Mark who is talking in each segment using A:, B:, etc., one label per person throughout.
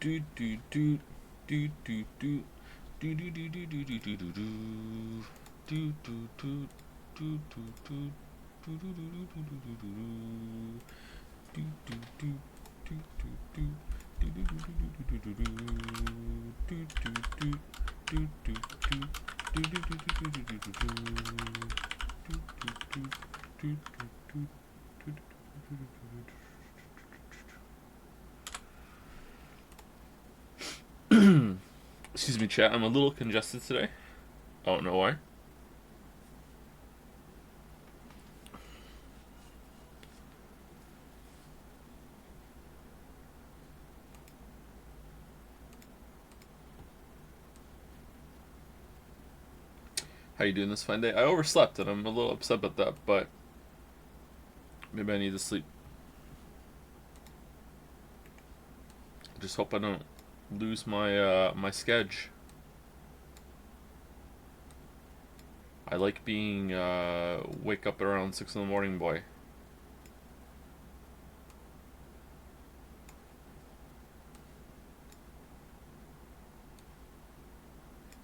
A: do do do do do do do do do do do do do do do do do do do Excuse me, chat. I'm a little congested today. I don't know why. How you doing this fine day? I overslept and I'm a little upset about that, but maybe I need to sleep. Just hope I don't lose my my sketch. I like being wake up at around 6 in the morning boy.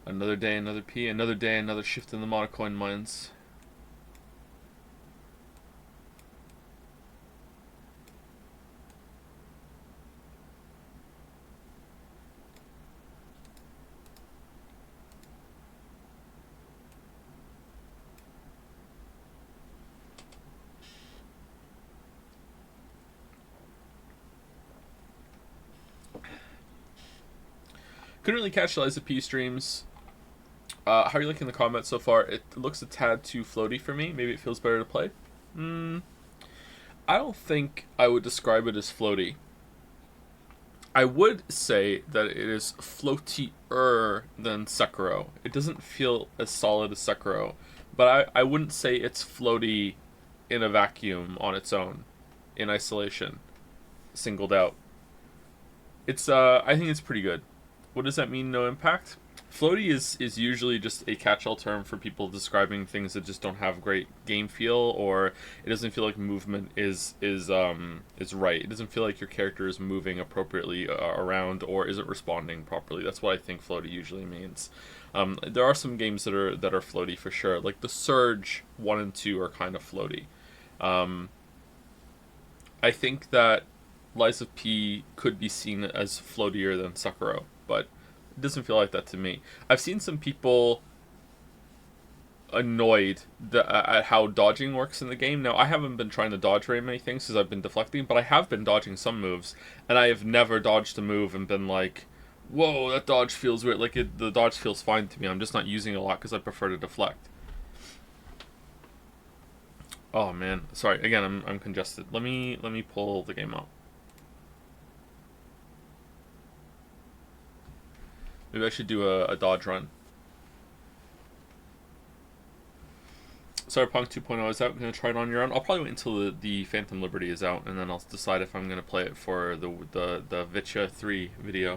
A: Another day, another P. Another day, another shift in the monocoin mines. Couldn't really catch Liza P streams. How are you liking the combat so far? It looks a tad too floaty for me. Maybe it feels better to play. I don't think I would describe it as floaty. I would say that it is floatier than Sekiro. It doesn't feel as solid as Sekiro, but I wouldn't say it's floaty in a vacuum on its own, in isolation, singled out. It's I think it's pretty good. What does that mean, no impact? Floaty is usually just a catch-all term for people describing things that just don't have great game feel, or it doesn't feel like movement is right. It doesn't feel like your character is moving appropriately around or isn't responding properly. That's what I think floaty usually means. There are some games that are floaty for sure. Like the Surge 1 and 2 are kind of floaty. I think that Lies of P could be seen as floatier than Sekiro, but it doesn't feel like that to me. I've seen some people annoyed at how dodging works in the game. Now, I haven't been trying to dodge very many things because I've been deflecting, but I have been dodging some moves, and I have never dodged a move and been like, whoa, that dodge feels weird. Like, the dodge feels fine to me. I'm just not using it a lot because I prefer to deflect. Oh, man. Sorry. Again, I'm congested. Let me pull the game up. Maybe I should do a dodge run. Cyberpunk 2.0 is out. I'm going to try it on your own. I'll probably wait until the Phantom Liberty is out, and then I'll decide if I'm going to play it for the Witcher 3 video.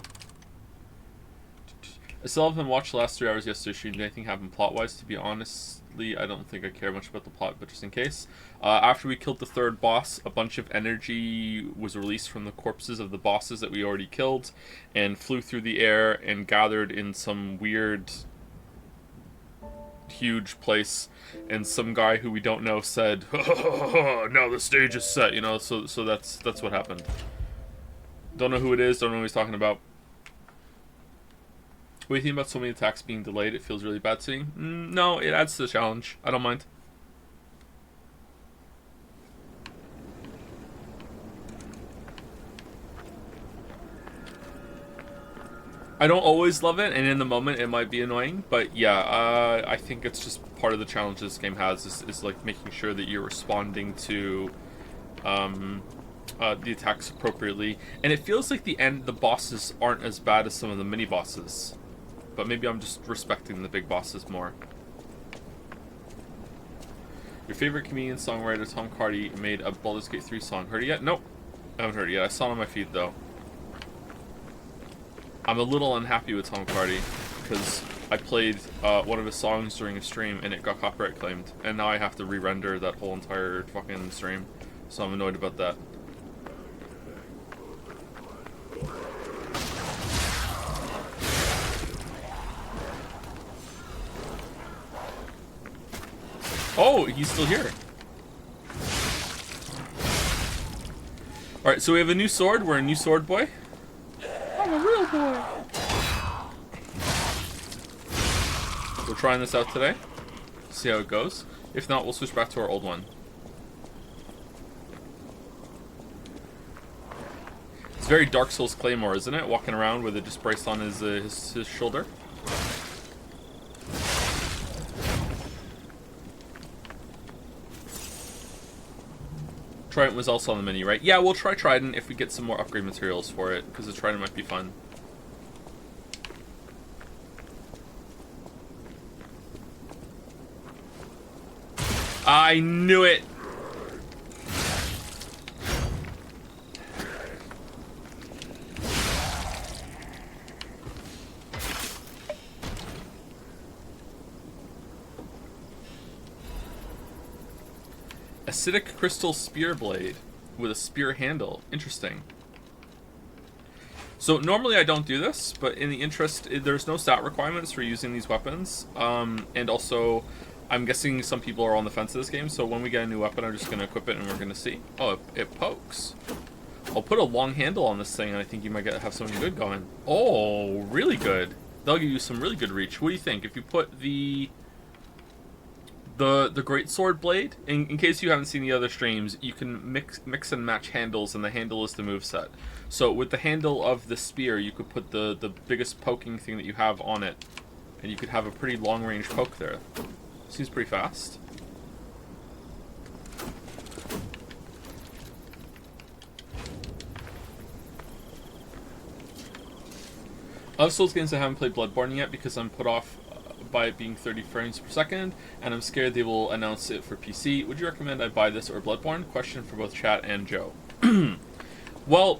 A: I still haven't watched the last 3 hours yesterday stream. Did anything happen plot-wise? To be honestly, I don't think I care much about the plot, but just in case. After we killed the third boss, a bunch of energy was released from the corpses of the bosses that we already killed, and flew through the air and gathered in some weird, huge place. And some guy who we don't know said, now the stage is set, you know, so that's what happened. Don't know who it is, don't know what he's talking about. What do you think about so many attacks being delayed? It feels really bad to me. No, it adds to the challenge. I don't mind. I don't always love it, and in the moment it might be annoying, but yeah, I think it's just part of the challenge this game has is like making sure that you're responding to the attacks appropriately. And it feels like the bosses aren't as bad as some of the mini bosses. But maybe I'm just respecting the big bosses more. Your favorite comedian songwriter Tom Cardy made a Baldur's Gate 3 song. Heard it yet? Nope. I haven't heard it yet. I saw it on my feed though. I'm a little unhappy with Tom Cardy because I played one of his songs during a stream and it got copyright claimed, and now I have to re-render that whole entire fucking stream. So I'm annoyed about that. Oh, he's still here. Alright, so we have a new sword. We're a new sword boy. I'm a real boy. We're trying this out today. See how it goes. If not, we'll switch back to our old one. It's very Dark Souls Claymore, isn't it? Walking around with it just braced on his shoulder. Trident was also on the menu, right? Yeah, we'll try Trident if we get some more upgrade materials for it, because the Trident might be fun. I knew it! Acidic crystal spear blade with a spear handle. Interesting. So normally I don't do this, but in the interest, there's no stat requirements for using these weapons. And also, I'm guessing some people are on the fence of this game, so when we get a new weapon, I'm just going to equip it and we're going to see. Oh, it pokes. I'll put a long handle on this thing and I think you might have something good going. Oh, really good. That'll give you some really good reach. What do you think? If you put the great sword blade, in case you haven't seen the other streams, you can mix and match handles, and the handle is the moveset. So with the handle of the spear, you could put the biggest poking thing that you have on it, and you could have a pretty long range poke there. Seems pretty fast. Of Souls games, I haven't played Bloodborne yet because I'm put off by it being 30 frames per second, and I'm scared they will announce it for PC. Would you recommend I buy this or Bloodborne? Question for both chat and Joe. Well,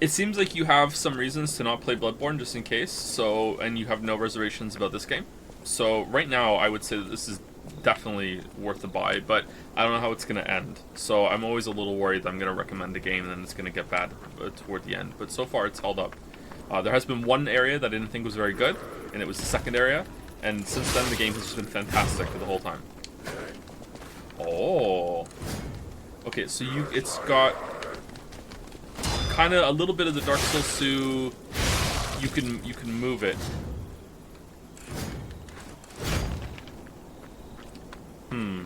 A: it seems like you have some reasons to not play Bloodborne just in case, so, and you have no reservations about this game. So right now, I would say that this is definitely worth a buy, but I don't know how it's going to end. So I'm always a little worried that I'm going to recommend a game and then it's going to get bad toward the end. But so far, it's held up. There has been one area that I didn't think was very good, and it was the second area, and since then the game has just been fantastic for the whole time. Oh. Okay, so it's got kind of a little bit of the Dark Souls 2. You can move it.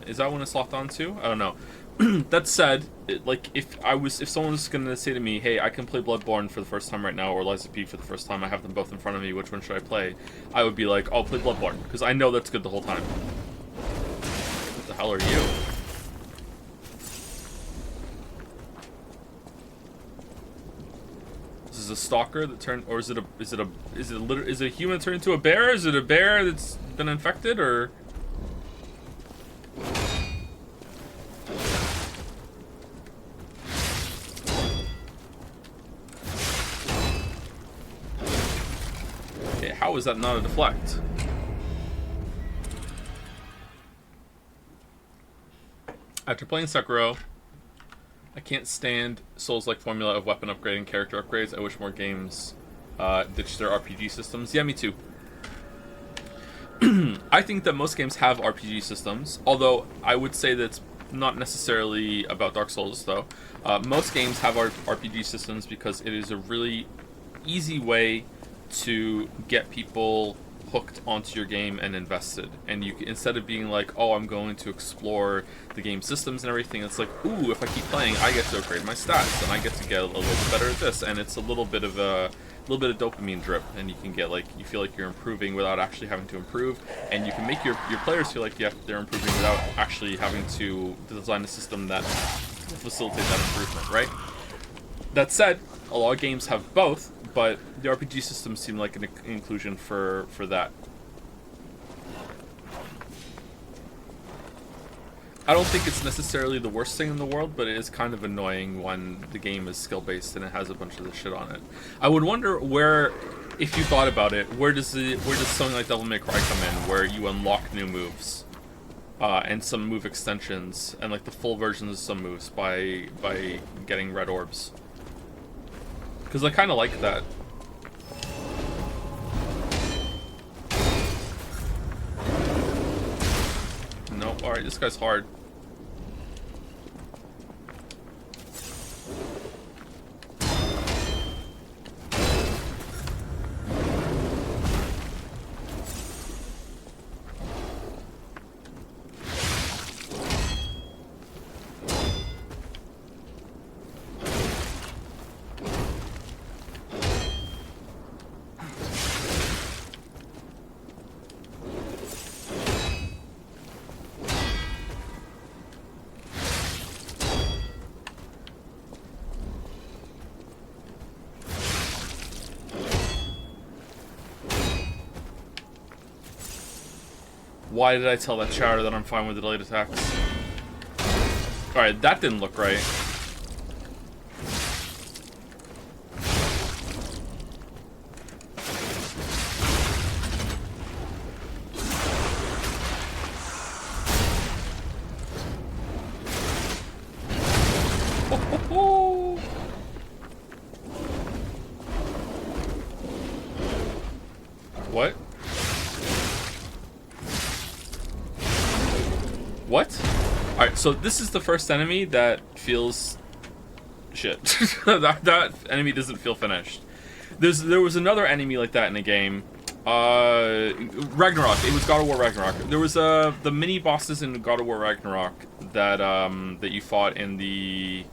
A: Is that one it's locked onto? I don't know. That said, if someone was gonna say to me, "Hey, I can play Bloodborne for the first time right now, or Lies of P for the first time. I have them both in front of me. Which one should I play?" I would be like, "I'll play Bloodborne," because I know that's good the whole time. What the hell are you? This is a stalker that turned, or is it a human turned into a bear? Is it a bear that's been infected, or? How is that not a deflect? After playing Sekiro, I can't stand Souls-like formula of weapon upgrade and character upgrades. I wish more games ditched their RPG systems. Yeah, me too. I think that most games have RPG systems, although I would say that's not necessarily about Dark Souls, though. Most games have RPG systems because it is a really easy way to get people hooked onto your game and invested. And you can, instead of being like, oh, I'm going to explore the game systems and everything, it's like, ooh, if I keep playing, I get to upgrade my stats and I get to get a little bit better at this. And it's a little bit of dopamine drip, and you can get you feel like you're improving without actually having to improve, and you can make your players feel like they're improving without actually having to design a system that will facilitate that improvement, right? That said, a lot of games have both, but the RPG systems seem like an inclusion for that. I don't think it's necessarily the worst thing in the world, but it is kind of annoying when the game is skill-based and it has a bunch of this shit on it. I would wonder where, if you thought about it, where does something like Devil May Cry come in, where you unlock new moves and some move extensions and like the full versions of some moves by getting red orbs? Because I kind of like that. Alright, this guy's hard. Why did I tell that chowder that I'm fine with the delayed attacks? Alright, that didn't look right. What? What? Alright, so this is the first enemy that feels shit. that enemy doesn't feel finished. There was another enemy like that in the game. Ragnarok. It was God of War Ragnarok. There was the mini bosses in God of War Ragnarok that that you fought in the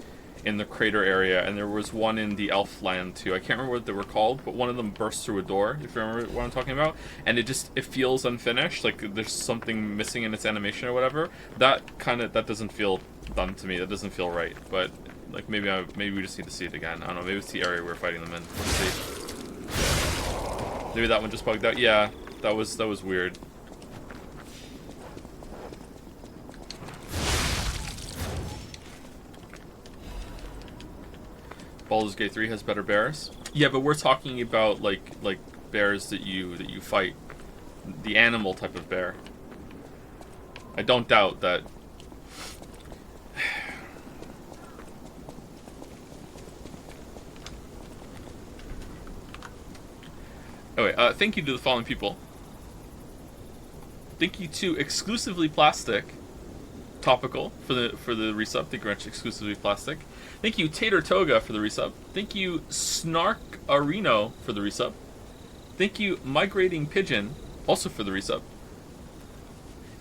A: crater area, and there was one in the elf land too. I can't remember what they were called, but one of them bursts through a door, if you remember what I'm talking about, and it feels unfinished, like there's something missing in its animation or whatever. That doesn't feel done to me. That doesn't feel right. But like maybe we just need to see it again. I don't know, maybe it's the area we're fighting them in. Let's see. Maybe that one just bugged out. Yeah, that was weird. Baldur's Gate 3 has better bears. Yeah, but we're talking about like bears that you fight, the animal type of bear. I don't doubt that. Anyway, thank you to the following people. Thank you to Exclusively Plastic, Topical for the resub. Thank you very much, Exclusively Plastic. Thank you, Tater Toga, for the resub. Thank you, Snark Areno, for the resub. Thank you, Migrating Pigeon, also for the resub.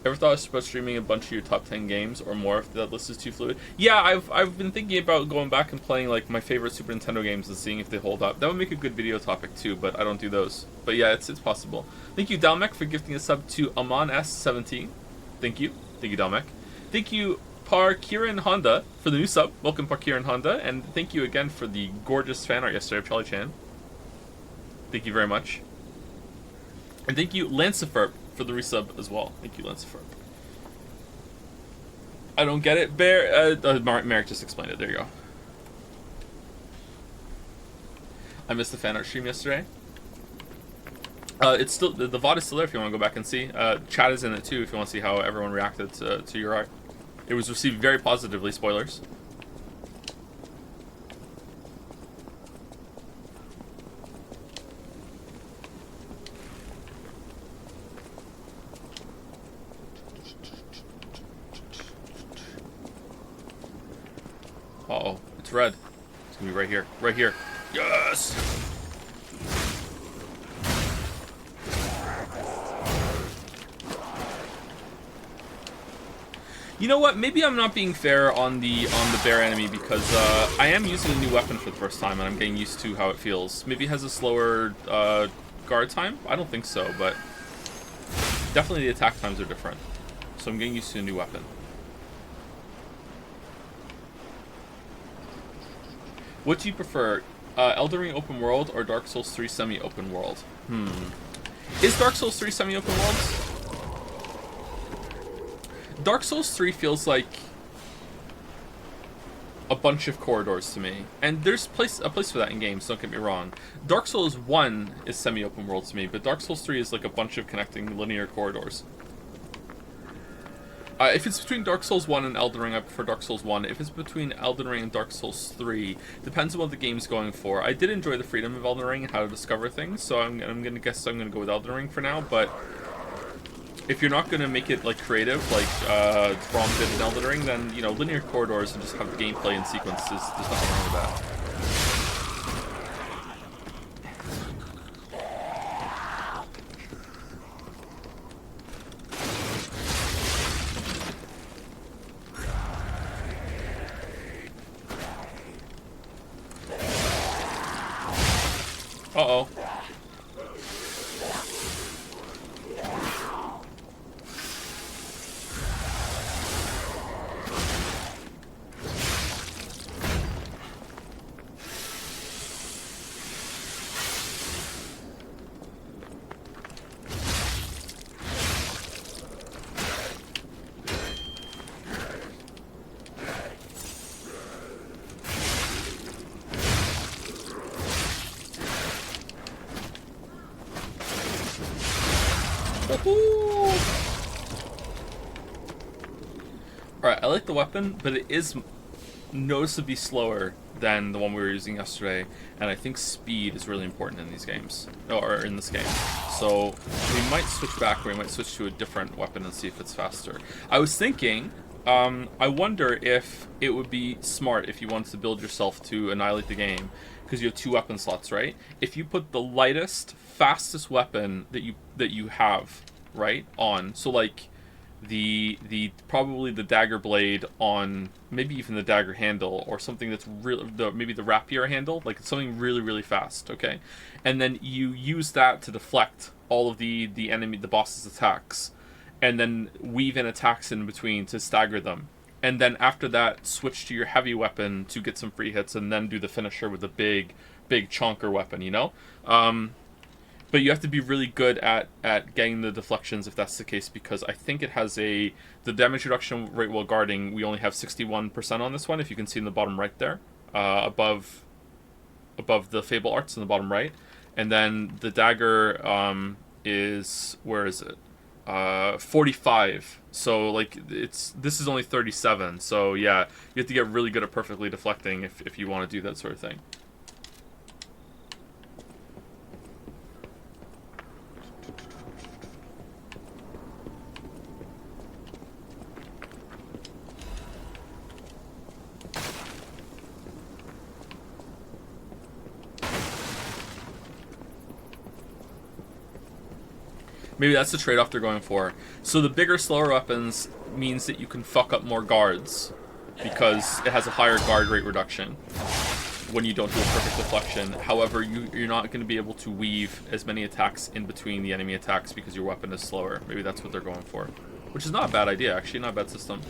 A: Ever thought about streaming a bunch of your top 10 games or more if that list is too fluid? Yeah, I've been thinking about going back and playing like my favorite Super Nintendo games and seeing if they hold up. That would make a good video topic too, but I don't do those. But yeah, it's possible. Thank you, Dalmec, for gifting a sub to Aman S17. Thank you. Thank you, Dalmec. Thank you, Parkiran Honda, for the new sub. Welcome, Parkiran Honda. And thank you again for the gorgeous fan art yesterday of Charlie Chan. Thank you very much. And thank you, Lancifer, for the resub as well. Thank you, Lancifer. I don't get it. Merrick just explained it. There you go. I missed the fan art stream yesterday. It's still, the VOD is still there if you want to go back and see. Chat is in it too if you want to see how everyone reacted to your art. It was received very positively, spoilers. Uh-oh, it's red. It's gonna be right here. Right here. Yes! You know what? Maybe I'm not being fair on the bear enemy because I am using a new weapon for the first time and I'm getting used to how it feels. Maybe it has a slower guard time? I don't think so, but definitely the attack times are different. So I'm getting used to a new weapon. What do you prefer, Elden Ring open world or Dark Souls 3 semi-open world? Is Dark Souls 3 semi-open world? Dark Souls 3 feels like a bunch of corridors to me, and there's a place for that in games, don't get me wrong. Dark Souls 1 is semi-open world to me, but Dark Souls 3 is like a bunch of connecting linear corridors. If it's between Dark Souls 1 and Elden Ring, I prefer Dark Souls 1. If it's between Elden Ring and Dark Souls 3, depends on what the game's going for. I did enjoy the freedom of Elden Ring and how to discover things, so I'm gonna guess I'm gonna go with Elden Ring for now, but if you're not going to make it like creative, like Braum did in Elden Ring, then linear corridors and just have the gameplay in sequence. There's nothing wrong with that. Uh-oh. Alright, I like the weapon, but it is noticeably slower than the one we were using yesterday, and I think speed is really important in these games, or in this game. So we might switch back, or we might switch to a different weapon and see if it's faster. I was thinking, I wonder if it would be smart if you wanted to build yourself to annihilate the game, because you have 2 weapon slots, right? If you put the lightest, fastest weapon that you have, right, on, so like the probably the dagger blade on, maybe even the dagger handle, or something that's maybe the rapier handle, like something really, really fast, okay? And then you use that to deflect all of the boss's attacks, and then weave in attacks in between to stagger them. And then after that, switch to your heavy weapon to get some free hits, and then do the finisher with the big chonker weapon, But you have to be really good at getting the deflections if that's the case, because I think it has the damage reduction rate while guarding, we only have 61% on this one, if you can see in the bottom right there, above the Fable Arts in the bottom right. And then the dagger is, where is it? 45. So like this is only 37. So yeah, you have to get really good at perfectly deflecting if you want to do that sort of thing. Maybe that's the trade-off they're going for. So the bigger, slower weapons means that you can fuck up more guards, because it has a higher guard rate reduction when you don't do a perfect deflection. However, you're not going to be able to weave as many attacks in between the enemy attacks because your weapon is slower. Maybe that's what they're going for. Which is not a bad idea, actually. Not a bad system.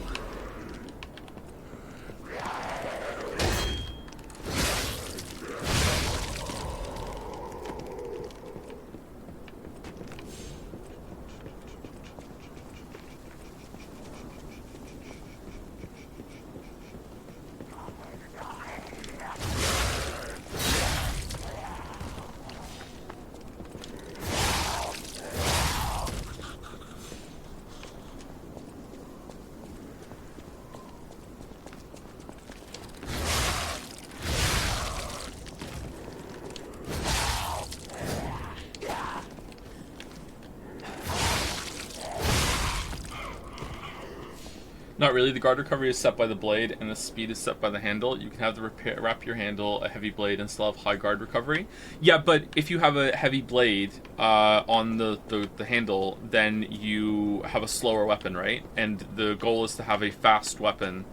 A: Not really. The guard recovery is set by the blade, and the speed is set by the handle. You can have the rapier handle, a heavy blade, and still have high guard recovery. Yeah, but if you have a heavy blade on the handle, then you have a slower weapon, right? And the goal is to have a fast weapon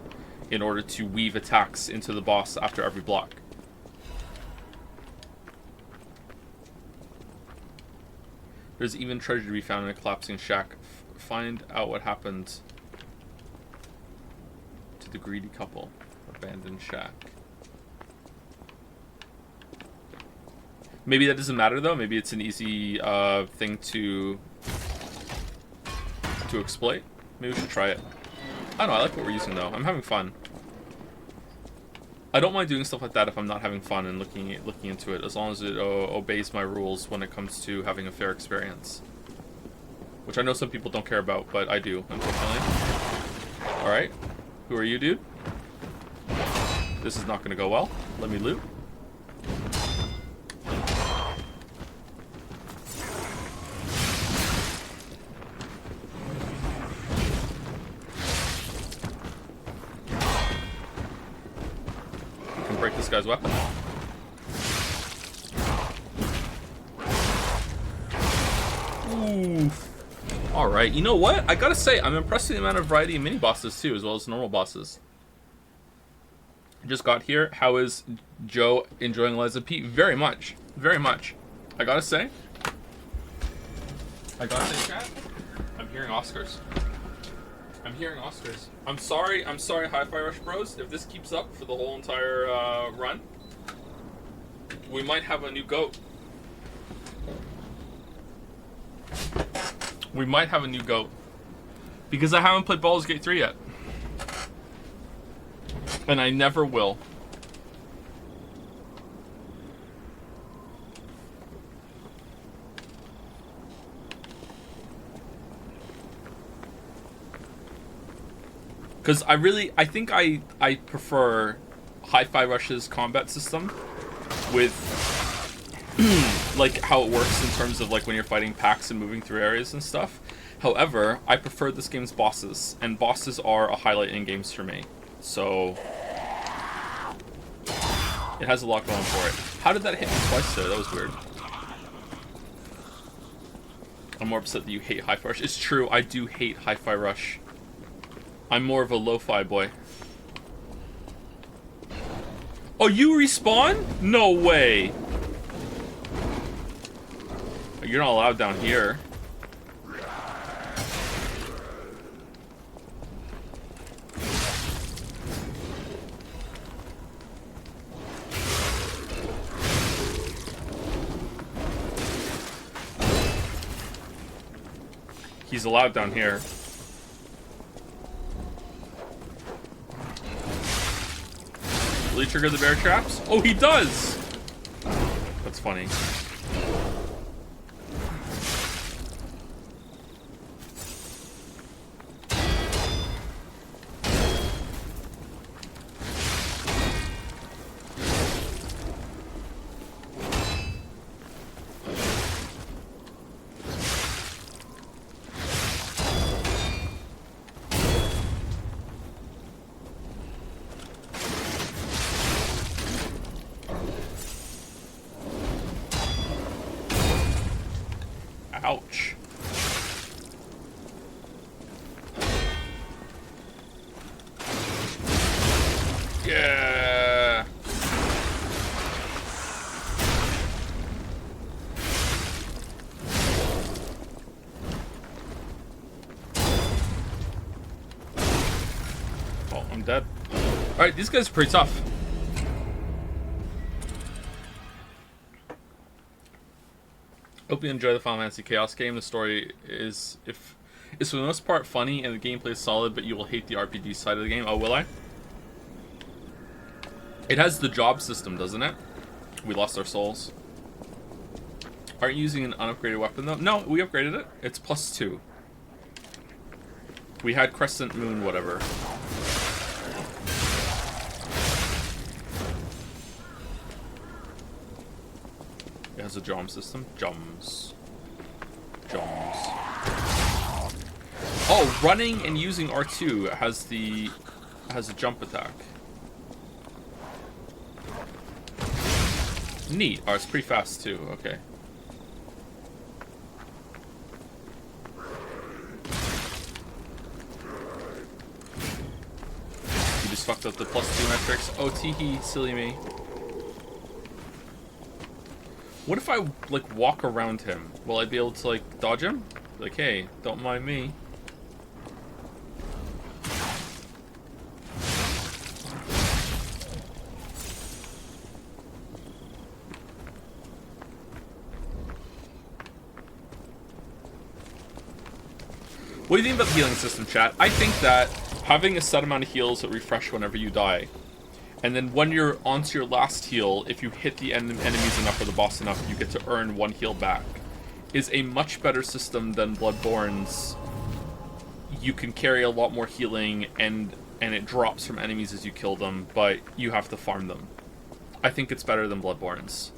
A: in order to weave attacks into the boss after every block. There's even treasure to be found in a collapsing shack. Find out what happened to the greedy couple. Abandoned shack. Maybe that doesn't matter though. Maybe it's an easy thing to exploit. Maybe we should try it. I don't know. I like what we're using though. I'm having fun. I don't mind doing stuff like that if I'm not having fun and looking into it, as long as it obeys my rules when it comes to having a fair experience. Which I know some people don't care about, but I do, unfortunately. Alright. Who are you, dude? This is not going to go well. Let me loot. this guy's weapon. Ooh. Alright, you know what? I gotta say, I'm impressed with the amount of variety of mini-bosses too, as well as normal bosses. Just got here. How is Joe enjoying Liza P? Very much. Very much. I gotta say, chat, I'm hearing Oscars. I'm hearing Oscars. I'm sorry, Hi-Fi Rush Bros. If this keeps up for the whole entire run, we might have a new GOAT. We might have a new GOAT. Because I haven't played Baldur's Gate 3 yet. And I never will. Because I think I prefer Hi-Fi Rush's combat system with like how it works in terms of like when you're fighting packs and moving through areas and stuff. However, I prefer this game's bosses, and bosses are a highlight in games for me. So it has a lot going for it. How did that hit me twice there? That was weird. I'm more upset that you hate Hi-Fi Rush. It's true, I do hate Hi-Fi Rush. I'm more of a lo-fi boy. Oh, you respawn? No way. You're not allowed down here. He's allowed down here. Will he trigger the bear traps? Oh, he does! That's funny. Ouch. Yeah. Oh, I'm dead. Alright, these guys are pretty tough. Hope you enjoy the Final Fantasy Chaos game. The story is for the most part funny and the gameplay is solid, but you will hate the RPG side of the game. Oh, will I? It has the job system, doesn't it? We lost our souls. Aren't you using an unupgraded weapon though? No, we upgraded it. It's +2. We had Crescent Moon, whatever. It has a jump system. Jumps. Oh, running and using R2 has a jump attack. Neat. Oh, it's pretty fast too. Okay. You just fucked up the +2 metrics. Oh, teehee, silly me. What if I, like, walk around him? Will I be able to, like, dodge him? Like, hey, don't mind me. What do you think about the healing system, chat? I think that having a set amount of heals that refresh whenever you die, and then when you're onto your last heal, if you hit the enemies enough or the boss enough, you get to earn 1 heal back, is a much better system than Bloodborne's. You can carry a lot more healing, and it drops from enemies as you kill them, but you have to farm them. I think it's better than Bloodborne's.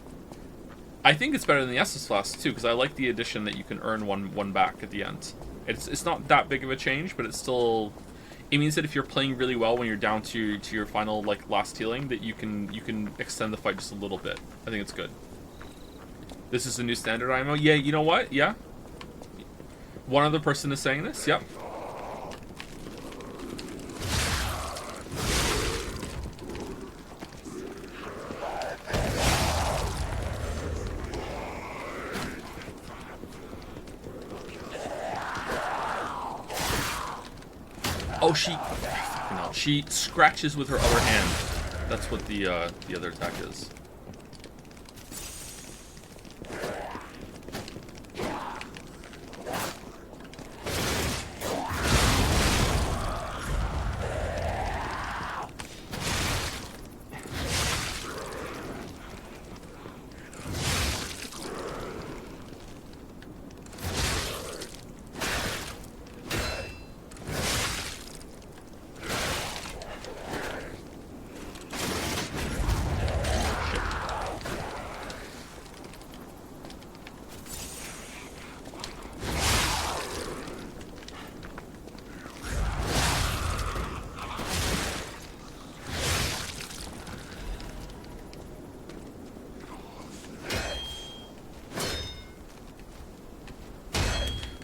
A: I think it's better than the Estus Flask, too, because I like the addition that you can earn one back at the end. It's not that big of a change, but it's still... It means that if you're playing really well when you're down to your final like last healing, that you can extend the fight just a little bit. I think it's good. This is the new standard IMO. Yeah, you know what? Yeah. One other person is saying this. Yep. Oh, she scratches with her other hand. That's what the other attack is.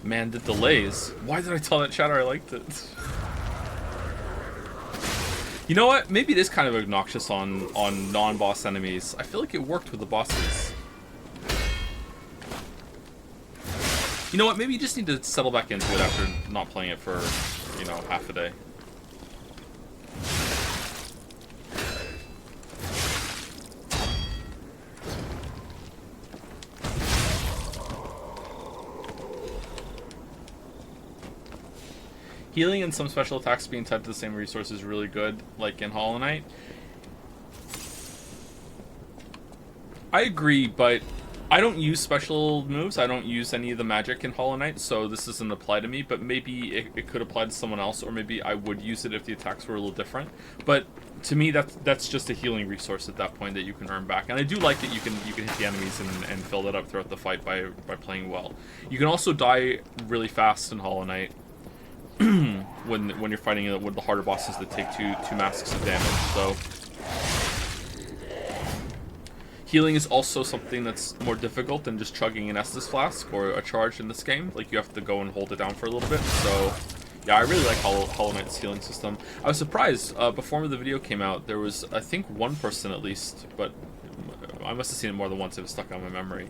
A: Man, the delays. Why did I tell that chatter I liked it? You know what? Maybe it is kind of obnoxious on non-boss enemies. I feel like it worked with the bosses. You know what? Maybe you just need to settle back into it after not playing it for, you know, half a day. Healing and some special attacks being tied to the same resource is really good, like in Hollow Knight. I agree, but I don't use special moves. I don't use any of the magic in Hollow Knight, so this doesn't apply to me, but maybe it could apply to someone else, or maybe I would use it if the attacks were a little different. But to me, that's just a healing resource at that point that you can earn back. And I do like that you can hit the enemies and fill that up throughout the fight by playing well. You can also die really fast in Hollow Knight. when you're fighting with the harder bosses that take two masks of damage. So healing is also something that's more difficult than just chugging an Estus flask or a charge in this game. Like, you have to go and hold it down for a little bit. So yeah, I really like Hollow Knight's healing system. I was surprised before the video came out, there was, I think, one person at least, but I must have seen it more than once. It was stuck on my memory.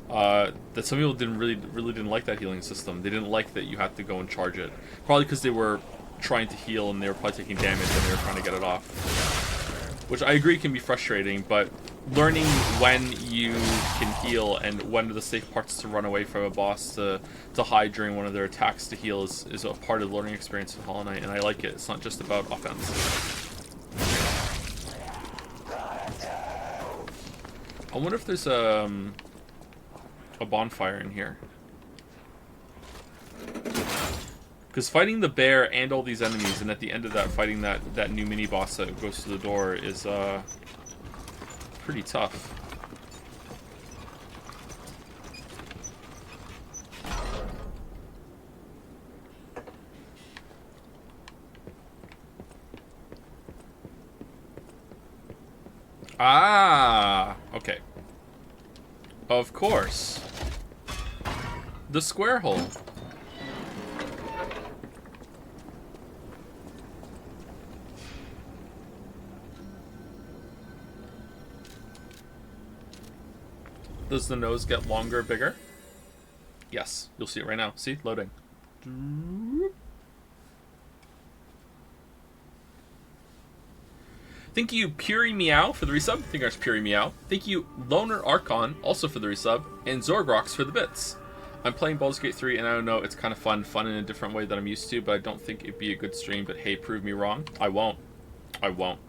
A: That some people really didn't like that healing system. They didn't like that you had to go and charge it. Probably because they were trying to heal and they were probably taking damage and they were trying to get it off. Which I agree can be frustrating, but learning when you can heal and when are the safe parts to run away from a boss to hide during one of their attacks to heal is a part of the learning experience in Hollow Knight, and I like it. It's not just about offense. I wonder if there's a bonfire in here. Because fighting the bear and all these enemies, and at the end of that, fighting that new mini-boss that goes to the door is pretty tough. Ah, okay. Of course. The square hole. Does the nose get longer, bigger? Yes, you'll see it right now. See, loading. Thank you, Puri Meow, for the resub. Thank you, Puri Meow. Thank you, Loner Archon, also for the resub, and Zorgrox for the bits. I'm playing Baldur's Gate 3, and I don't know, it's kind of fun in a different way that I'm used to, but I don't think it'd be a good stream, but hey, prove me wrong. I won't. I won't.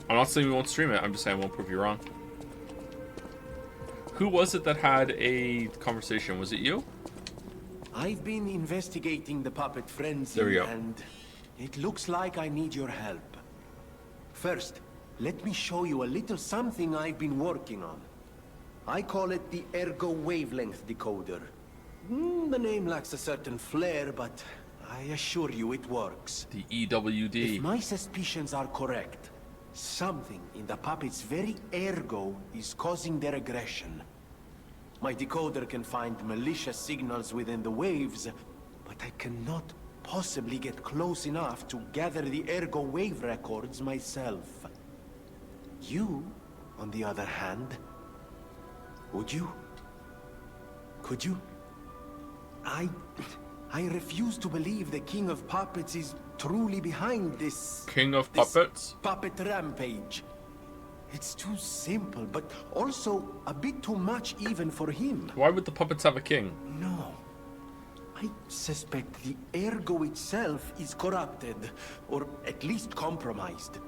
A: I'm not saying we won't stream it, I'm just saying I won't prove you wrong. Who was it that had a conversation? Was it you?
B: I've been investigating the puppet frenzy,
A: there we go.
B: And it looks like I need your help. First, let me show you a little something I've been working on. I call it the Ergo Wavelength Decoder. The name lacks a certain flair, but I assure you it works.
A: The EWD.
B: If my suspicions are correct, something in the puppet's very ergo is causing their aggression. My decoder can find malicious signals within the waves, but I cannot possibly get close enough to gather the ergo wave records myself. You, on the other hand, would you? Could you? I refuse to believe the King of Puppets is truly behind this...
A: King of Puppets?
B: Puppet rampage. It's too simple, but also a bit too much even for him.
A: Why would the puppets have a king?
B: No. I suspect the ergo itself is corrupted, or at least compromised.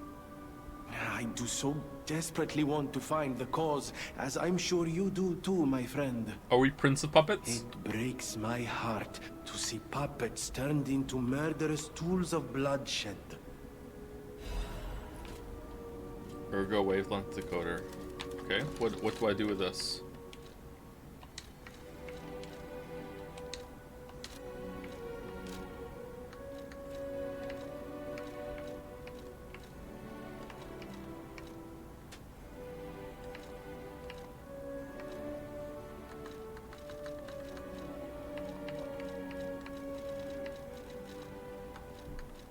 B: I do so desperately want to find the cause, as I'm sure you do too, my friend.
A: Are we Prince of Puppets?
B: It breaks my heart to see puppets turned into murderous tools of bloodshed.
A: Ergo wavelength decoder. Okay, what do I do with this?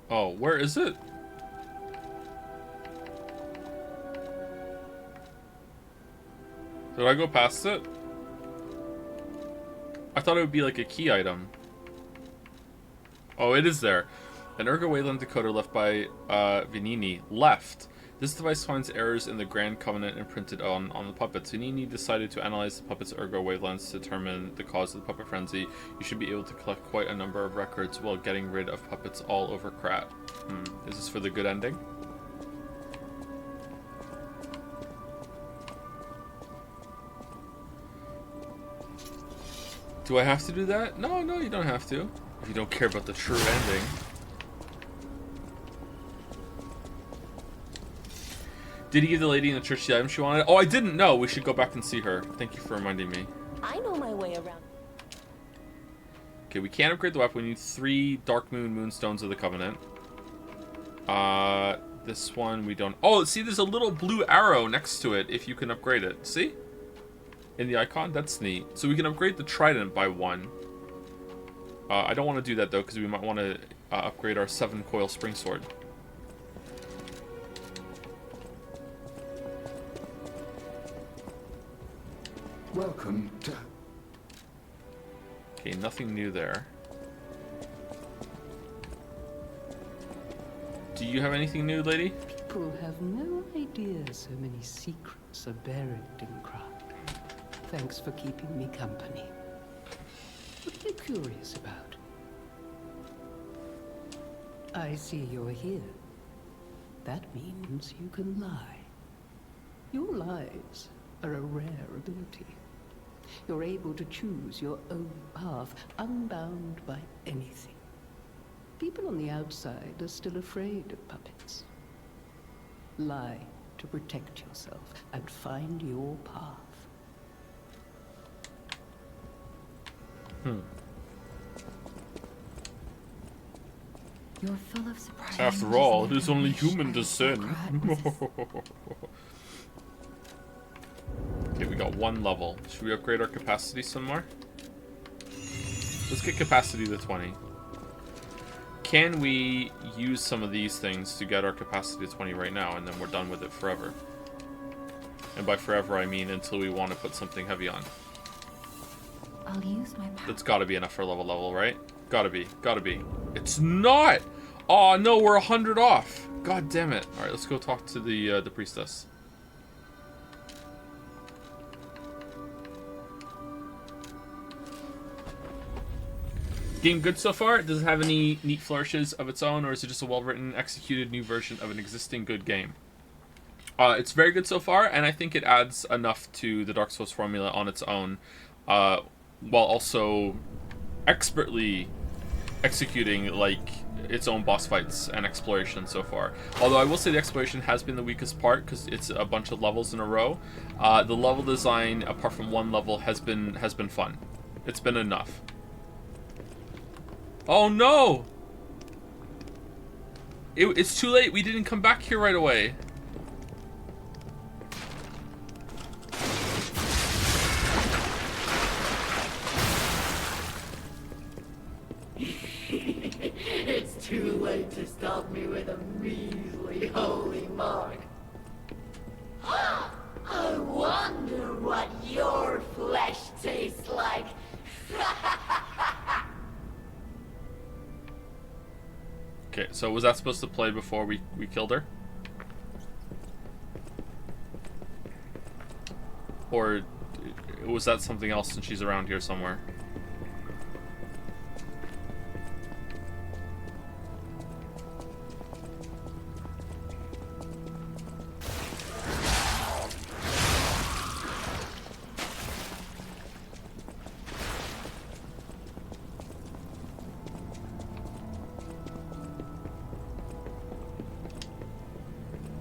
A: Oh, where is it? Did I go past it? I thought it would be like a key item. Oh, it is there. An Ergo Wayland decoder left by Vinini. Left. This device finds errors in the Grand Covenant imprinted on the puppets. Vinini decided to analyze the puppet's Ergo wavelengths to determine the cause of the puppet frenzy. You should be able to collect quite a number of records while getting rid of puppets all over Krat. Is this for the good ending? Do I have to do that? No, you don't have to. If you don't care about the true ending. Did he give the lady in the church the item she wanted? Oh, I didn't know. We should go back and see her. Thank you for reminding me.
C: I know my way around.
A: Okay, we can't upgrade the weapon. We need 3 Dark Moon Moonstones of the Covenant. This one we don't... Oh, see, there's a little blue arrow next to it if you can upgrade it. See? In the icon? That's neat. So we can upgrade the Trident by 1. I don't want to do that, though, because we might want to upgrade our 7-coil Spring Sword.
D: Welcome to...
A: Okay, nothing new there. Do you have anything new, lady?
E: People have no idea so many secrets are buried in Krat. Thanks for keeping me company. What are you curious about? I see you're here. That means you can lie. Your lies are a rare ability. You're able to choose your own path, unbound by anything. People on the outside are still afraid of puppets. Lie to protect yourself and find your path.
C: You're full of surprises.
A: After all, it is only human to sin. Okay, we got 1 level. Should we upgrade our capacity some more? Let's get capacity to 20. Can we use some of these things to get our capacity to 20 right now, and then we're done with it forever? And by forever, I mean until we want to put something heavy on.
C: I'll use my power.
A: That's gotta be enough for level, right? Gotta be. It's not! Oh no, we're 100 off! God damn it. Alright, let's go talk to the priestess. Game good so far? Does it have any neat flourishes of its own, or is it just a well-written, executed new version of an existing good game? It's very good so far, and I think it adds enough to the Dark Souls formula on its own, while also expertly executing like its own boss fights and exploration so far. Although I will say the exploration has been the weakest part because it's a bunch of levels in a row. The level design, apart from 1 level, has been fun. It's been enough. Oh no! It's too late. We didn't come back here right away.
F: It's too late to stop me with a measly holy mark. I wonder what your flesh tastes like.
A: Okay, so was that supposed to play before we killed her? Or was that something else and she's around here somewhere?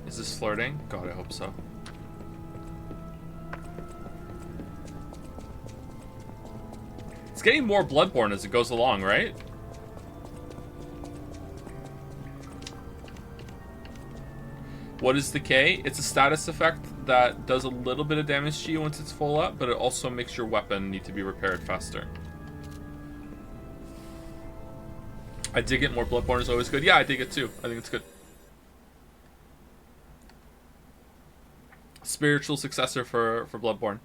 A: Is this flirting? God, I hope so. It's getting more Bloodborne as it goes along, right? What is Decay? It's a status effect that does a little bit of damage to you once it's full up, but it also makes your weapon need to be repaired faster. I dig it. More Bloodborne is always good. Yeah, I dig it too. I think it's good. Spiritual successor for Bloodborne.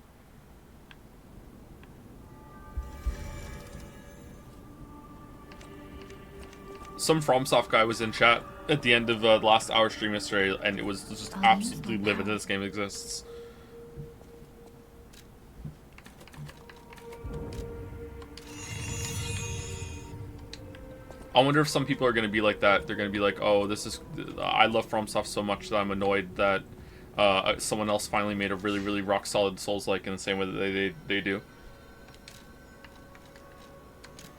A: Some FromSoft guy was in chat at the end of the last hour stream yesterday, and it was just absolutely livid that this game exists. I wonder if some people are going to be like that. They're going to be like, oh, this is... I love FromSoft so much that I'm annoyed that someone else finally made a really, really rock-solid Souls-like in the same way that they do.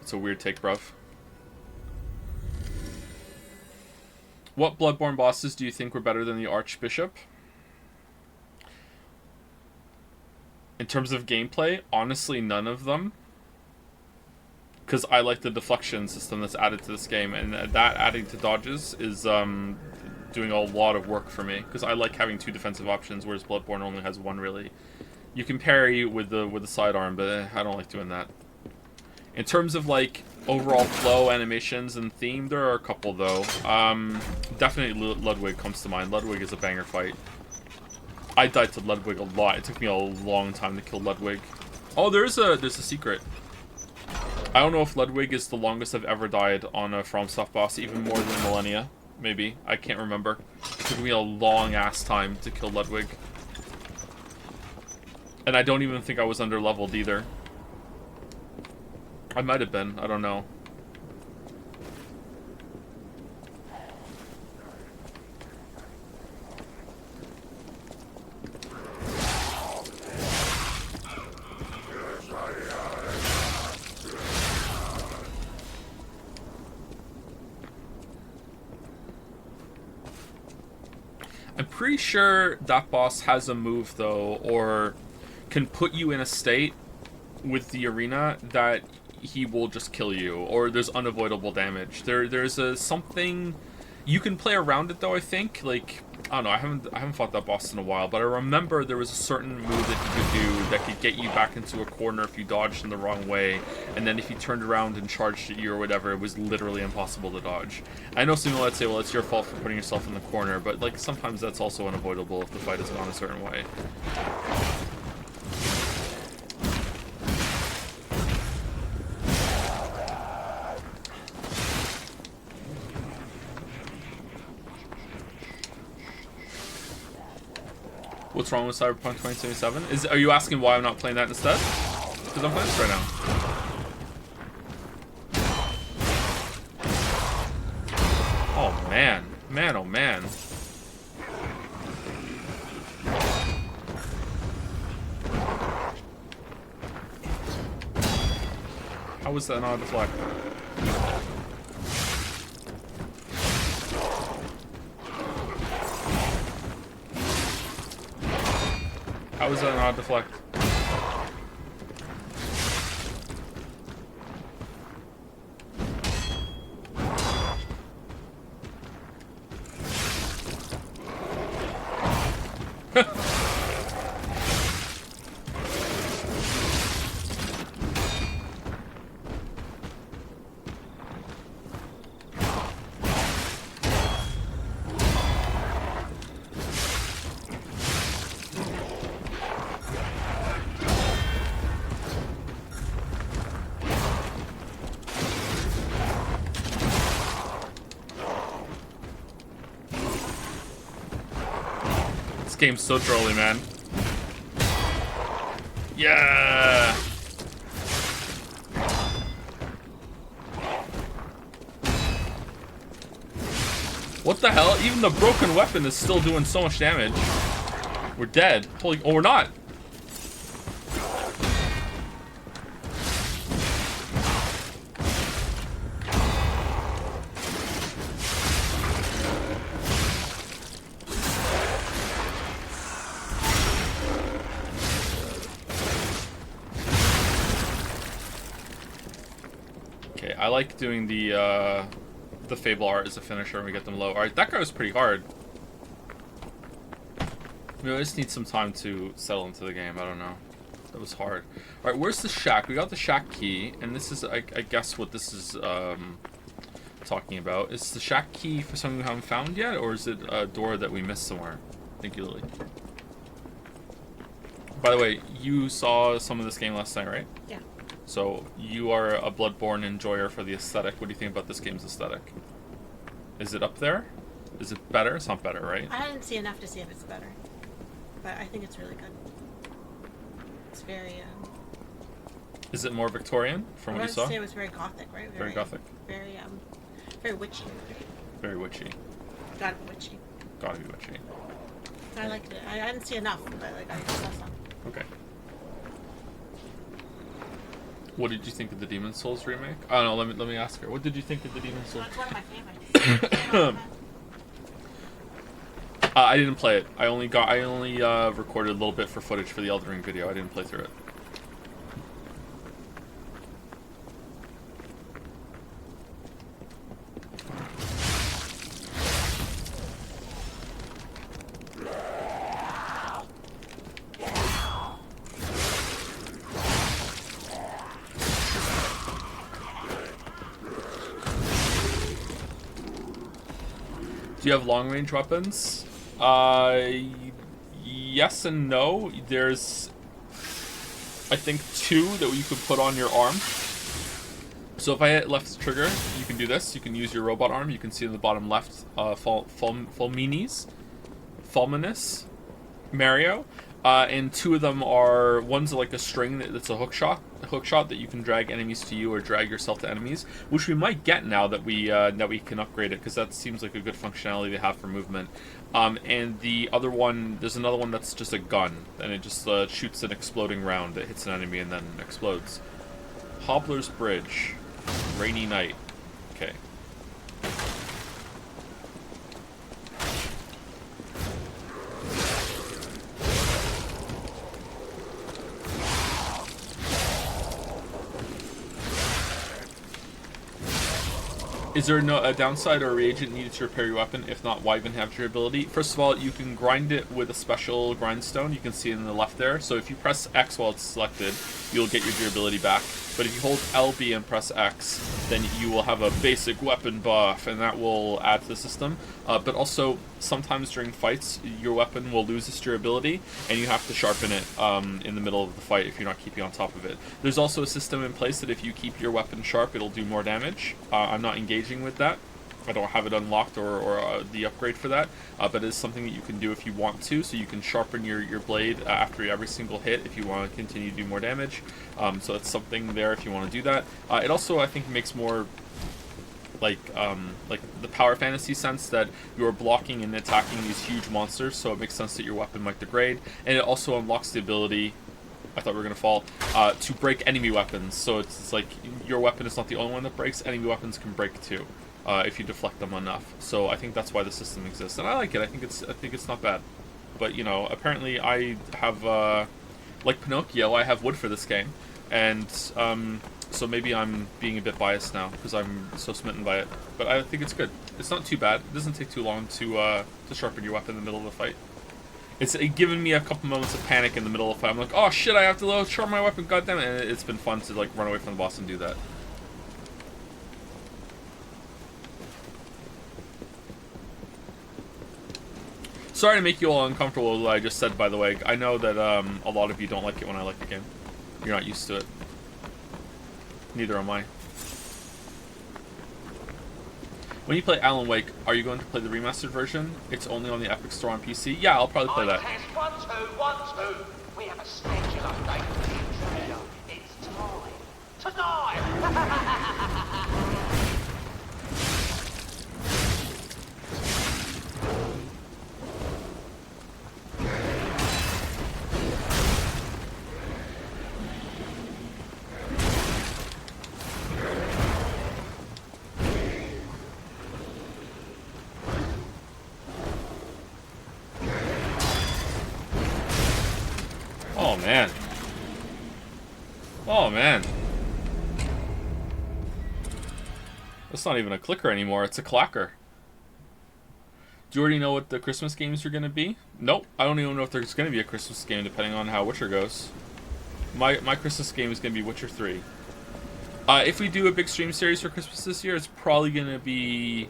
A: It's a weird take, bruv. What Bloodborne bosses do you think were better than the Archbishop? In terms of gameplay, honestly, none of them. Because I like the deflection system that's added to this game, and that adding to dodges is doing a lot of work for me. Because I like having two defensive options, whereas Bloodborne only has one, really. You can parry with the sidearm, but I don't like doing that. In terms of, like, overall flow, animations, and theme, there are a couple, though. Definitely Ludwig comes to mind. Ludwig is a banger fight. I died to Ludwig a lot. It took me a long time to kill Ludwig. Oh, there's a secret. I don't know if Ludwig is the longest I've ever died on a FromSoft boss, even more than Millennia. Maybe. I can't remember. It took me a long-ass time to kill Ludwig. And I don't even think I was under-leveled either. I might have been. I don't know. I'm pretty sure that boss has a move, though, or can put you in a state with the arena that he will just kill you, or there's unavoidable damage. There's something you can play around it, though. I think, like, I don't know. I haven't fought that boss in a while, but I remember there was a certain move that he could do that could get you back into a corner if you dodged in the wrong way, and then if you turned around and charged at you or whatever, it was literally impossible to dodge. I know some people might say, well, it's your fault for putting yourself in the corner, but like sometimes that's also unavoidable if the fight has gone a certain way. What's wrong with Cyberpunk 2077? Are you asking why I'm not playing that instead? Because I'm playing this right now. Oh man. Man, oh man. How was that not a deflect? How is that not a deflect? game's so trolly, man. Yeah. What the hell? Even the broken weapon is still doing so much damage. We're dead. Holy, oh, we're not. Okay, I like doing the Fable art as a finisher when we get them low. Alright, that guy was pretty hard. Maybe I just need some time to settle into the game. I don't know. That was hard. Alright, where's the shack? We got the shack key, and this is, I guess, what this is talking about. Is the shack key for something we haven't found yet, or is it a door that we missed somewhere? Thank you, Lily. By the way, you saw some of this game last night, right?
G: Yeah.
A: So, you are a Bloodborne enjoyer for the aesthetic. What do you think about this game's aesthetic? Is it up there? Is it better? It's not better, right?
G: I didn't see enough to see if it's better. But I think it's really good. It's very,
A: Is it more Victorian from what you saw?
G: I would say it was very gothic, right?
A: Very gothic.
G: Very, very witchy.
A: Very witchy.
G: Gotta be witchy.
A: Gotta be witchy.
G: I liked it. I didn't see enough, but like, I saw some.
A: Okay. What did you think of the Demon's Souls remake? Oh no, let me ask her. What did you think of the Demon's Souls?
G: It's one of my favorites.
A: I didn't play it. I only recorded a little bit for footage for the Elden Ring video. I didn't play through it. Do you have long-range weapons? Yes and no. There's, I think, 2 that you could put on your arm. So if I hit left trigger, you can do this. You can use your robot arm. You can see in the bottom left, Fulminis, Mario. And 2 of them are, one's like a string that's a hook shot that you can drag enemies to you or drag yourself to enemies, which we might get now that we can upgrade it, because that seems like a good functionality to have for movement. And the other one, there's another one that's just a gun, and it just shoots an exploding round that hits an enemy and then explodes. Hobbler's Bridge, rainy night. Okay. Is there a downside or a reagent needed to repair your weapon? If not, why even have durability? First of all, you can grind it with a special grindstone. You can see it in the left there. So if you press X while it's selected, you'll get your durability back. But if you hold LB and press X, then you will have a basic weapon buff, and that will add to the system. But also, sometimes during fights, your weapon will lose its durability, and you have to sharpen it in the middle of the fight if you're not keeping on top of it. There's also a system in place that if you keep your weapon sharp, it'll do more damage. I'm not engaging with that. I don't have it unlocked or the upgrade for that, but it's something that you can do if you want to, so you can sharpen your blade after every single hit if you want to continue to do more damage. So it's something there if you want to do that. It also, I think, makes more like the power fantasy sense that you're blocking and attacking these huge monsters, so it makes sense that your weapon might degrade, and it also unlocks the ability, I thought we were going to fall, to break enemy weapons. So it's like your weapon is not the only one that breaks, enemy weapons can break too. If you deflect them enough. So I think that's why the system exists, and I like it. I think it's not bad. But you know, apparently I have like Pinocchio, I have wood for this game, and so maybe I'm being a bit biased now because I'm so smitten by it. But I think it's good. It's not too bad. It doesn't take too long to sharpen your weapon in the middle of the fight. It's given me a couple moments of panic in the middle of the fight. I'm like, oh shit, I have to sharpen my weapon. God damn it! And it's been fun to like run away from the boss and do that. Sorry to make you all uncomfortable with what I just said, by the way. I know that a lot of you don't like it when I like the game. You're not used to it. Neither am I. When you play Alan Wake, are you going to play the remastered version? It's only on the Epic Store on PC. Yeah, I'll probably play that.
H: Test 1, 2, 1, 2. We have a schedule update for the intruder. It's time. Tonight!
A: Oh man. Oh man. That's not even a clicker anymore, it's a clacker. Do you already know what the Christmas games are going to be? Nope, I don't even know if there's going to be a Christmas game depending on how Witcher goes. My Christmas game is going to be Witcher 3. If we do a big stream series for Christmas this year, it's probably going to be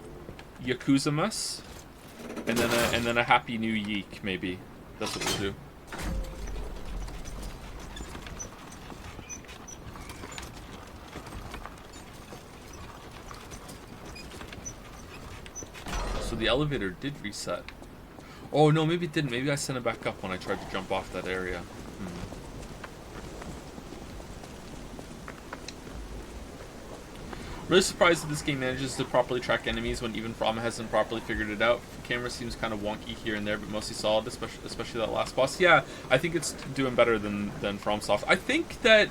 A: Yakuza-mas, and then a Happy New Yeek, maybe. That's what we'll do. So the elevator did reset. Oh no, maybe it didn't. Maybe I sent it back up when I tried to jump off that area. Really surprised that this game manages to properly track enemies when even From hasn't properly figured it out. The camera seems kind of wonky here and there, but mostly solid, especially that last boss. Yeah, I think it's doing better than FromSoft. I think that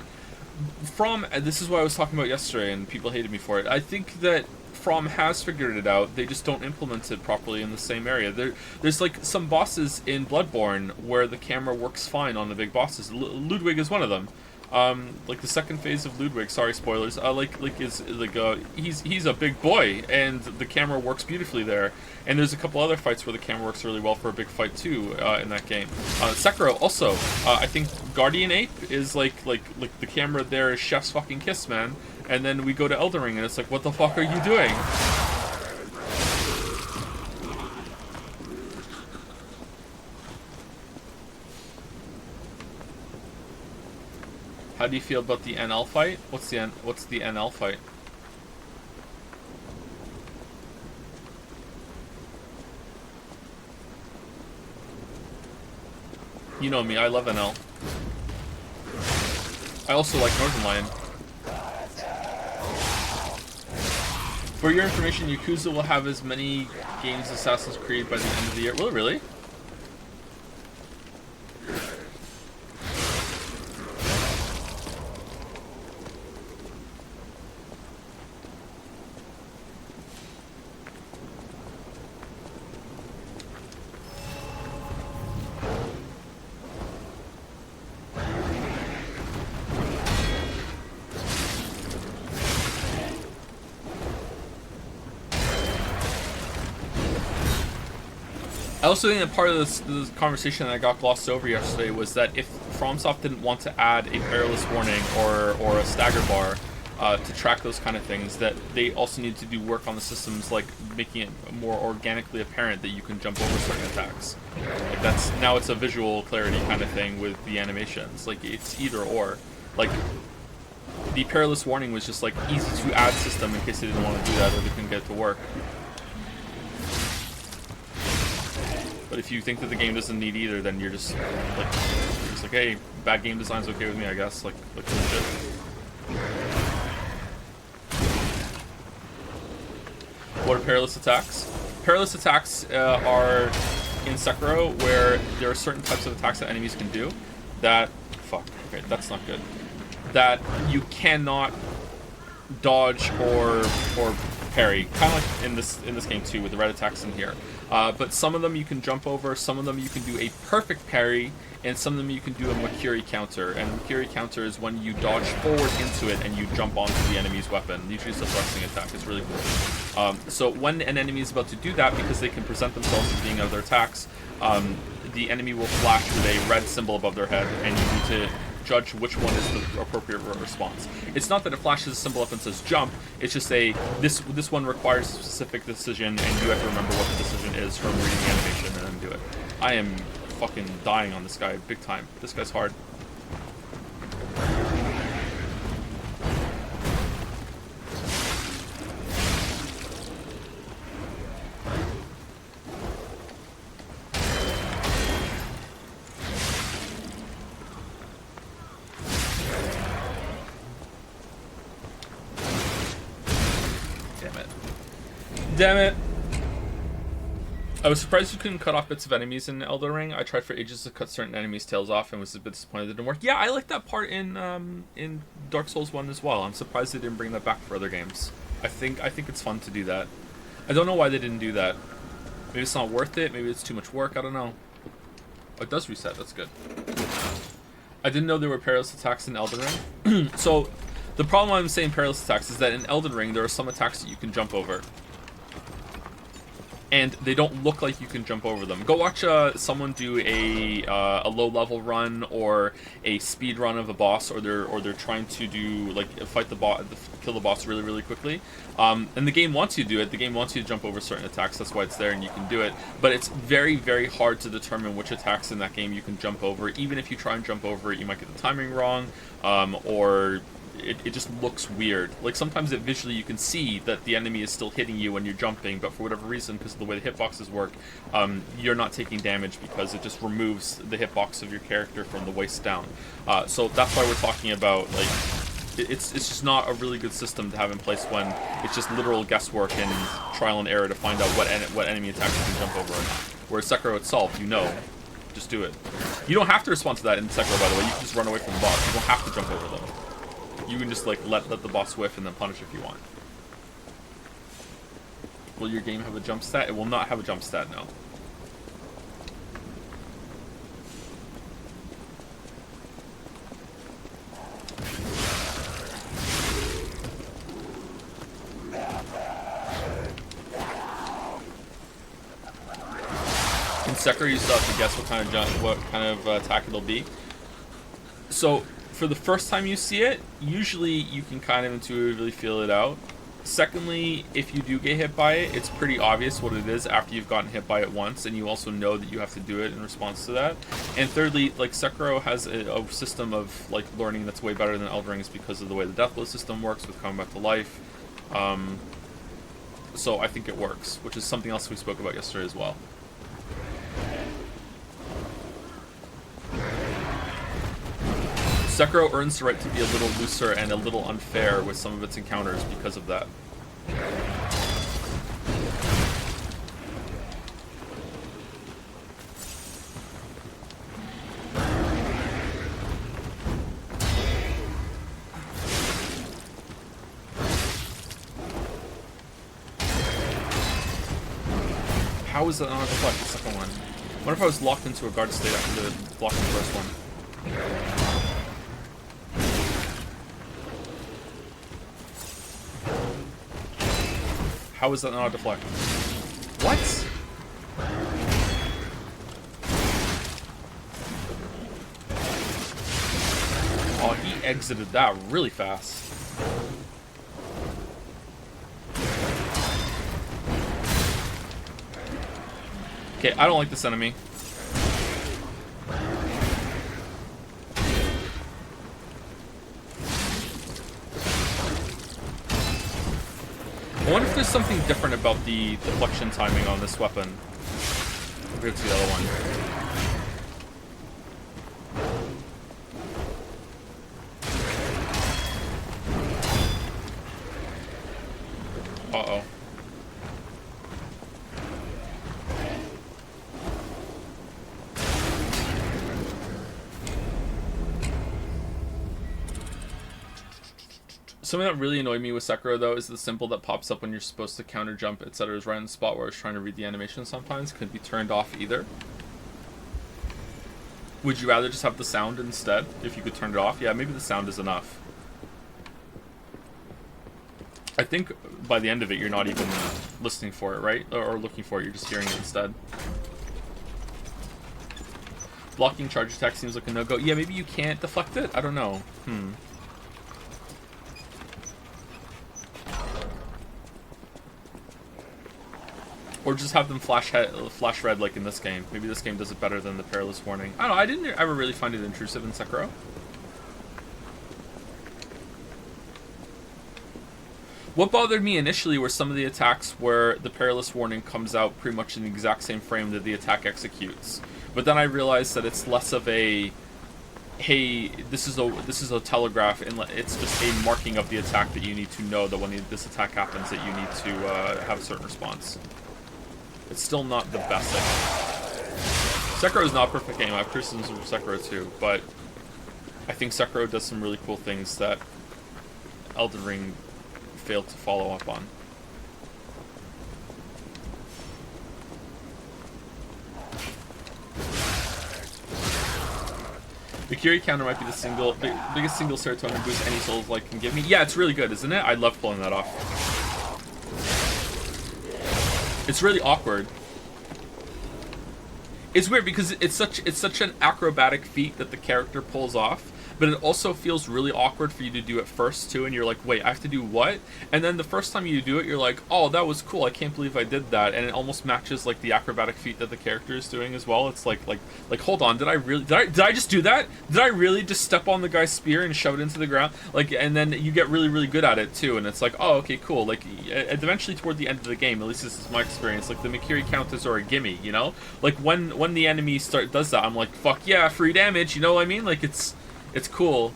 A: this is what I was talking about yesterday, and people hated me for it. I think that From has figured it out. They just don't implement it properly in the same area. There's like some bosses in Bloodborne where the camera works fine on the big bosses. Ludwig is one of them. Like the second phase of Ludwig. Sorry, spoilers. He's a big boy, and the camera works beautifully there. And there's a couple other fights where the camera works really well for a big fight too in that game. Sekiro also. I think Guardian Ape is like the camera there is chef's fucking kiss, man. And then we go to Elden Ring, and it's like, what the fuck are you doing? How do you feel about the NL fight? What's the NL fight? You know me, I love NL. I also like Northern Lion. For your information, Yakuza will have as many games as Assassin's Creed by the end of the year. Will it really? I also think that part of this conversation that got glossed over yesterday was that if FromSoft didn't want to add a perilous warning or a stagger bar to track those kind of things, that they also need to do work on the systems, like making it more organically apparent that you can jump over certain attacks. Like now it's a visual clarity kind of thing with the animations. Like it's either or. Like the perilous warning was just like easy to add system in case they didn't want to do that or they couldn't get it to work. But if you think that the game doesn't need either, then you're just like, hey, bad game design's okay with me, I guess. Like legit. What are perilous attacks? Perilous attacks are in Sekiro where there are certain types of attacks that enemies can do that... Fuck, okay, that's not good. That you cannot dodge or parry. Kind of like in this game too, with the red attacks in here. But some of them you can jump over, some of them you can do a perfect parry, and some of them you can do a Makiri counter. And a Makiri counter is when you dodge forward into it and you jump onto the enemy's weapon. Usually it's a thrusting attack. It's really cool. So when an enemy is about to do that, because they can present themselves as being other attacks, the enemy will flash with a red symbol above their head, and you need to judge which one is the appropriate response. It's not that it flashes a symbol up and says jump, it's just this one requires a specific decision, and you have to remember what the decision is from reading the animation and then do it. I am fucking dying on this guy big time. This guy's hard. Damn it! I was surprised you couldn't cut off bits of enemies in Elden Ring. I tried for ages to cut certain enemies' tails off and was a bit disappointed it didn't work. Yeah, I like that part in Dark Souls 1 as well. I'm surprised they didn't bring that back for other games. I think it's fun to do that. I don't know why they didn't do that. Maybe it's not worth it. Maybe it's too much work. I don't know. Oh, it does reset. That's good. I didn't know there were perilous attacks in Elden Ring. So, the problem I'm saying perilous attacks is that in Elden Ring, there are some attacks that you can jump over. And they don't look like you can jump over them. Go watch someone do a low-level run or a speed run of a boss, or they're trying to do like kill the boss really really quickly. And the game wants you to do it. The game wants you to jump over certain attacks. That's why it's there, and you can do it. But it's very very hard to determine which attacks in that game you can jump over. Even if you try and jump over it, you might get the timing wrong, or it just looks weird. Like sometimes visually you can see that the enemy is still hitting you when you're jumping, but for whatever reason, because of the way the hitboxes work, you're not taking damage because it just removes the hitbox of your character from the waist down. So that's why we're talking about like it's just not a really good system to have in place when it's just literal guesswork and trial and error to find out what enemy attacks you can jump over. Whereas Sekiro itself, you know, just do it. You don't have to respond to that in Sekiro, by the way. You can just run away from the boss. You don't have to jump over them. You can just like let the boss whiff and then punish if you want. Will your game have a jump stat? It will not have a jump stat, no. In Sekiro, you still have to guess what kind of attack it'll be. So for the first time you see it, usually you can kind of intuitively feel it out. Secondly, if you do get hit by it, it's pretty obvious what it is after you've gotten hit by it once, and you also know that you have to do it in response to that. And thirdly, like Sekiro has a system of like learning that's way better than Elden Ring, because of the way the death blow system works with combat to life. So I think it works, which is something else we spoke about yesterday as well. Sekiro earns the right to be a little looser and a little unfair with some of its encounters because of that. How is that not a deflect, the second one? What if I was locked into a guard state after blocking the first one? How is that not a deflect? What? Oh, he exited that really fast. Okay, I don't like this enemy. I wonder if there's something different about the deflection timing on this weapon compared to the other one. Uh-oh. Something that really annoyed me with Sekiro, though, is the symbol that pops up when you're supposed to counter jump, etc. is right in the spot where I was trying to read the animation sometimes. Could be turned off either. Would you rather just have the sound instead, if you could turn it off? Yeah, maybe the sound is enough. I think by the end of it, you're not even listening for it, right? Or looking for it, you're just hearing it instead. Blocking charge attack seems like a no-go. Yeah, maybe you can't deflect it? I don't know. Or just have them flash red like in this game. Maybe this game does it better than the perilous warning. I don't know, I didn't ever really find it intrusive in Sekiro. What bothered me initially were some of the attacks where the perilous warning comes out pretty much in the exact same frame that the attack executes. But then I realized that it's less of a hey, this is a telegraph, and it's just a marking of the attack that you need to know that when this attack happens that you need to have a certain response. It's still not the best. Sekiro is not a perfect game. I have criticisms of Sekiro too, but I think Sekiro does some really cool things that Elden Ring failed to follow up on. The Curie counter might be the biggest single serotonin boost any Souls-like can give me. Yeah, it's really good, isn't it? I love pulling that off. It's really awkward. It's weird because it's such an acrobatic feat that the character pulls off, but it also feels really awkward for you to do it first too, and you're like, wait, I have to do what? And then the first time you do it, you're like, oh, that was cool, I can't believe I did that, and it almost matches like the acrobatic feat that the character is doing as well. It's like hold on, did I just do that? Did I really just step on the guy's spear and shove it into the ground? Like, and then you get really, really good at it too, and it's like, oh, okay, cool. Like, eventually toward the end of the game, at least this is my experience, like the Mikiri counters are a gimme, you know? Like when the enemy does that, I'm like, fuck yeah, free damage, you know what I mean? Like it's cool.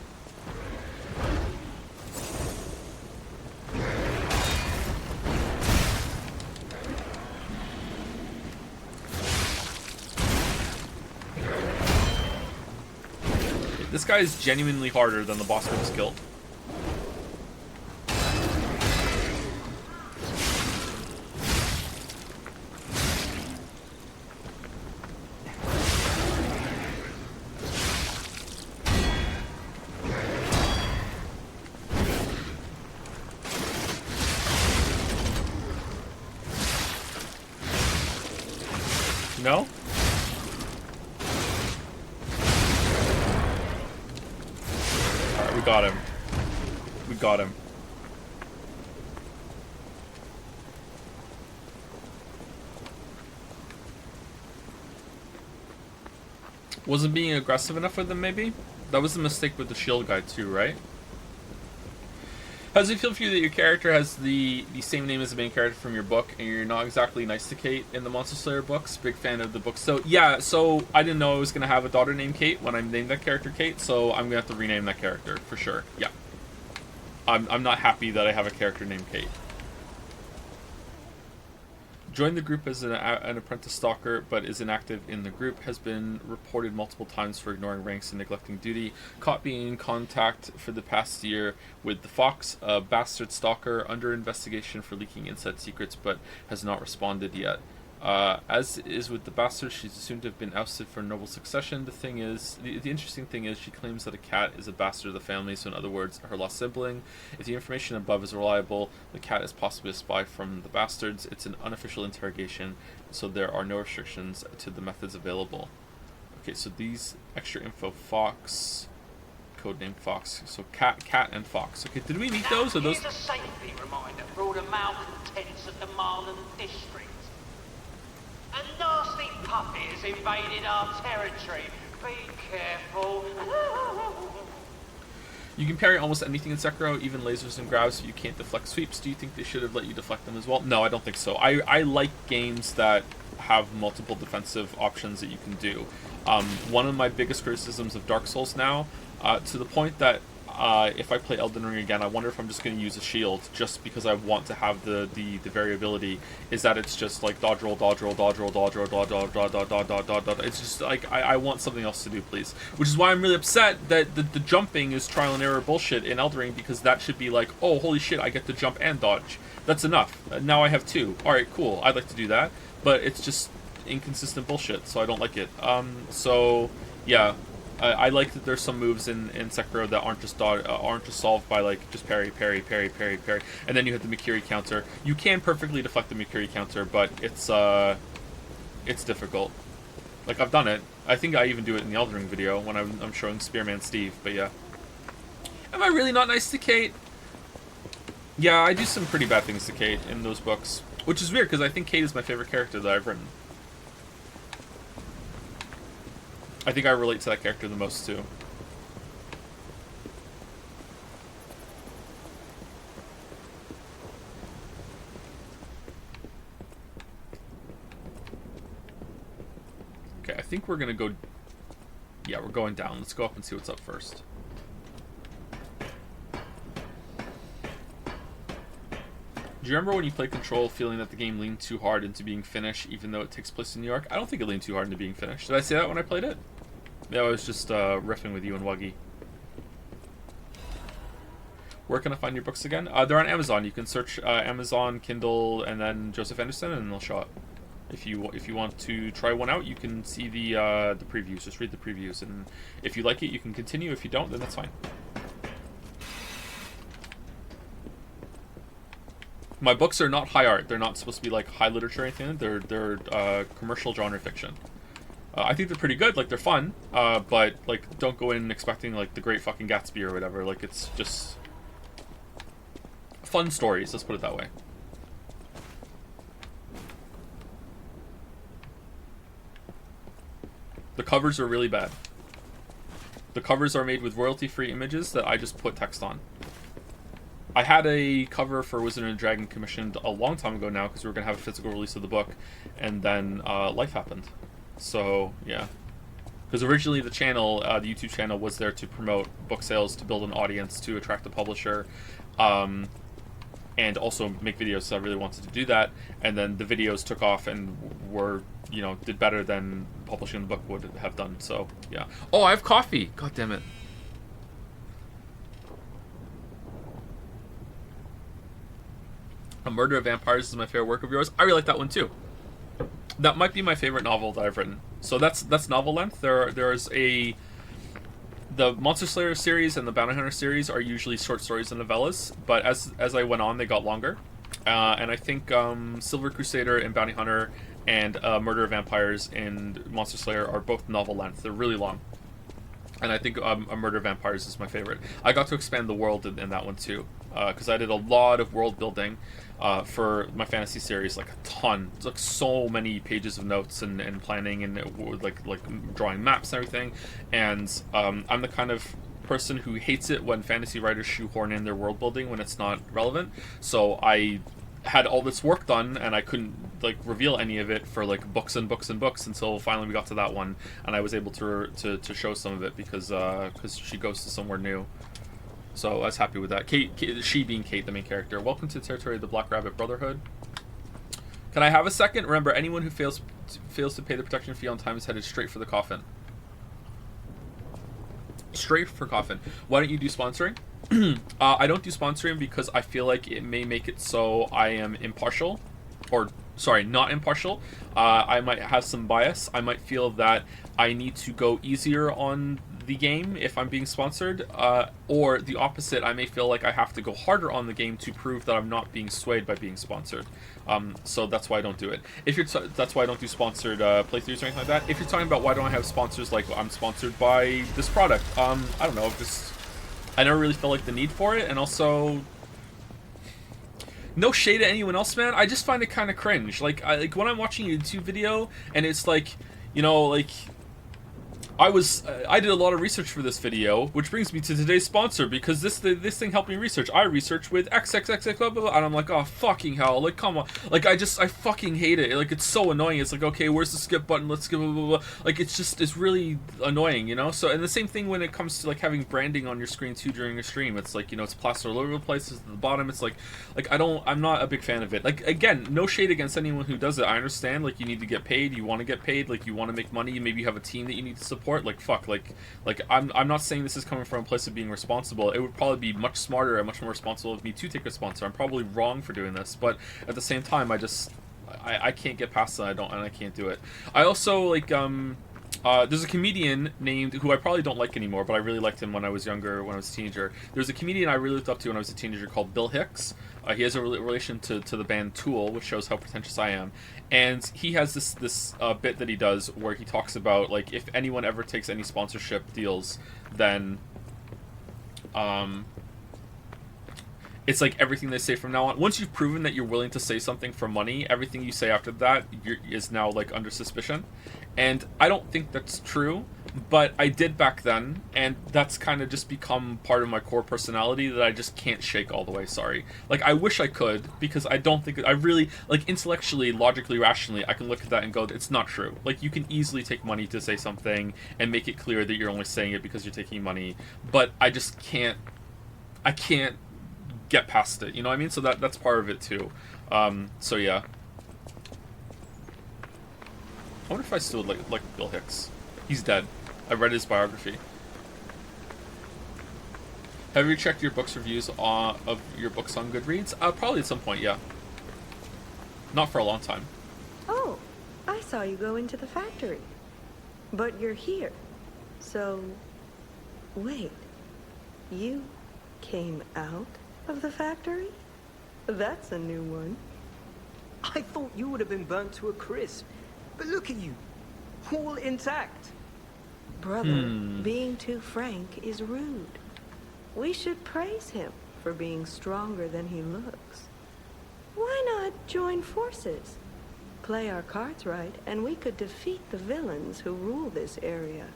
A: This guy is genuinely harder than the boss with his guild. No? Alright, we got him. We got him. Wasn't being aggressive enough with them, maybe? That was the mistake with the shield guy too, right? How does it feel for you that your character has the same name as the main character from your book, and you're not exactly nice to Kate in the Monster Slayer books? Big fan of the book. So yeah, so I didn't know I was gonna have a daughter named Kate when I named that character Kate, so I'm gonna have to rename that character for sure. Yeah, I'm not happy that I have a character named Kate. Joined the group as an apprentice stalker, but is inactive in the group. Has been reported multiple times for ignoring ranks and neglecting duty. Caught being in contact for the past year with the Fox, a bastard stalker, under investigation for leaking inside secrets, but has not responded yet. As is with the bastard, she's assumed to have been ousted for noble succession. The interesting thing is she claims that a cat is a bastard of the family, so in other words, her lost sibling. If the information above is reliable, the cat is possibly a spy from the bastards. It's an unofficial interrogation, so there are no restrictions to the methods available. Okay, so these extra info, Fox, codename Fox, so cat and Fox. Okay, did we meet those? Or those?
H: Here's a safety reminder for all the malcontents of the Marlin district. A nasty puppy has invaded our territory. Be careful.
A: You can parry almost anything in Sekiro, even lasers and grabs, so you can't deflect sweeps. Do you think they should have let you deflect them as well? No, I don't think so. I like games that have multiple defensive options that you can do. One of my biggest criticisms of Dark Souls now, to the point that if I play Elden Ring again, I wonder if I'm just going to use a shield just because I want to have the variability, is that it's just like dodge roll, dodge roll, dodge roll, dodge roll, dodge roll, dodge, dodge, dodge, dodge, dodge, dodge. It's just like, I want something else to do, please. Which is why I'm really upset that the jumping is trial and error bullshit in Elden Ring, because that should be like, oh, holy shit, I get to jump and dodge. That's enough. Now I have two. Alright, cool. I'd like to do that. But it's just inconsistent bullshit, so I don't like it. So, yeah. I like that there's some moves in Sekiro that aren't just solved by like just parry, parry, parry, parry, parry, and then you hit the Mikiri counter. You can perfectly deflect the Mikiri counter, but it's difficult. Like, I've done it. I think I even do it in the Elden Ring video when I'm showing Spearman Steve. But yeah, am I really not nice to Kate? Yeah, I do some pretty bad things to Kate in those books, which is weird because I think Kate is my favorite character that I've written. I think I relate to that character the most, too. Okay, I think we're gonna go... yeah, we're going down. Let's go up and see what's up first. Do you remember when you played Control feeling that the game leaned too hard into being Finnish, even though it takes place in New York? I don't think it leaned too hard into being Finnish. Did I say that when I played it? Yeah, I was just riffing with you and Wuggy. Where can I find your books again? They're on Amazon. You can search Amazon, Kindle, and then Joseph Anderson, and they'll show up. If you want to try one out, you can see the previews. Just read the previews, and if you like it, you can continue. If you don't, then that's fine. My books are not high art. They're not supposed to be like high literature or anything. They're commercial genre fiction. I think they're pretty good. Like, they're fun, but like, don't go in expecting like the Great Fucking Gatsby or whatever. Like, it's just fun stories. Let's put it that way. The covers are really bad. The covers are made with royalty-free images that I just put text on. I had a cover for Wizard and Dragon commissioned a long time ago now because we were going to have a physical release of the book, and then life happened. So, yeah. Because originally the channel, the YouTube channel, was there to promote book sales, to build an audience, to attract a publisher, and also make videos, so I really wanted to do that. And then the videos took off and were, you know, did better than publishing the book would have done. So, yeah. Oh, I have coffee! God damn it. A Murder of Vampires is my favorite work of yours. I really like that one too. That might be my favorite novel that I've written. So that's novel length. There's the Monster Slayer series and the Bounty Hunter series are usually short stories and novellas, but as I went on, they got longer. And I think Silver Crusader and Bounty Hunter and Murder of Vampires and Monster Slayer are both novel length. They're really long. And I think A Murder of Vampires is my favorite. I got to expand the world in that one too, because I did a lot of world building for my fantasy series, like a ton. It's like so many pages of notes and planning and like drawing maps and everything. And I'm the kind of person who hates it when fantasy writers shoehorn in their world building when it's not relevant. So I had all this work done and I couldn't like reveal any of it for like books and books and books until finally we got to that one, and I was able to show some of it because she goes to somewhere new. So I was happy with that. Kate, she being Kate, the main character. Welcome to the territory of the Black Rabbit Brotherhood. Can I have a second? Remember, anyone who fails to pay the protection fee on time is headed straight for the coffin. Straight for coffin. Why don't you do sponsoring? I don't do sponsoring because I feel like it may make it so I am impartial, or sorry, not impartial. I might have some bias. I might feel that I need to go easier on the game if I'm being sponsored, or the opposite. I may feel like I have to go harder on the game to prove that I'm not being swayed by being sponsored. So that's why I don't do it. If you're that's why I don't do sponsored playthroughs or anything like that. If you're talking about why don't I have sponsors, like I'm sponsored by this product, I don't know, just I never really felt like the need for it, and also no shade at anyone else, man. I just find it kind of cringe. Like when I'm watching a YouTube video and it's like, you know, like I did a lot of research for this video, which brings me to today's sponsor, because this thing helped me research. I researched with XXX blah, blah, blah, and I'm like, oh fucking hell, like come on, like I fucking hate it. Like it's so annoying. It's like, okay, where's the skip button? Let's skip blah, blah, blah. Like it's really annoying, you know. So, and the same thing when it comes to like having branding on your screen too during a stream. It's like, you know, it's plastered all over the place. It's at the bottom. It's like I'm not a big fan of it. Like again, no shade against anyone who does it. I understand. Like you need to get paid. You want to get paid. Like you want to make money. Maybe you have a team that you need to support. Like fuck, like I'm not saying this is coming from a place of being responsible. It would probably be much smarter and much more responsible of me to take a sponsor. I'm probably wrong for doing this, but at the same time, I can't get past that. I can't do it. I also like there's a comedian named, who I probably don't like anymore, but I really liked him when I was younger, when I was a teenager. There's a comedian I really looked up to when I was a teenager called Bill Hicks. He has a relation to the band Tool, which shows how pretentious I am. And he has this bit that he does where he talks about, like, if anyone ever takes any sponsorship deals, then it's like everything they say from now on. Once you've proven that you're willing to say something for money, everything you say after that is now like under suspicion. And I don't think that's true, but I did back then, and that's kind of just become part of my core personality that I just can't shake all the way. Sorry. Like, I wish I could, because I don't think I really, like, intellectually, logically, rationally, I can look at that and go, it's not true. Like, you can easily take money to say something and make it clear that you're only saying it because you're taking money, but I just can't. I can't get past it, you know what I mean? So that's part of it too. So yeah. I wonder if I still like Bill Hicks. He's dead. I read his biography. Have you checked your books reviews of your books on Goodreads? Probably at some point, yeah. Not for a long time.
I: Oh, I saw you go into the factory. But you're here. So, wait. You came out of the factory? That's a new one.
J: I thought you would have been burnt to a crisp. But look at you. All intact.
I: Brother, being too frank is rude. We should praise him for being stronger than he looks. Why not join forces? Play our cards right, and we could defeat the villains who rule this area.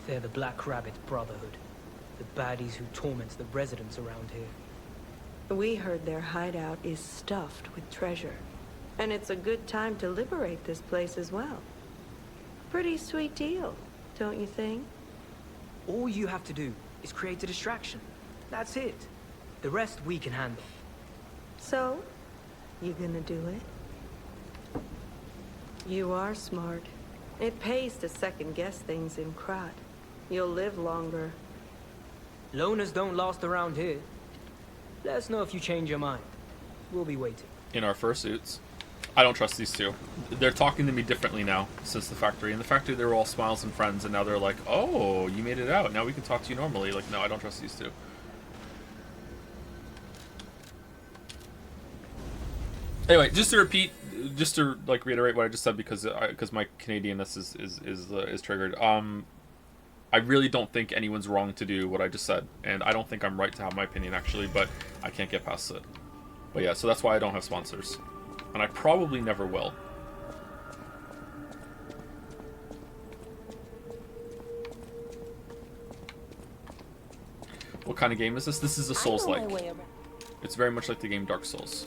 J: They're the Black Rabbit Brotherhood. The baddies who torment the residents around here.
I: We heard their hideout is stuffed with treasure. And it's a good time to liberate this place as well. Pretty sweet deal, don't you think?
J: All you have to do is create a distraction. That's it. The rest we can handle.
I: So, you gonna do it? You are smart. It pays to second-guess things in Krat. You'll live longer.
J: Loners don't last around here. Let us know if you change your mind. We'll be waiting.
A: In our fursuits. I don't trust these two. They're talking to me differently now since the factory. In the factory, they were all smiles and friends, and now they're like, oh, you made it out. Now we can talk to you normally. Like, no, I don't trust these two. Anyway, just to repeat, just to like reiterate what I just said, because my Canadianness is triggered. I really don't think anyone's wrong to do what I just said, and I don't think I'm right to have my opinion actually, but I can't get past it. But yeah, so that's why I don't have sponsors. And I probably never will. What kind of game is this? This is a Souls-like. It's very much like the game Dark Souls.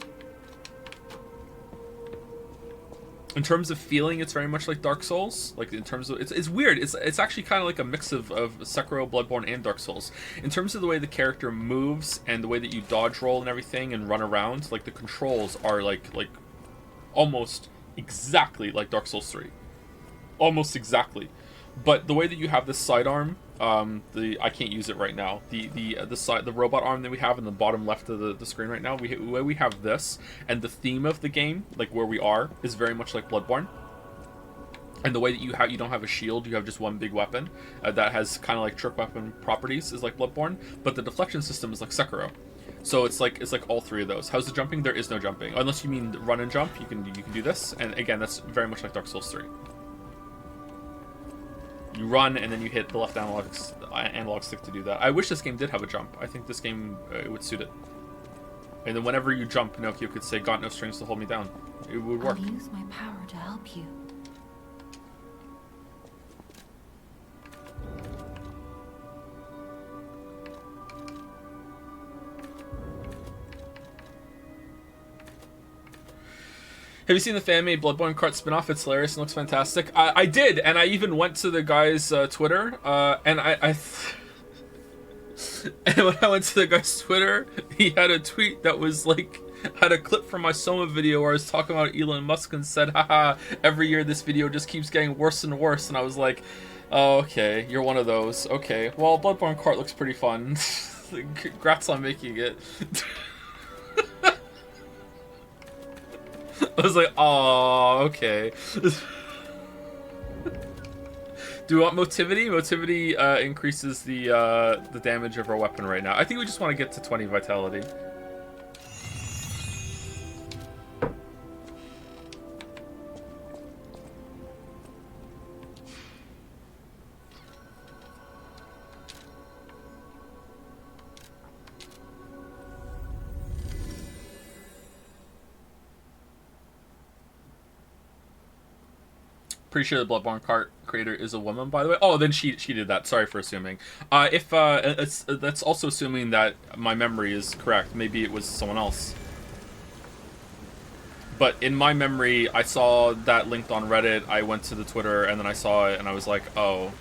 A: In terms of feeling, it's very much like Dark Souls. Like in terms of, it's weird. It's actually kind of like a mix of Sekiro, Bloodborne, and Dark Souls. In terms of the way the character moves and the way that you dodge roll and everything and run around, like the controls are like almost exactly like Dark Souls 3. Almost exactly. But the way that you have this sidearm, I can't use it right now. The robot arm that we have in the bottom left of the screen right now, we have this, and the theme of the game, like where we are, is very much like Bloodborne. And the way that you don't have a shield, you have just one big weapon that has kind of like trick weapon properties, is like Bloodborne. But the deflection system is like Sekiro. So it's like all three of those. How's the jumping? There is no jumping, unless you mean run and jump. You can do this, and again, that's very much like Dark Souls 3. You run, and then you hit the left analog stick to do that. I wish this game did have a jump. I think this game would suit it. And then whenever you jump, Pinocchio could say, "Got no strings to hold me down." It would work.
C: I'll use my power to help you.
A: Have you seen the fan-made Bloodborne Krat spin-off? It's hilarious and looks fantastic. I did, and I even went to the guy's Twitter, and and when I went to the guy's Twitter, he had a tweet that was like, had a clip from my Soma video where I was talking about Elon Musk and said, haha, every year this video just keeps getting worse and worse, and I was like, oh, okay, you're one of those. Okay, well, Bloodborne Krat looks pretty fun. Congrats on making it. I was like, oh, okay. Do we want motivity? Motivity increases the damage of our weapon right now. I think we just want to get to 20 vitality. Pretty sure the Bloodborne creator is a woman, by the way. Oh, then she did that. Sorry for assuming. If that's also assuming that my memory is correct. Maybe it was someone else. But in my memory, I saw that linked on Reddit. I went to the Twitter and then I saw it and I was like, oh.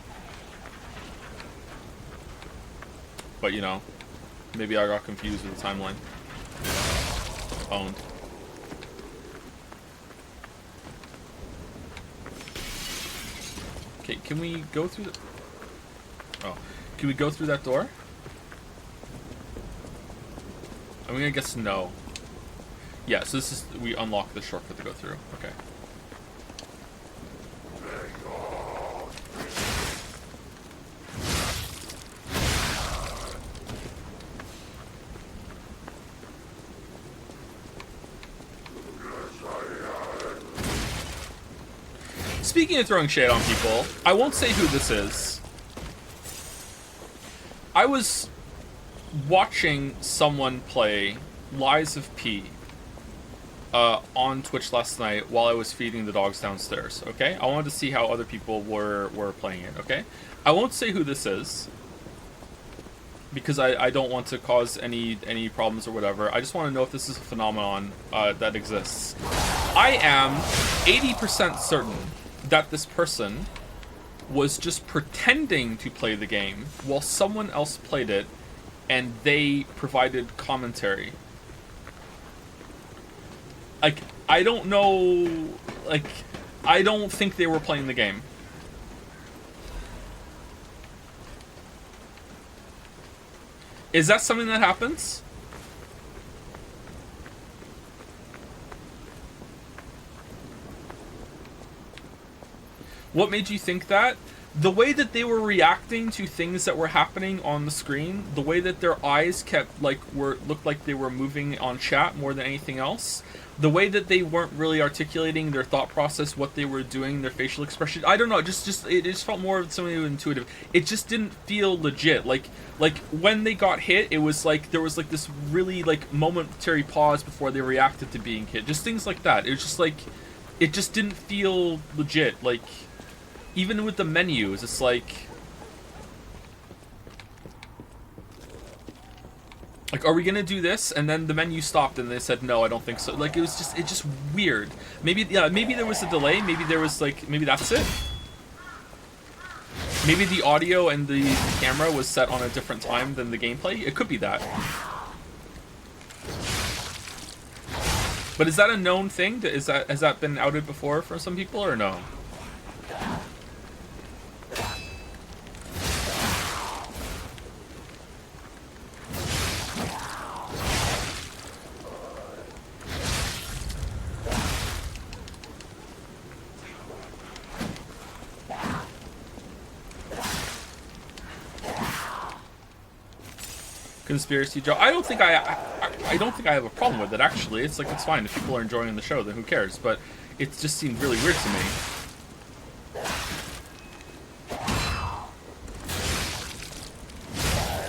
A: But you know, maybe I got confused with the timeline. Owned. Okay, can we go through the... Oh. Can we go through that door? I'm gonna guess no. Yeah, so this is... We unlock the shortcut to go through. Okay. Speaking of throwing shade on people, I won't say who this is. I was watching someone play Lies of P on Twitch last night while I was feeding the dogs downstairs, okay? I wanted to see how other people were playing it, okay? I won't say who this is because I don't want to cause any problems or whatever. I just want to know if this is a phenomenon that exists. I am 80% certain that this person was just pretending to play the game while someone else played it and they provided commentary. Like, I don't know, like, I don't think they were playing the game. Is that something that happens? What made you think that? The way that they were reacting to things that were happening on the screen, the way that their eyes kept looked like they were moving on chat more than anything else, the way that they weren't really articulating their thought process, what they were doing, their facial expression. I don't know, it just felt more of something intuitive. It just didn't feel legit. Like when they got hit, it was like there was like this really like momentary pause before they reacted to being hit. Just things like that. It was just like it just didn't feel legit. Like even with the menus, it's like, are we gonna do this? And then the menu stopped, and they said, no, I don't think so. Like, it's just weird. Maybe, yeah, maybe there was a delay. Maybe there was like, maybe that's it. Maybe the audio and the camera was set on a different time than the gameplay. It could be that. But is that a known thing? Has that been outed before for some people, or no? Conspiracy Joe. I don't think I have a problem with it, actually. It's like, it's fine. If people are enjoying the show, then who cares? But it just seemed really weird to me.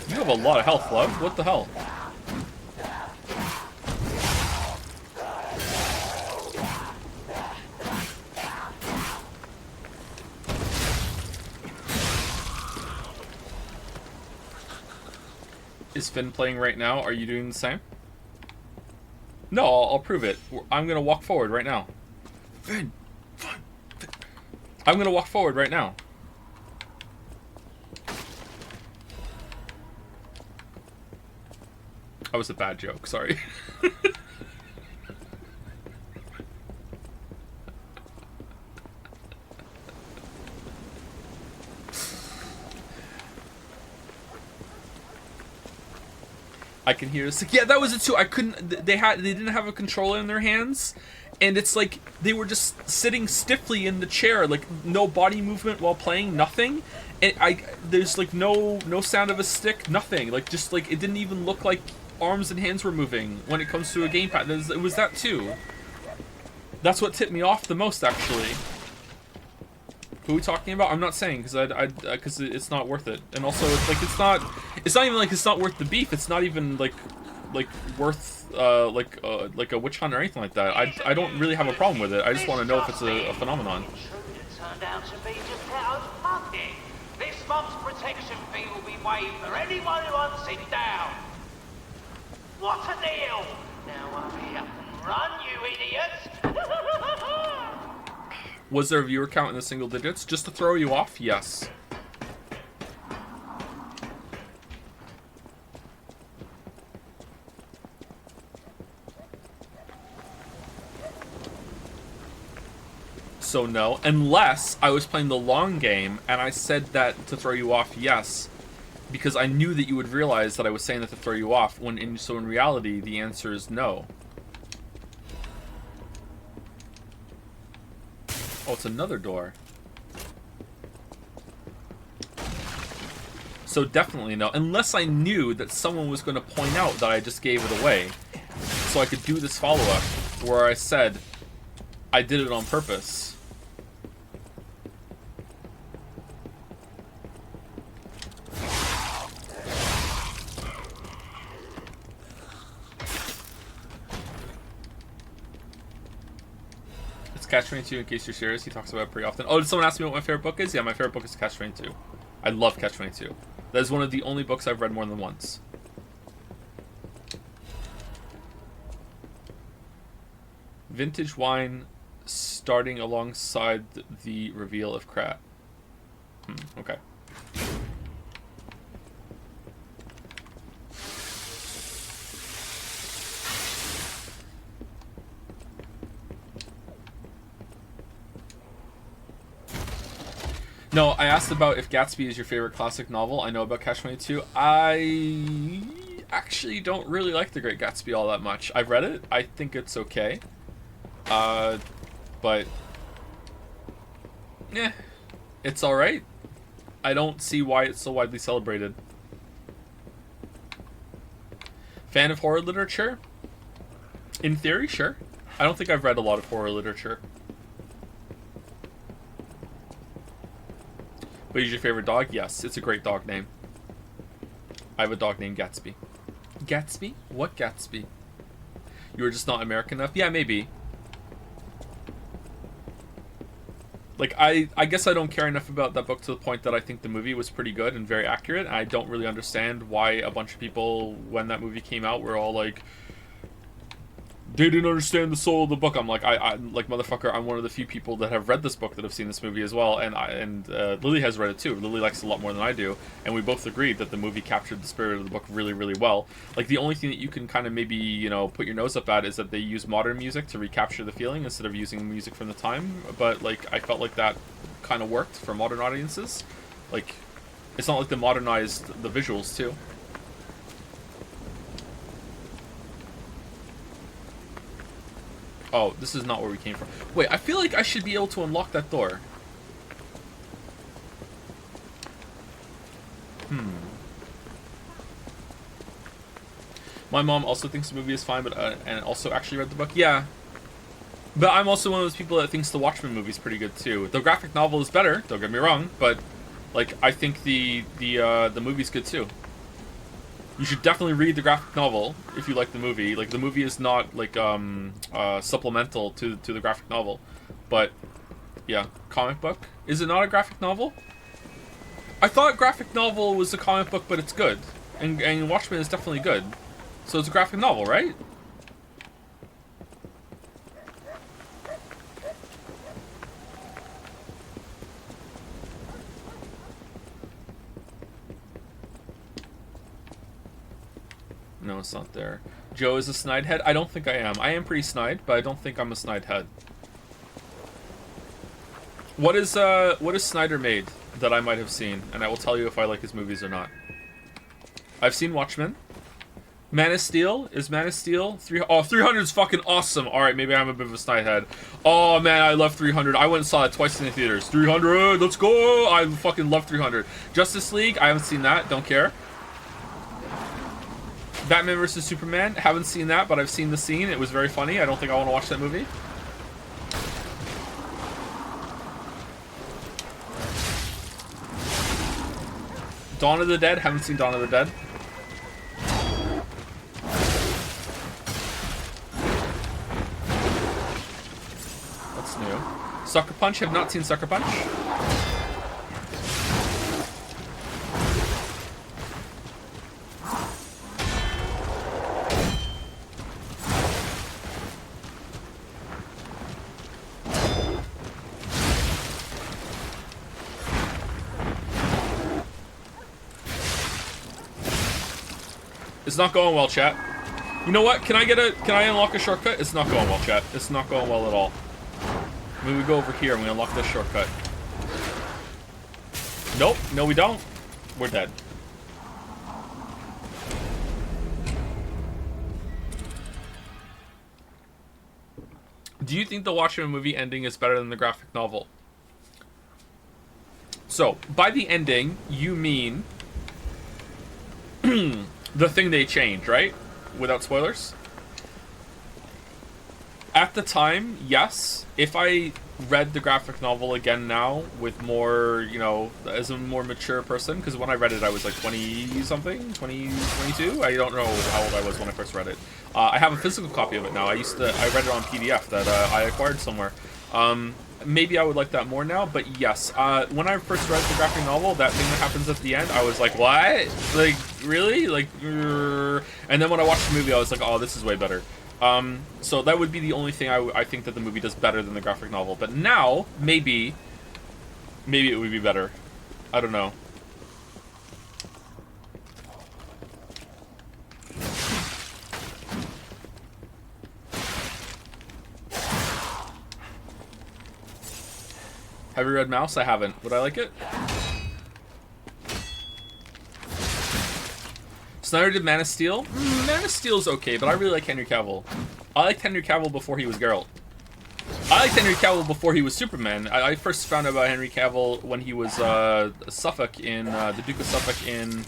A: You have a lot of health, love. What the hell? Is Finn playing right now? Are you doing the same? No, I'll prove it. I'm gonna walk forward right now. Finn! I'm gonna walk forward right now. That was a bad joke, sorry. I can hear this. Yeah, that was it too. I couldn't. They didn't have a controller in their hands, and it's like they were just sitting stiffly in the chair, like no body movement while playing, nothing. And there's like no sound of a stick, nothing. Like just like it didn't even look like arms and hands were moving when it comes to a gamepad. It was that too. That's what tipped me off the most, actually. Who are we talking about? I'm not saying because it's not worth it, and also it's like it's not even like it's not worth the beef. It's not even like worth like a witch hunt or anything like that. I don't really have a problem with it. I just want to know if it's a phenomenon.
H: turned out to be Geppetto's puppet. This month's protection fee will be waived for anyone who hunts it down. What a deal! Now hurry up and run, you idiots!
A: Was there a viewer count in the single digits? Just to throw you off? Yes. So no, unless I was playing the long game and I said that to throw you off, yes, because I knew that you would realize that I was saying that to throw you off, so in reality the answer is no. Oh, it's another door. So definitely no, unless I knew that someone was going to point out that I just gave it away, so I could do this follow-up where I said I did it on purpose. Catch-22, in case you're serious, he talks about it pretty often. Oh, did someone ask me what my favorite book is? Yeah, my favorite book is Catch-22. I love Catch-22. That is one of the only books I've read more than once. Vintage wine starting alongside the reveal of Krat. Okay. No, I asked about if Gatsby is your favorite classic novel. I know about Catch-22. I actually don't really like The Great Gatsby all that much. I've read it. I think it's okay. But it's alright. I don't see why it's so widely celebrated. Fan of horror literature? In theory, sure. I don't think I've read a lot of horror literature. But is your favorite dog? Yes, it's a great dog name. I have a dog named Gatsby. Gatsby? What Gatsby? You were just not American enough? Yeah, maybe. Like, I guess I don't care enough about that book to the point that I think the movie was pretty good and very accurate. I don't really understand why a bunch of people, when that movie came out, were all like, they didn't understand the soul of the book. I'm like, I like, motherfucker, I'm one of the few people that have read this book that have seen this movie as well, and Lily has read it too. Lily likes it a lot more than I do, and we both agreed that the movie captured the spirit of the book really, really well. Like, the only thing that you can kind of maybe, you know, put your nose up at is that they use modern music to recapture the feeling instead of using music from the time, but, like, I felt like that kind of worked for modern audiences. Like, it's not like they modernized the visuals too. Oh, this is not where we came from. Wait, I feel like I should be able to unlock that door. My mom also thinks the movie is fine, but and also actually read the book. Yeah. But I'm also one of those people that thinks the Watchmen movie is pretty good too. The graphic novel is better, don't get me wrong, but like, I think the movie's good too. You should definitely read the graphic novel if you like the movie. Like, the movie is not like supplemental to the graphic novel, but yeah, comic book. Is it not a graphic novel? I thought graphic novel was a comic book, but it's good, and Watchmen is definitely good, so it's a graphic novel, right? No, it's not there. Joe is a snide head? I don't think I am. I am pretty snide, but I don't think I'm a snide head. What is Snyder made that I might have seen? And I will tell you if I like his movies or not. I've seen Watchmen. Man of Steel? Is Man of Steel? 300 is fucking awesome. Alright, maybe I'm a bit of a snide head. Oh man, I love 300. I went and saw it twice in the theaters. 300, let's go! I fucking love 300. Justice League? I haven't seen that. Don't care. Batman vs. Superman, haven't seen that, but I've seen the scene. It was very funny. I don't think I want to watch that movie. Dawn of the Dead, haven't seen Dawn of the Dead. That's new. Sucker Punch. Have not seen Sucker Punch. It's not going well, chat. You know what? Can I unlock a shortcut? It's not going well, chat. It's not going well at all. I mean, we go over here and we unlock this shortcut. Nope. No, we don't. We're dead. Do you think the Watchmen movie ending is better than the graphic novel? So, by the ending, you mean the thing they changed, right? Without spoilers. At the time, yes. If I read the graphic novel again now with more, you know, as a more mature person, because when I read it I was like 20-something, 22? I don't know how old I was when I first read it. I have a physical copy of it now. I read it on PDF that I acquired somewhere. Maybe I would like that more now, but yes. When I first read the graphic novel, that thing that happens at the end, I was like, what? Like, really? Like, and then when I watched the movie, I was like, oh, this is way better. So that would be the only thing I think that the movie does better than the graphic novel. But now, maybe it would be better. I don't know. Have you read Mouse? I haven't. Would I like it? Snyder did Man of Steel? Man of Steel's okay, but I really like Henry Cavill. I liked Henry Cavill before he was Geralt. I liked Henry Cavill before he was Superman. I first found out about Henry Cavill when he was Suffolk in the Duke of Suffolk in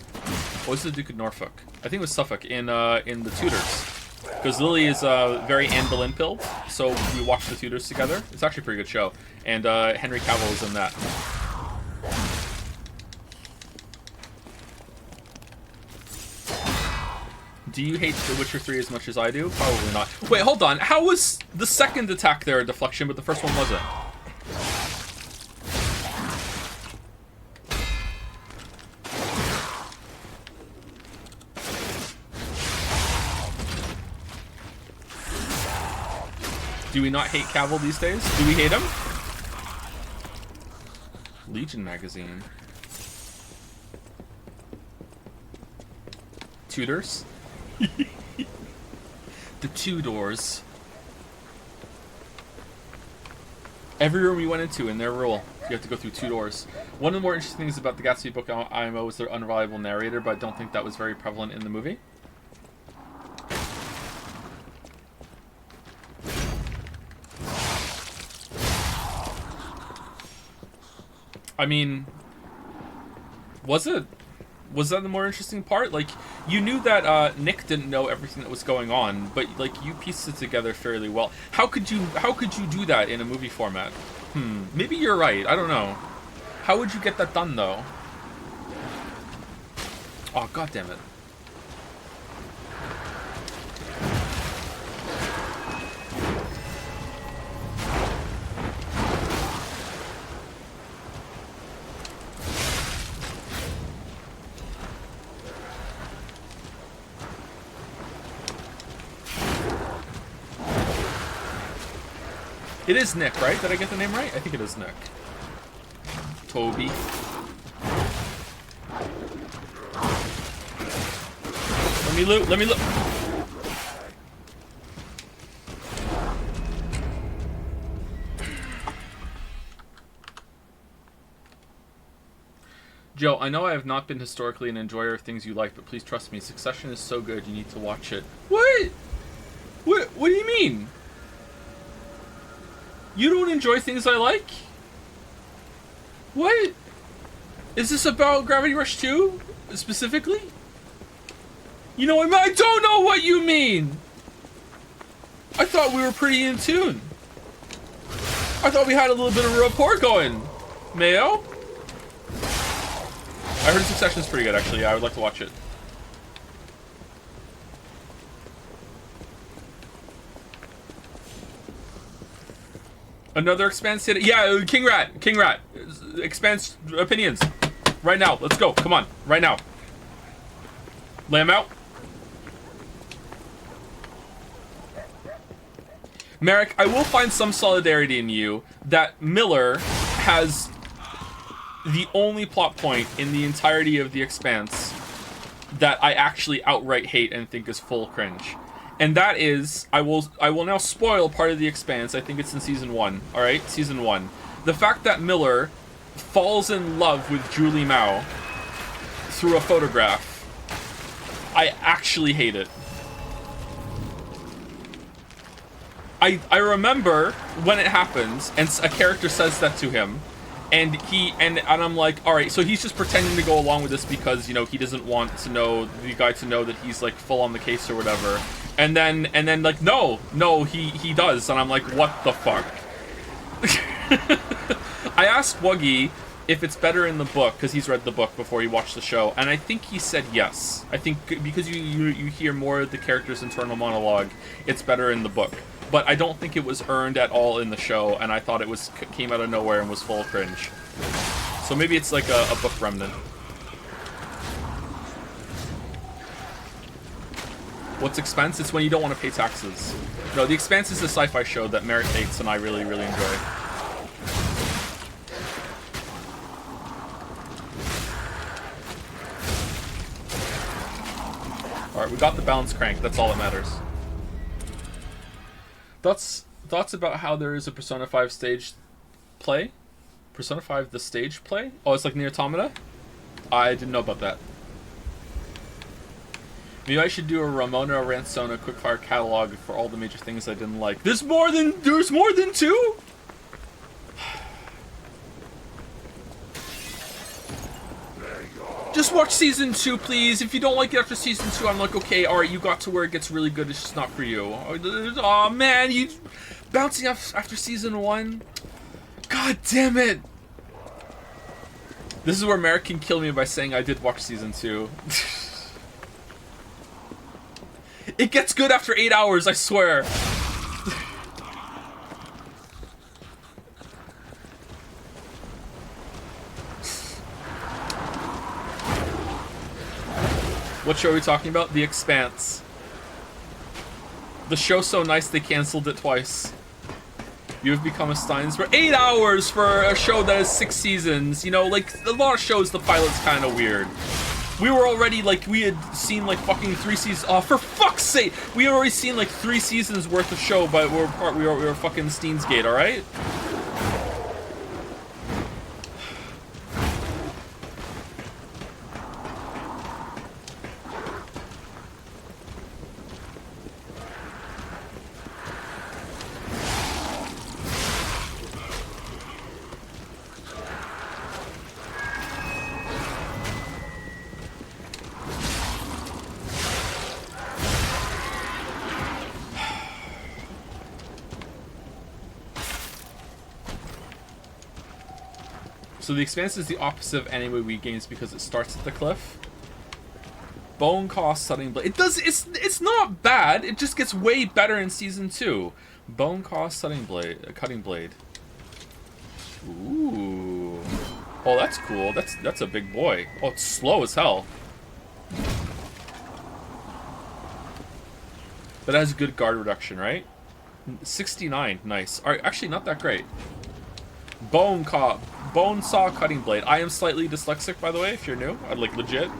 A: what was the Duke of Norfolk? I think it was Suffolk in the Tudors. Because Lily is very Anne Boleyn pilled, so we watched the Tudors together. It's actually a pretty good show, and Henry Cavill is in that. Do you hate The Witcher 3 as much as I do? Probably not. Wait, hold on. How was the second attack there a deflection, but the first one wasn't? Do we not hate Cavill these days? Do we hate him? Legion magazine. Tudors? The Tudors. Every room we went into in their rule, you have to go through 2 doors. One of the more interesting things about the Gatsby book IMO was their unreliable narrator, but I don't think that was very prevalent in the movie. I mean, was that the more interesting part? Like, you knew that Nick didn't know everything that was going on, but like you pieced it together fairly well. How could you do that in a movie format? Maybe you're right. I don't know. How would you get that done though? Oh, god damn it. It is Nick, right? Did I get the name right? I think it is Nick. Toby. Let me loot, let me loot. Joe, I know I have not been historically an enjoyer of things you like, but please trust me, Succession is so good, you need to watch it. What? What do you mean? You don't enjoy things I like? What? Is this about Gravity Rush 2, specifically? You know what I mean? I don't know what you mean! I thought we were pretty in tune. I thought we had a little bit of rapport going. Mayo? I heard Succession is pretty good, actually. I would like to watch it. Another Expanse hit. Yeah, King Rat. Expanse opinions. Right now. Let's go. Come on. Right now. Lay him out. Merrick, I will find some solidarity in you that Miller has the only plot point in the entirety of The Expanse that I actually outright hate and think is full cringe. And that is, I will now spoil part of The Expanse. I think it's in season 1. Alright? Season 1. The fact that Miller falls in love with Julie Mao through a photograph. I actually hate it. I remember when it happens and a character says that to him, and I'm like, all right, so he's just pretending to go along with this because, you know, he doesn't want to know the guy to know that he's like full on the case or whatever. And then like no, he does, and I'm like, what the fuck? I asked Wuggy if it's better in the book, because he's read the book before he watched the show, and I think he said yes. I think because you hear more of the character's internal monologue, it's better in the book. But I don't think it was earned at all in the show, and I thought it came out of nowhere and was full of cringe. So maybe it's like a book remnant. What's Expanse? It's when you don't want to pay taxes. No, The Expanse is a sci-fi show that Merrick hates and I really, really enjoy. Alright, we got the balance crank. That's all that matters. Thoughts about how there is a Persona 5 stage play? Persona 5 the stage play? Oh, it's like Nier Automata? I didn't know about that. Maybe I should do a Ramona Ransona quickfire catalog for all the major things I didn't like. There's more than 2? Just watch season 2, please. If you don't like it after season 2, I'm like, okay, alright, you got to where it gets really good, it's just not for you. Oh man, you bouncing off after season 1? God damn it! This is where Merrick can kill me by saying I did watch season 2. It gets good after 8 hours, I swear. What show are we talking about? The Expanse. The show's so nice they canceled it twice. You have become a Steins for 8 hours for a show that has 6 seasons. You know, like, a lot of shows, the pilot's kind of weird. We were already, like, we had seen, like, fucking 3 seasons. Oh, for fuck's sake! We had already seen, like, 3 seasons worth of show, but we were fucking Steins Gate, alright? So The Expanse is the opposite of Anime Wii games because it starts at the cliff. Bone Cost Cutting Blade. It does. It's not bad. It just gets way better in season 2. Bone Cost Cutting Blade. Ooh. Oh, that's cool. That's a big boy. Oh, it's slow as hell. But it has good guard reduction, right? 69. Nice. All right, actually not that great. Bone Saw Cutting Blade. I am slightly dyslexic, by the way, if you're new. I'd like legit.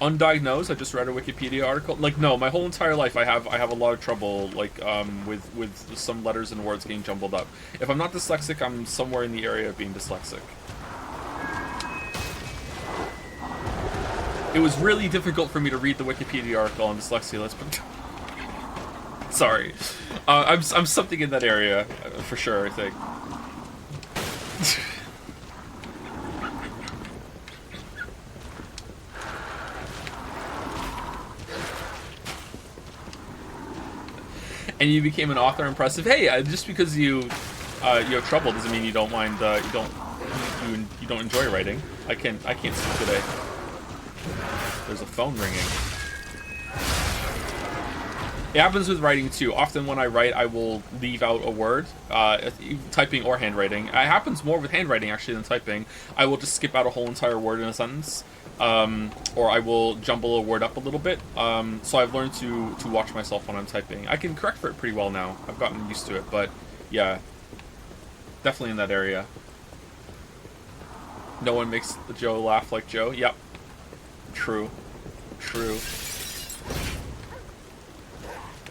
A: Undiagnosed. I just read a Wikipedia article. Like, no, my whole entire life I have a lot of trouble, like, with some letters and words getting jumbled up. If I'm not dyslexic, I'm somewhere in the area of being dyslexic. It was really difficult for me to read the Wikipedia article on dyslexia. Let's put... Sorry. I'm something in that area, for sure, I think. And you became an author. Impressive. Hey, just because you have trouble doesn't mean you don't mind. You don't enjoy writing. I can't sleep today. There's a phone ringing. It happens with writing too. Often when I write, I will leave out a word, typing or handwriting. It happens more with handwriting actually than typing. I will just skip out a whole entire word in a sentence, or I will jumble a word up a little bit. So I've learned to watch myself when I'm typing. I can correct for it pretty well now. I've gotten used to it, but yeah, definitely in that area. No one makes Joe laugh like Joe. Yep. True. True.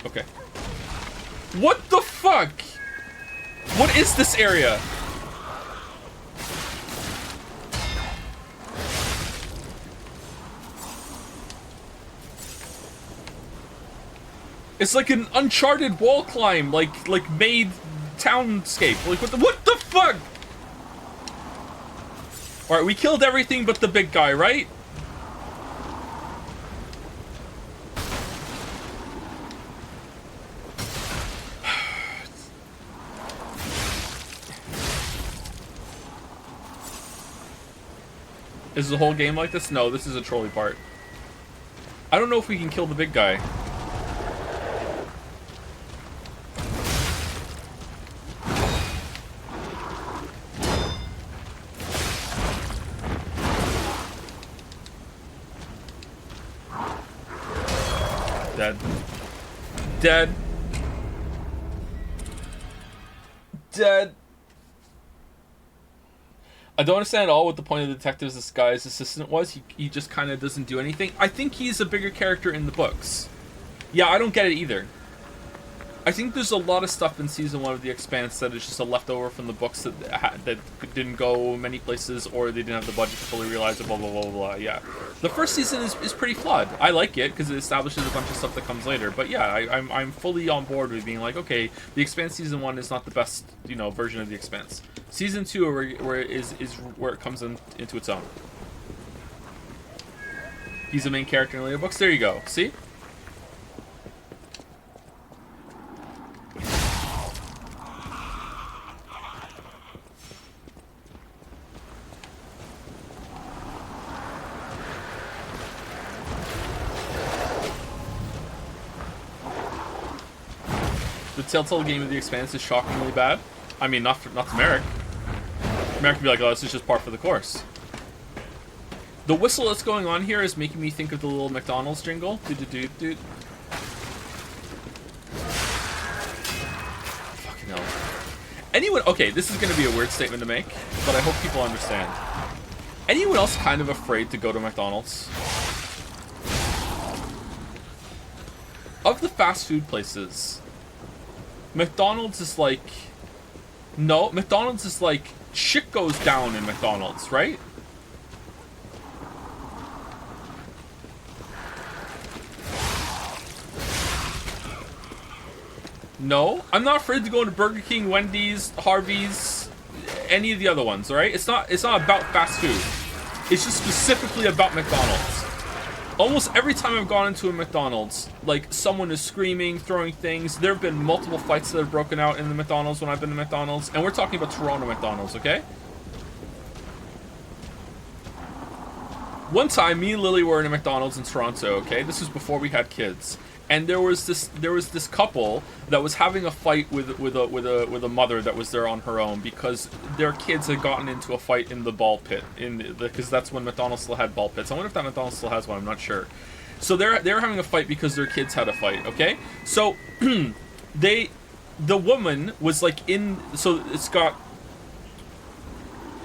A: Okay. What the fuck? What is this area? It's like an Uncharted wall climb, like made townscape. Like what the fuck? All right, we killed everything but the big guy, right? Is the whole game like this? No, this is a trolley part. I don't know if we can kill the big guy. Dead. Dead. Dead. I don't understand at all what the point of the detective's disguised assistant was. He just kind of doesn't do anything. I think he's a bigger character in the books. Yeah, I don't get it either. I think there's a lot of stuff in Season 1 of The Expanse that is just a leftover from the books that didn't go many places, or they didn't have the budget to fully realize it, blah, blah, blah, blah, blah. Yeah. The first season is pretty flawed. I like it, because it establishes a bunch of stuff that comes later. But yeah, I'm fully on board with being like, okay, The Expanse Season 1 is not the best, version of The Expanse. Season 2 where it comes into its own. He's the main character in later books. There you go. See? The Telltale game of The Expanse is shockingly bad. I mean, not to Merrick. Merrick would be like, oh, this is just par for the course. The whistle that's going on here is making me think of the little McDonald's jingle. Do-do-do-do. Fucking hell. Anyone... Okay, this is going to be a weird statement to make, but I hope people understand. Anyone else kind of afraid to go to McDonald's? Of the fast food places... McDonald's is like... No, McDonald's is like... Shit goes down in McDonald's, right? No? I'm not afraid to go into Burger King, Wendy's, Harvey's, any of the other ones, alright? It's not about fast food. It's just specifically about McDonald's. Almost every time I've gone into a McDonald's, like, someone is screaming, throwing things. There have been multiple fights that have broken out in the McDonald's when I've been to McDonald's. And we're talking about Toronto McDonald's, okay? One time, me and Lily were in a McDonald's in Toronto, okay? This was before we had kids. And there was this couple that was having a fight with a mother that was there on her own because their kids had gotten into a fight in the ball pit because that's when McDonald's still had ball pits. I wonder if that McDonald's still has one. I'm not sure. So they were having a fight because their kids had a fight. Okay, so the woman was like in. So it's got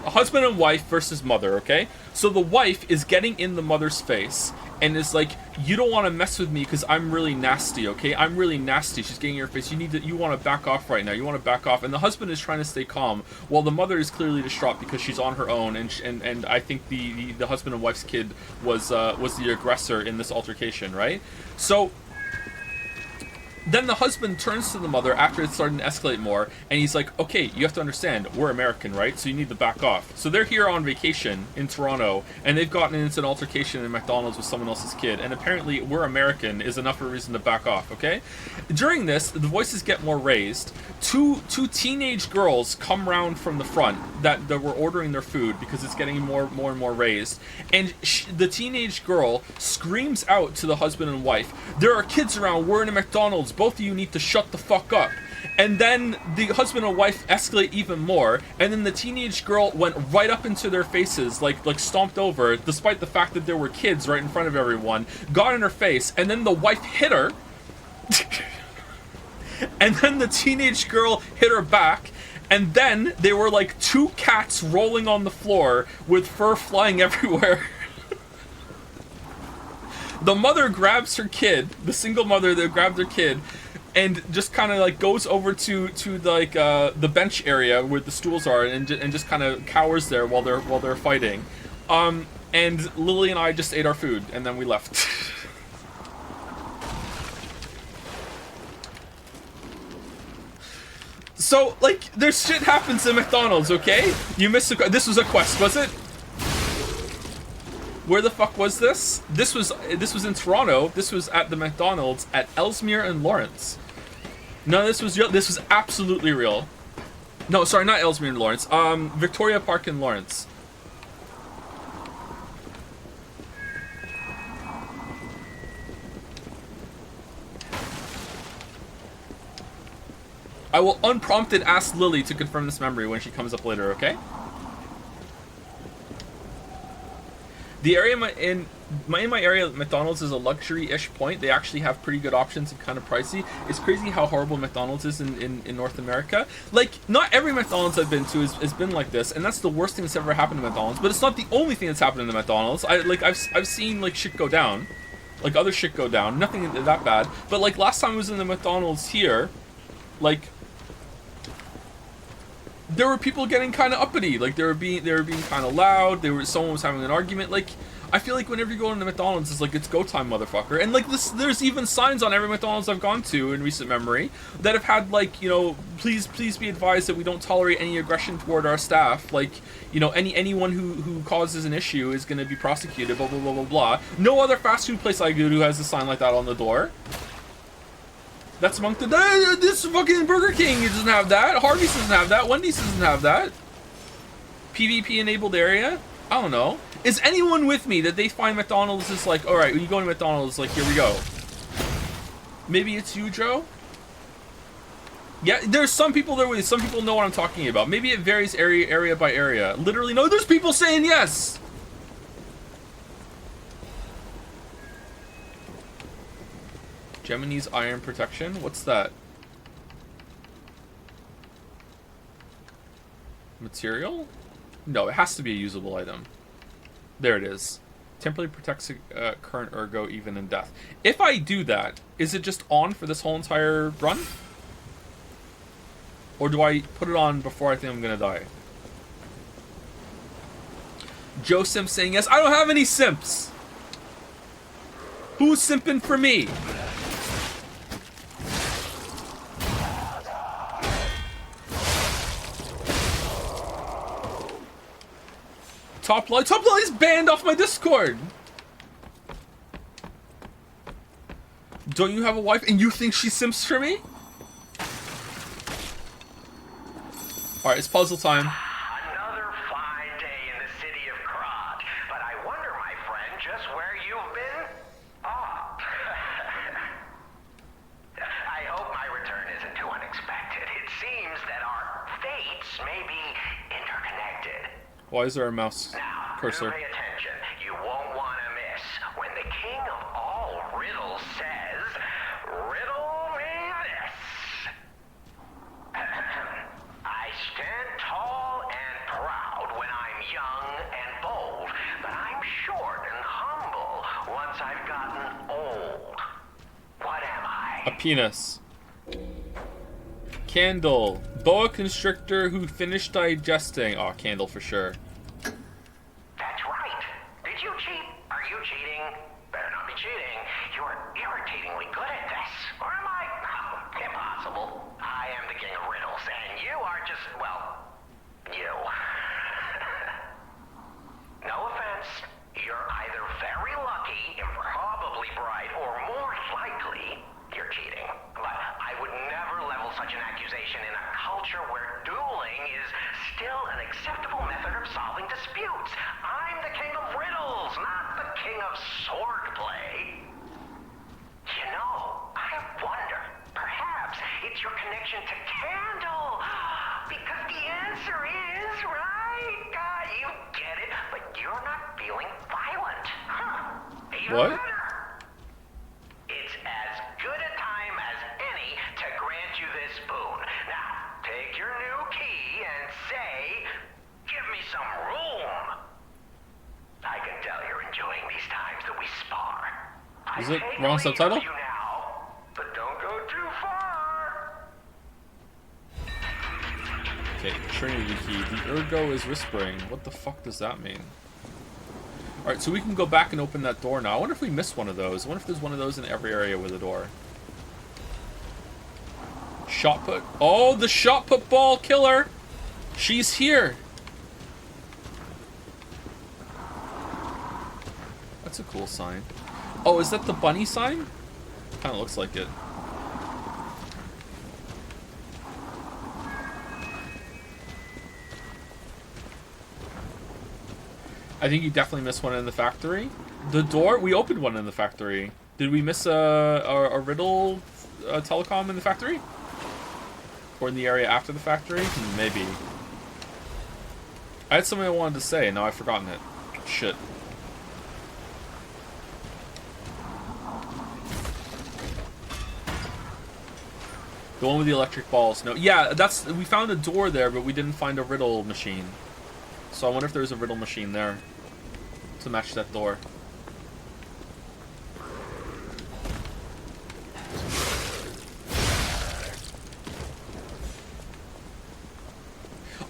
A: a husband and wife versus mother. Okay, so the wife is getting in the mother's face. And is like, you don't want to mess with me because I'm really nasty, okay? I'm really nasty. She's getting in your face. You want to back off right now. You want to back off. And the husband is trying to stay calm, while the mother is clearly distraught because she's on her own. And I think the husband and wife's kid was the aggressor in this altercation, right? So then the husband turns to the mother after it's starting to escalate more, and he's like, okay, you have to understand, we're American, right? So you need to back off. So they're here on vacation in Toronto, and they've gotten into an altercation in McDonald's with someone else's kid, and apparently we're American is enough of a reason to back off, okay? During this, the voices get more raised. Two teenage girls come round from the front that were ordering their food because it's getting more and more raised, and the teenage girl screams out to the husband and wife, there are kids around, we're in a McDonald's, both of you need to shut the fuck up. And then the husband and wife escalate even more, and then the teenage girl went right up into their faces, like stomped over, despite the fact that there were kids right in front of everyone, got in her face, and then the wife hit her, and then the teenage girl hit her back, and then they were like two cats rolling on the floor with fur flying everywhere. The mother grabs her kid, the single mother that grabbed her kid, and just kind of like goes over to like the bench area where the stools are, and just kind of cowers there while they're fighting. And Lily and I just ate our food, and then we left. So like, there's shit happens in McDonald's, okay? You missed this was a quest, was it? Where the fuck was this? This was in Toronto. This was at the McDonald's at Ellesmere and Lawrence. No, this was real. This was absolutely real. No, sorry, not Ellesmere and Lawrence. Victoria Park in Lawrence. I will unprompted ask Lily to confirm this memory when she comes up later, okay? The area in my area, McDonald's is a luxury-ish point. They actually have pretty good options and kind of pricey. It's crazy how horrible McDonald's is in North America. Like, not every McDonald's I've been to has been like this, and that's the worst thing that's ever happened to McDonald's. But it's not the only thing that's happened to McDonald's. I've seen like shit go down, like other shit go down. Nothing that bad. But like last time I was in the McDonald's here, like, there were people getting kind of uppity, like they were being kind of loud. Someone was having an argument. Like, I feel like whenever you go into McDonald's, it's like it's go time, motherfucker. And like this, there's even signs on every McDonald's I've gone to in recent memory that have had like, you know, please be advised that we don't tolerate any aggression toward our staff. Like, you know, anyone who causes an issue is going to be prosecuted. Blah blah blah blah blah. No other fast food place I go to has a sign like that on the door. That's among this fucking Burger King doesn't have that. Harvey's doesn't have that. Wendy's doesn't have that. PvP enabled area? I don't know. Is anyone with me that they find McDonald's is like, alright, when you go to McDonald's, like, here we go. Maybe it's you, Joe? Yeah, there's some people there with you. Some people know what I'm talking about. Maybe it varies area by area. Literally, no, there's people saying yes! Gemini's iron protection? What's that? Material? No, it has to be a usable item. There it is. Temporarily protects current ergo even in death. If I do that, is it just on for this whole entire run? Or do I put it on before I think I'm gonna die? Joe Simp saying yes. I don't have any simps! Who's simping for me? Top line is banned off my Discord. Don't you have a wife and you think she simps for me? All right, it's puzzle time.
H: Another fine day in the city of Krat, but I wonder, my friend, just where you've been. Ah. I hope my return isn't too unexpected. It seems that our fates may be interconnected.
A: Why is there a mouse cursor?
H: Pay attention. You won't want to miss when the king of all riddles says, "Riddle me this." I stand tall and proud when I'm young and bold, but I'm short and humble once I've gotten old. What am I?
A: A penis. Candle. Boa constrictor who finished digesting. Oh, candle for sure.
H: That's right. Did you cheat? Are you cheating? Better not be cheating. You're irritatingly good at this. Or am I just, well, you. No offense, you're either very lucky, improbably bright, or more likely, you're cheating. But I would never level such an accusation in a culture where dueling is still an acceptable method of solving disputes. I'm the king of riddles, not the king of swordplay. You know, I wonder, perhaps it's your connection to Candle. Because the answer is, right? You get it, but you're not feeling violent. Huh. Even
A: What?
H: better. It's as good a time as any to grant you this boon. Now, take your new key and say, give me some room. I can tell you're enjoying these times that we spar.
A: Is it wrong subtitle?
H: You now, but don't go too far.
A: Okay, Trinity key. The Ergo is whispering. What the fuck does that mean? Alright, so we can go back and open that door now. I wonder if we missed one of those. I wonder if there's one of those in every area with a door. Shot put. Oh, the shot put ball killer! She's here! That's a cool sign. Oh, is that the bunny sign? Kind of looks like it. I think you definitely missed one in the factory. The door, we opened one in the factory. Did we miss a riddle telecom in the factory? Or in the area after the factory? Maybe. I had something I wanted to say, and now I've forgotten it. Shit. The one with the electric balls. No, yeah, that's, we found a door there, but we didn't find a riddle machine. So I wonder if there's a riddle machine there to match that door.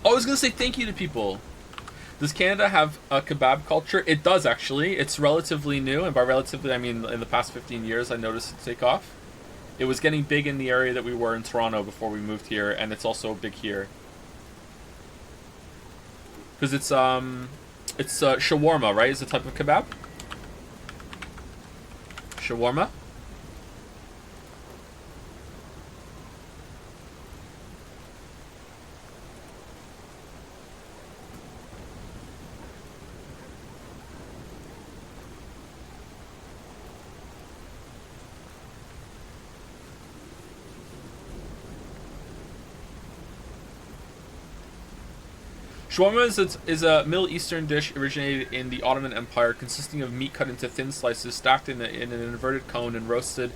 A: Oh, I was gonna say thank you to people. Does Canada have a kebab culture? It does, actually. It's relatively new, and by relatively I mean in the past 15 years I noticed it take off. It was getting big in the area that we were in Toronto before we moved here, and it's also big here. Because it's shawarma, right? Is a type of kebab? Shawarma? Shawarma is a Middle Eastern dish originated in the Ottoman Empire, consisting of meat cut into thin slices, stacked in an inverted cone, and roasted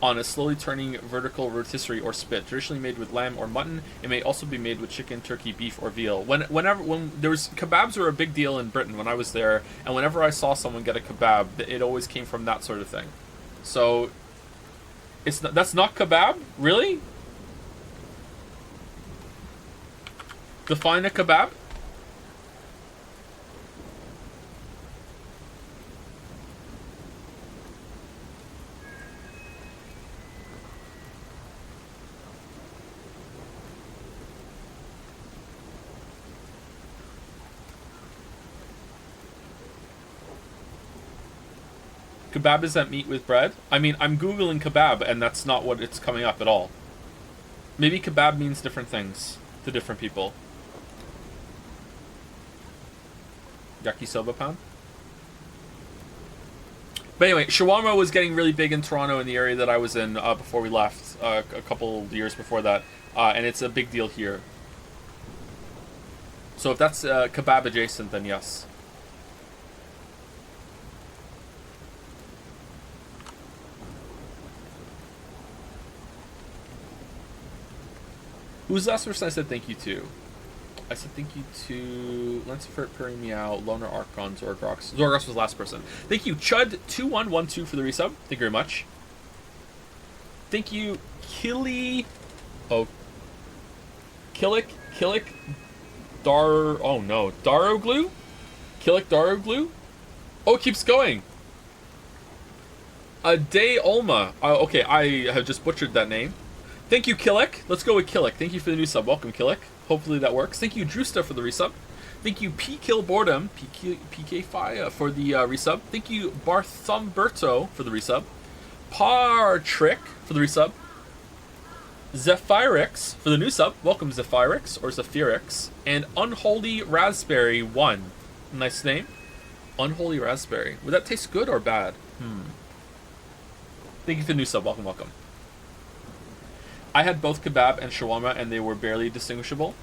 A: on a slowly turning vertical rotisserie or spit. Traditionally made with lamb or mutton, it may also be made with chicken, turkey, beef, or veal. When there was kebabs were a big deal in Britain when I was there, and whenever I saw someone get a kebab, it always came from that sort of thing. So, that's not kebab, really? Define a kebab? Kebab is that meat with bread? I mean, I'm Googling kebab, and that's not what it's coming up at all. Maybe kebab means different things to different people. Yakisoba pound? But anyway, shawarma was getting really big in Toronto in the area that I was in before we left, a couple years before that. And it's a big deal here. So if that's kebab adjacent, then yes. Who's the last person I said thank you to? I said thank you to Lancefort, Puri Meow, Loner Archon, Zorgrox. Zorgrox was the last person. Thank you, Chud2112 for the resub. Thank you very much. Thank you, Killy. Oh. Killick oh no. Daroglu? Killick Daroglu? Oh, it keeps going. Day Olma. Okay, I have just butchered that name. Thank you, Killick. Let's go with Killick. Thank you for the new sub. Welcome, Killick. Hopefully that works. Thank you, Drusta, for the resub. Thank you, P Kill Boredom, PK Fire for the resub. Thank you, Barthumberto for the resub. Partrick for the resub. Zephyrix for the new sub. Welcome, Zephyrix or Zephyrix. And Unholy Raspberry 1. Nice name. Unholy Raspberry. Would that taste good or bad? Thank you for the new sub. Welcome, welcome. I had both kebab and shawarma and they were barely distinguishable.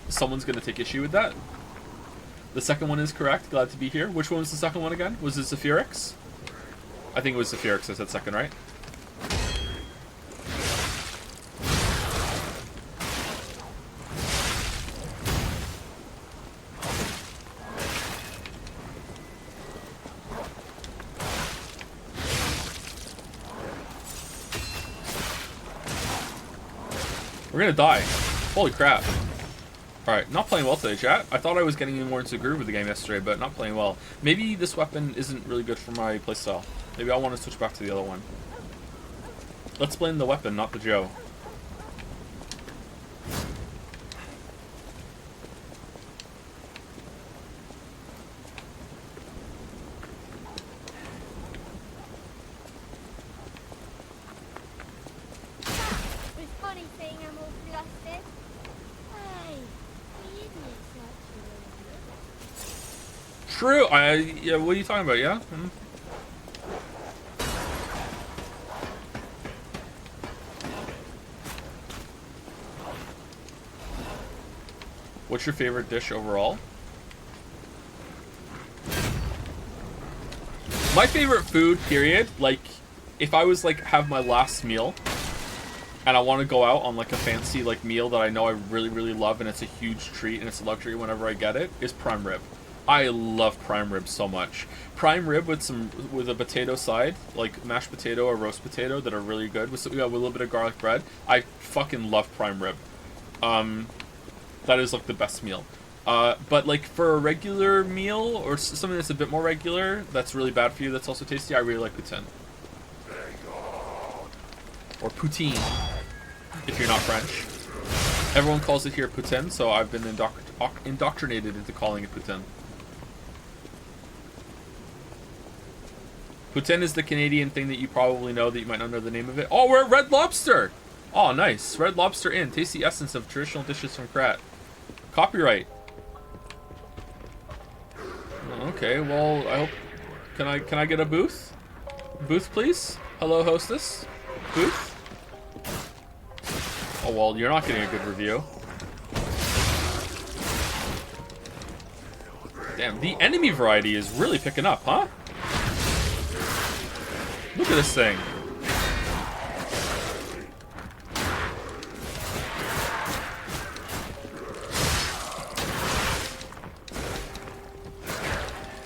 A: Someone's going to take issue with that. The second one is correct. Glad to be here. Which one was the second one again? Was it Zephyrix? I think it was Zephyrix. I said second, right? We're gonna die. Holy crap. Alright, not playing well today, chat. I thought I was getting more into the groove of the game yesterday, but not playing well. Maybe this weapon isn't really good for my playstyle. Maybe I want to switch back to the other one. Let's blame the weapon, not the Joe.
K: It's funny seeing them all flustered. Hey, the idiots actually.
A: True. Yeah. What are you talking about? Yeah. What's your favorite dish overall? My favorite food, period. Like, if I was like have my last meal, and I want to go out on like a fancy like meal that I know I really really love, and it's a huge treat and it's a luxury whenever I get it, is prime rib. I love prime rib so much. Prime rib with a potato side, like mashed potato or roast potato, that are really good with a little bit of garlic bread. I fucking love prime rib. That is like the best meal. But like for a regular meal or something that's a bit more regular, that's really bad for you, that's also tasty, I really like poutine. Or poutine, if you're not French. Everyone calls it here poutine, so I've been indoctrinated into calling it poutine. Poutine is the Canadian thing that you probably know that you might not know the name of it. Oh, we're at Red Lobster! Oh, nice. Red Lobster Inn. Tasty essence of traditional dishes from Krat. Copyright. Okay, well, I hope... Can I get a booth? Booth, please? Hello, hostess? Booth? Oh, well, you're not getting a good review. Damn, the enemy variety is really picking up, huh? Look at this thing.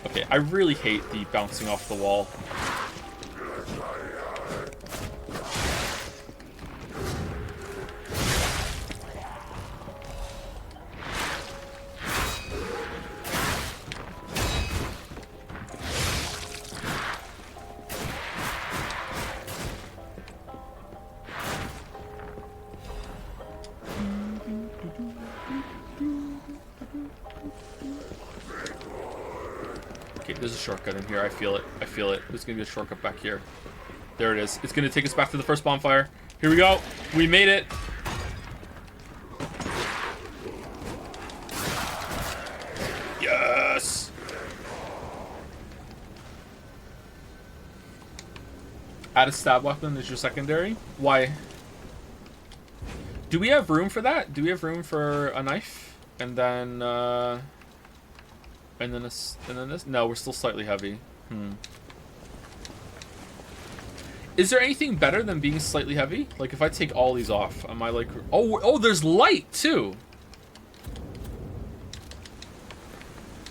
A: Okay, I really hate the bouncing off the wall. There's a shortcut in here. I feel it. I feel it. There's going to be a shortcut back here. There it is. It's going to take us back to the first bonfire. Here we go. We made it. Yes. Add a stab weapon as your secondary. Why? Do we have room for that? Do we have room for a knife? And then this. No, we're still slightly heavy. Is there anything better than being slightly heavy? Like, if I take all these off, am I like... Oh, there's light, too!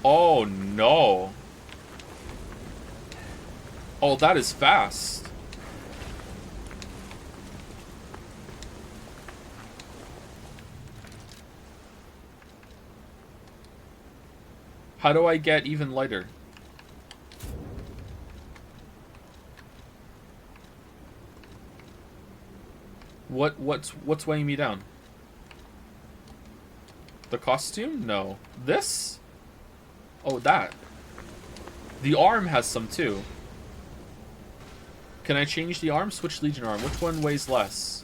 A: Oh, no. Oh, that is fast. How do I get even lighter? What's weighing me down? The costume? No. This? Oh, that. The arm has some too. Can I change the arm? Switch Legion arm. Which one weighs less?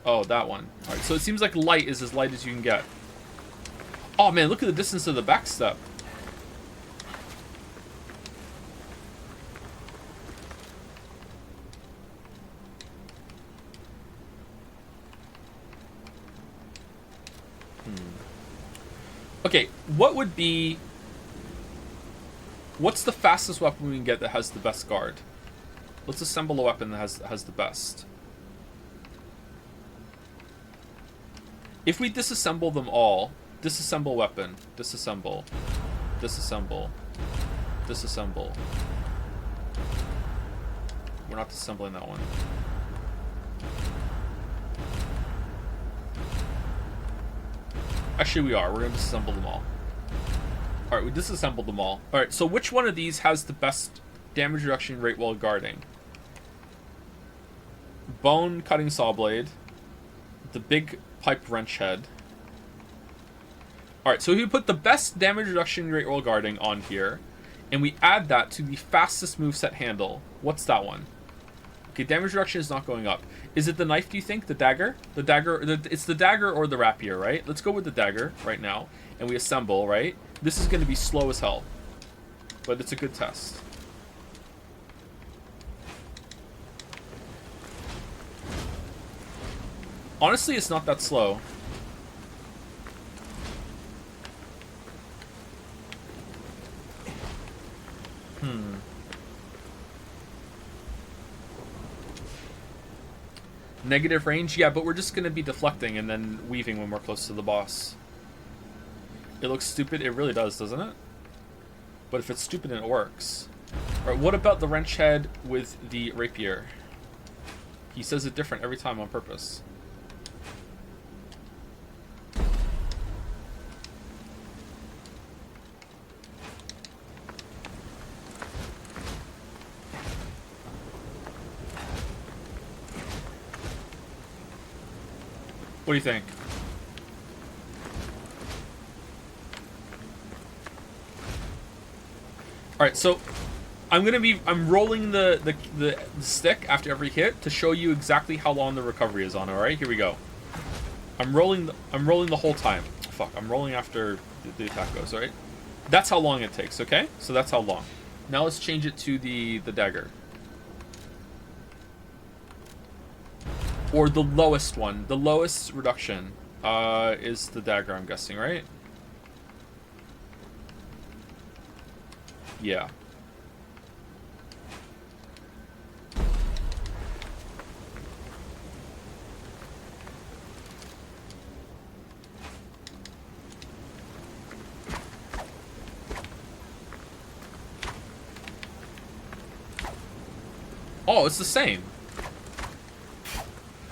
A: Oh, that one. Alright, so it seems like light is as light as you can get. Oh man, look at the distance of the back step. Okay, what would be... What's the fastest weapon we can get that has the best guard? Let's assemble a weapon that has the best. If we disassemble them all, disassemble weapon, disassemble, disassemble, disassemble. We're not disassembling that one. Actually, we are. We're going to disassemble them all. Alright, we disassembled them all. Alright, so which one of these has the best damage reduction rate while guarding? Bone cutting saw blade. The big pipe wrench head. Alright, so if we put the best damage reduction rate while guarding on here, and we add that to the fastest moveset handle, what's that one? Okay, damage reduction is not going up. Is it the knife, do you think? The dagger? The dagger, it's the dagger or the rapier, right? Let's go with the dagger right now. And we assemble, right? This is going to be slow as hell. But it's a good test. Honestly, it's not that slow. Negative range? Yeah, but we're just going to be deflecting and then weaving when we're close to the boss. It looks stupid. It really does, doesn't it? But if it's stupid and it works. Alright, what about the wrench head with the rapier? He says it different every time on purpose. What do you think? Alright, so I'm rolling the stick after every hit to show you exactly how long the recovery is on, alright? Here we go. I'm rolling the whole time. Fuck, I'm rolling after the attack goes, alright? That's how long it takes, okay? So that's how long. Now let's change it to the dagger. Or the lowest one. The lowest reduction is the dagger, I'm guessing, right? Yeah. Oh, it's the same.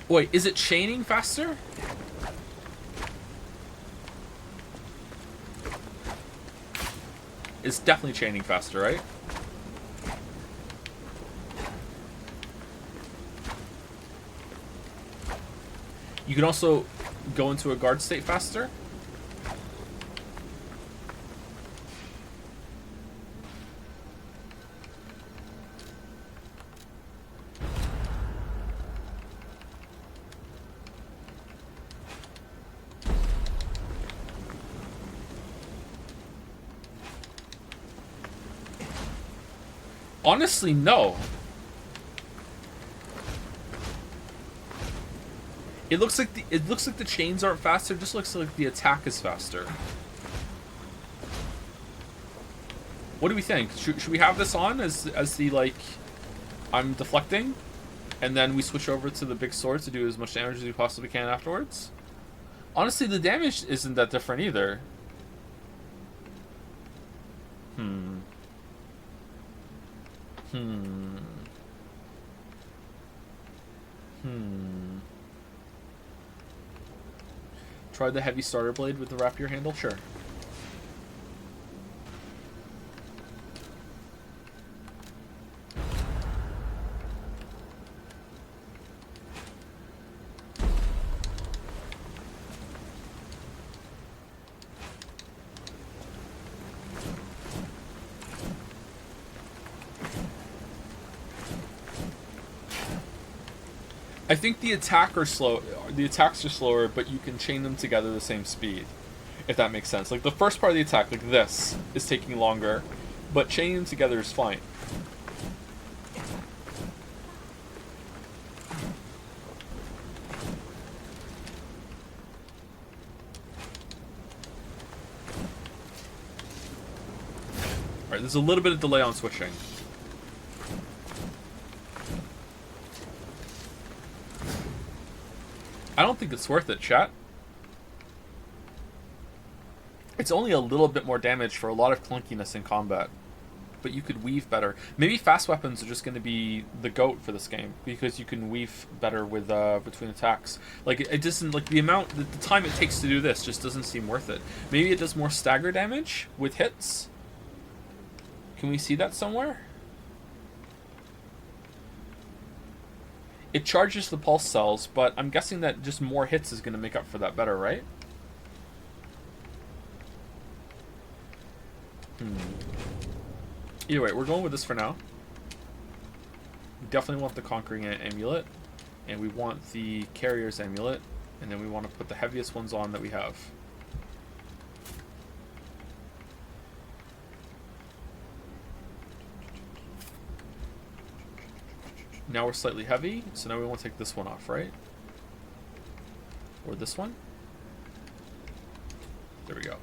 A: Wait, is it chaining faster? It's definitely chaining faster, right? You can also go into a guard state faster. Honestly, no. It looks like the chains aren't faster. It just looks like the attack is faster. What do we think? Should we have this on as the, like, I'm deflecting, and then we switch over to the big sword to do as much damage as we possibly can afterwards? Honestly, the damage isn't that different either. Try the heavy starter blade with the rapier handle? Sure. I think the attacks are slower, but you can chain them together the same speed. If that makes sense. Like the first part of the attack, like this, is taking longer, but chaining them together is fine. Alright, there's a little bit of delay on switching. I don't think it's worth it, chat. It's only a little bit more damage for a lot of clunkiness in combat. But you could weave better. Maybe fast weapons are just going to be the GOAT for this game, because you can weave better with between attacks. Like, it doesn't, like, the time it takes to do this just doesn't seem worth it. Maybe it does more stagger damage with hits? Can we see that somewhere? It charges the pulse cells, but I'm guessing that just more hits is going to make up for that better, right? Either way, we're going with this for now. We definitely want the Conquering Amulet, and we want the Carrier's Amulet, and then we want to put the heaviest ones on that we have. Now we're slightly heavy, so now we want to take this one off, right? Or this one? There we go.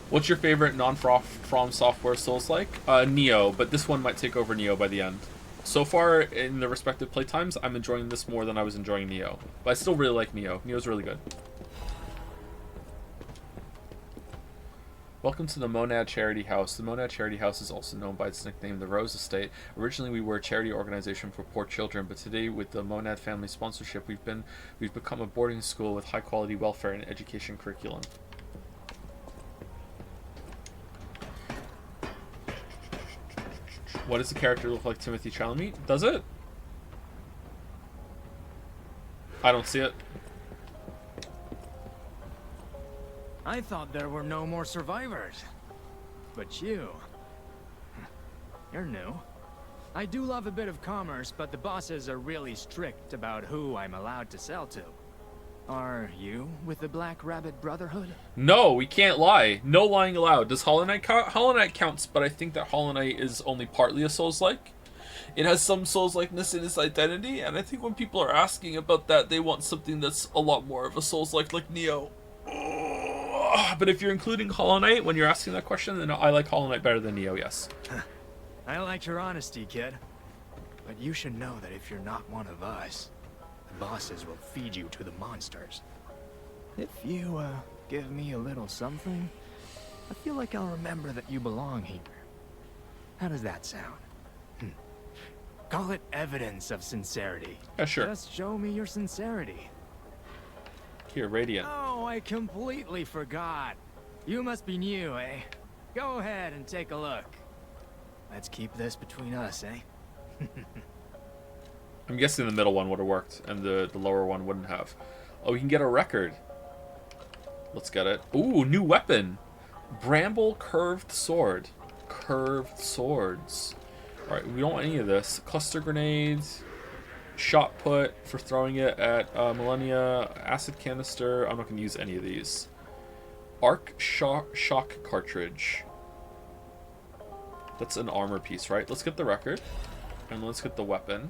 A: What's your favorite non-From Software Souls-like? Neo, but this one might take over Neo by the end. So far, in the respective playtimes, I'm enjoying this more than I was enjoying Neo. But I still really like Neo. Neo's really good. Welcome to the Monad Charity House. The Monad Charity House is also known by its nickname, the Rose Estate. Originally, we were a charity organization for poor children, but today, with the Monad family sponsorship, we've become a boarding school with high-quality welfare and education curriculum. What does the character look like, Timothy Chalamet? Does it? I don't see it.
L: I thought there were no more survivors. But you're new. I do love a bit of commerce, but the bosses are really strict about who I'm allowed to sell to. Are you with the Black Rabbit Brotherhood?
A: No, we can't lie. No lying allowed. Does Hollow Knight count? Hollow Knight counts, but I think that Hollow Knight is only partly a Souls-like. It has some Souls-likeness in its identity, and I think when people are asking about that, they want something that's a lot more of a Souls-like Neo. But if you're including Hollow Knight when you're asking that question, then I like Hollow Knight better than Neo, yes.
L: I like your honesty, kid. But you should know that if you're not one of us, the bosses will feed you to the monsters. If you, give me a little something, I feel like I'll remember that you belong here. How does that sound? Call it evidence of sincerity.
A: Yeah, sure.
L: Just show me your sincerity.
A: Here, Radiant.
L: Oh, I completely forgot. You must be new, eh? Go ahead and take a look. Let's keep this between us, eh?
A: I'm guessing the middle one would have worked, and the lower one wouldn't have. Oh, we can get a record. Let's get it. Ooh, new weapon. Bramble Curved Sword. Curved swords. Alright, we don't want any of this. Cluster grenades. Shot put for throwing it at Millennia. Acid canister. I'm not going to use any of these. Arc shock cartridge. That's an armor piece, right? Let's get the record. And let's get the weapon.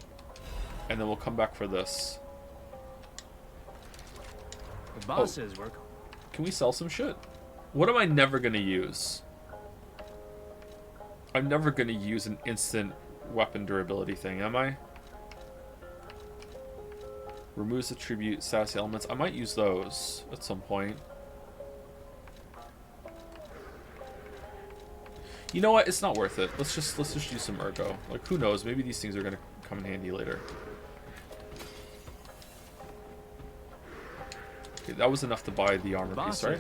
A: And then we'll come back for this.
L: The bosses work.
A: Can we sell some shit? What am I never going to use? I'm never going to use an instant weapon durability thing, am I? Removes attribute status elements. I might use those at some point. You know what? It's not worth it. Let's just use some ergo. Like, who knows? Maybe these things are going to come in handy later. Okay, that was enough to buy the armor piece, right?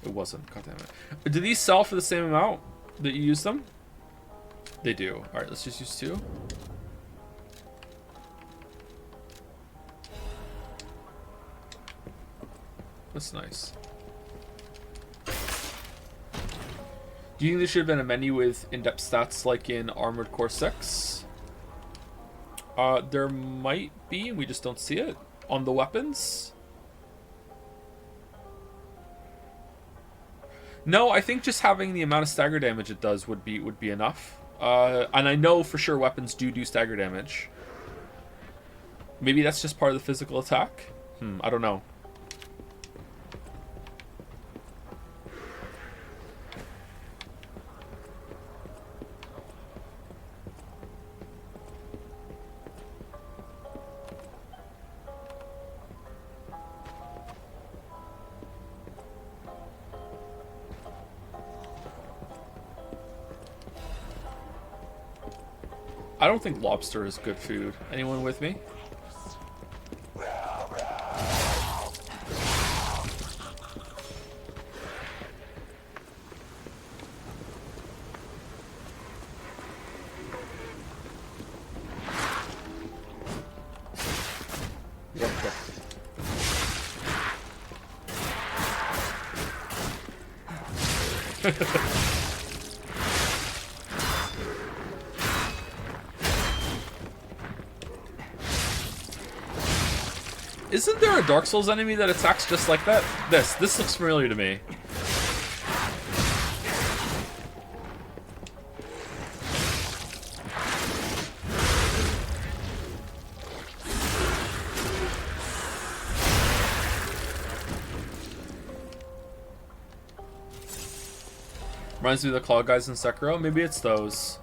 A: It wasn't. God damn it. Do these sell for the same amount that you use them? They do. Alright, let's just use 2. That's nice. Do you think there should have been a menu with in-depth stats like in Armored Core 6? There might be, we just don't see it. On the weapons? No, I think just having the amount of stagger damage it does would be enough. And I know for sure weapons do stagger damage. Maybe that's just part of the physical attack? I don't know. I don't think lobster is good food. Anyone with me? Isn't there a Dark Souls enemy that attacks just like that? This looks familiar to me. Reminds me of the claw guys in Sekiro. Maybe it's those.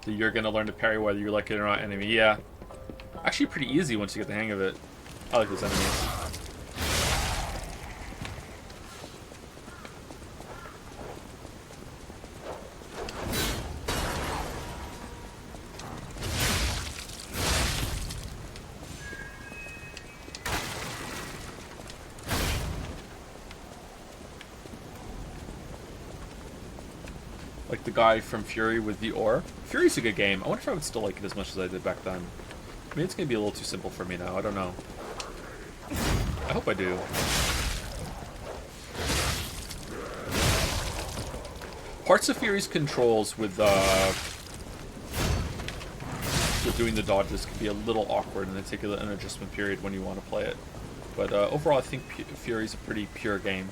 A: You're gonna learn to parry whether you like it or not, enemy. Yeah. Actually pretty easy once you get the hang of it. I like those enemies. Like the guy from Fury with the ore. Fury's a good game. I wonder if I would still like it as much as I did back then. Maybe it's gonna be a little too simple for me now. I don't know. I hope I do. Parts of Fury's controls with doing the dodges can be a little awkward, and they take an adjustment period when you want to play it. But overall, I think Fury's a pretty pure game.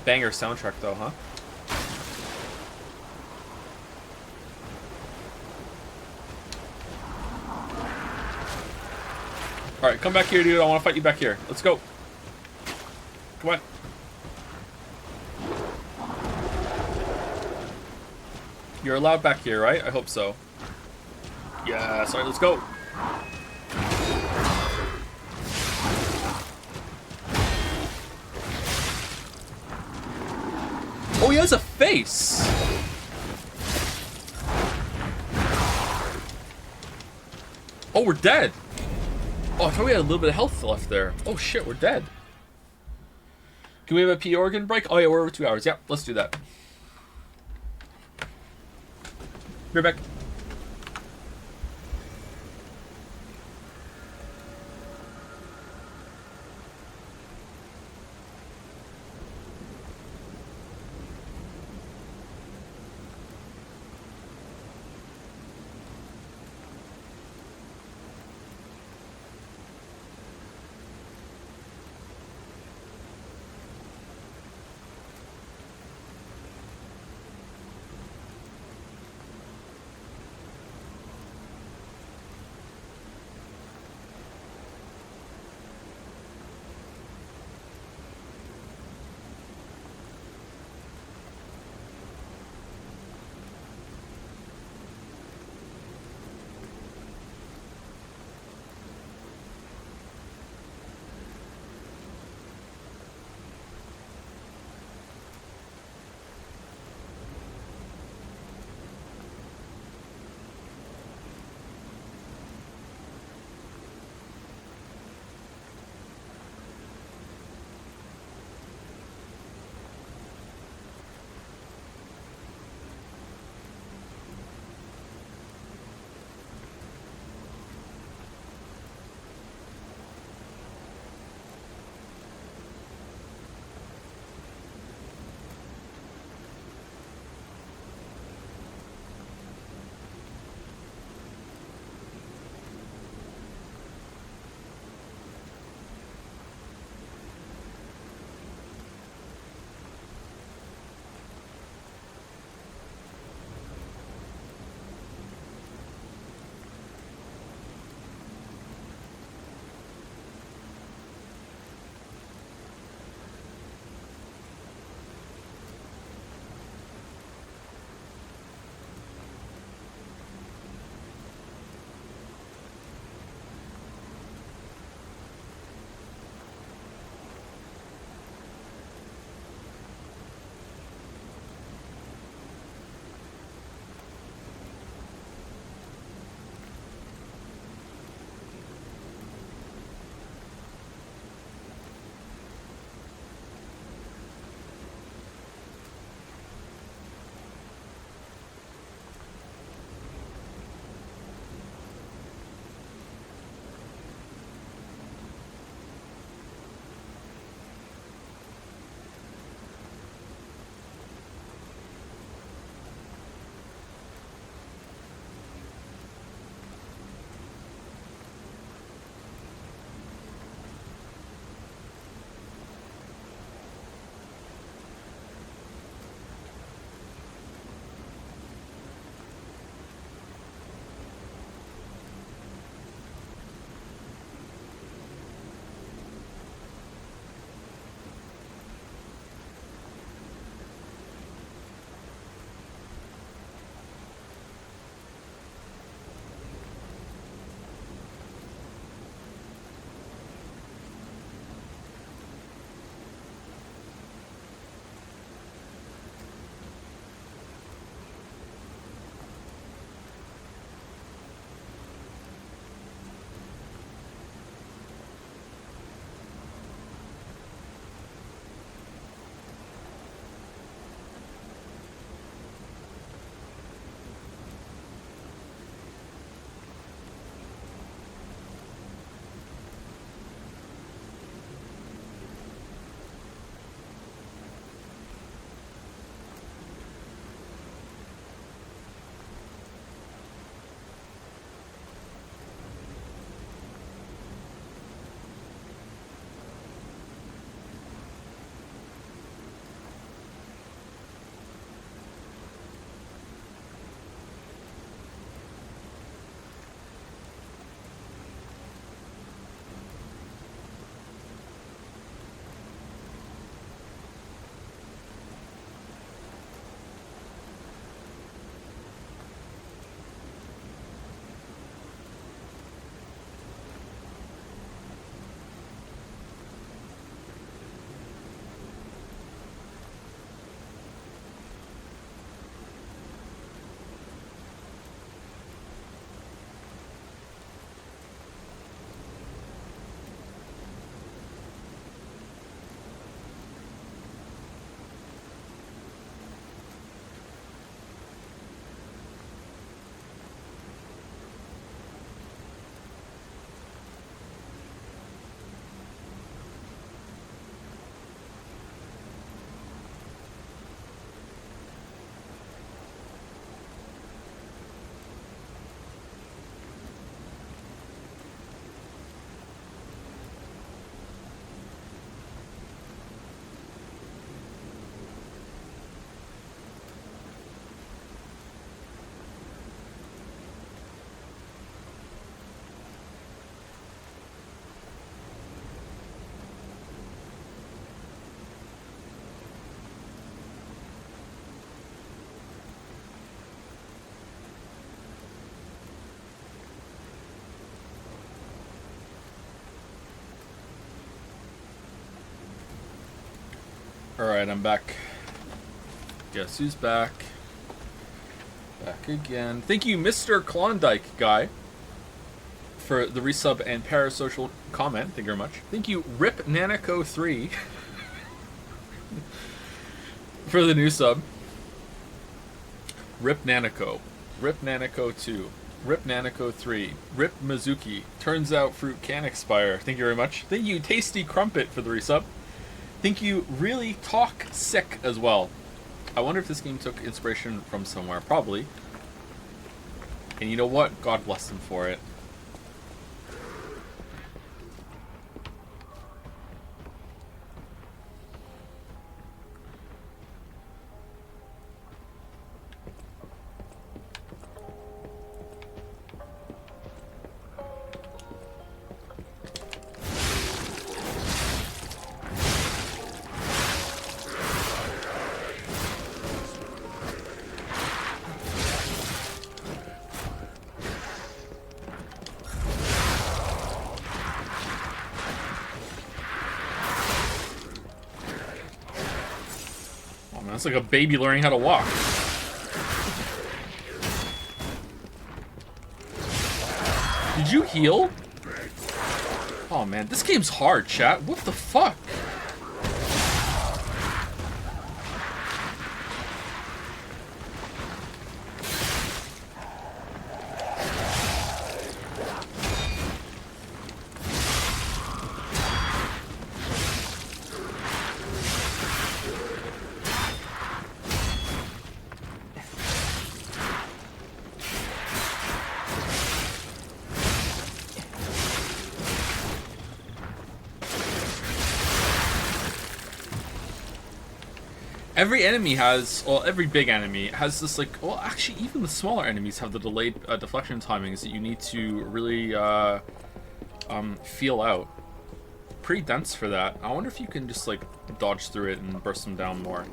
A: Banger soundtrack though, huh? Alright, come back here, dude. I want to fight you back here. Let's go. Come on. You're allowed back here, right? I hope so. Yeah, sorry, let's go. Oh, he has a face! Oh, we're dead! Oh, I thought we had a little bit of health left there. Oh shit, we're dead. Can we have a pee organ break? Oh yeah, we're over 2 hours. Yep, let's do that. Be right back. Alright, I'm back. Guess who's back? Back again. Thank you, Mr. Klondike guy, for the resub and parasocial comment. Thank you very much. Thank you, Rip Nanico3, for the new sub. Rip Nanico. Rip Nanico 2. Rip Nanico 3. Rip Mizuki. Turns out fruit can expire. Thank you very much. Thank you, Tasty Crumpet, for the resub. Thank you, Really Talk Sick, as well. I wonder if this game took inspiration from somewhere. Probably. And you know what? God bless them for it. It's like a baby learning how to walk. Did you heal? Oh man, this game's hard, chat. What the fuck? Every enemy has, well, every big enemy has this, like, well, actually, even the smaller enemies have the delayed deflection timings that you need to really feel out. Pretty dense for that. I wonder if you can just, like, dodge through it and burst them down more.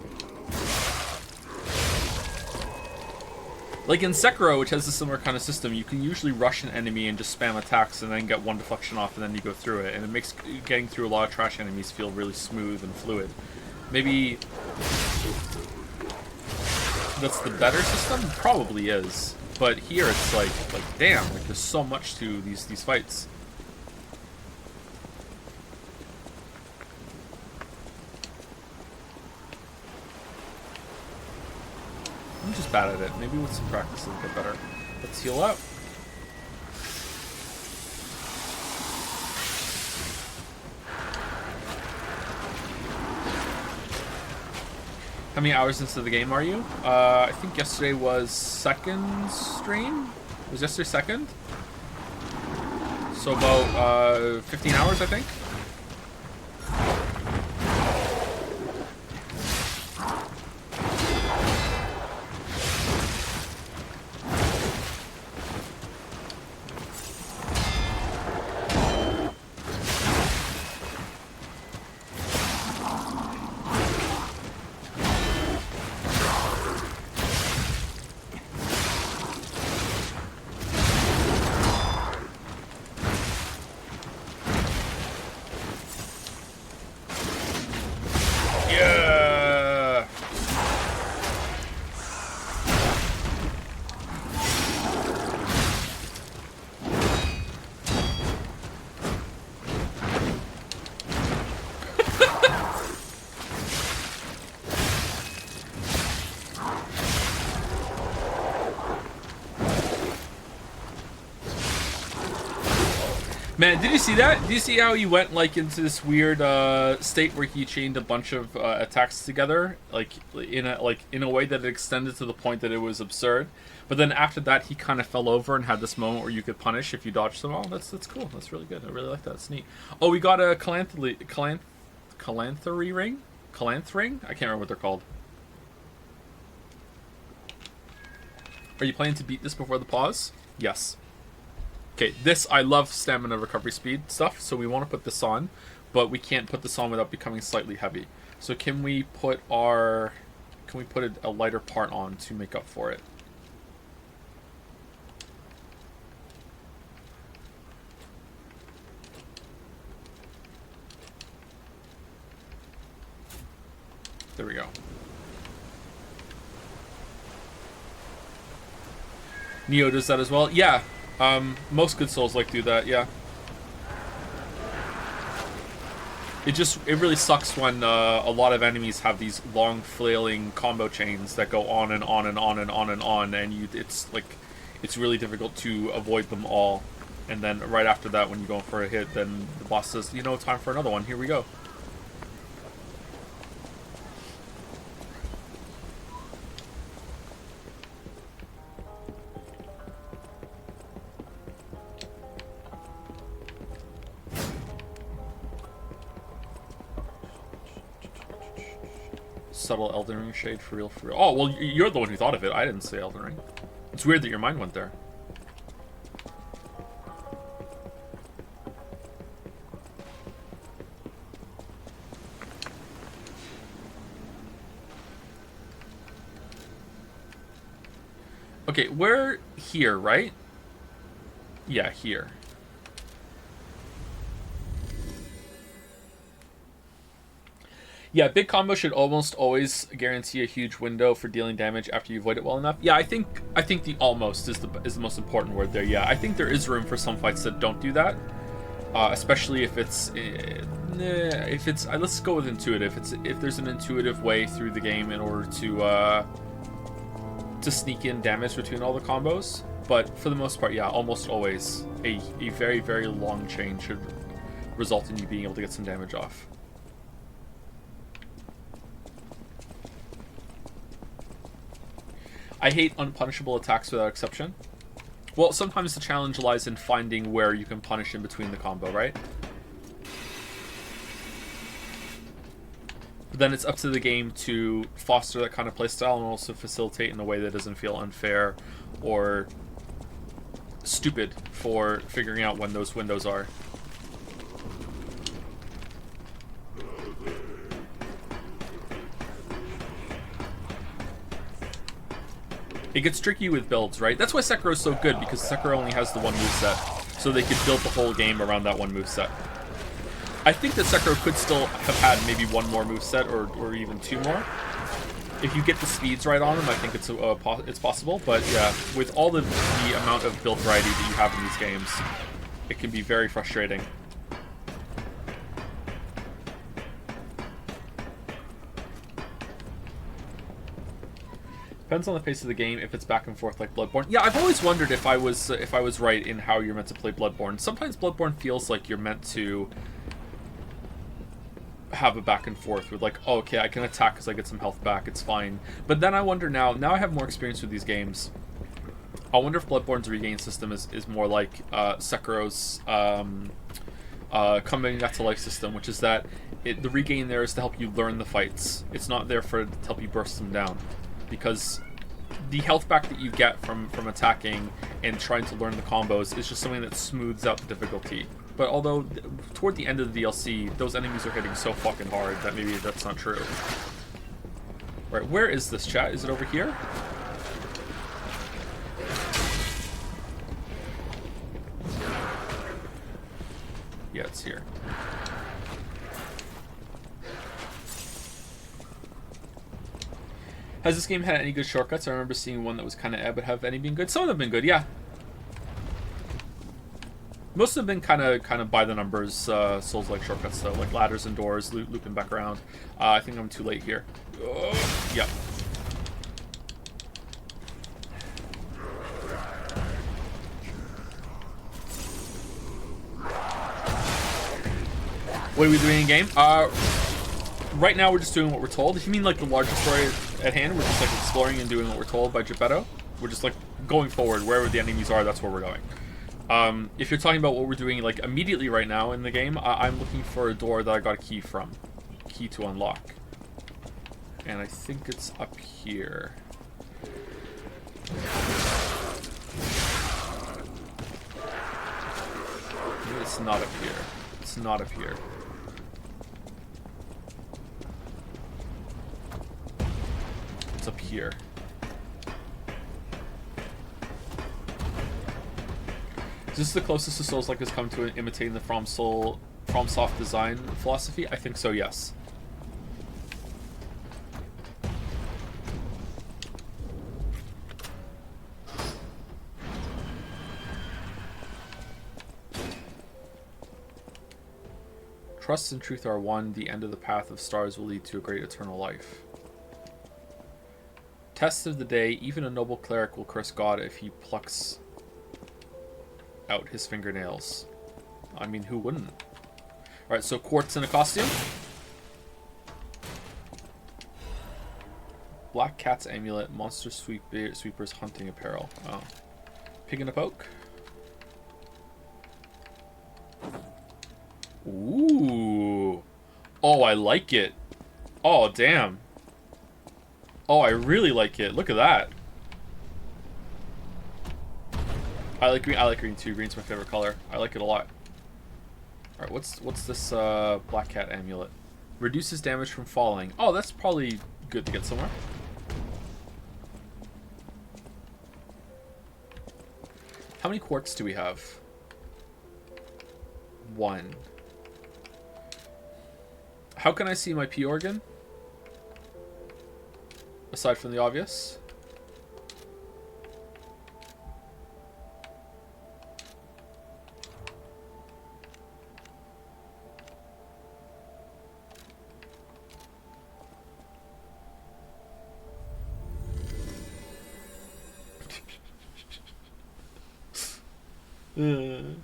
A: Like in Sekiro, which has a similar kind of system, you can usually rush an enemy and just spam attacks and then get one deflection off and then you go through it. And it makes getting through a lot of trash enemies feel really smooth and fluid. Maybe that's the better system? Probably is. But here it's like damn, like there's so much to these fights. I'm just bad at it. Maybe with some practice it'll get better. Let's heal up. How many hours into the game are you? I think yesterday was second stream? Was yesterday second? So about 15 hours, I think. Man, did you see that? Did you see how he went like into this weird state where he chained a bunch of attacks together, like in a way that it extended to the point that it was absurd. But then after that, he kind of fell over and had this moment where you could punish if you dodged them all. That's cool. That's really good. I really like that. It's neat. Oh, we got a calanthry ring. Calanth ring? I can't remember what they're called. Are you planning to beat this before the pause? Yes. Okay, this, I love stamina recovery speed stuff, so we want to put this on, but we can't put this on without becoming slightly heavy. So can we put a lighter part on to make up for it? There we go. Neo does that as well. Yeah. Most good Souls-like do that, yeah. It really sucks when a lot of enemies have these long flailing combo chains that go on and on and on and on and on, and it's really difficult to avoid them all. And then right after that, when you go for a hit, then the boss says, you know, time for another one. Here we go. Subtle Elden Ring shade, for real, for real. Oh, well, you're the one who thought of it. I didn't say Elden Ring. It's weird that your mind went there. Okay, we're here, right? Yeah, here. Yeah, big combo should almost always guarantee a huge window for dealing damage after you avoid it well enough. Yeah, I think the almost is the most important word there. Yeah, I think there is room for some fights that don't do that, especially if it's let's go with intuitive. If there's an intuitive way through the game in order to sneak in damage between all the combos. But for the most part, yeah, almost always a very, very long chain should result in you being able to get some damage off. I hate unpunishable attacks without exception. Well, sometimes the challenge lies in finding where you can punish in between the combo, right? But then it's up to the game to foster that kind of playstyle and also facilitate in a way that doesn't feel unfair or stupid for figuring out when those windows are. It gets tricky with builds, right? That's why Sekiro is so good, because Sekiro only has the one moveset, so they could build the whole game around that one moveset. I think that Sekiro could still have had maybe one more moveset, or even two more. If you get the speeds right on them, I think it's possible, but yeah, with all the amount of build variety that you have in these games, it can be very frustrating. Depends on the pace of the game, if it's back and forth like Bloodborne. Yeah, I've always wondered if I was right in how you're meant to play Bloodborne. Sometimes Bloodborne feels like you're meant to have a back and forth with like, oh, okay, I can attack because I get some health back, it's fine. But then I wonder now I have more experience with these games. I wonder if Bloodborne's regain system is more like Sekiro's coming back to life system, which is that the regain there is to help you learn the fights. It's not there to help you burst them down. Because the health back that you get from attacking and trying to learn the combos is just something that smooths out the difficulty. But although toward the end of the DLC, those enemies are hitting so fucking hard that maybe that's not true. Right, where is this, chat? Is it over here? Yeah, it's here. Has this game had any good shortcuts? I remember seeing one that was kind of but have any been good? Some of them have been good, yeah. Most of them been kind of by the numbers, Souls-like shortcuts though, like ladders and doors, looping back around. I think I'm too late here. Yeah. What are we doing in game? Right now we're just doing what we're told. If you mean like the larger story at hand, we're just like exploring and doing what we're told by Geppetto. We're just like going forward, wherever the enemies are, that's where we're going. If you're talking about what we're doing like immediately right now in the game, I'm looking for a door that I got a key from. Key to unlock. And I think it's up here. Maybe it's not up here. It's not up here. Up here. Is this the closest the Souls-like has come to imitating the FromSoft design philosophy? I think so, yes. Trust and truth are one. The end of the path of stars will lead to a great eternal life. Test of the day. Even a noble cleric will curse God if he plucks out his fingernails. I mean, who wouldn't? Alright, so quartz in a costume. Black cat's amulet. Monster sweeper's hunting apparel. Oh. Pig in a poke. Ooh. Oh, I like it. Oh, damn. Oh, I really like it. Look at that. I like green. I like green too. Green's my favorite color. I like it a lot. All right, what's this black cat amulet? Reduces damage from falling. Oh, that's probably good to get somewhere. How many quartz do we have? 1. How can I see my P organ? Aside from the obvious.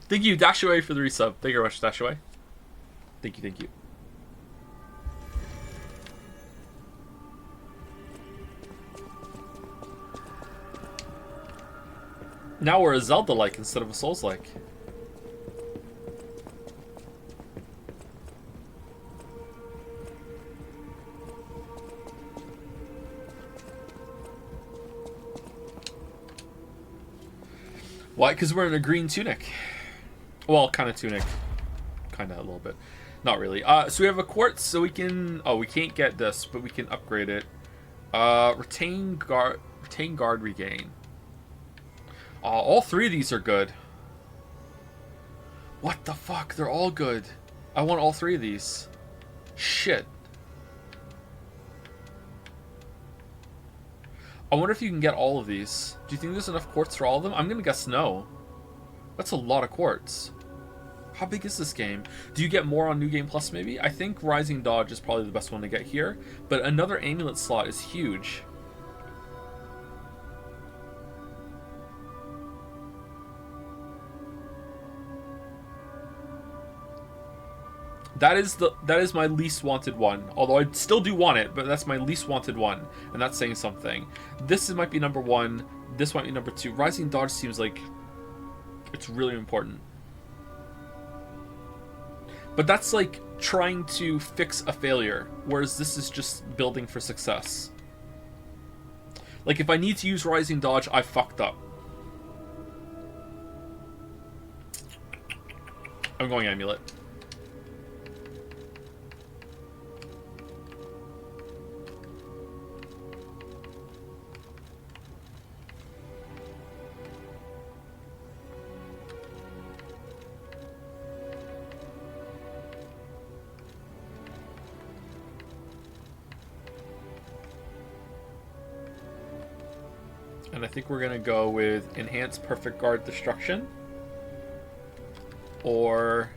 A: Thank you, Dashaway, for the resub. Thank you very much, Dashaway. Thank you, thank you. Now we're a Zelda-like instead of a Souls-like. Why? Because we're in a green tunic. Well, kind of tunic. Kind of a little bit. Not really. So we have a quartz, so we can... Oh, we can't get this, but we can upgrade it. Retain guard regain. All 3 of these are good. What the fuck? They're all good. I want all 3 of these. Shit. I wonder if you can get all of these. Do you think there's enough quartz for all of them? I'm gonna guess no. That's a lot of quartz. How big is this game? Do you get more on New Game Plus maybe? I think Rising Dodge is probably the best one to get here, but another amulet slot is huge. That is my least wanted one. Although I still do want it, but that's my least wanted one, and that's saying something. This might be number 1. This might be number 2. Rising Dodge seems like it's really important. But that's like trying to fix a failure, whereas this is just building for success. Like if I need to use Rising Dodge, I fucked up. I'm going Amulet. And I think we're gonna go with Enhanced Perfect Guard Destruction or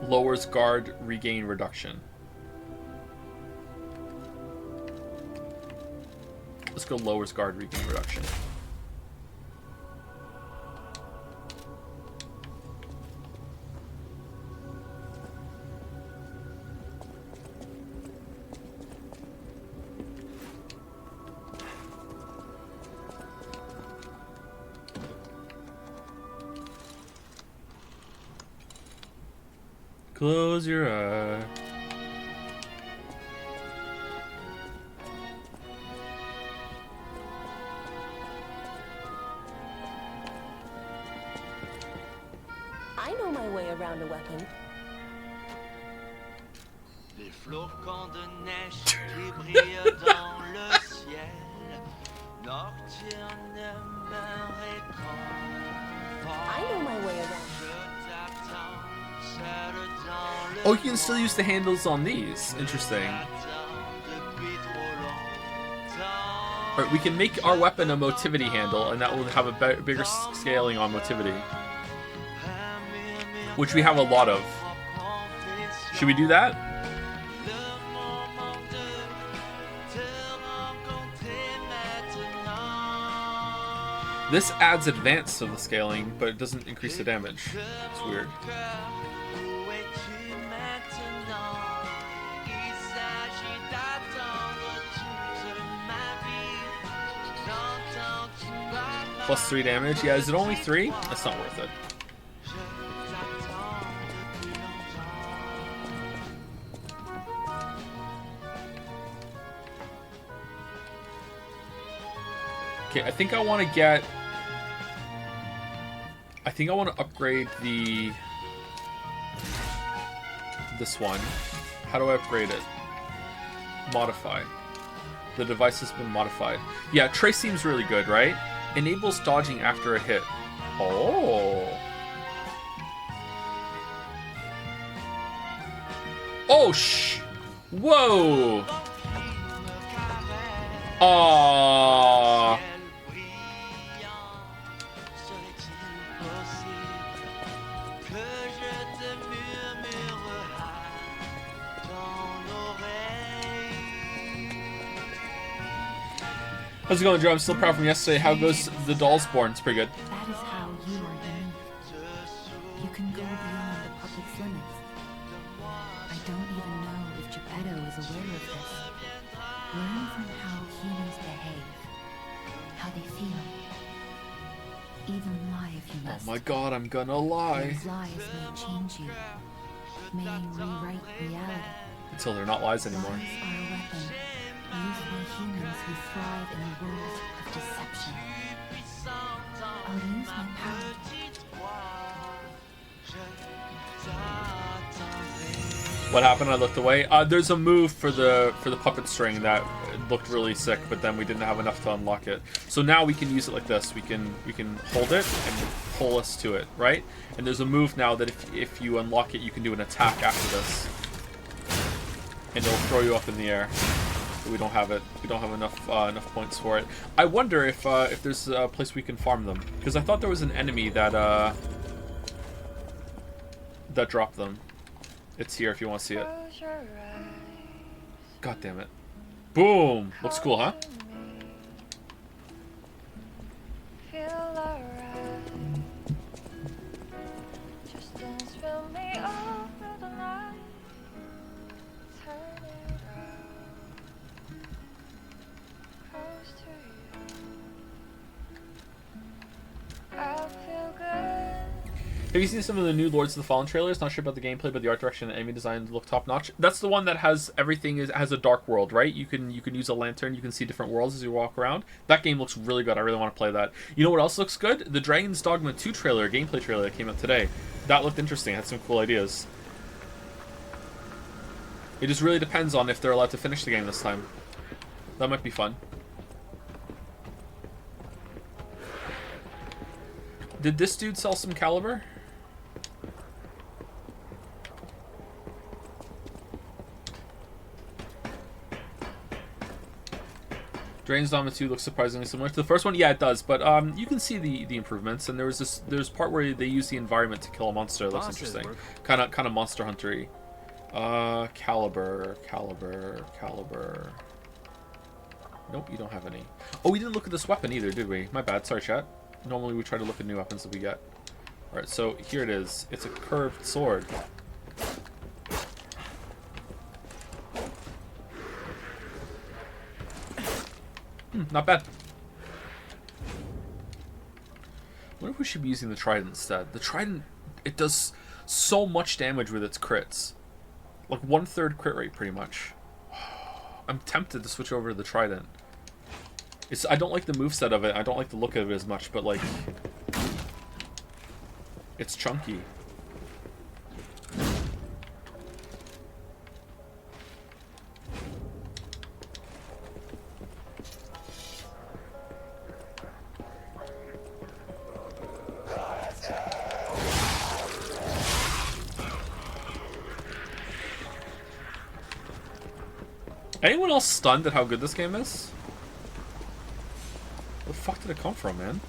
A: lowers guard regain reduction. Let's go lowers guard regain reduction. Close your eye.
M: I know my way around a weapon.
N: Les flocons de neige qui brillent dans le ciel nocturnement
M: I know my way around.
A: Oh, you can still use the handles on these. Interesting. Alright, we can make our weapon a motivity handle, and that will have a bigger scaling on motivity. which we have a lot of. Should we do that? This adds advance to the scaling, but it doesn't increase the damage. It's weird. Plus 3 damage. Yeah, is it only 3? That's not worth it. Okay, I think I want to get... I think I want to upgrade the... this one. How do I upgrade it? Modify. The device has been modified. Yeah, Trace seems really good, right? Enables dodging after a hit. Oh. Oh, whoa. Aww. How's it going, Joe? I'm still proud from yesterday. How goes the doll's born? It's pretty good.
C: That is how you are unique. You can go beyond the public's limits. I don't even know if Geppetto is aware of this. Learn from how humans behave, how they feel. Even lie if you must.
A: Oh my god, I'm gonna lie.
C: Those lies may change you, may rewrite reality.
A: Until they're not lies anymore.
C: Lies are a weapon used by humans who thrive in a world of deception. I'll use my power.
A: What happened? I looked away. There's a move for the puppet string that looked really sick, but then we didn't have enough to unlock it. So now we can use it like this. We can hold it and pull us to it, right? And there's a move now that if you unlock it, you can do an attack after this, and it'll throw you up in the air. But we don't have it. We don't have enough points for it. I wonder if there's a place we can farm them, because I thought there was an enemy that dropped them. It's here if you want to see it. God damn it. Boom! Looks cool, huh? Have you seen some of the new Lords of the Fallen trailers? Not sure about the gameplay, but the art direction and enemy design look top notch. That's the one that has everything has a dark world, right? You can use a lantern, you can see different worlds as you walk around. That game looks really good. I really want to play that. You know what else looks good? The Dragon's Dogma 2 trailer, gameplay trailer that came out today. That looked interesting. It had some cool ideas. It just really depends on if they're allowed to finish the game this time. That might be fun. Did this dude sell some caliber? Dragon's Dogma 2 looks surprisingly similar to the first one. Yeah, it does, but you can see the improvements. And there's part where they use the environment to kill a monster. That looks interesting. Kind of Monster Hunter-y. Caliber. Nope, you don't have any. Oh, we didn't look at this weapon either, did we? My bad. Sorry, chat. Normally we try to look at new weapons that we get. Alright, so here it is. It's a curved sword. Not bad. I wonder if we should be using the trident instead. The trident, it does so much damage with its crits. Like 1/3 crit rate, pretty much. I'm tempted to switch over to the trident. I don't like the moveset of it. I don't like the look of it as much, but like, it's chunky. Anyone else stunned at how good this game is? Where the fuck did it come from, man?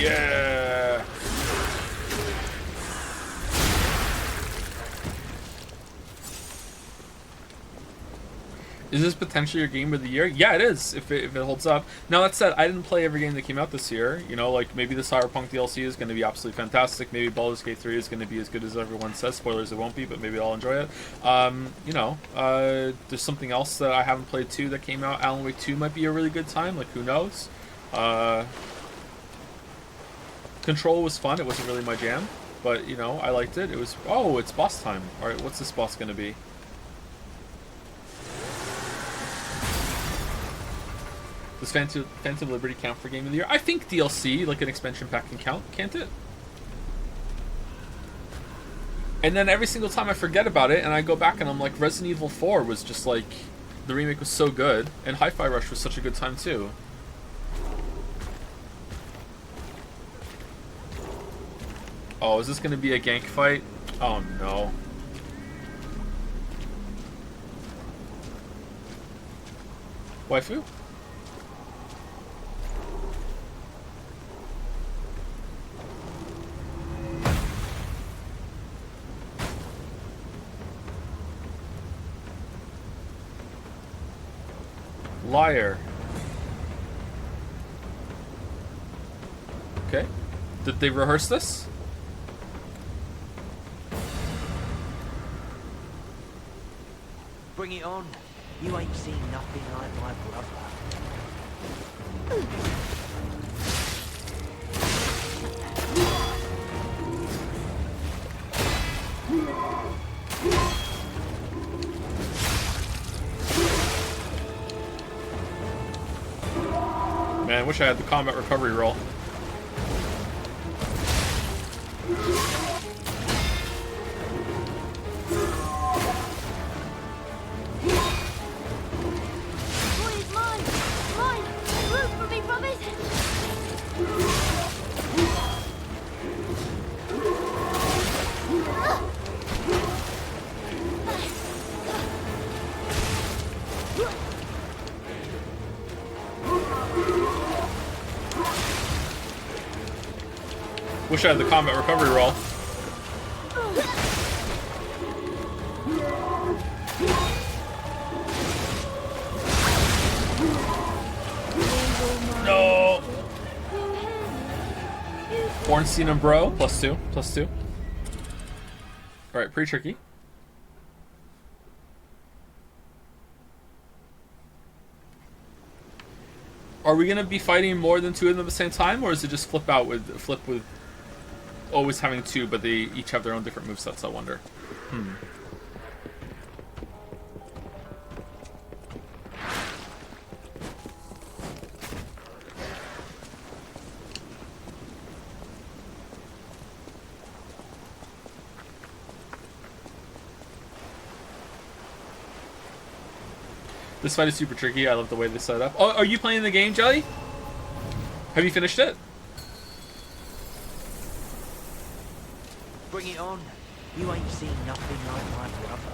A: Yeah. Is this potentially your game of the year? Yeah, it is, if it holds up. Now, that said, I didn't play every game that came out this year. You know, like, maybe the Cyberpunk DLC is going to be absolutely fantastic. Maybe Baldur's Gate 3 is going to be as good as everyone says. Spoilers, it won't be, but maybe I'll enjoy it. You know, there's something else that I haven't played too that came out. Alan Wake 2 might be a really good time. Like, who knows? Control was fun. It wasn't really my jam, but, you know, I liked it. It was... Oh, it's boss time. All right, what's this boss going to be? Does Phantom Liberty count for Game of the Year? I think DLC, like an expansion pack, can count, can't it? And then every single time I forget about it, and I go back and I'm like, Resident Evil 4 was just like... The remake was so good, and Hi-Fi Rush was such a good time too. Oh, is this going to be a gank fight? Oh no. Waifu? Liar. Okay. Did they rehearse this?
N: Bring it on. You ain't seen nothing like my brother.
A: Man, I wish I had the combat recovery roll. Wish I had the combat recovery roll. No. Bornstein and Bro, +2, +2. Alright, pretty tricky. Are we gonna be fighting more than two of them at the same time, or is it just flip with always having two, but they each have their own different movesets, I wonder. This fight is super tricky. I love the way they set it up. Oh, are you playing the game, Jelly? Have you finished it?
N: Bring it on. You ain't seen nothing like my brother.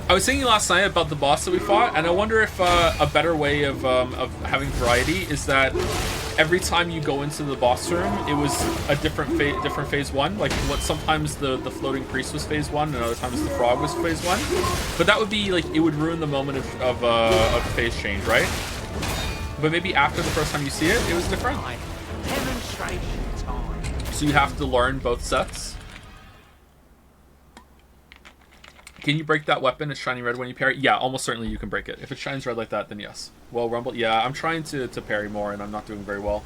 A: I was thinking last night about the boss that we fought, and I wonder if a better way of having variety is that every time you go into the boss room, it was a different phase one. Like, what sometimes the floating priest was phase one, and other times the frog was phase one. But that would be like, it would ruin the moment of phase change, right? But maybe after the first time you see it, it was different.
N: Demonstration time.
A: So you have to learn both sets. Can you break that weapon? It's shining red when you parry. Yeah, almost certainly you can break it. If it shines red like that, then yes. Well, Rumble, yeah, I'm trying to parry more, and I'm not doing very well.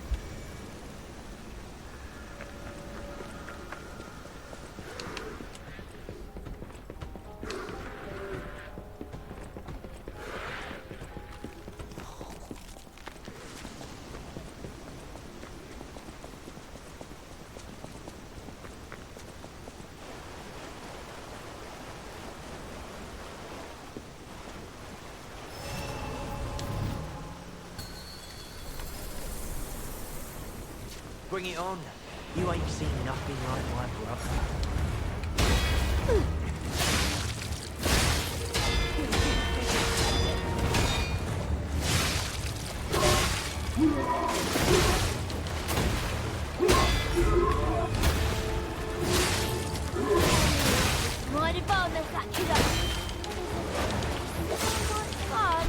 N: Bring it on. You ain't seen nothing like my brother.
K: back it up. Fun.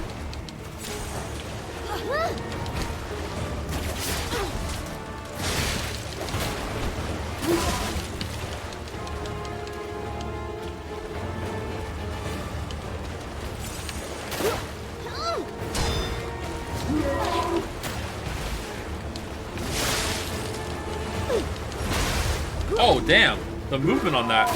A: Oh, damn. The movement on that.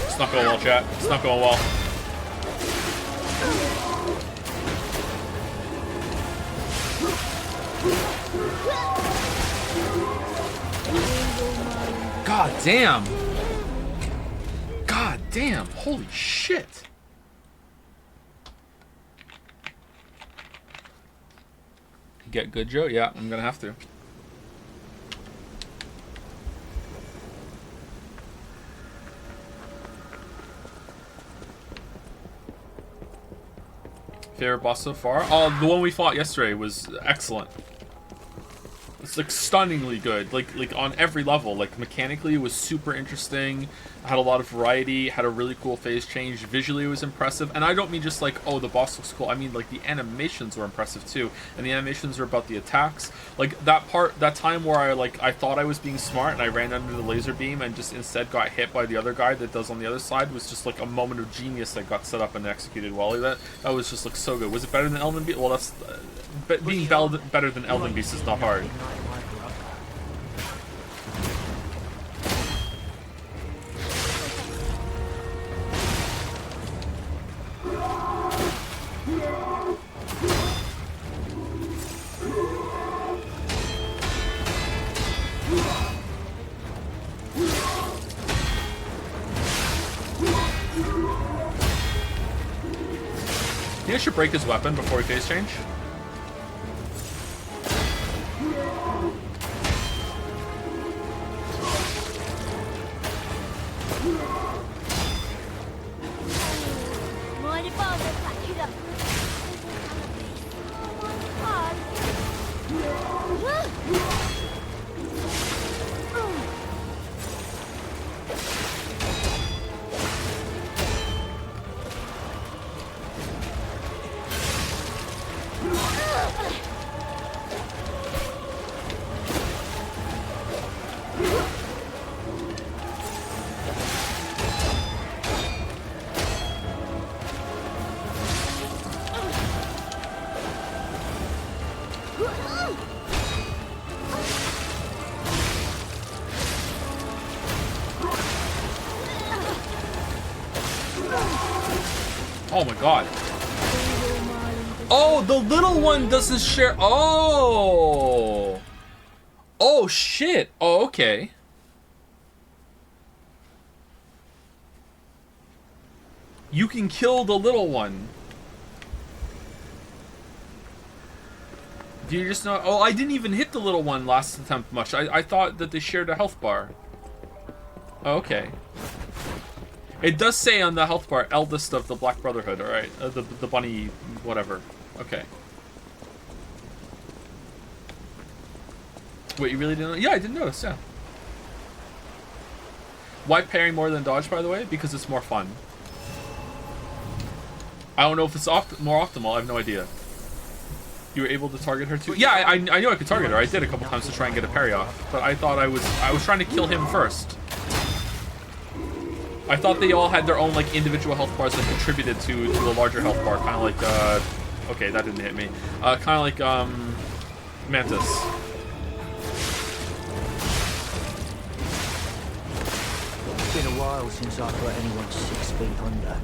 A: It's not going well, chat. It's not going well. God damn. God damn. Holy shit. Get good, Joe? Yeah, I'm gonna have to. Favorite boss so far? Oh, the one we fought yesterday was excellent. It's like stunningly good, like on every level. Like mechanically, it was super interesting. Had a lot of variety. Had a really cool phase change. Visually, it was impressive. And I don't mean just like, oh, the boss looks cool. I mean like the animations were impressive too. And the animations were about the attacks. Like that time where I thought I was being smart and I ran under the laser beam and just instead got hit by the other guy that does on the other side was just like a moment of genius that got set up and executed well. That was just like so good. Was it better than Elden Beast? Well, that's being better than Elden Beast is not hard. He should break his weapon before he phase change.
K: Mind if I go back it up?
A: Oh my god. Oh, the little one doesn't share. Oh. Oh shit. Oh, okay. You can kill the little one. Do you just know? Oh, I didn't even hit the little one last attempt much. I thought that they shared a health bar. Oh, okay. It does say on the health bar, eldest of the Black Brotherhood, alright? The bunny, whatever. Okay. Wait, you really didn't know? Yeah, I didn't notice, yeah. Why parry more than dodge, by the way? Because it's more fun. I don't know if it's more optimal, I have no idea. You were able to target her too? Yeah, I knew I could target her. I did a couple times to try and get a parry off. But I thought I was trying to kill him first. I thought they all had their own like individual health bars that contributed to the larger health bar, kind of like okay, that didn't hit me. Kind of like Mantis.
J: been a while since I put anyone 6 feet under.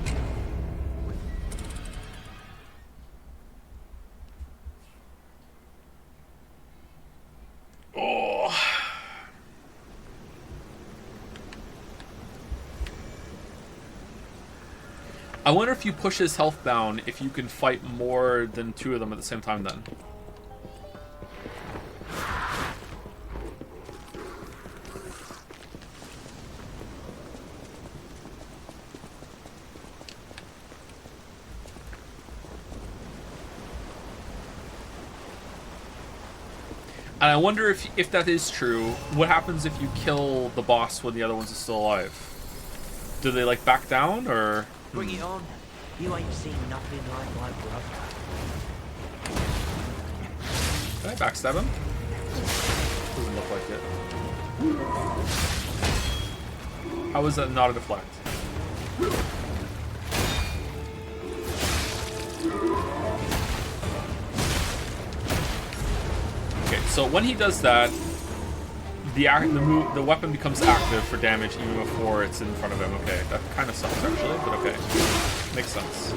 A: Oh. I wonder if you push his health down, if you can fight more than 2 of them at the same time then. And I wonder if that is true, what happens if you kill the boss when the other ones are still alive? Do they like back down or?
J: Bring it on. You ain't seen nothing like my brother.
A: Can I backstab him? Doesn't look like it. How is that not a deflect? Okay, so when he does that, the weapon becomes active for damage even before it's in front of him. Okay, that kind of sucks actually, but okay, makes sense.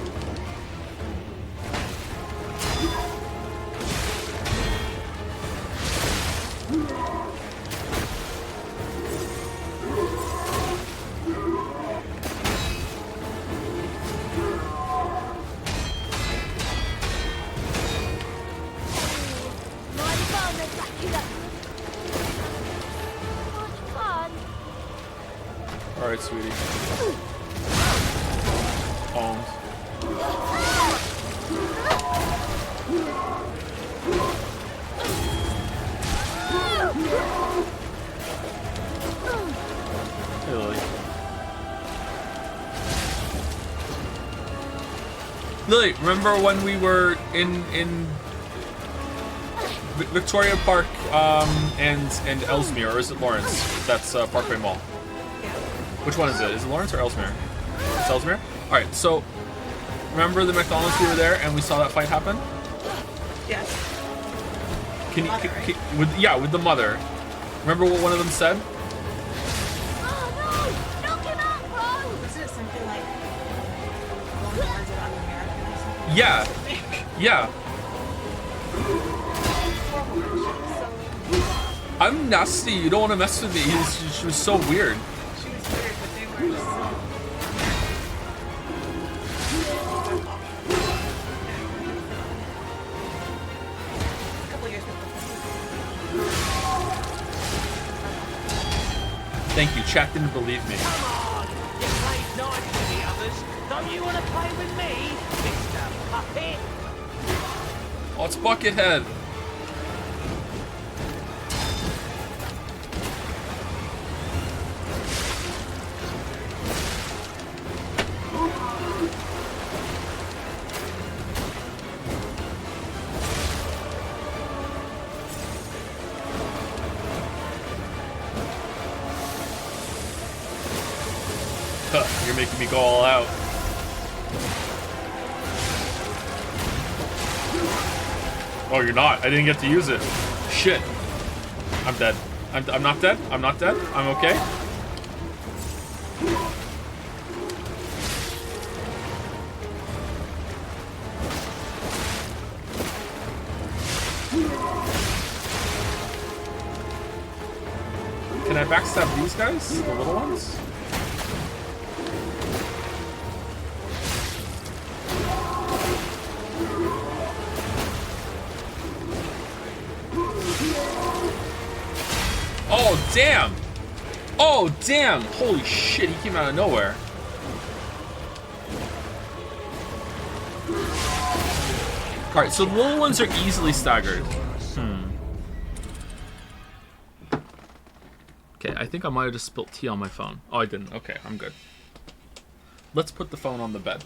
A: Alright, sweetie. Owned. Hey, Lily. Lily, remember when we were in Victoria Park and Ellesmere, or is it Lawrence? That's Parkway Mall. Which one is it? Is it Lawrence or Ellesmere? It's Ellesmere? Alright, so remember the McDonald's we were there and we saw that fight happen?
G: Yes.
A: With the mother. Remember what one of them said?
G: Isn't it something like Longhorns are un-American or something?
A: Yeah. Yeah. I'm nasty. You don't want to mess with me. She was so weird.
G: She was weird, but they were so... A couple years before.
A: Thank you. Chat didn't believe me.
N: Come on! You played nice with the others. Don't you want to play with me, Mr. Puppet?
A: Oh, it's Buckethead. You're making me go all out. Oh, you're not. I didn't get to use it. Shit. I'm dead. I'm not dead. I'm not dead. I'm okay. Can I backstab these guys? The little ones? Oh, damn! Oh, damn! Holy shit, he came out of nowhere. Alright, so the little ones are easily staggered. Okay, I think I might have just spilt tea on my phone. Oh, I didn't. Okay, I'm good. Let's put the phone on the bed.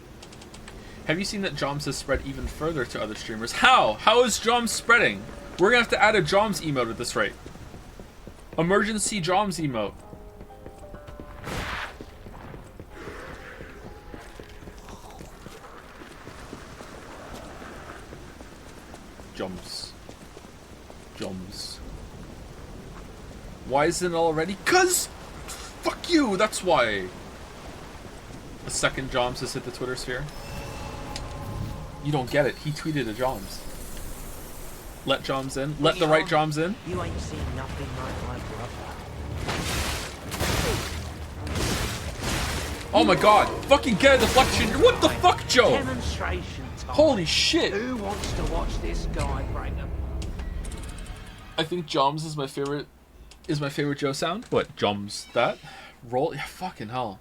A: Have you seen that Joms has spread even further to other streamers? How? How is Joms spreading? We're gonna have to add a Joms emote at this rate. Emergency Joms emote. Joms. Joms. Why isn't it already? 'Cause fuck fuck you! That's why. A second Joms has hit the Twitter sphere. You don't get it. He tweeted a Joms. Let Joms in. Let the right Joms in.
N: You ain't seen nothing like my brother.
A: Oh my god. Fucking get a deflection. What the fuck, Joe?
N: Demonstration time.
A: Holy shit.
N: Who wants to watch this guy break them?
A: I think Joms is my favorite Joe sound. What? Joms that? Roll? Yeah, fucking hell.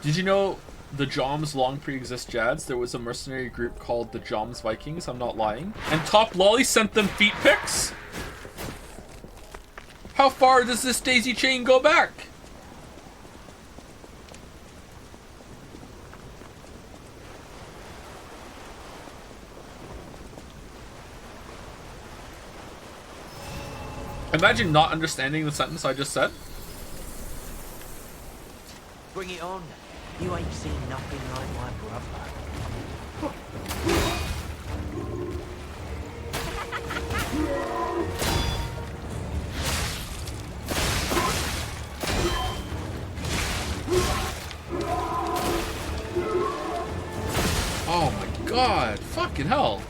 A: Did you know the Joms long pre-exist Jads? There was a mercenary group called the Joms Vikings, I'm not lying. And Top Lolly sent them feet pics? How far does this daisy chain go back? Imagine not understanding the sentence I just said.
N: Bring it on. You ain't seen nothing like my brother.
A: Oh my god, fucking hell.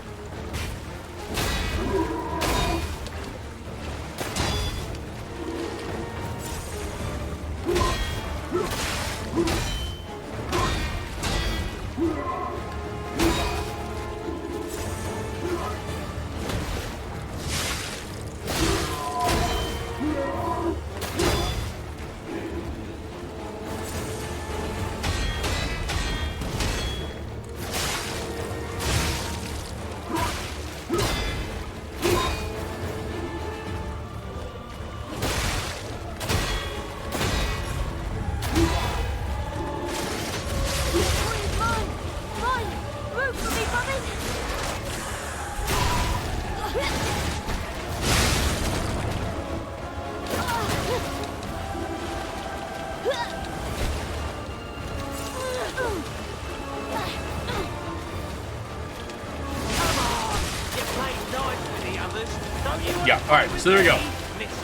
A: Yeah, alright, so there we go.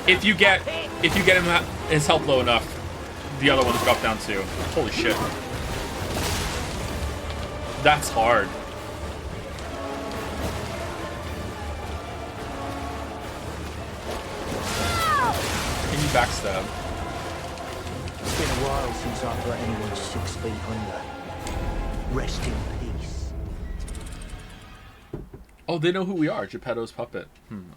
A: If you get him his health low enough, the other ones drop down too. Holy shit. That's hard. Can you backstab?
N: It's been a while since I've got anyone 6 feet under. Rest in peace.
A: Oh, they know who we are. Geppetto's puppet.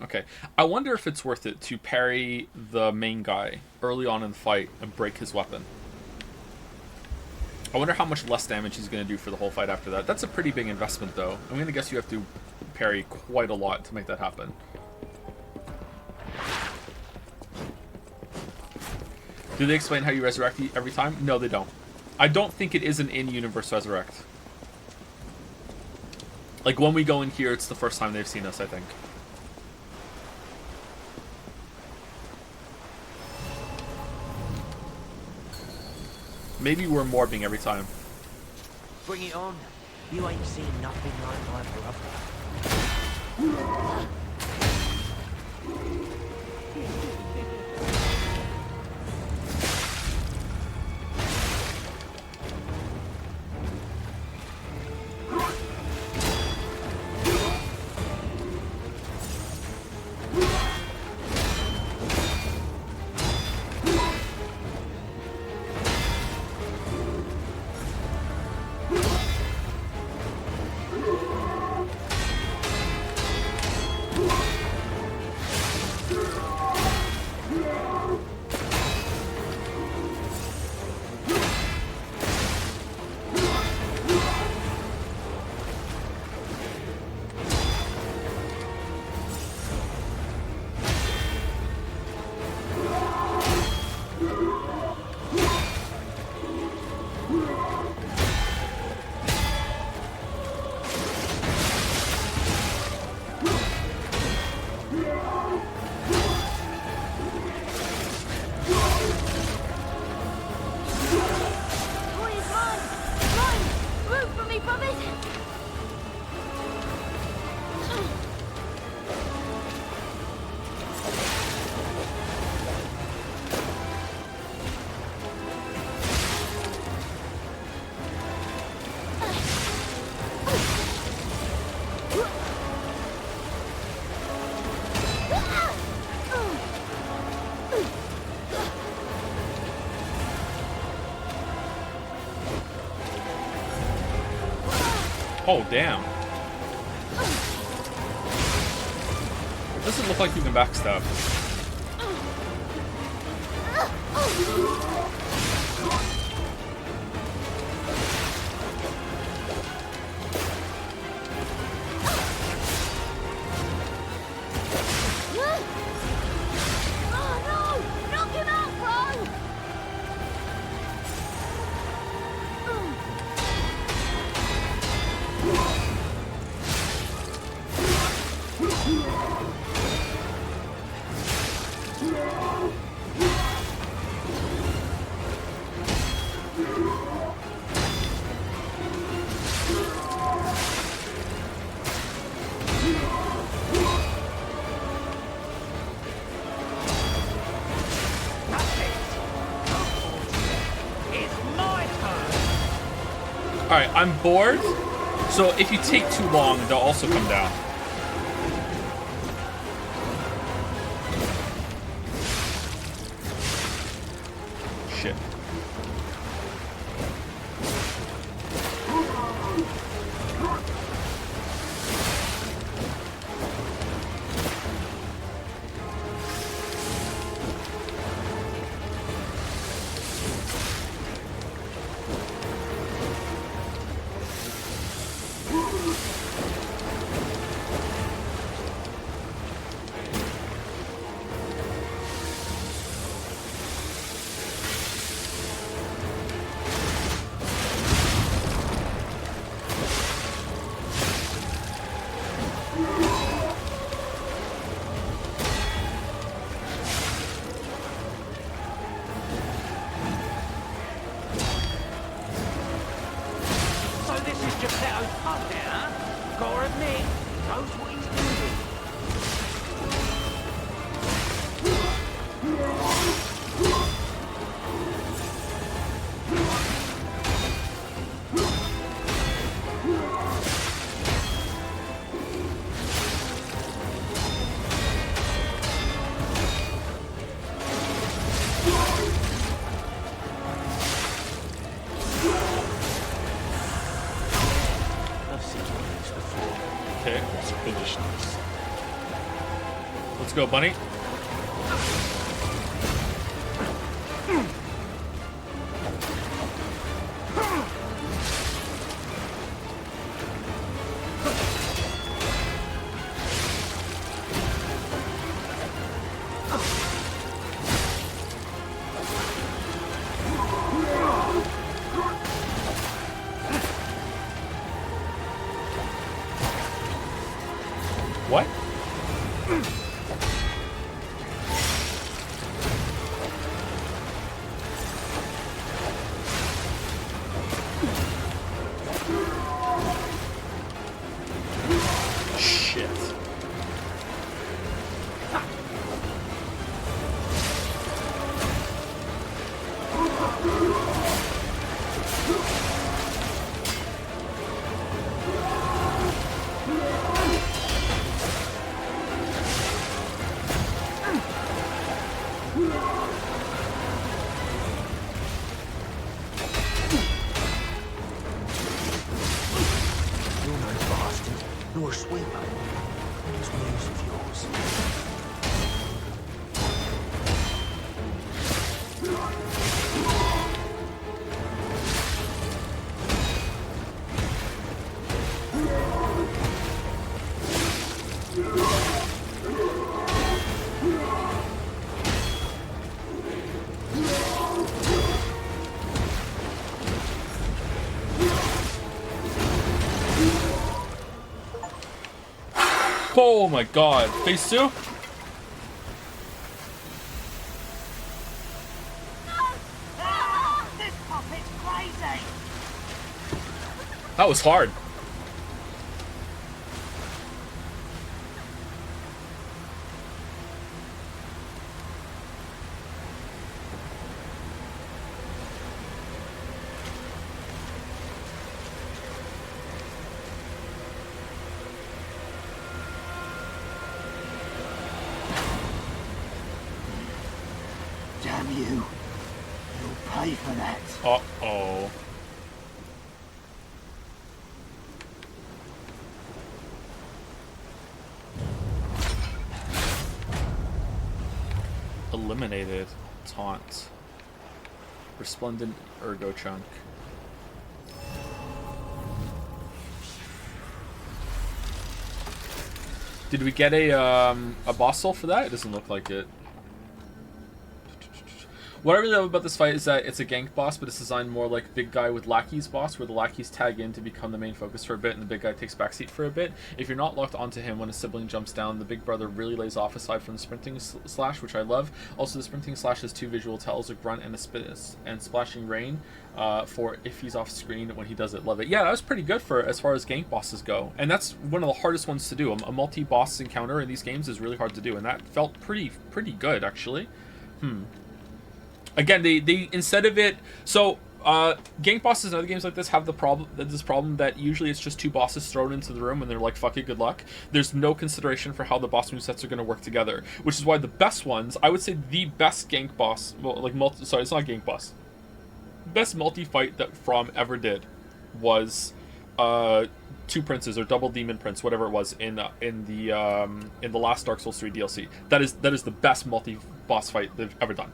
A: Okay. I wonder if it's worth it to parry the main guy early on in the fight and break his weapon. I wonder how much less damage he's going to do for the whole fight after that. That's a pretty big investment, though. I'm going to guess you have to parry quite a lot to make that happen. Do they explain how you resurrect every time? No, they don't. I don't think it is an in-universe resurrect. Like, when we go in here, it's the first time they've seen us, I think. Maybe we're morbing every time.
N: Bring it on. You ain't seen nothing like my brother.
A: Oh, damn. Doesn't look like you can backstab.
K: Oh no! Knock him out, bro!
A: Alright, I'm bored. So if you take too long, they'll also come down. Shit.
H: So this is Geppetto's puppet, huh? Gotta admit, knows what he's doing.
N: I've seen one of these before.
A: Okay.
N: It's foolishness.
A: Let's go, bunny. What? Shit.
N: You're no bastard. You're a sweeper. These news of yours.
A: Oh my god. Phase 2?
H: This puppet's crazy!
A: That was hard.
N: Damn you. You'll pay for that.
A: Uh-oh. eliminated. Taunt. Resplendent Ergo Chunk. Did we get a boss soul for that? It doesn't look like it. What I really love about this fight is that it's a gank boss, but it's designed more like big guy with lackeys boss, where the lackeys tag in to become the main focus for a bit, and the big guy takes backseat for a bit. If you're not locked onto him when a sibling jumps down, the big brother really lays off aside from the sprinting slash, which I love. Also, the sprinting slash has 2 visual tells, a grunt and a spit and splashing rain for if he's off screen when he does it. Love it. Yeah, that was pretty good for as far as gank bosses go, and that's one of the hardest ones to do. A multi-boss encounter in these games is really hard to do, and that felt pretty good actually. Again, they instead of it, so gank bosses in other games like this have this problem that usually it's just 2 bosses thrown into the room and they're like, fuck it, good luck. There's no consideration for how the boss movesets are going to work together, which is why the best ones, I would say the best gank boss, well, like sorry, it's not gank boss. Best multi-fight that From ever did was 2 princes or double demon prince, whatever it was in the last Dark Souls 3 DLC. That is the best multi-boss fight they've ever done.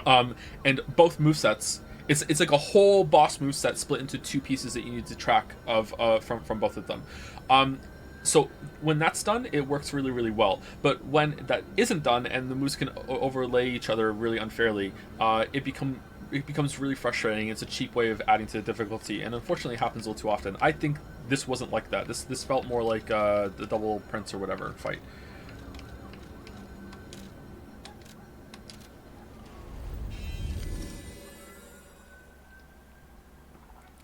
A: And both movesets, it's like a whole boss moveset split into 2 pieces that you need to track of from both of them. So when that's done, it works really, really well. But when that isn't done and the moves can overlay each other really unfairly, it becomes really frustrating. It's a cheap way of adding to the difficulty, and unfortunately it happens a little too often. I think this wasn't like that. This felt more like the double prince or whatever fight.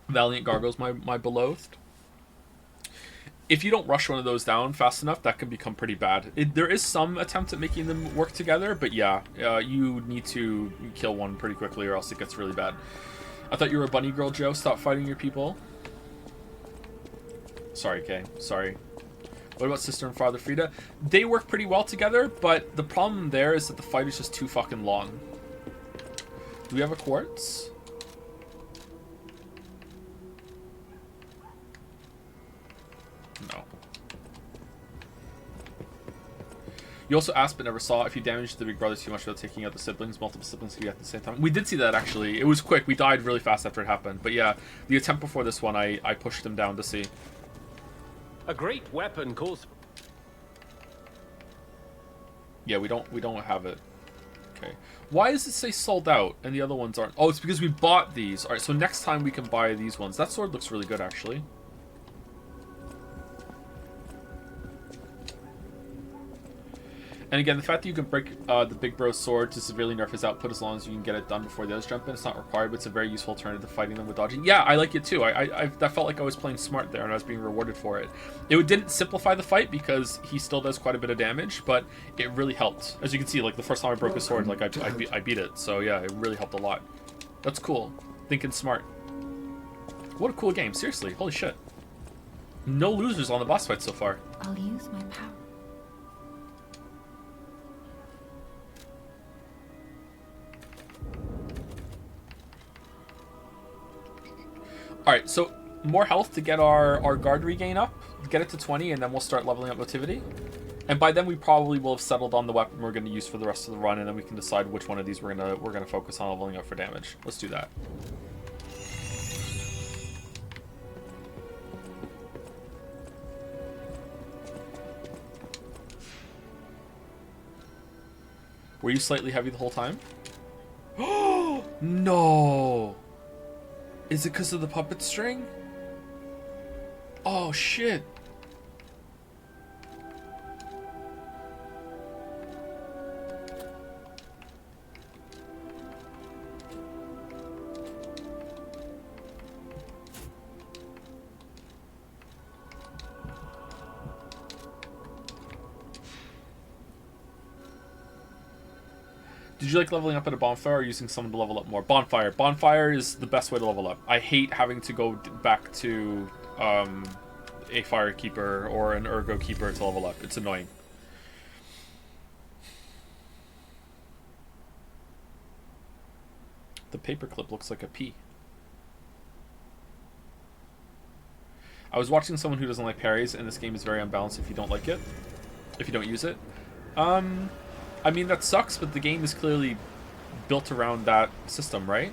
A: Valiant Gargoyles, my beloved. If you don't rush one of those down fast enough, that can become pretty bad. There is some attempt at making them work together, but yeah, you need to kill one pretty quickly or else it gets really bad. I thought you were a bunny girl, Joe. Stop fighting your people. Sorry, Kay. Sorry. What about Sister and Father Frida? They work pretty well together, but the problem there is that the fight is just too fucking long. Do we have a quartz? No. You also asked but never saw if you damaged the big brother too much without taking out the siblings. Multiple siblings can get at the same time. We did see that actually. It was quick. We died really fast after it happened. But yeah, the attempt before this one, I pushed him down to see.
O: A great weapon calls.
A: Yeah, we don't have it. Okay. Why does it say sold out and the other ones aren't? Oh, it's because we bought these. All right, so next time we can buy these ones. That sword looks really good actually. And again, the fact that you can break the big bro's sword to severely nerf his output as long as you can get it done before the others jump in, it's not required, but it's a very useful alternative to fighting them with dodging. Yeah, I like it too. That felt like I was playing smart there and I was being rewarded for it. It didn't simplify the fight because he still does quite a bit of damage, but it really helped. As you can see, like the first time I broke his sword, like I beat it. So yeah, it really helped a lot. That's cool. Thinking smart. What a cool game. Seriously, holy shit. No losers on the boss fight so far.
C: I'll use my power.
A: Alright, so more health to get our guard regain up, get it to 20, and then we'll start leveling up motivity. And by then we probably will have settled on the weapon we're going to use for the rest of the run, and then we can decide which one of these we're gonna focus on leveling up for damage. Let's do that. Were you slightly heavy the whole time? Oh no! Is it because of the puppet string? Oh shit. Did you like leveling up at a bonfire or using someone to level up more? Bonfire. Bonfire is the best way to level up. I hate having to go back to a fire keeper or an ergo keeper to level up. It's annoying. The paperclip looks like a P. I was watching someone who doesn't like parries, and this game is very unbalanced if you don't like it. If you don't use it. I mean, that sucks, but the game is clearly built around that system, right?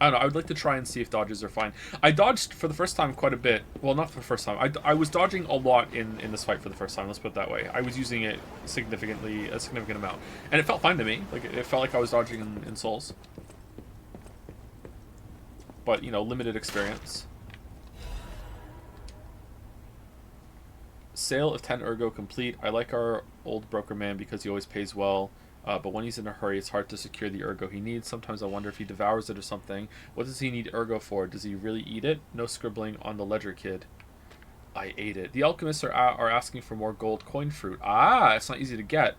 A: I don't know. I would like to try and see if dodges are fine. I dodged for the first time quite a bit. Well, not for the first time. I was dodging a lot in this fight for the first time. Let's put it that way. I was using it a significant amount. And it felt fine to me. Like, it felt like I was dodging in Souls. But, you know, limited experience. Sale of 10 ergo complete. I like our old broker man because he always pays well. But when he's in a hurry, it's hard to secure the ergo he needs. Sometimes I wonder if he devours it or something. What does he need ergo for? Does he really eat it? No scribbling on the ledger, kid. I ate it. The alchemists are asking for more gold coin fruit. Ah, it's not easy to get.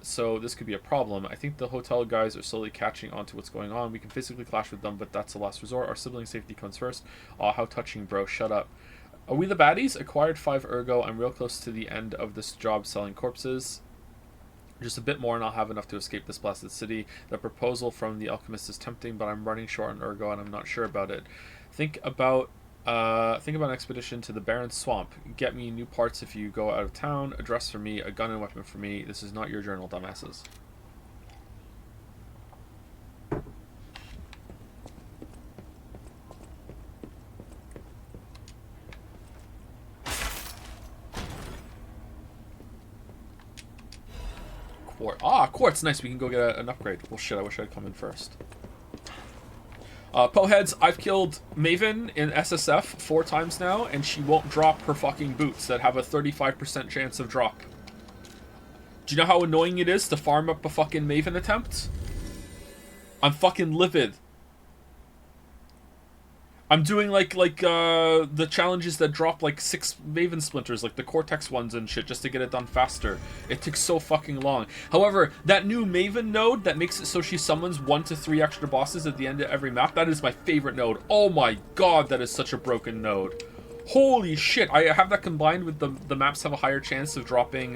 A: So this could be a problem. I think the hotel guys are slowly catching on to what's going on. We can physically clash with them, but that's the last resort. Our sibling safety comes first. Aw, how touching, bro. Shut up. Are we the baddies? Acquired 5 ergo. I'm real close to the end of this job selling corpses. Just a bit more and I'll have enough to escape this blasted city. The proposal from the alchemist is tempting, but I'm running short on ergo and I'm not sure about it. Think about an expedition to the barren swamp. Get me new parts if you go out of town. A dress for me, a gun and weapon for me. This is not your journal, dumbasses. Quartz, nice, we can go get an upgrade. Well, shit, I wish I'd come in first. Poheads, I've killed Maven in SSF 4 times now, and she won't drop her fucking boots that have a 35% chance of drop. Do you know how annoying it is to farm up a fucking Maven attempt? I'm fucking livid. I'm doing like the challenges that drop like 6 Maven splinters, like the Cortex ones and shit, just to get it done faster. It takes so fucking long. However, that new Maven node that makes it so she summons 1 to 3 extra bosses at the end of every map, that is my favorite node. Oh my god, that is such a broken node. Holy shit, I have that combined with the maps have a higher chance of dropping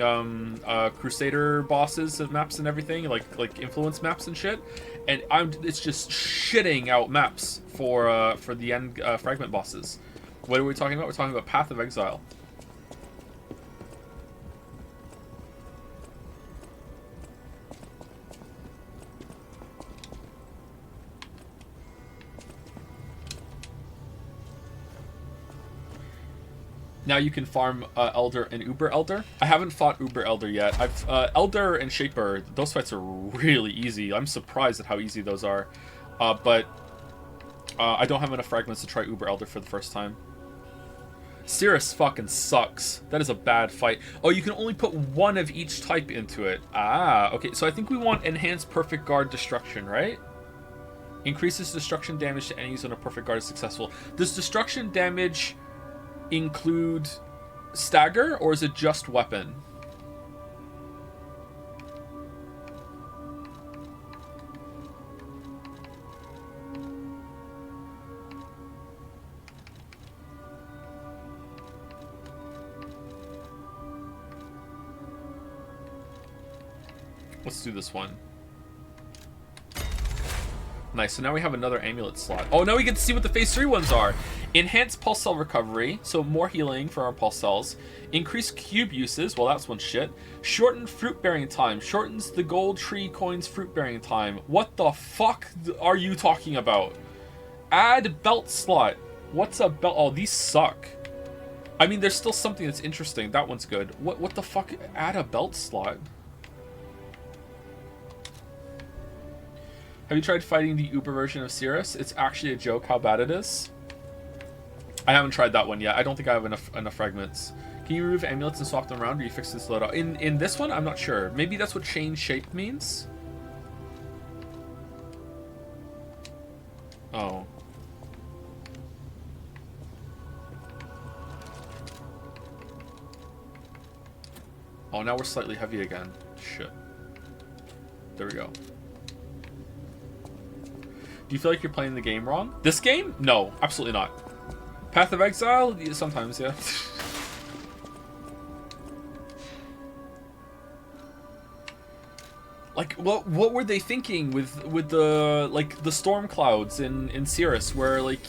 A: Crusader bosses and maps and everything, like influence maps and shit. And it's just shitting out maps for the end fragment bosses. What are we talking about? We're talking about Path of Exile. Now you can farm Elder and Uber Elder. I haven't fought Uber Elder yet. I've Elder and Shaper, those fights are really easy. I'm surprised at how easy those are. But I don't have enough fragments to try Uber Elder for the first time. Cirrus fucking sucks. That is a bad fight. Oh, you can only put 1 of each type into it. Ah, okay. So I think we want Enhanced Perfect Guard Destruction, right? Increases destruction damage to enemies when a Perfect Guard is successful. Does destruction damage include stagger, or is it just weapon? Let's do this one. Nice, so now we have another amulet slot. Oh, now we get to see what the phase 3 ones are. Enhanced pulse cell recovery, so more healing for our pulse cells. Increased cube uses, well that's one shit. Shortened fruit bearing time, shortens the gold tree coins fruit bearing time. What the fuck are you talking about? Add belt slot. What's a belt? Oh, these suck. I mean, there's still something that's interesting. That one's good. What the fuck? Add a belt slot. Have you tried fighting the Uber version of Cirrus? It's actually a joke how bad it is. I haven't tried that one yet. I don't think I have enough fragments. Can you remove amulets and swap them around, or you fix this loadout? In this one, I'm not sure. Maybe that's what change shape means? Oh. Oh, now we're slightly heavy again. Shit. There we go. Do you feel like you're playing the game wrong? This game? No, absolutely not. Path of Exile? Sometimes, yeah. Like, what were they thinking with the, like, the storm clouds in Cirrus, where, like,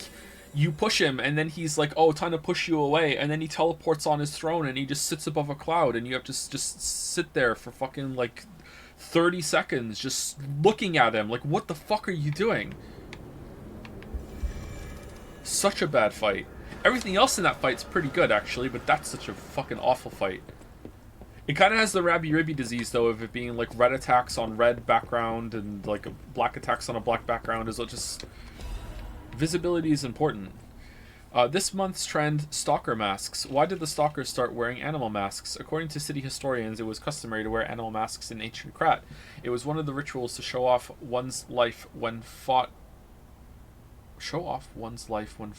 A: you push him, and then he's like, oh, time to push you away, and then he teleports on his throne, and he just sits above a cloud, and you have to just sit there for fucking, like, 30 seconds just looking at him. Like, what the fuck are you doing? Such a bad fight. Everything else in that fight's pretty good, actually, but that's such a fucking awful fight. It kind of has the rabby-ribby disease, though, of it being, like, red attacks on red background and, like, black attacks on a black background. Is just... Visibility is important. This month's trend, stalker masks. Why did the stalkers start wearing animal masks? According to city historians, it was customary to wear animal masks in ancient Krat. It was one of the rituals to show off one's life when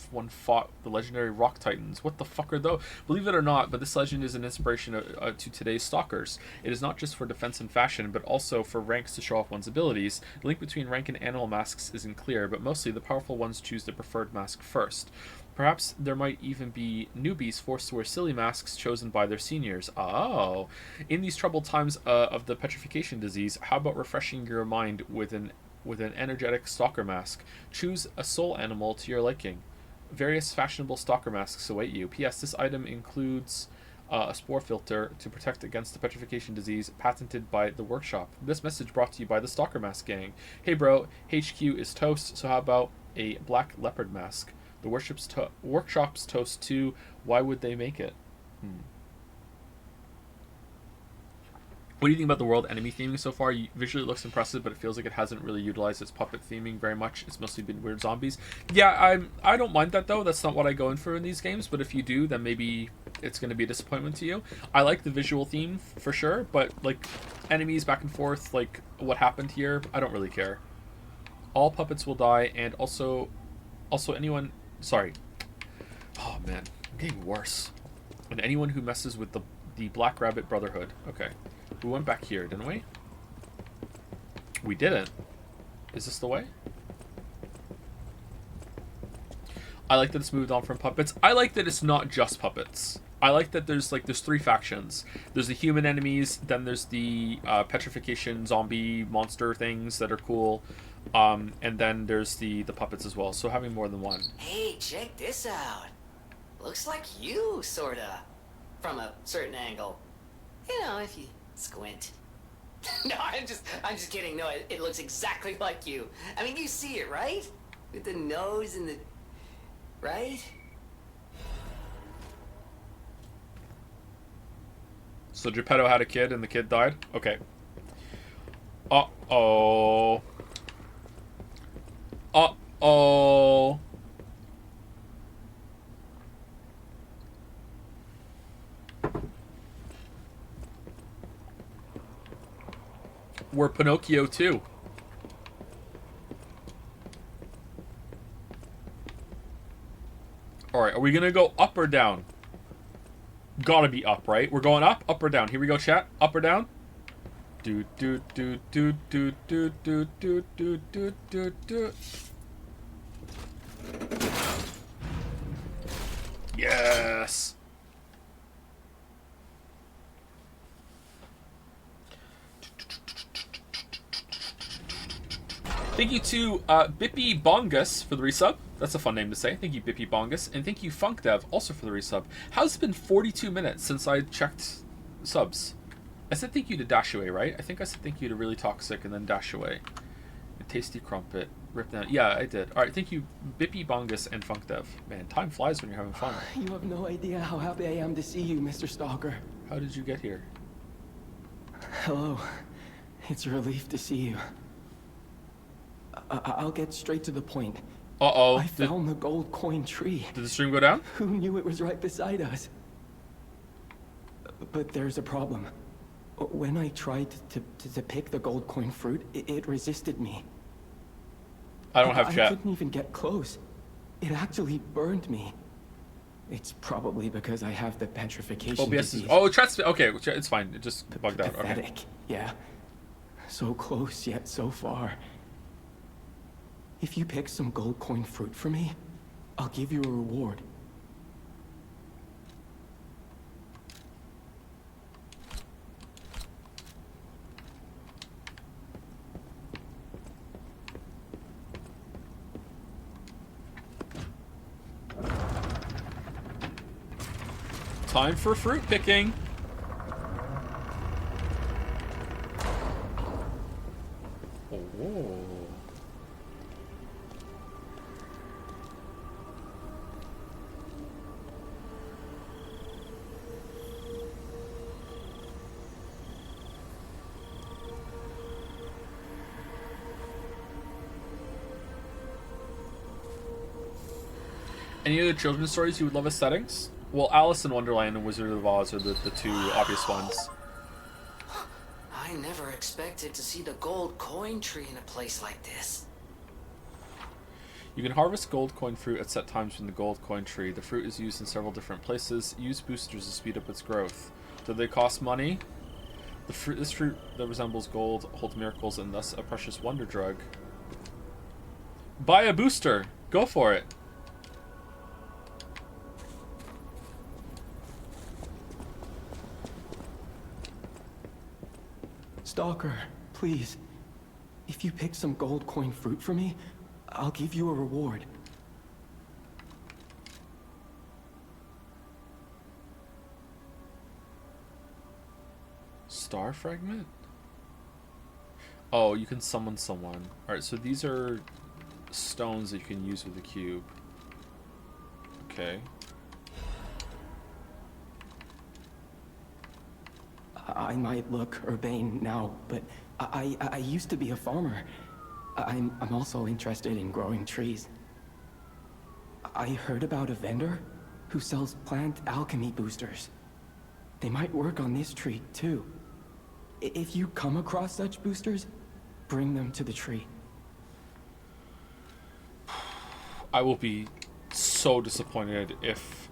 A: one fought the legendary rock titans. What the fuck are those? Believe it or not, but this legend is an inspiration to today's stalkers. It is not just for defense and fashion, but also for ranks to show off one's abilities. The link between rank and animal masks isn't clear, but mostly the powerful ones choose the preferred mask first. Perhaps there might even be newbies forced to wear silly masks chosen by their seniors. Oh. In these troubled times of the petrification disease, how about refreshing your mind with an energetic stalker mask? Choose a soul animal to your liking. Various fashionable stalker masks await you. P.S. This item includes a spore filter to protect against the petrification disease, patented by the workshop. This message brought to you by the Stalker Mask Gang. Hey bro, HQ is toast, so how about a black leopard mask? The workshop's toast too. Why would they make it? What do you think about the world enemy theming so far? Visually it looks impressive, but it feels like it hasn't really utilized its puppet theming very much. It's mostly been weird zombies. Yeah, I don't mind that though. That's not what I go in for in these games, but if you do, then maybe it's going to be a disappointment to you. I like the visual theme for sure, but like enemies back and forth, like what happened here, I don't really care. All puppets will die, and also anyone... Sorry. Oh man, I'm getting worse. And anyone who messes with the Black Rabbit Brotherhood. Okay. We went back here, didn't we? We didn't. Is this the way? I like that it's moved on from puppets. I like that it's not just puppets. I like that there's three factions. There's the human enemies, then there's the petrification zombie monster things that are cool, and then there's the puppets as well. So having more than one.
P: Hey, check this out. Looks like you, sorta. From a certain angle. You know, if you squint. No, I'm just kidding. No, it looks exactly like you. I mean, you see it, right? With the nose and the... Right?
A: So Geppetto had a kid and the kid died? Okay. Uh-oh. Uh-oh. We're Pinocchio too. Alright, are we gonna go up or down? Gotta be up, right? We're going up or down? Here we go, chat. Up or down? Do do do do do do do do do do do do. Yes. Thank you to Bippy Bongus for the resub. That's a fun name to say. Thank you, Bippy Bongus. And thank you, FunkDev, also for the resub. How's it been 42 minutes since I checked subs? I said thank you to Dashaway, right? I think I said thank you to Really Toxic and then Dashaway. Tasty Crumpet. Rip down. Yeah, I did. Alright, thank you, Bippy Bongus and FunkDev. Man, time flies when you're having fun.
Q: You have no idea how happy I am to see you, Mr. Stalker.
A: How did you get here?
Q: Hello. It's a relief to see you. I'll get straight to the point.
A: Uh-oh.
Q: I found the gold coin tree.
A: Did the stream go down?
Q: Who knew it was right beside us? But there's a problem. When I tried to pick the gold coin fruit, it resisted me.
A: I don't have chat.
Q: I couldn't even get close. It actually burned me. It's probably because I have the petrification disease.
A: Oh, chat's... Okay, it's fine. It just bugged out.
Q: Pathetic,
A: okay.
Q: Yeah. So close, yet so far. If you pick some gold coin fruit for me, I'll give you a reward.
A: Time for fruit picking. Oh. Any other children's stories you would love as settings? Well, Alice in Wonderland and Wizard of Oz are the two obvious ones.
P: I never expected to see the gold coin tree in a place like this.
A: You can harvest gold coin fruit at set times from the gold coin tree. The fruit is used in several different places. Use boosters to speed up its growth. Do they cost money? This fruit that resembles gold holds miracles and thus a precious wonder drug. Buy a booster. Go for it.
Q: Stalker, please. If you pick some gold coin fruit for me, I'll give you a reward.
A: Star fragment? Oh, you can summon someone. Alright, so these are stones that you can use with the cube. Okay.
Q: I might look urbane now, but I used to be a farmer. I'm also interested in growing trees. I heard about a vendor who sells plant alchemy boosters. They might work on this tree, too. If you come across such boosters, bring them to the tree.
A: I will be so disappointed if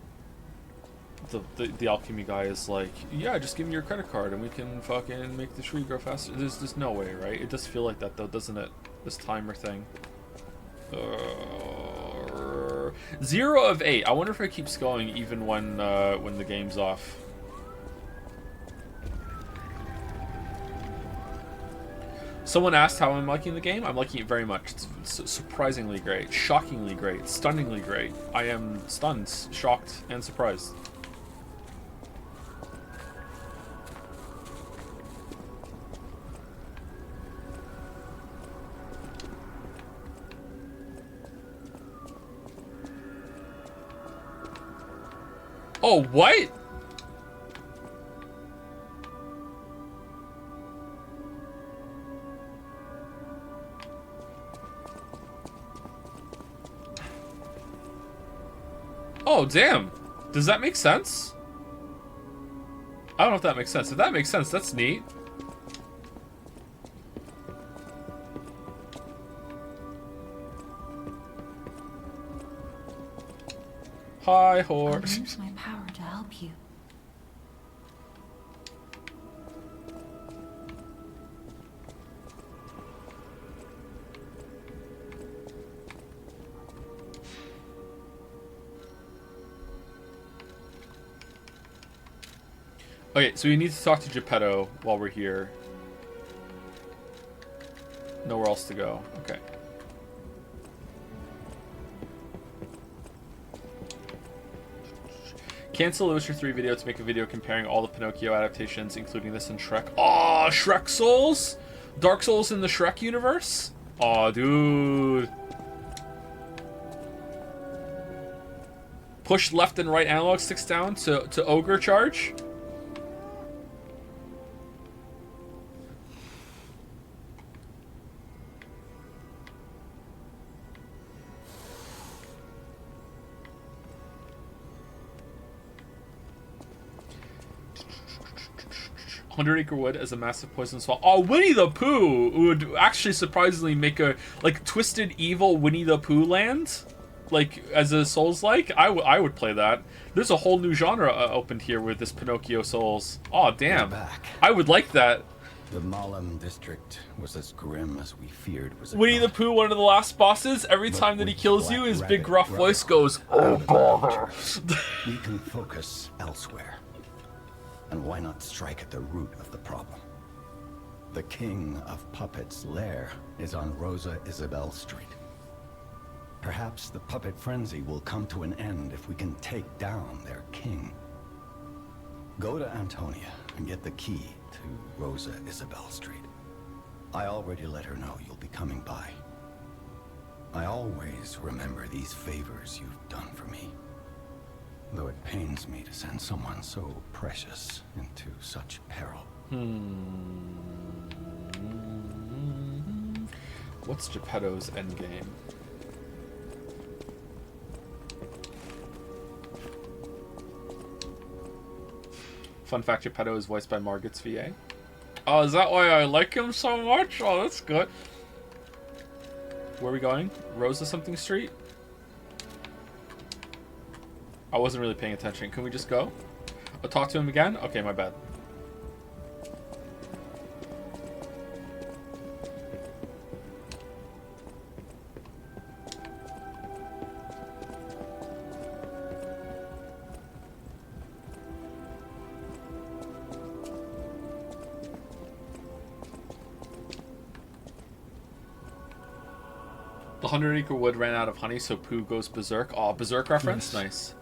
A: the alchemy guy is like, yeah, just give me your credit card and we can fucking make the tree grow faster. There's no way, right? It does feel like that though, doesn't it? This timer thing. 0 of 8. I wonder if it keeps going even when the game's off. Someone asked how I'm liking the game. I'm liking it very much. It's surprisingly great, shockingly great, stunningly great. I am stunned, shocked, and surprised. Oh, what? Oh, damn. Does that make sense? I don't know if that makes sense. If that makes sense, that's neat. Hi, horse.
C: I'll use my power to help you.
A: Okay, so we need to talk to Geppetto while we're here. Nowhere else to go. Okay. Cancel the Witcher 3 video to make a video comparing all the Pinocchio adaptations, including this and Shrek. Aw, Shrek Souls? Dark Souls in the Shrek universe? Aw, dude. Push left and right analog sticks down to ogre charge? 100 Acre Wood as a massive poison swamp. Oh, Winnie the Pooh would actually surprisingly make a, like, twisted evil Winnie the Pooh land. Like, as a Souls-like. I would play that. There's a whole new genre opened here with this Pinocchio Souls. Oh, damn. I would like that.
R: The Malum district was as grim as we feared was.
A: Winnie the Pooh, one of the last bosses, every time that he kills you, his big gruff voice goes, "Oh, bother."
R: We can focus elsewhere. And why not strike at the root of the problem? The King of Puppets' lair is on Rosa Isabel Street. Perhaps the puppet frenzy will come to an end if we can take down their king. Go to Antonia and get the key to Rosa Isabel Street. I already let her know you'll be coming by. I always remember these favors you've done for me, though it pains me to send someone so precious into such peril.
A: What's Geppetto's endgame? Fun fact, Geppetto is voiced by Margot's VA. Oh, is that why I like him so much? Oh, that's good. Where are we going? Rosa something street? I wasn't really paying attention. Can we just go? I'll talk to him again? Okay, my bad. The 100-acre wood ran out of honey, so Pooh goes berserk. Oh, berserk reference?
R: Yes.
A: Nice.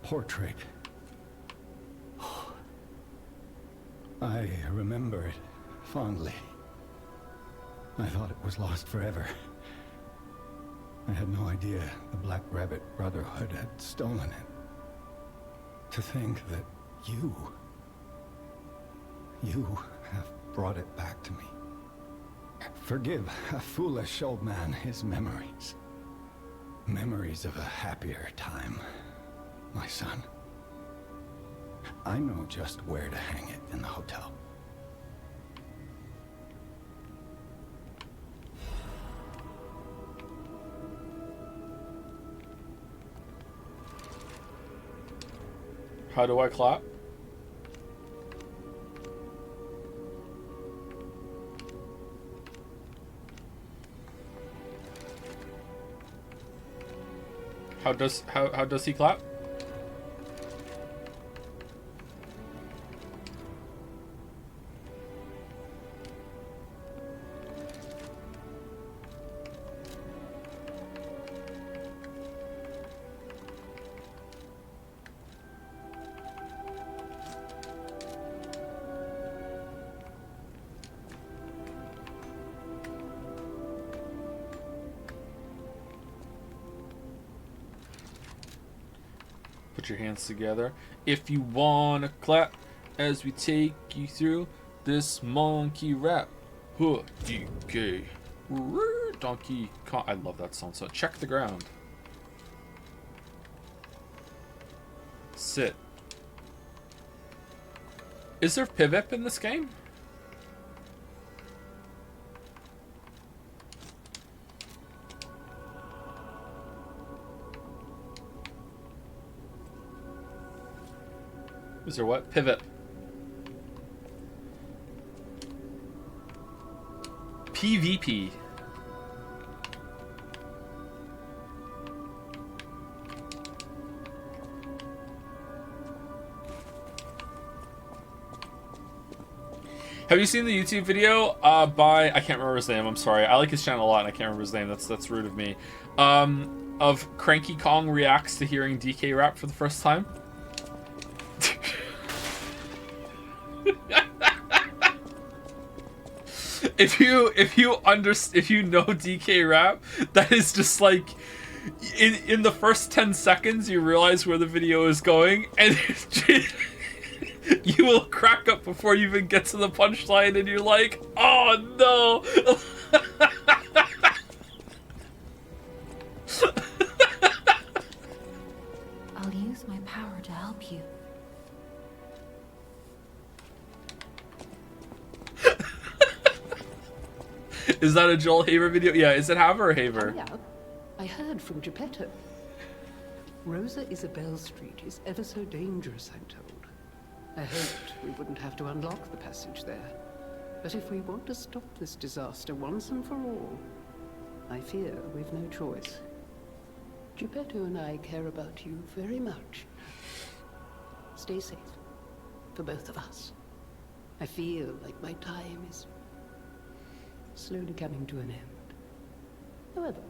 R: Portrait. I remember it fondly. I thought it was lost forever. I had no idea the Black Rabbit Brotherhood had stolen it. To think that you have brought it back to me. Forgive a foolish old man his memories. Memories of a happier time, my son. I know just where to hang it in the hotel.
A: How do I clap? How does he clap? Put your hands together if you wanna clap as we take you through this monkey rap. Huh, DK. Donkey Kong. I love that song. So check the ground. Sit. Is there pivot in this game? Is there what? Pivot. PvP. Have you seen the YouTube video by, I can't remember his name, I'm sorry. I like his channel a lot and I can't remember his name. That's rude of me. Of Cranky Kong reacts to hearing DK rap for the first time? If you know DK rap, that is just like in the first 10 seconds you realize where the video is going, and you will crack up before you even get to the punchline, and you're like, oh no.
C: I'll use my power to help you.
A: Is that a Joel Haver video? Yeah, is it Haver or Haver?
E: Yeah, I heard from Geppetto. Rosa Isabel Street is ever so dangerous, I'm told. I hoped we wouldn't have to unlock the passage there. But if we want to stop this disaster once and for all, I fear we've no choice. Geppetto and I care about you very much. Stay safe, for both of us. I feel like my time is slowly coming to an end. However,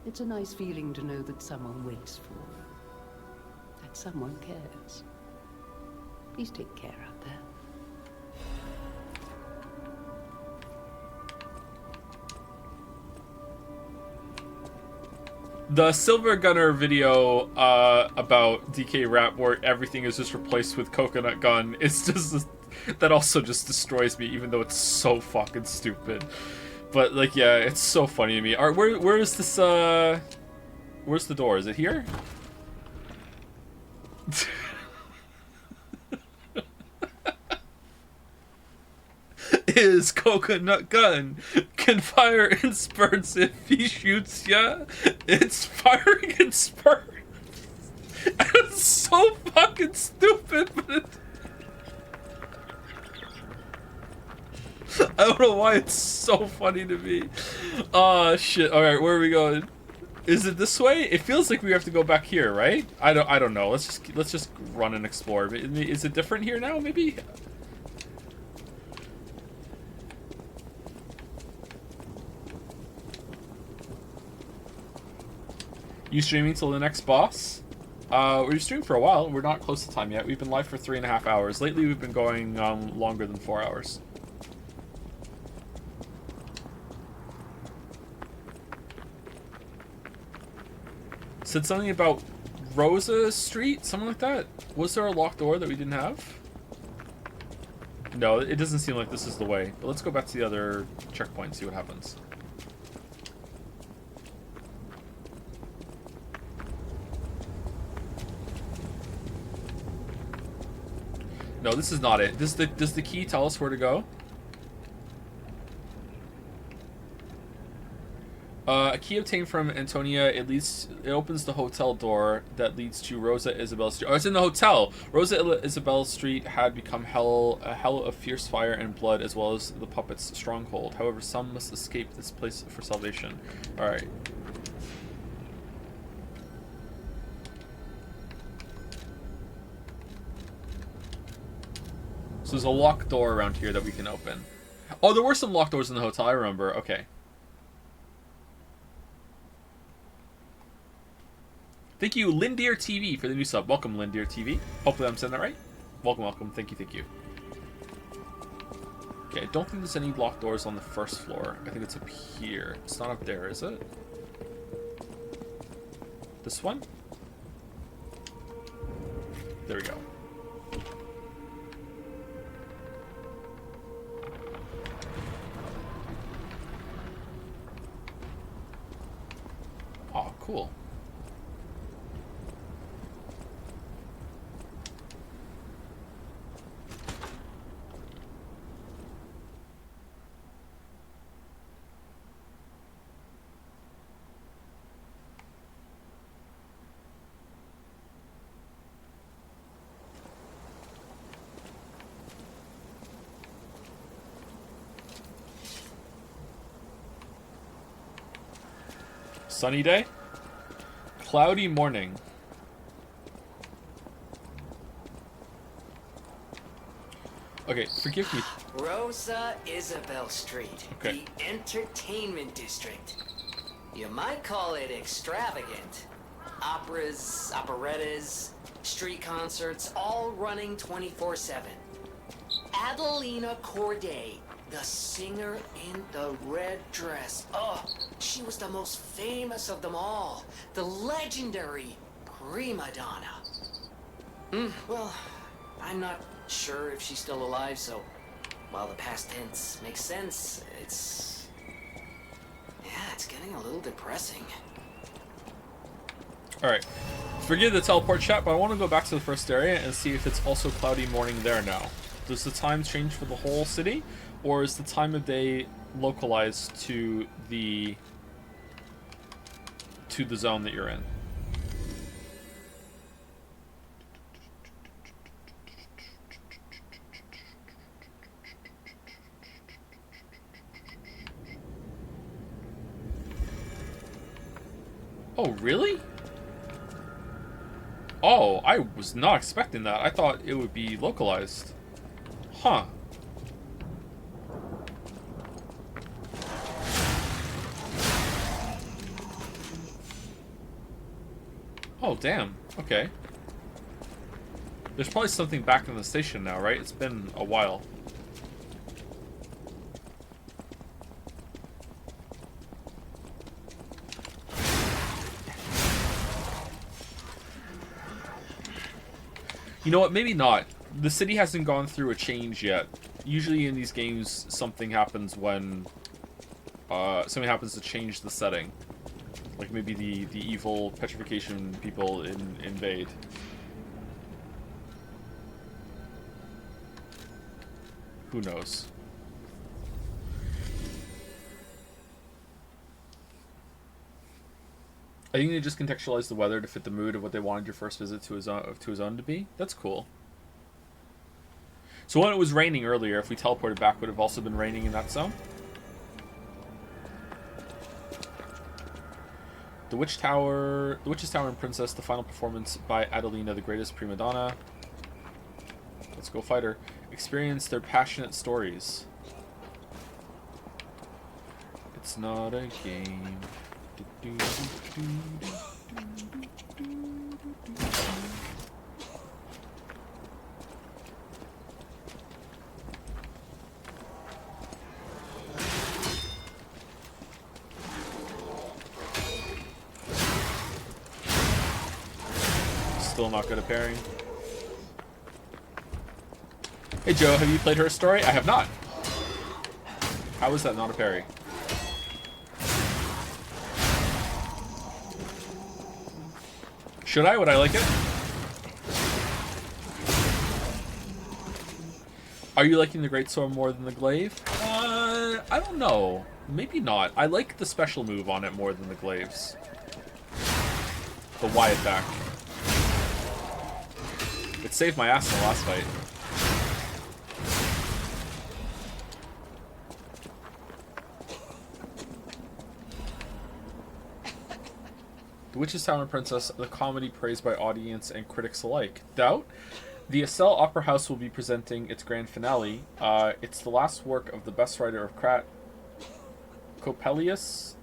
E: it's a nice feeling to know that someone waits for you. That someone cares. Please take care out there.
A: The Silver Gunner video about DK Rap where everything is just replaced with Coconut Gun, it's just that also just destroys me, even though it's so fucking stupid. But like, yeah, it's so funny to me. Alright, where is this where's the door? Is it here? His coconut gun can fire in spurts. If he shoots ya, it's firing in spurts. It's so fucking stupid, but I don't know why it's so funny to me. Oh shit. Alright, where are we going? Is it this way? It feels like we have to go back here, right? I don't know. Let's just run and explore. Is it different here now, maybe? You streaming till the next boss? We've streamed for a while. We're not close to time yet. We've been live for 3.5 hours. Lately, we've been going longer than 4 hours. Said something about Rosa Street? Something like that? Was there a locked door that we didn't have? No, it doesn't seem like this is the way. But let's go back to the other checkpoint and see what happens. No, this is not it. Does the key tell us where to go? A key obtained from Antonia. It opens the hotel door that leads to Rosa Isabel Street. Oh, it's in the hotel. Rosa Isabel Street had become a hell of fierce fire and blood, as well as the puppet's stronghold. However, some must escape this place for salvation. All right. So there's a locked door around here that we can open. Oh, there were some locked doors in the hotel, I remember. Okay. Thank you, Lindeer TV, for the new sub. Welcome, Lindeer TV. Hopefully I'm saying that right. Welcome, welcome. Thank you, thank you. Okay, I don't think there's any locked doors on the first floor. I think it's up here. It's not up there, is it? This one? There we go. Oh, cool. Sunny day? Cloudy morning. Okay, forgive me.
P: Rosa Isabel Street,
A: Okay.
P: the entertainment district. You might call it extravagant. Operas, operettas, street concerts, all running 24/7. Adelina Corday, the singer in the red dress. Oh, she was the most famous of them all. The legendary prima donna. Well, I'm not sure if she's still alive, so while the past tense makes sense, it's getting a little depressing.
A: Alright. Forgive the teleport chat, but I want to go back to the first area and see if it's also cloudy morning there now. Does the time change for the whole city? Or is the time of day localized to the zone that you're in? Oh, really? Oh, I was not expecting that. I thought it would be localized. Huh. Oh, damn. Okay. There's probably something back in the station now, right? It's been a while. You know what? Maybe not. The city hasn't gone through a change yet. Usually in these games, something happens when something happens to change the setting. Like maybe the evil petrification people invade. Who knows? I think they just contextualized the weather to fit the mood of what they wanted your first visit to his own to be. That's cool. So when it was raining earlier, if we teleported back, would it have also been raining in that zone? The Witch's Tower and Princess, the final performance by Adelina, the greatest prima donna. Let's go fighter. Experience their passionate stories. It's not a game. Still not good at pairing. Hey Joe, have you played her story? I have not. How is that not a parry? Should I? Would I like it? Are you liking the Greatsword more than the Glaive? I don't know. Maybe not. I like the special move on it more than the Glaives. The Wyatt back. It saved my ass in the last fight. The Witch's Tower and Princess, the comedy praised by audience and critics alike. Doubt? The Estelle Opera House will be presenting its grand finale. It's the last work of the best writer of Krat, Coppelius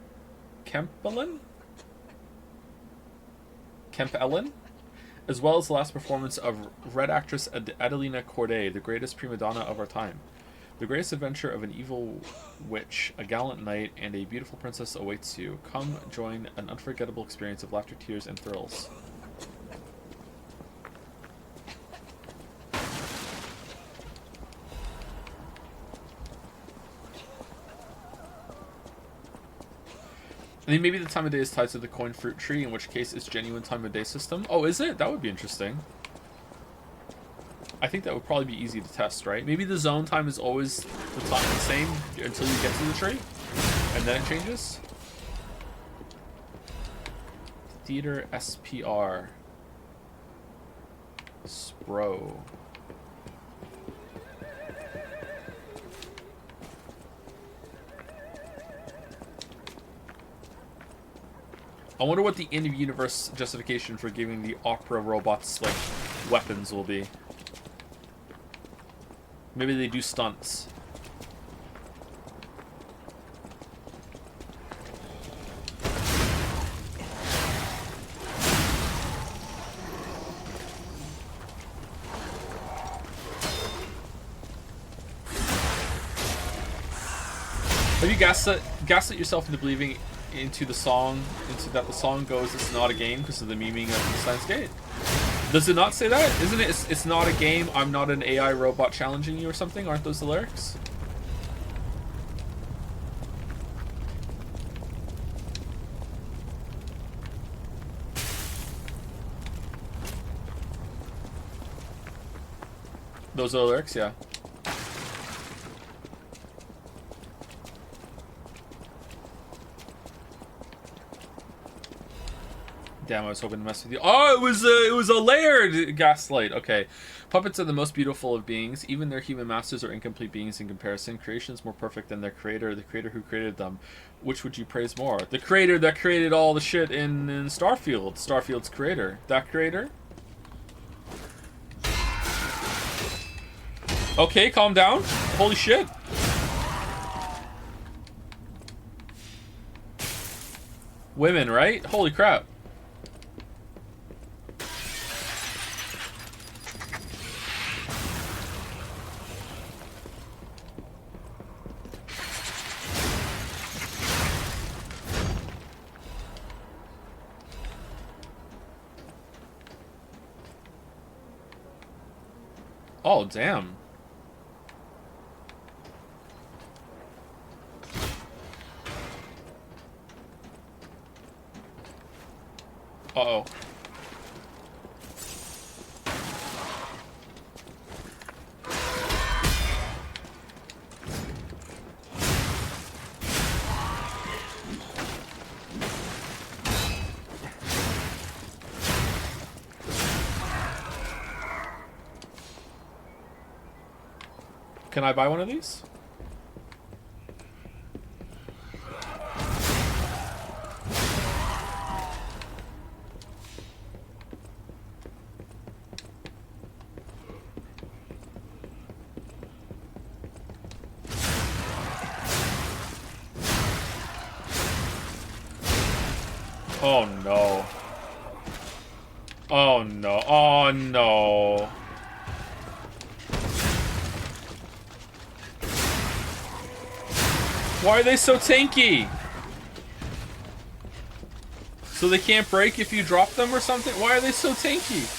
A: Kempelen, as well as the last performance of Red actress Adelina Corday, the greatest prima donna of our time. The greatest adventure of an evil witch, a gallant knight, and a beautiful princess awaits you. Come join an unforgettable experience of laughter, tears, and thrills. I think maybe the time of day is tied to the coin fruit tree, in which case it's genuine time of day system. Oh, is it? That would be interesting. I think that would probably be easy to test, right? Maybe the zone time is always the same until you get to the tree, and then it changes. Theater SPR. Spro. I wonder what the in-universe justification for giving the opera robots, like, weapons will be. Maybe they do stunts. Have you gaslit yourself into believing into the song, that the song goes, "It's not a game" because of the memeing of Steins Gate? Does it not say that? Isn't it? It's not a game. I'm not an AI robot challenging you or something. Aren't those the lyrics? Those are the lyrics, yeah. Damn, I was hoping to mess with you. Oh, it was a layered gaslight. Okay. Puppets are the most beautiful of beings. Even their human masters are incomplete beings in comparison. Creation is more perfect than their creator, the creator who created them. Which would you praise more? The creator that created all the shit in Starfield. Starfield's creator. That creator? Okay, calm down. Holy shit. Women, right? Holy crap. Oh, damn. Uh-oh. Can I buy one of these? Oh no. Oh no. Oh no. Why are they so tanky? So they can't break if you drop them or something? Why are they so tanky?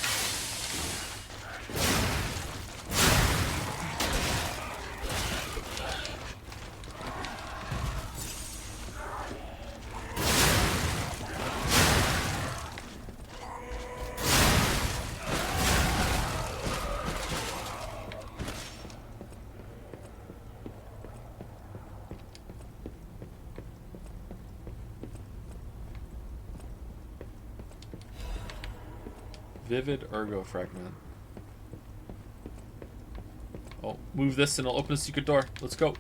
A: Vivid Ergo Fragment. Oh, move this and it'll open a secret door. Let's go.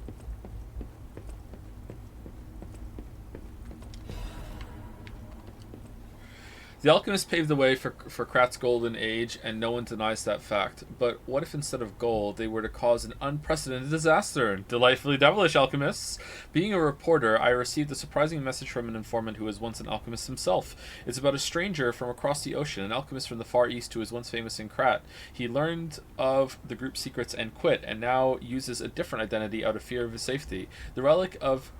A: The alchemist paved the way for Krat's golden age, and no one denies that fact. But what if instead of gold, they were to cause an unprecedented disaster? Delightfully devilish, alchemists! Being a reporter, I received a surprising message from an informant who was once an alchemist himself. It's about a stranger from across the ocean, an alchemist from the Far East who was once famous in Krat. He learned of the group's secrets and quit, and now uses a different identity out of fear of his safety. The relic of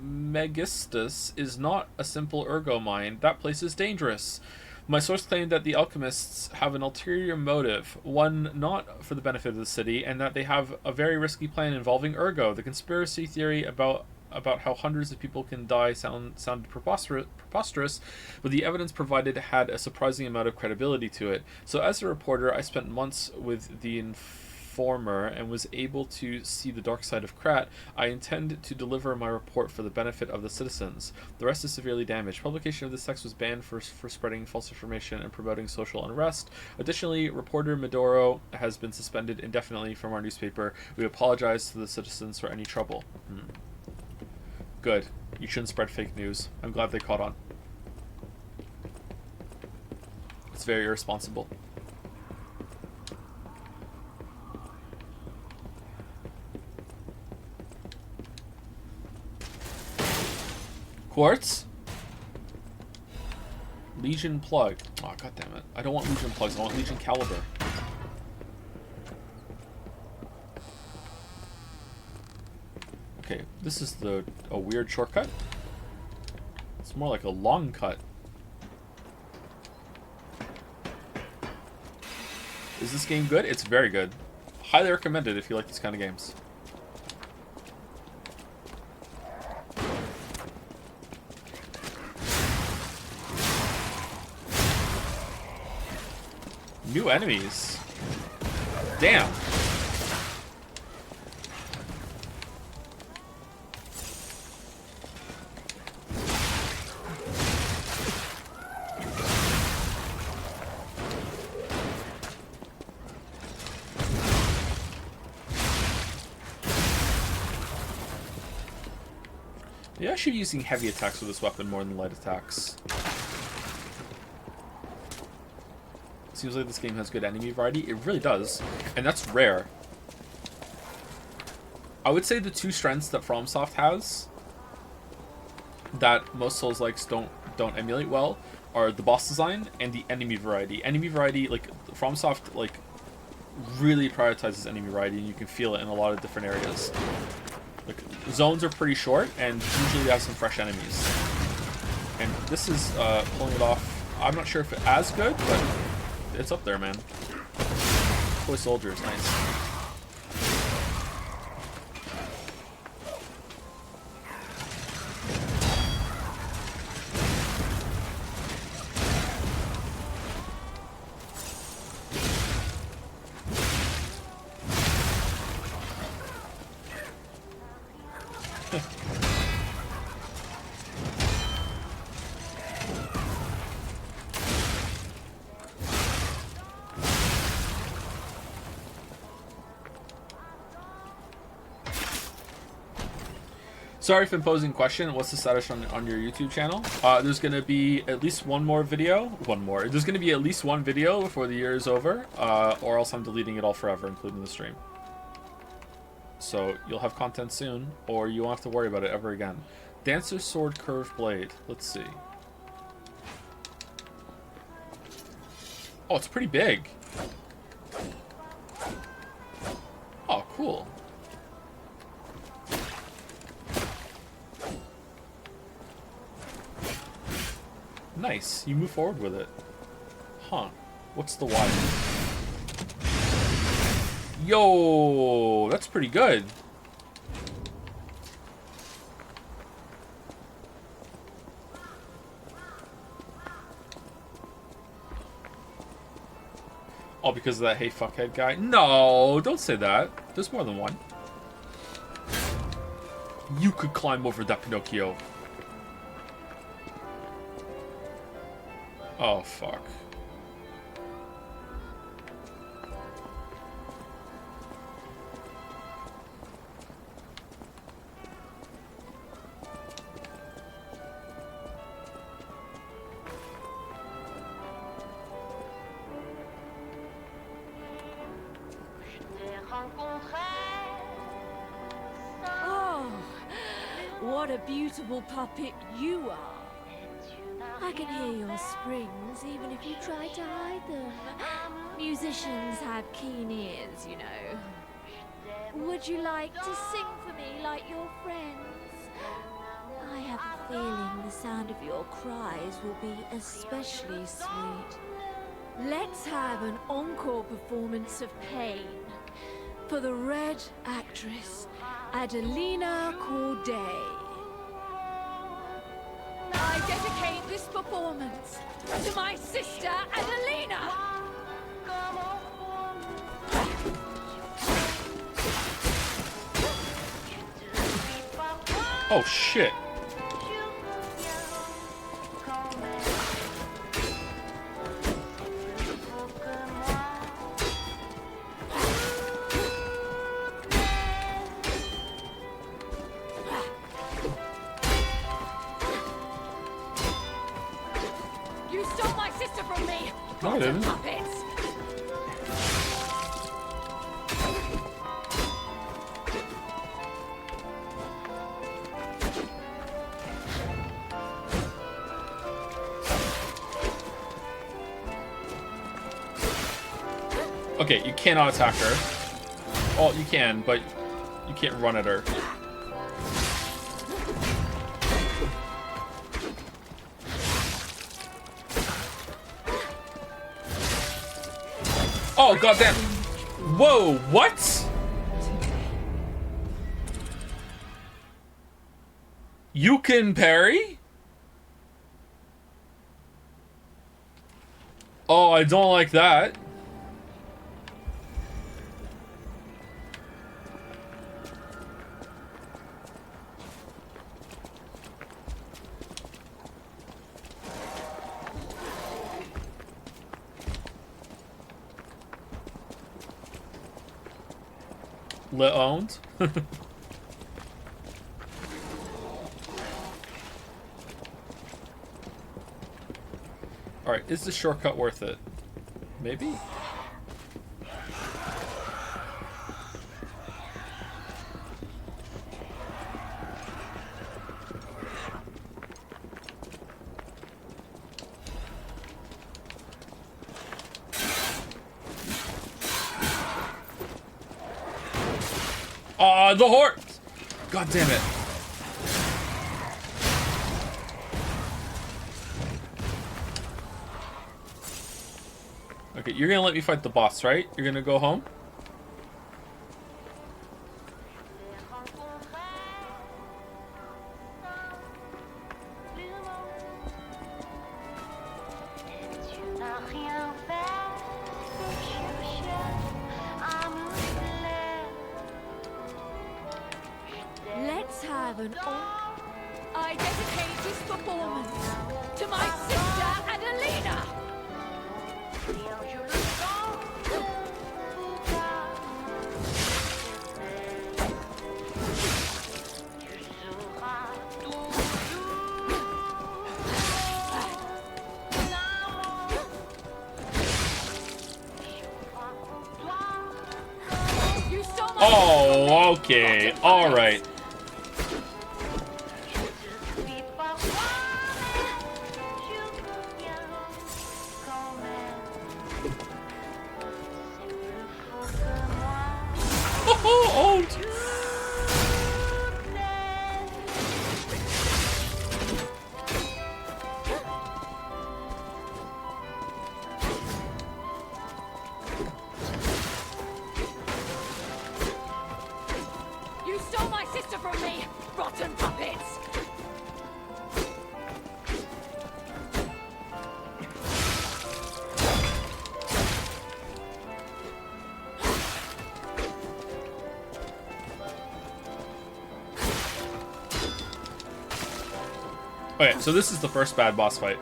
A: Megistus is not a simple ergo mine. That place is dangerous. My source claimed that the alchemists have an ulterior motive, one not for the benefit of the city, and that they have a very risky plan involving ergo. The conspiracy theory about how hundreds of people can die sounded preposterous, but the evidence provided had a surprising amount of credibility to it. So as a reporter, I spent months with the informer and was able to see the dark side of Krat. I intend to deliver my report for the benefit of the citizens. The rest is severely damaged. Publication of this text was banned for spreading false information and promoting social unrest. Additionally, reporter Medoro has been suspended indefinitely from our newspaper. We apologize to the citizens for any trouble. Good. You shouldn't spread fake news. I'm glad they caught on. It's very irresponsible. Quartz? Legion plug. Oh, god damn it. I don't want Legion plugs, I want Legion caliber. Okay, this is a weird shortcut. It's more like a long cut. Is this game good? It's very good. Highly recommended if you like these kind of games. New enemies. Damn. Maybe I should be using heavy attacks with this weapon more than light attacks. Seems like this game has good enemy variety. It really does. And that's rare. I would say the two strengths that FromSoft has that most Souls-likes don't emulate well are the boss design and the enemy variety. Enemy variety, like FromSoft, like really prioritizes enemy variety, and you can feel it in a lot of different areas. Like zones are pretty short, and usually you have some fresh enemies. And this is pulling it off. I'm not sure if it's as good, but it's up there, man. Toy soldiers, nice. Sorry for imposing question. What's the status on your YouTube channel? There's going to be at least one more video. There's going to be at least one video before the year is over, or else I'm deleting it all forever, including the stream. So you'll have content soon, or you won't have to worry about it ever again. Dancer's Sword Curved Blade. Let's see. Oh, it's pretty big. Oh, cool. Nice. You move forward with it. Huh. What's the Y? Yo, that's pretty good. All because of that hey fuckhead guy? No, don't say that. There's more than one. You could climb over that Pinocchio. Oh, fuck.
S: Oh, what a beautiful puppet you are. I can hear your springs even if you try to hide them. Musicians have keen ears, you know. Would you like to sing for me like your friends? I have a feeling the sound of your cries will be especially sweet. Let's have an encore performance of Pain for the Red actress, Adelina Corday. I dedicate this performance to my sister, Adelina!
A: Oh, shit.
S: You stole my sister from me!
A: No, I didn't.
S: Puppets!
A: Okay, you cannot attack her. Oh, you can, but you can't run at her. Oh, goddamn. Whoa, what? You can parry? Oh, I don't like that. Lit owned. Alright, is the shortcut worth it? Maybe? The horse! God damn it. Okay, you're gonna let me fight the boss, right? You're gonna go home?
S: Let's have an all. I dedicate this performance to my sister Adelina. You stole my
A: Oh, okay. All right. Oh,
S: You stole my sister from me, rotten puppets!
A: Okay, so this is the first bad boss fight.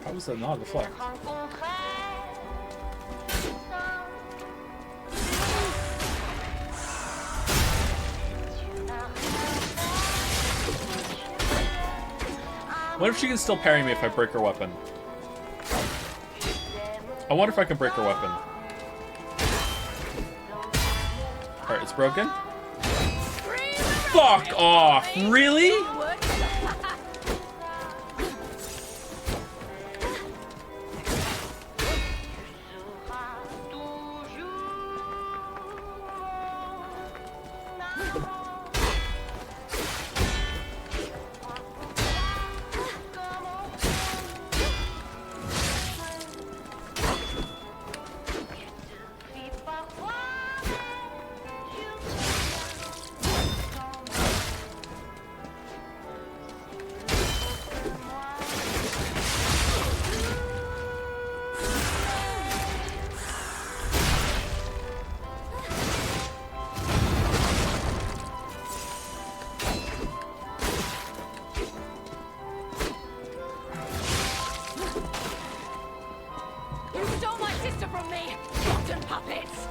A: How was that not a deflect? What if she can still parry me if I break her weapon? I wonder if I can break her weapon. Alright, it's broken. Fuck off! Really?
S: You stole my sister from me, rotten puppets!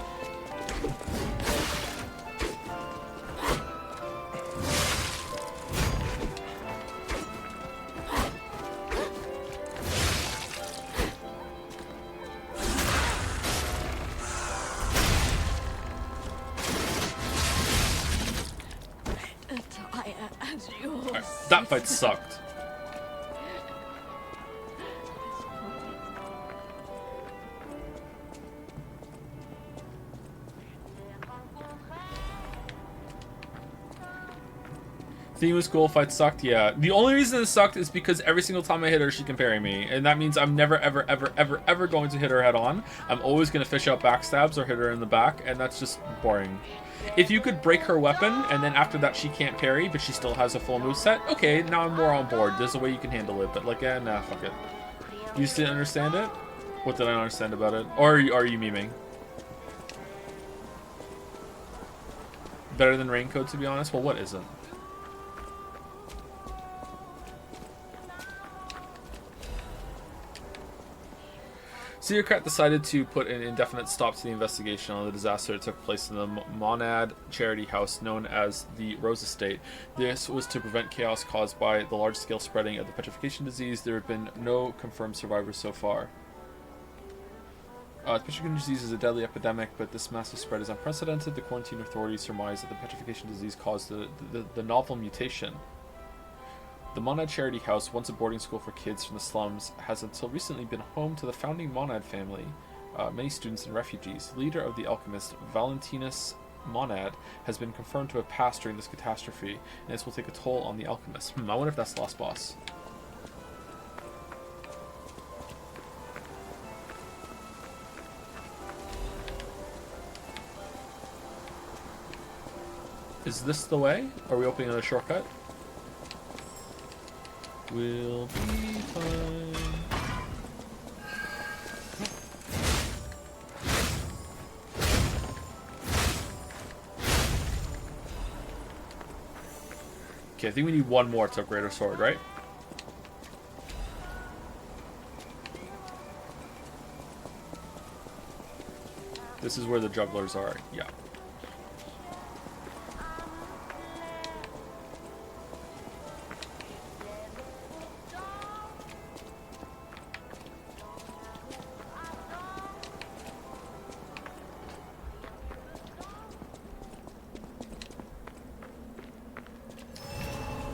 S: Attire as yours.
A: Alright, that fight sucked. Theme was cool, fight sucked, yeah. The only reason it sucked is because every single time I hit her, she can parry me. And that means I'm never, ever, ever, ever, ever going to hit her head on. I'm always going to fish out backstabs or hit her in the back, and that's just boring. If you could break her weapon, and then after that she can't parry, but she still has a full moveset, okay, now I'm more on board. There's a way you can handle it, but like, nah, fuck it. You still understand it? What did I not understand about it? Or are you memeing? Better than Raincoat, to be honest? Well, what isn't? Krat decided to put an indefinite stop to the investigation on the disaster that took place in the Monad charity house known as the Rose Estate. This was to prevent chaos caused by the large-scale spreading of the petrification disease. There have been no confirmed survivors so far. The petrification disease is a deadly epidemic, but this massive spread is unprecedented. The quarantine authorities surmise that the petrification disease caused the novel mutation. The Monad Charity House, once a boarding school for kids from the slums, has until recently been home to the founding Monad family. many students and refugees. The leader of the alchemist, Valentinus Monad, has been confirmed to have passed during this catastrophe, and this will take a toll on the alchemist. I wonder if that's the last boss. Is this the way? Are we opening another shortcut? We'll be fine. Okay, I think we need one more to upgrade our sword, right? This is where the jugglers are, yeah.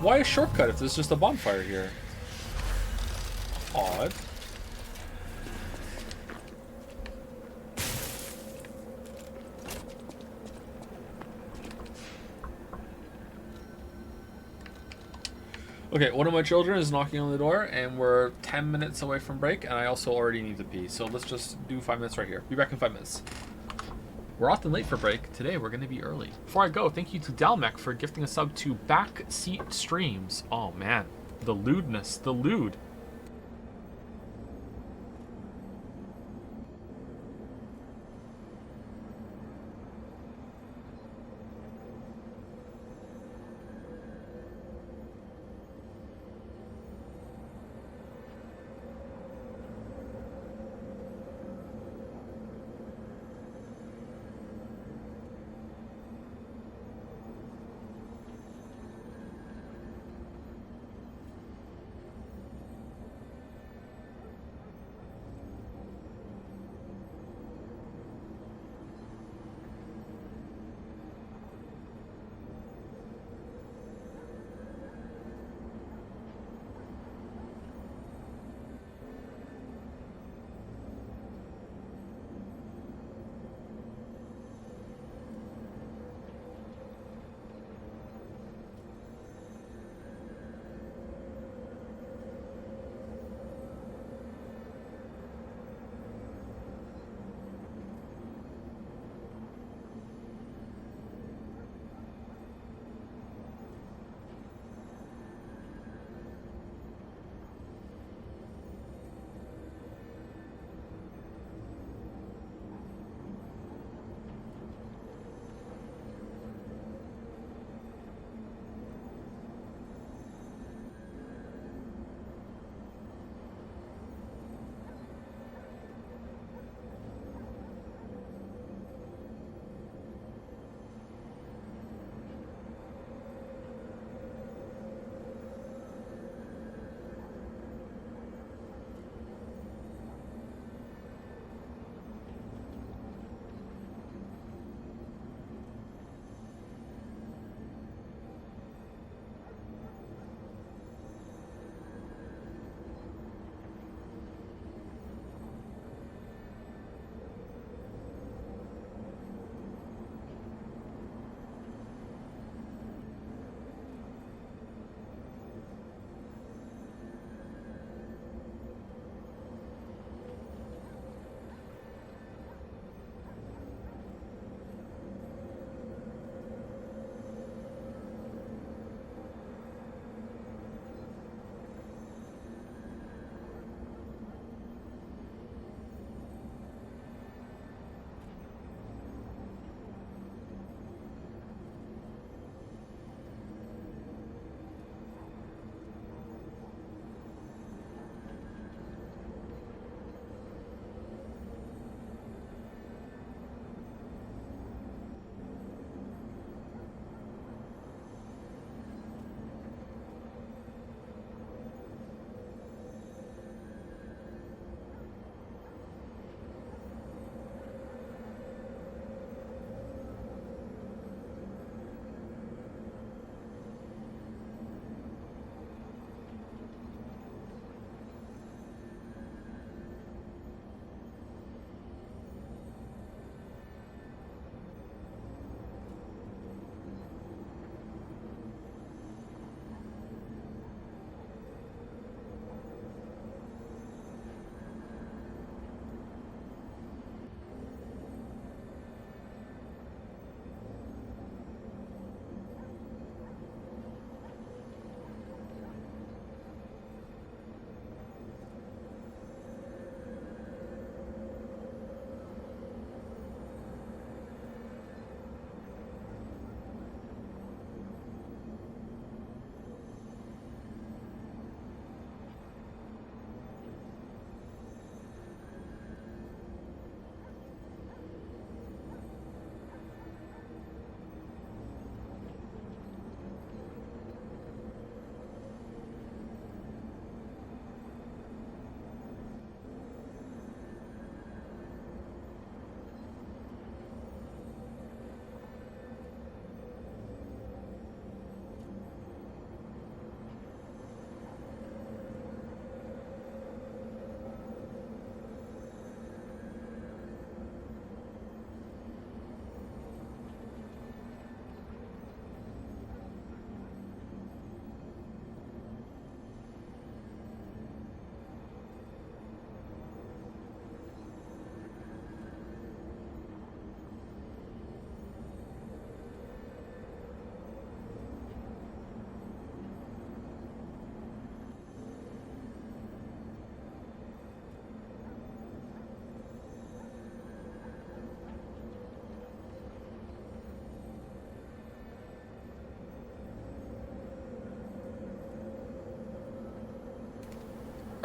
A: Why a shortcut if there's just a bonfire here? Odd. Okay, one of my children is knocking on the door, and we're 10 minutes away from break, and I also already need to pee, so let's just do 5 minutes right here. Be back in 5 minutes. We're often late for break. Today, we're going to be early. Before I go, thank you to Dalmec for gifting a sub to Backseat Streams. Oh, man. The lewdness. The lewd.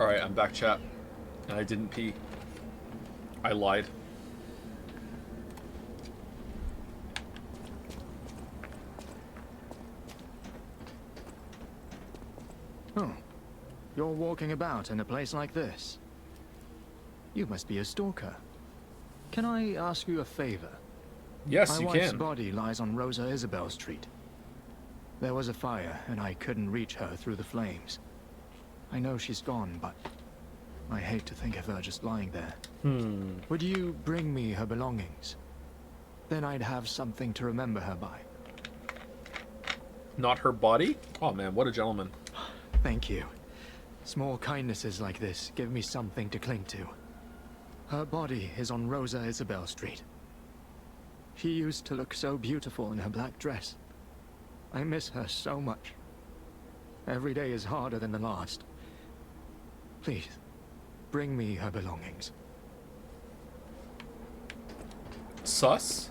A: Alright, I'm back, chat. And I didn't pee. I lied.
L: Oh. You're walking about in a place like this. You must be a stalker. Can I ask you a favor?
A: Yes, you
L: My wife's
A: can.
L: body lies on Rosa Isabel Street. There was a fire, and I couldn't reach her through the flames. I know she's gone, but I hate to think of her just lying there. Would you bring me her belongings? Then I'd have something to remember her by.
A: Not her body? Oh man, what a gentleman.
L: Thank you. Small kindnesses like this give me something to cling to. Her body is on Rosa Isabel Street. She used to look so beautiful in her black dress. I miss her so much. Every day is harder than the last. Please, bring me her belongings.
A: Sus?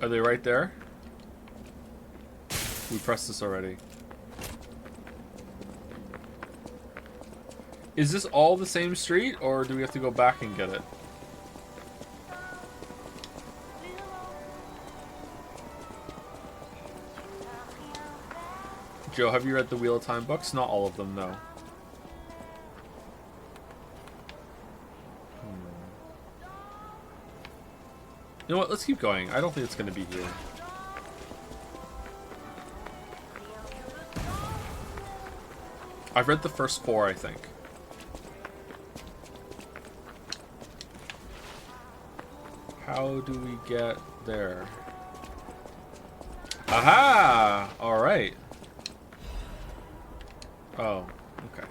A: Are they right there? We pressed this already. Is this all the same street, or do we have to go back and get it? Joe, have you read the Wheel of Time books? Not all of them, no. You know what? Let's keep going. I don't think it's going to be here. I've read the first 4, I think. How do we get there? Aha! Alright. Oh, okay.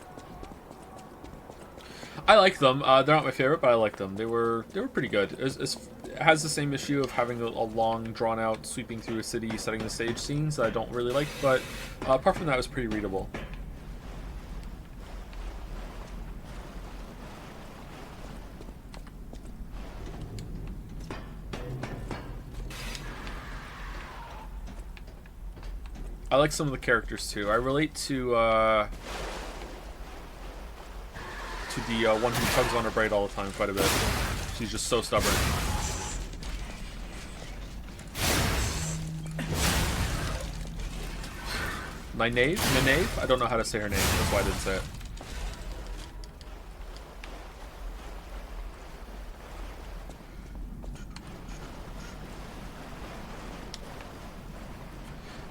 A: I like them. They're not my favorite, but I like them. They were pretty good. It has the same issue of having a long, drawn-out, sweeping through a city, setting the stage scenes that I don't really like, but apart from that, it was pretty readable. I like some of the characters too. I relate to the one who tugs on her braid all the time quite a bit. She's just so stubborn. Nynaeve? I don't know how to say her name. That's why I didn't say it.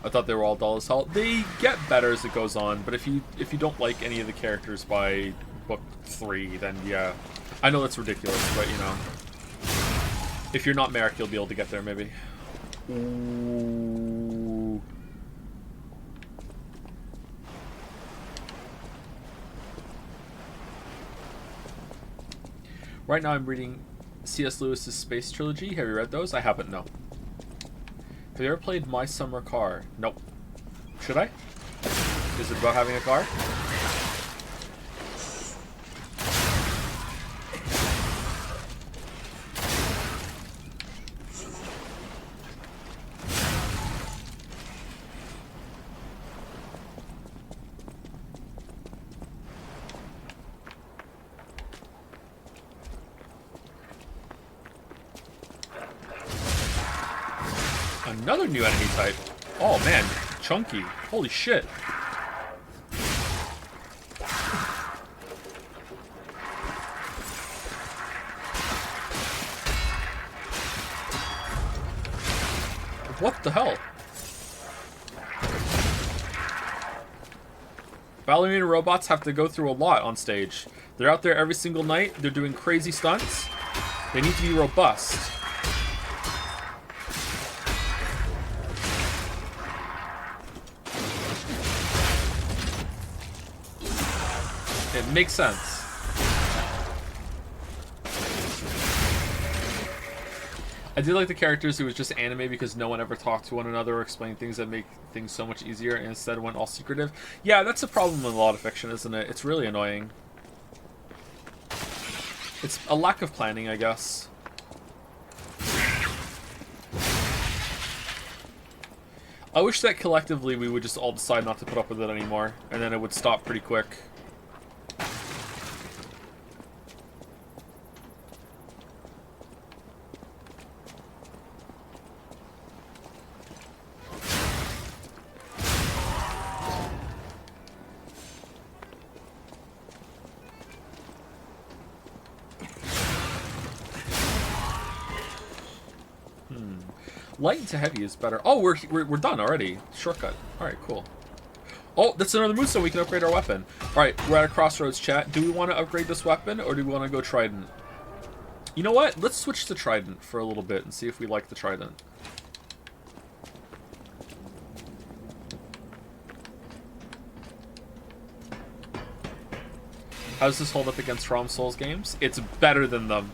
A: I thought they were all dull as hell. They get better as it goes on, but if you don't like any of the characters by book 3, then yeah. I know that's ridiculous, but you know. If you're not Merrick, you'll be able to get there, maybe. Ooh. Right now I'm reading C.S. Lewis's Space Trilogy. Have you read those? I haven't, no. Have you ever played My Summer Car? Nope. Should I? Is it about having a car? Another new enemy type. Oh man, chunky. Holy shit. What the hell? Ballerina robots have to go through a lot on stage. They're out there every single night. They're doing crazy stunts. They need to be robust. It makes sense. I did like the characters who was just anime because no one ever talked to one another or explained things that make things so much easier and instead went all secretive. Yeah, that's a problem with a lot of fiction, isn't it? It's really annoying. It's a lack of planning, I guess. I wish that collectively we would just all decide not to put up with it anymore, and then it would stop pretty quick. Light into heavy is better. Oh, we're done already. Shortcut. All right, cool. Oh, that's another moonstone. We can upgrade our weapon. All right, we're at a crossroads, chat. Do we want to upgrade this weapon, or do we want to go Trident? You know what? Let's switch to Trident for a little bit and see if we like the Trident. How does this hold up against From Souls games? It's better than them.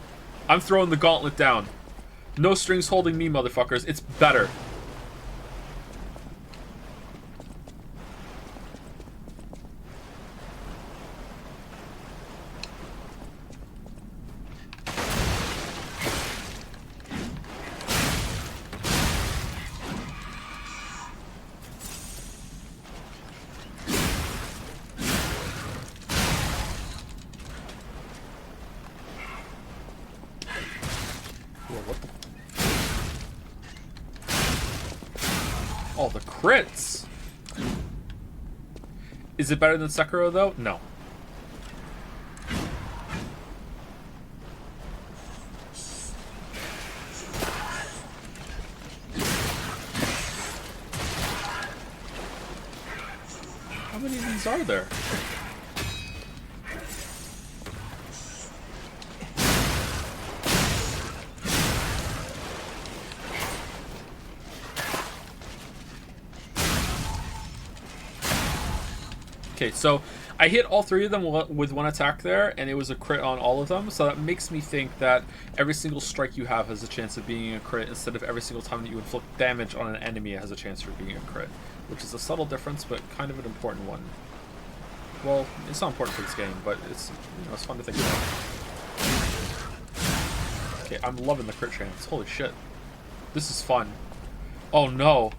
A: I'm throwing the gauntlet down. No strings holding me, motherfuckers. It's better. Oh, the crits! Is it better than Sekiro, though? No. How many of these are there? Okay, so I hit all three of them with one attack there, and it was a crit on all of them, so that makes me think that every single strike you have has a chance of being a crit, instead of every single time that you inflict damage on an enemy it has a chance for being a crit, which is a subtle difference, but kind of an important one. Well, it's not important for this game, but it's, you know, it's fun to think about. Okay, I'm loving the crit chance. Holy shit. This is fun. Oh no.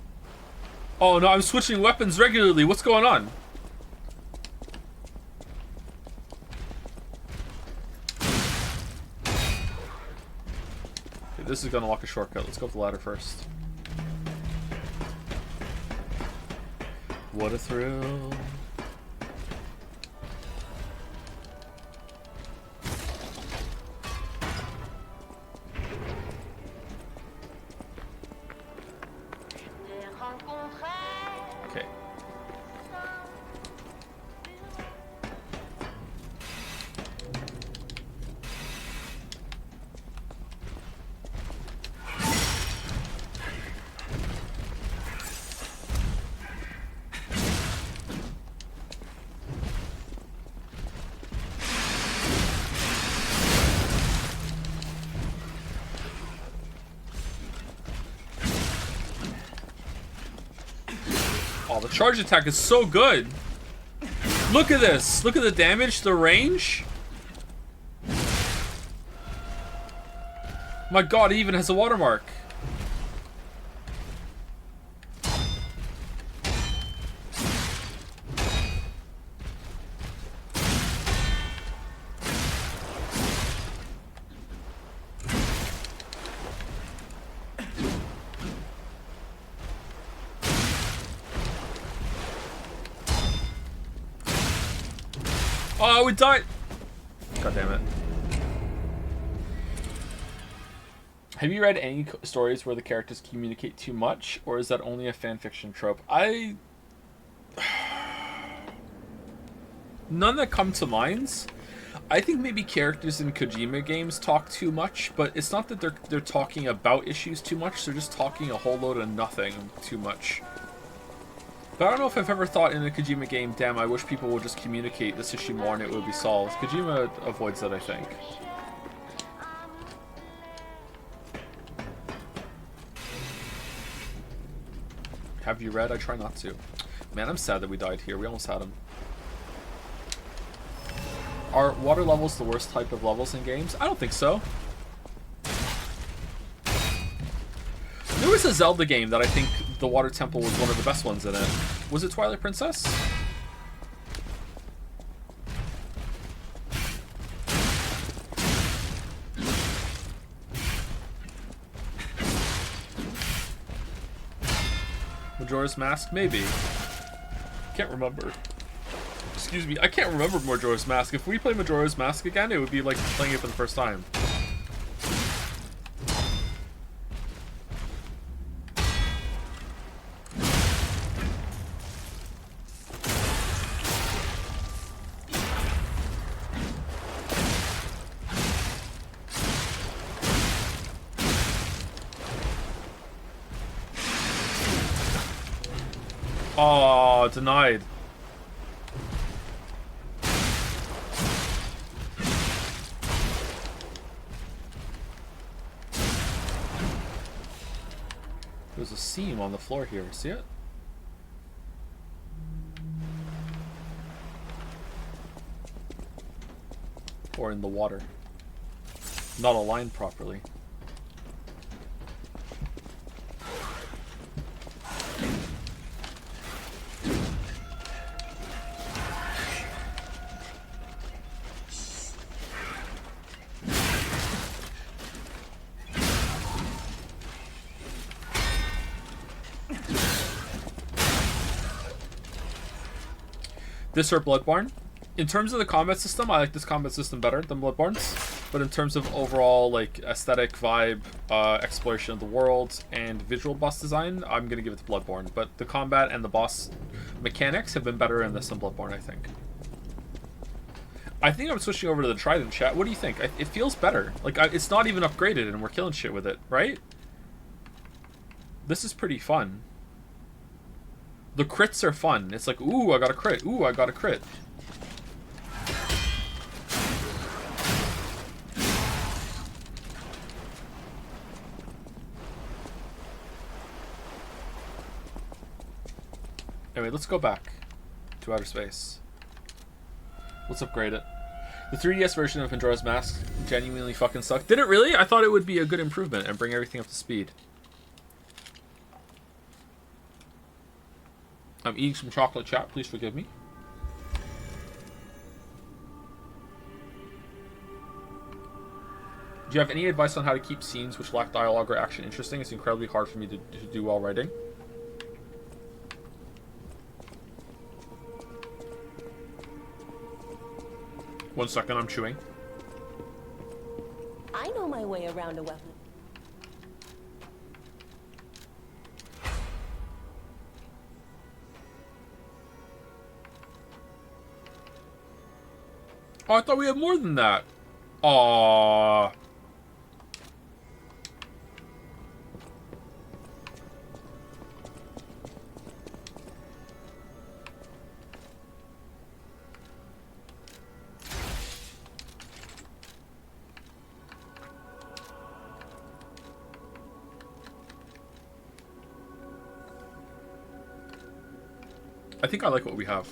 A: Oh no, I'm switching weapons regularly. What's going on? This is gonna lock a shortcut. Let's go up the ladder first. What a thrill. Okay. Oh, the charge attack is so good. Look at this. Look at the damage, the range. My god, it even has a watermark. Oh, we died! God damn it. Have you read any stories where the characters communicate too much, or is that only a fanfiction trope? None that come to mind. I think maybe characters in Kojima games talk too much, but it's not that they're talking about issues too much, they're just talking a whole load of nothing too much. But I don't know if I've ever thought in a Kojima game, damn, I wish people would just communicate this issue more and it would be solved. Kojima avoids that, I think. Have you read? I try not to. Man, I'm sad that we died here. We almost had him. Are water levels the worst type of levels in games? I don't think so. There was a Zelda game that I think the water temple was one of the best ones in it. Was it Twilight Princess? Majora's Mask? Maybe. Can't remember. Excuse me, I can't remember Majora's Mask. If we play Majora's Mask again, it would be like playing it for the first time. Oh, denied. There's a seam on the floor here. See it? Or in the water. Not aligned properly. This or Bloodborne. In terms of the combat system, I like this combat system better than Bloodborne's. But in terms of overall like aesthetic vibe, exploration of the world, and visual boss design, I'm gonna give it to Bloodborne. But the combat and the boss mechanics have been better in this than Bloodborne, I think. I think I'm switching over to the Trident, chat. What do you think? It feels better. Like it's not even upgraded, and we're killing shit with it, right? This is pretty fun. The crits are fun. It's like, ooh, I got a crit. Ooh, I got a crit. Anyway, let's go back to outer space. Let's upgrade it. The 3DS version of Pandora's Mask genuinely fucking sucked. Did it really? I thought it would be a good improvement and bring everything up to speed. I'm eating some chocolate, chat. Please forgive me. Do you have any advice on how to keep scenes which lack dialogue or action interesting? It's incredibly hard for me to do while writing. One second, I'm chewing.
M: I know my way around a weapon.
A: Oh, I thought we had more than that. Aww. I think I like what we have.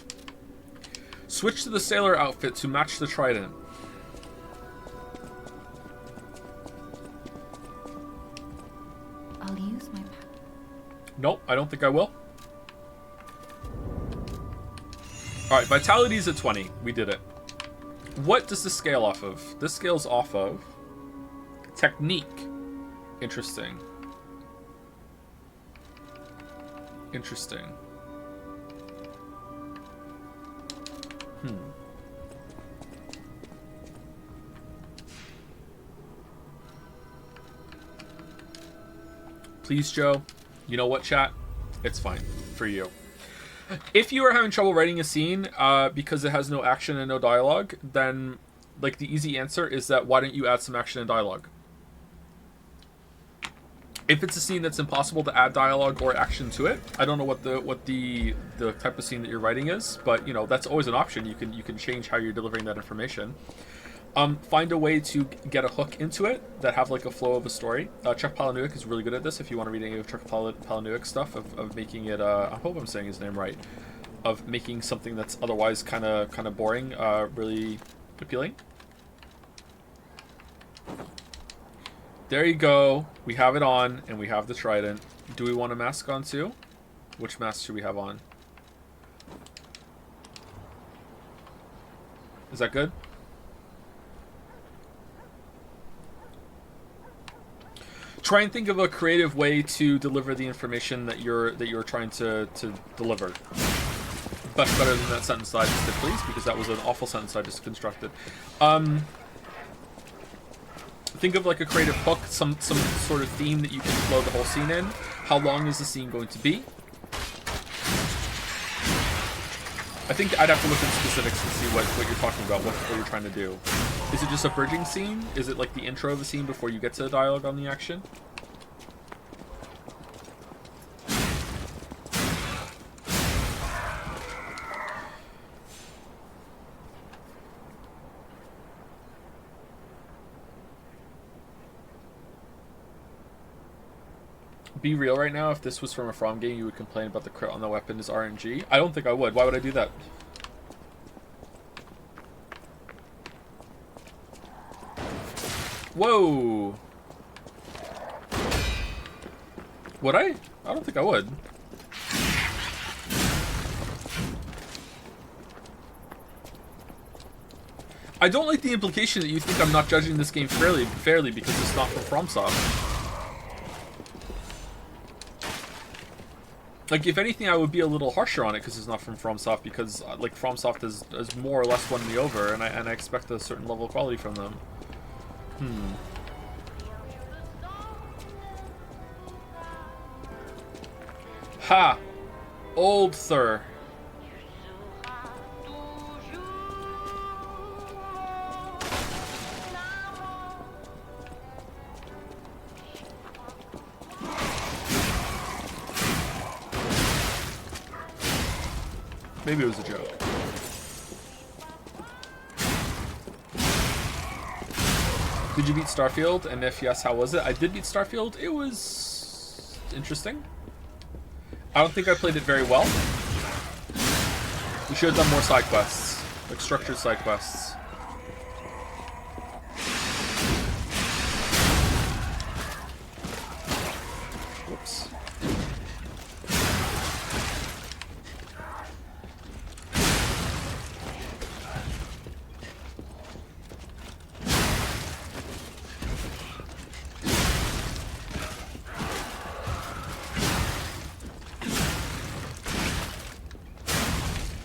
A: Switch to the sailor outfit to match the trident.
C: I'll use my power.
A: Nope, I don't think I will. Alright, vitality's at 20. We did it. What does this scale off of? This scales off of technique. Interesting. Interesting. Please, Joe. You know what, chat? It's fine for you. If you are having trouble writing a scene because it has no action and no dialogue, then like the easy answer is that why don't you add some action and dialogue? If it's a scene that's impossible to add dialogue or action to it, I don't know what the type of scene that you're writing is, but you know that's always an option. You can change how you're delivering that information. Find a way to get a hook into it that have like a flow of a story. Chuck Palahniuk is really good at this. If you want to read any of Chuck Palahniuk stuff of making it, I hope I'm saying his name right, of making something that's otherwise kind of boring really appealing. There you go. We have it on, and we have the trident. Do we want a mask on too? Which mask should we have on? Is that good? Try and think of a creative way to deliver the information that you're trying to deliver. Much better than that sentence that I just did, please, because that was an awful sentence I just constructed. Think of like a creative hook, some sort of theme that you can flow the whole scene in. How long is the scene going to be? I think I'd have to look at specifics to see what you're talking about, what you're trying to do. Is it just a bridging scene? Is it like the intro of the scene before you get to the dialogue on the action? Be real right now, if this was from a From game, you would complain about the crit on the weapon is RNG? I don't think I would. Why would I do that? Whoa! Would I? I don't think I would. I don't like the implication that you think I'm not judging this game fairly because it's not from FromSoft. Like, if anything, I would be a little harsher on it because it's not from FromSoft, because like FromSoft has more or less won me over, and I expect a certain level of quality from them. Ha! Old Thur. Maybe it was a joke. Did you beat Starfield? And if yes, how was it? I did beat Starfield. It was interesting. I don't think I played it very well. We should have done more side quests, like structured side quests. Whoops.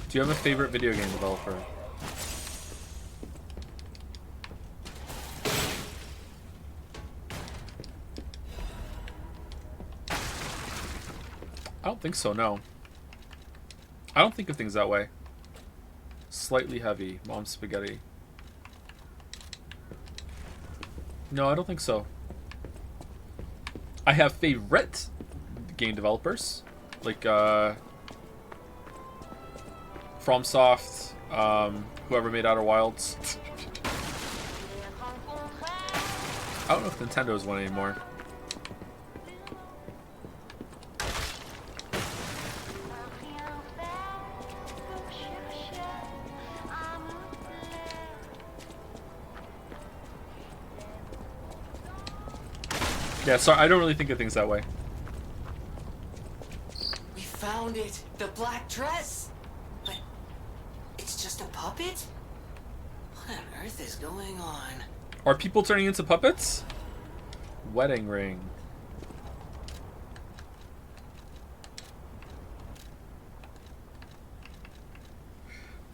A: Do you have a favorite video game developer? I don't think so, no. I don't think of things that way. Slightly heavy. Mom's spaghetti. No, I don't think so. I have favorite game developers. Like, FromSoft, whoever made Outer Wilds. I don't know if Nintendo's one anymore. Yeah, sorry, I don't really think of things that way.
P: We found it! The black dress! But it's just a puppet? What on earth is going on?
A: Are people turning into puppets? Wedding ring.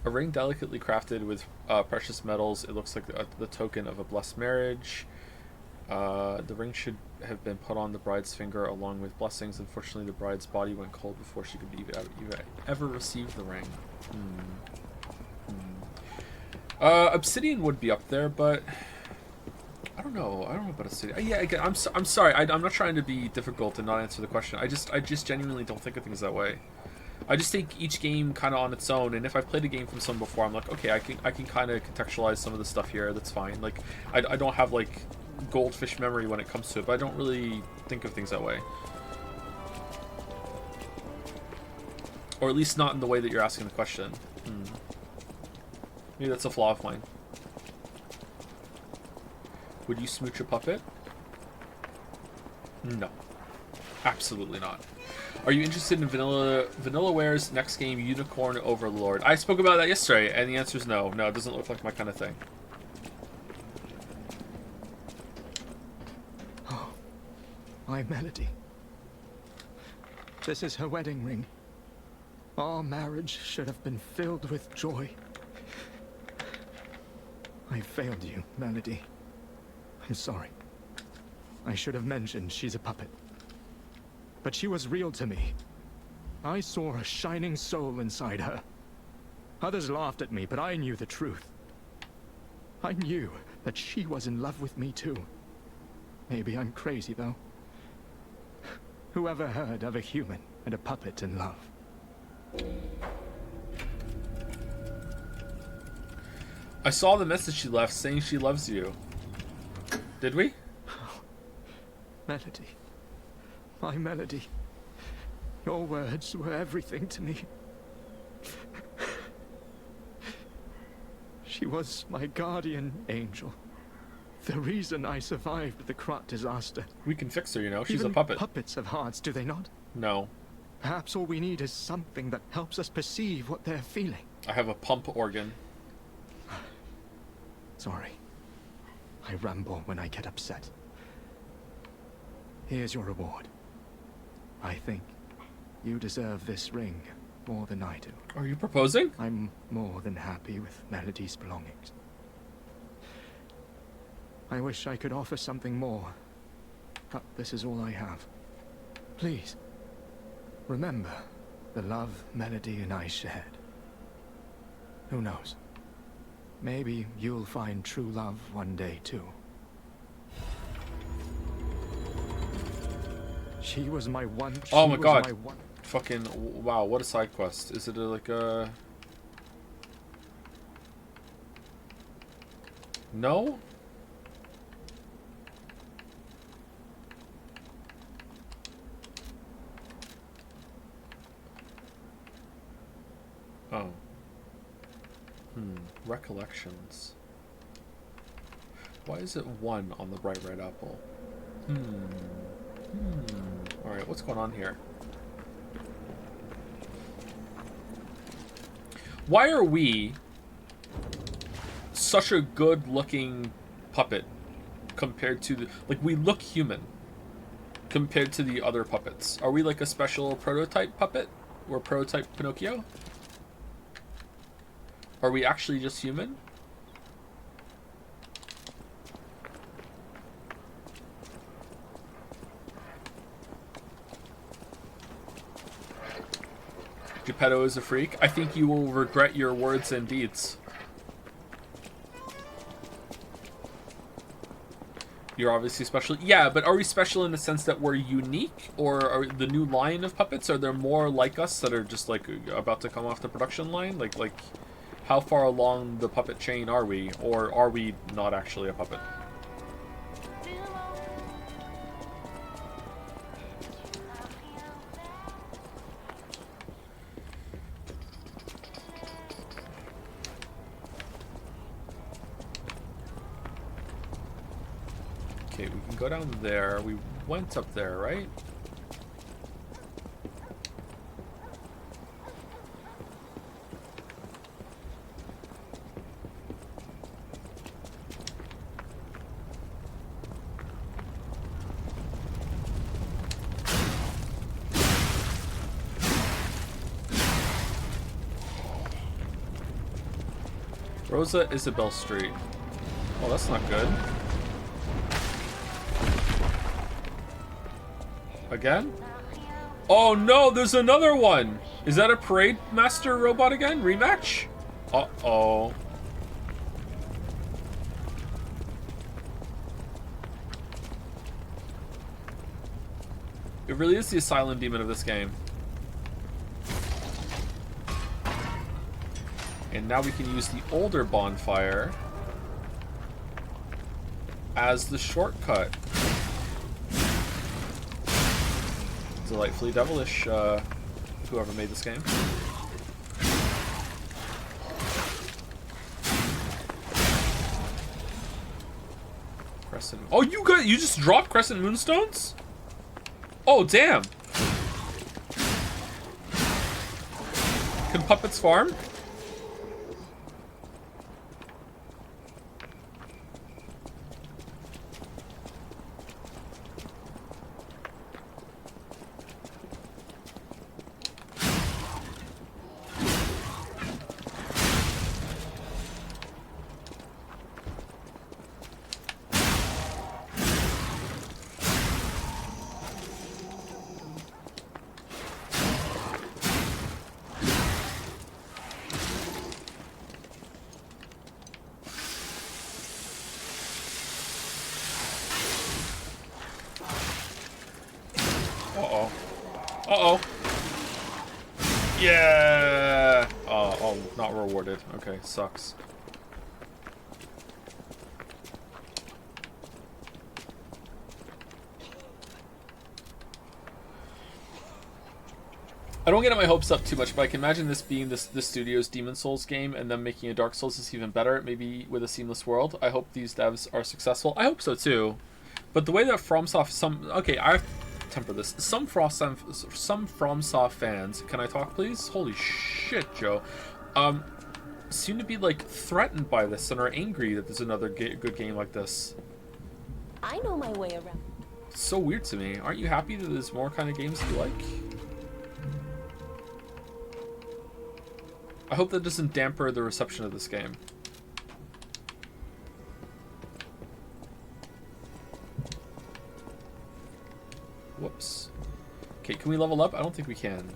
A: A ring delicately crafted with precious metals. It looks like the token of a blessed marriage. The ring should have been put on the bride's finger along with blessings. Unfortunately, the bride's body went cold before she could even ever receive the ring. Obsidian would be up there, but I don't know. I don't know about Obsidian. Yeah, again, I'm sorry. I'm not trying to be difficult and not answer the question. I just genuinely don't think of things that way. I just take each game kind of on its own, and if I've played a game from someone before, I'm like, okay, I can kind of contextualize some of the stuff here. That's fine. Like, I don't have like goldfish memory when it comes to it, but I don't really think of things that way. Or at least not in the way that you're asking the question. Maybe that's a flaw of mine. Would you smooch a puppet? No. Absolutely not. Are you interested in Vanillaware's next game, Unicorn Overlord? I spoke about that yesterday, and the answer is no. No, it doesn't look like my kind of thing.
L: Oh, my Melody. This is her wedding ring. Our marriage should have been filled with joy. I failed you, Melody. I'm sorry. I should have mentioned she's a puppet. But she was real to me. I saw a shining soul inside her. Others laughed at me, but I knew the truth. I knew that she was in love with me too. Maybe I'm crazy, though. Whoever heard of a human and a puppet in love?
A: I saw the message she left saying she loves you. Did we?
L: Melody. My Melody. Your words were everything to me. She was my guardian angel. The reason I survived the Krat disaster.
A: We can fix her, you know. She's
L: Even
A: a puppet.
L: Puppets have hearts, do they not?
A: No.
L: Perhaps all we need is something that helps us perceive what they're feeling.
A: I have a pump organ.
L: Sorry. I ramble when I get upset. Here's your reward. I think you deserve this ring more than I do.
A: Are you proposing?
L: I'm more than happy with Melody's belongings. I wish I could offer something more, but this is all I have. Please, remember the love Melody and I shared. Who knows? Maybe you'll find true love one day, too. She was my one...
A: Oh my god. Fucking... Wow, what a side quest. Is it like a... No? Oh. Recollections. Why is it 1 on the bright red apple? Alright, what's going on here? Why are we such a good looking puppet compared to the... Like, we look human compared to the other puppets. Are we like a special prototype puppet? Or prototype Pinocchio? Are we actually just human? Geppetto is a freak. I think you will regret your words and deeds. You're obviously special. Yeah, but are we special in the sense that we're unique? Or are the new line of puppets, are there more like us that are just like about to come off the production line? Like how far along the puppet chain are we? Or are we not actually a puppet? Okay, we can go down there. We went up there, right? Rosa Isabel Street. Oh, that's not good. Again? Oh no, there's another one! Is that a Parade Master robot again? Rematch? Uh-oh. It really is the Asylum Demon of this game. And now we can use the older bonfire as the shortcut. Delightfully devilish, whoever made this game. Crescent. Oh, you just dropped Crescent Moonstones? Oh, damn. Can puppets farm? Uh-oh. Uh-oh. Yeah! Oh, not rewarded. Okay, sucks. I don't get my hopes up too much, but I can imagine this being this studio's Demon Souls game, and then making a Dark Souls is even better, maybe with a seamless world. I hope these devs are successful. I hope so too. But the way that FromSoft, okay, I have to temper this. Some FromSoft fans, can I talk please? Holy shit, Joe. Seem to be like threatened by this and are angry that there's another good game like this.
M: I know my way around.
A: It's so weird to me. Aren't you happy that there's more kind of games you like? I hope that doesn't damper the reception of this game. Whoops. Okay, can we level up? I don't think we can.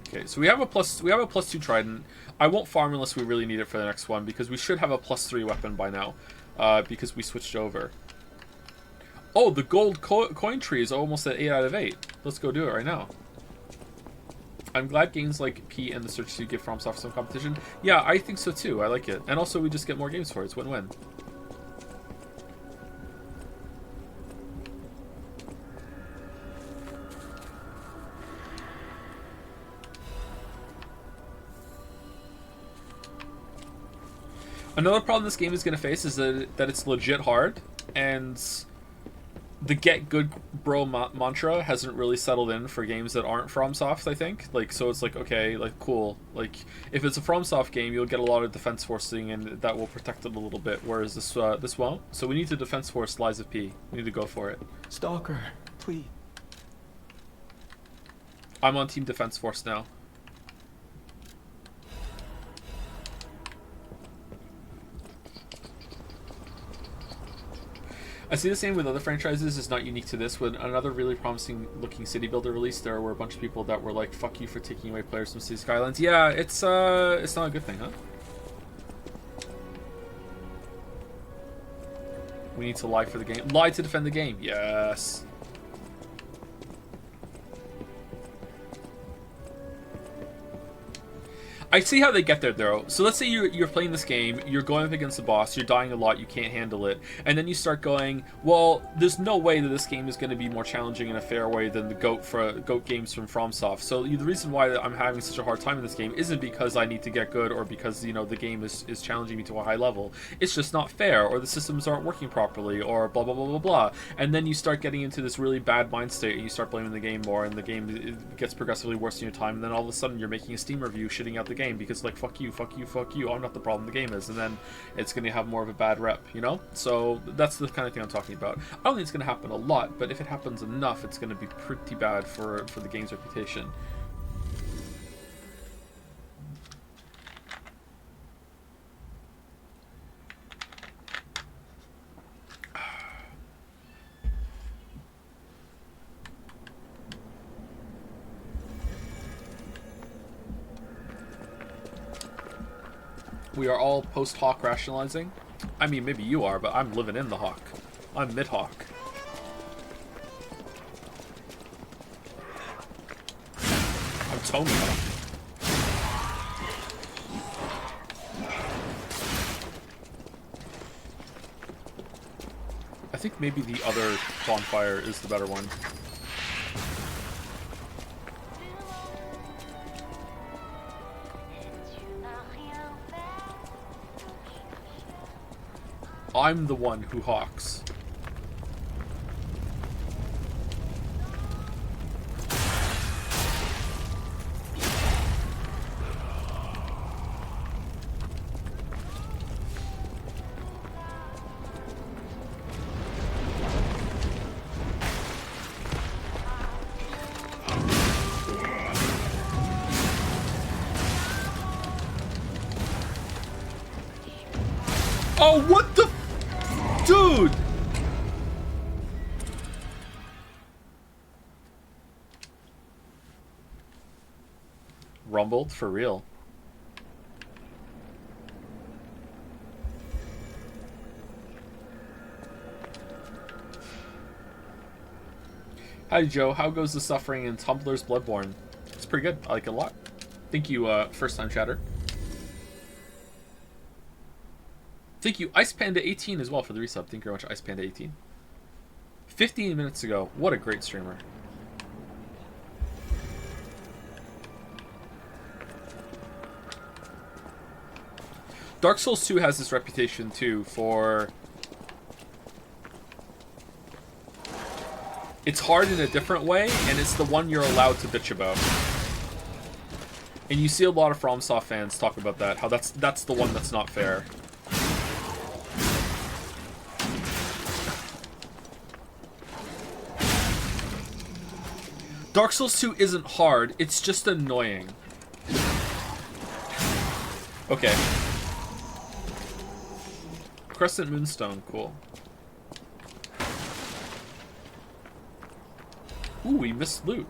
A: Okay, so we have a +2 trident. I won't farm unless we really need it for the next one, because we should have a +3 weapon by now, because we switched over. Oh, the gold coin tree is almost at 8 out of 8. Let's go do it right now. I'm glad games like P and the Search 2 give FromSoft some competition. Yeah, I think so too. I like it. And also we just get more games for it. It's win-win. Another problem this game is going to face is that it's legit hard, and the get good bro mantra hasn't really settled in for games that aren't FromSoft, I think. Like, so it's like, okay, like, cool. Like, if it's a FromSoft game, you'll get a lot of defense forcing, and that will protect it a little bit, whereas this won't. So we need to defense force Lies of P. We need to go for it.
Q: Stalker, please.
A: I'm on Team Defense Force now. I see the same with other franchises. It's not unique to this. When another really promising looking city builder released, there were a bunch of people that were like, fuck you for taking away players from City Skylines. Yeah, it's not a good thing, huh? We need to lie for the game. Lie to defend the game. Yes. I see how they get there, though. So let's say you're playing this game, you're going up against the boss, you're dying a lot, you can't handle it, and then you start going, well, there's no way that this game is going to be more challenging in a fair way than the GOAT games from FromSoft. So the reason why I'm having such a hard time in this game isn't because I need to get good or because, you know, the game is challenging me to a high level. It's just not fair, or the systems aren't working properly, or blah, blah, blah, blah, blah. And then you start getting into this really bad mind state, and you start blaming the game more, and the game gets progressively worse in your time, and then all of a sudden you're making a Steam review shitting out the game because, like, fuck you, fuck you, fuck you, I'm not the problem, the game is, and then it's going to have more of a bad rep, you know? So that's the kind of thing I'm talking about. I don't think it's going to happen a lot, but if it happens enough, it's going to be pretty bad for the game's reputation. We are all post-Hawk rationalizing. I mean, maybe you are, but I'm living in the Hawk. I'm mid-Hawk. I'm Tony Hawk. I think maybe the other bonfire is the better one. I'm the one who hawks. Oh, what the... Dude! Rumbled? For real. Hi Joe, how goes the suffering in Tumblr's Bloodborne? It's pretty good, I like it a lot. Thank you, first time chatter. Thank you, Ice Panda 18 as well for the resub. Thank you very much, Ice Panda 18. 15 minutes ago. What a great streamer. Dark Souls 2 has this reputation too for... It's hard in a different way, and it's the one you're allowed to bitch about. And you see a lot of FromSoft fans talk about that, how that's the one that's not fair. Dark Souls 2 isn't hard, it's just annoying. Okay. Crescent Moonstone, cool. Ooh, we missed loot.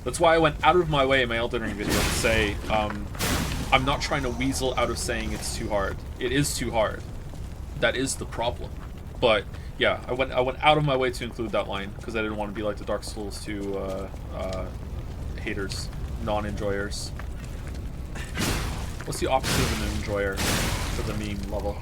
A: That's why I went out of my way in my Elden Ring video to say, I'm not trying to weasel out of saying it's too hard. It is too hard. That is the problem. But yeah, I went out of my way to include that line because I didn't want to be like the Dark Souls 2 haters, non-enjoyers. What's the opposite of an enjoyer for the meme level?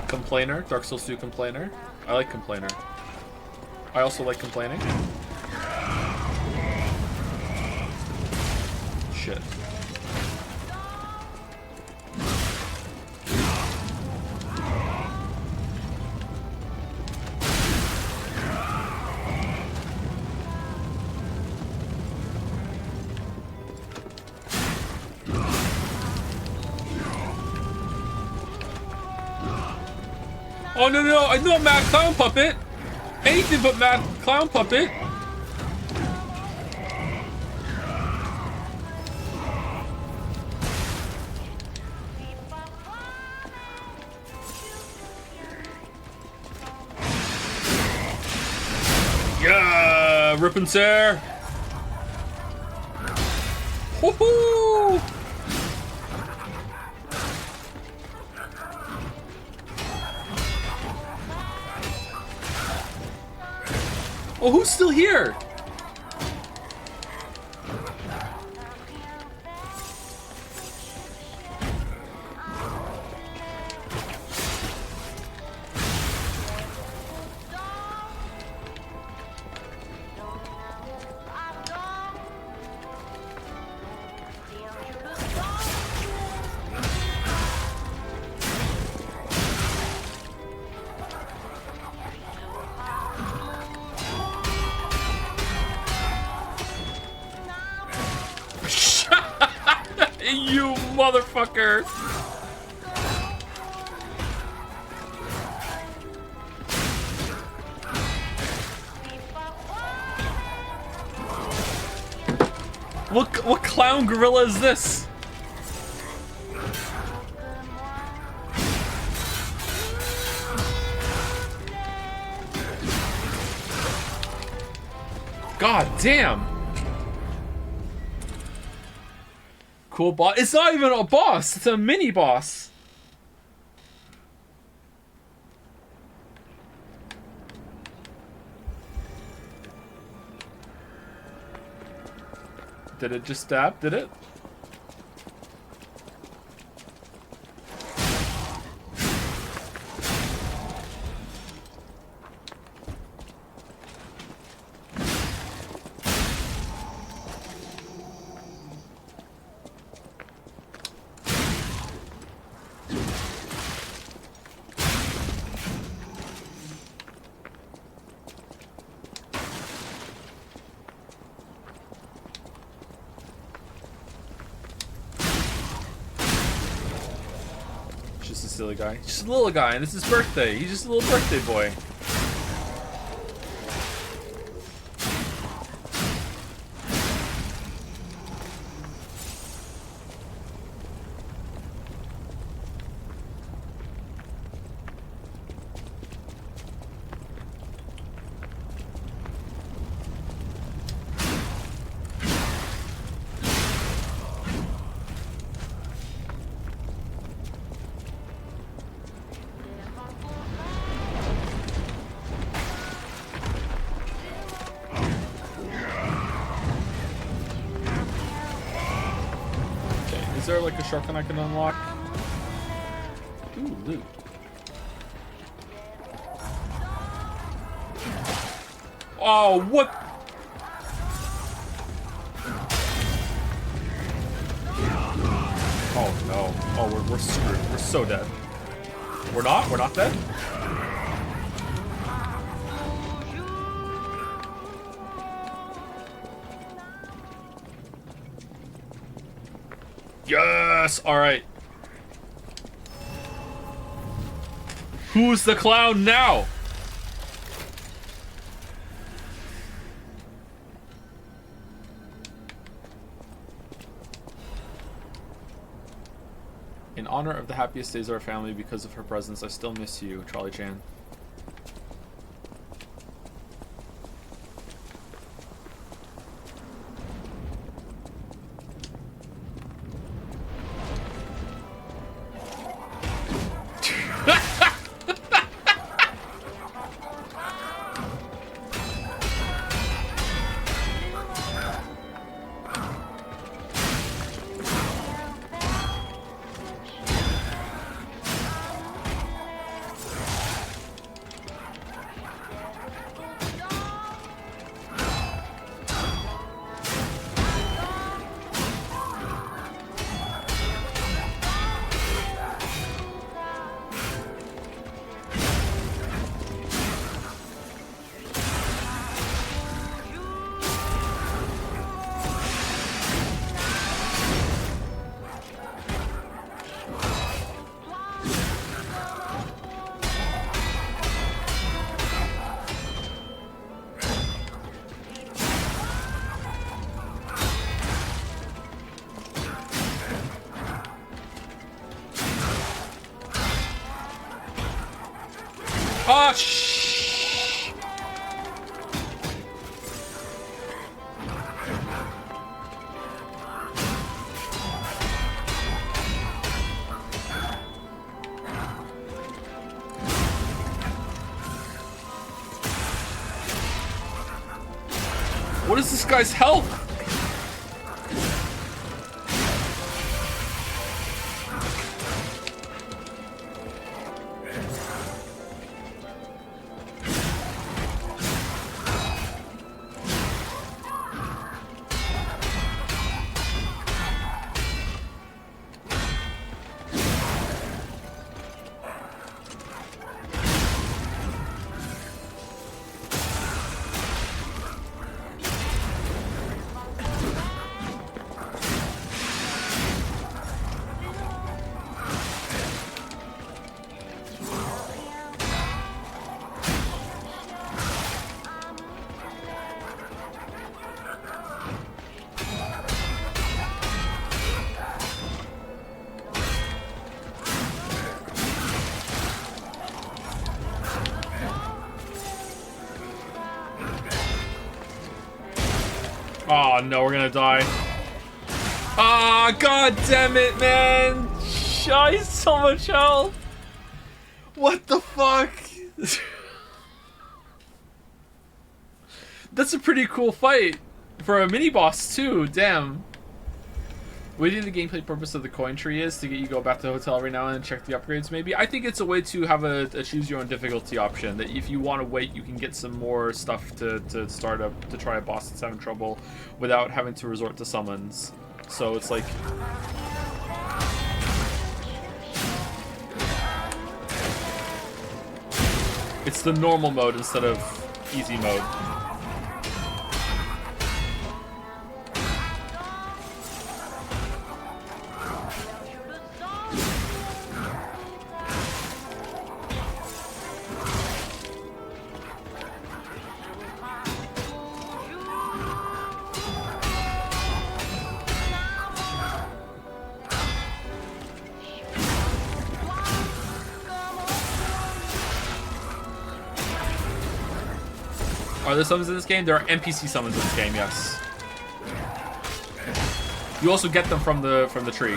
A: Complainer, Dark Souls 2 complainer. I like complainer. I also like complaining. Shit. Oh no no! I know Mad Clown Puppet! Anything but Mad Clown Puppet! Yeah! Rip and tear! Woohoo! Oh, who's still here? You motherfucker! What clown gorilla is this? God damn! Cool boss. It's not even a boss. It's a mini boss. Did it just stab? Did it? Silly guy. Just a little guy, and it's his birthday. He's just a little birthday boy. Is there like a shotgun I can unlock? Ooh, loot. Oh, what? Oh no. Oh, we're screwed. We're so dead. We're not? We're not dead? Yes! Alright. Who's the clown now? In honor of the happiest days of our family, because of her presence, I still miss you, Charlie Chan. Oh, shh. What is this guy's health? Oh no, we're gonna die. Ah, god damn it, man! Oh, he's so much health. What the fuck? That's a pretty cool fight for a mini boss too. Damn. What do you think the gameplay purpose of the coin tree is? To get you go back to the hotel every now and then and check the upgrades maybe? I think it's a way to have a choose your own difficulty option. That if you want to wait, you can get some more stuff to start up to try a boss that's having trouble without having to resort to summons. So it's like... It's the normal mode instead of easy mode. Are there summons in this game? There are NPC summons in this game, yes. You also get them from the tree.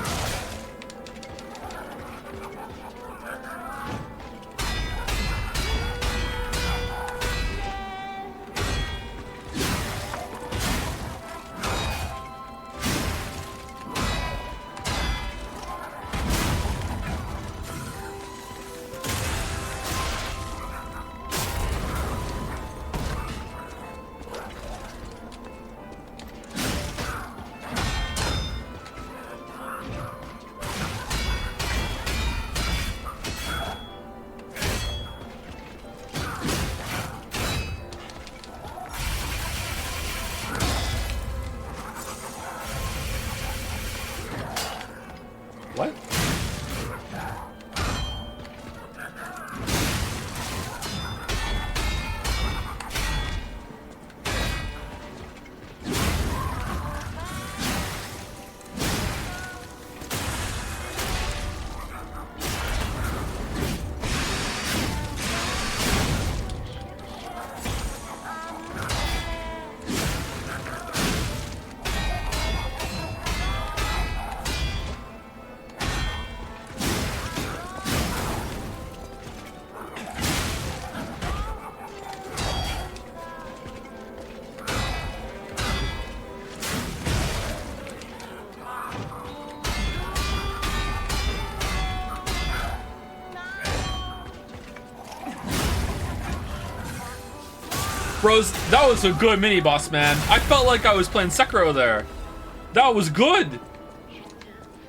A: What? Bros, that was a good mini boss, man. I felt like I was playing Sekiro there. That was good.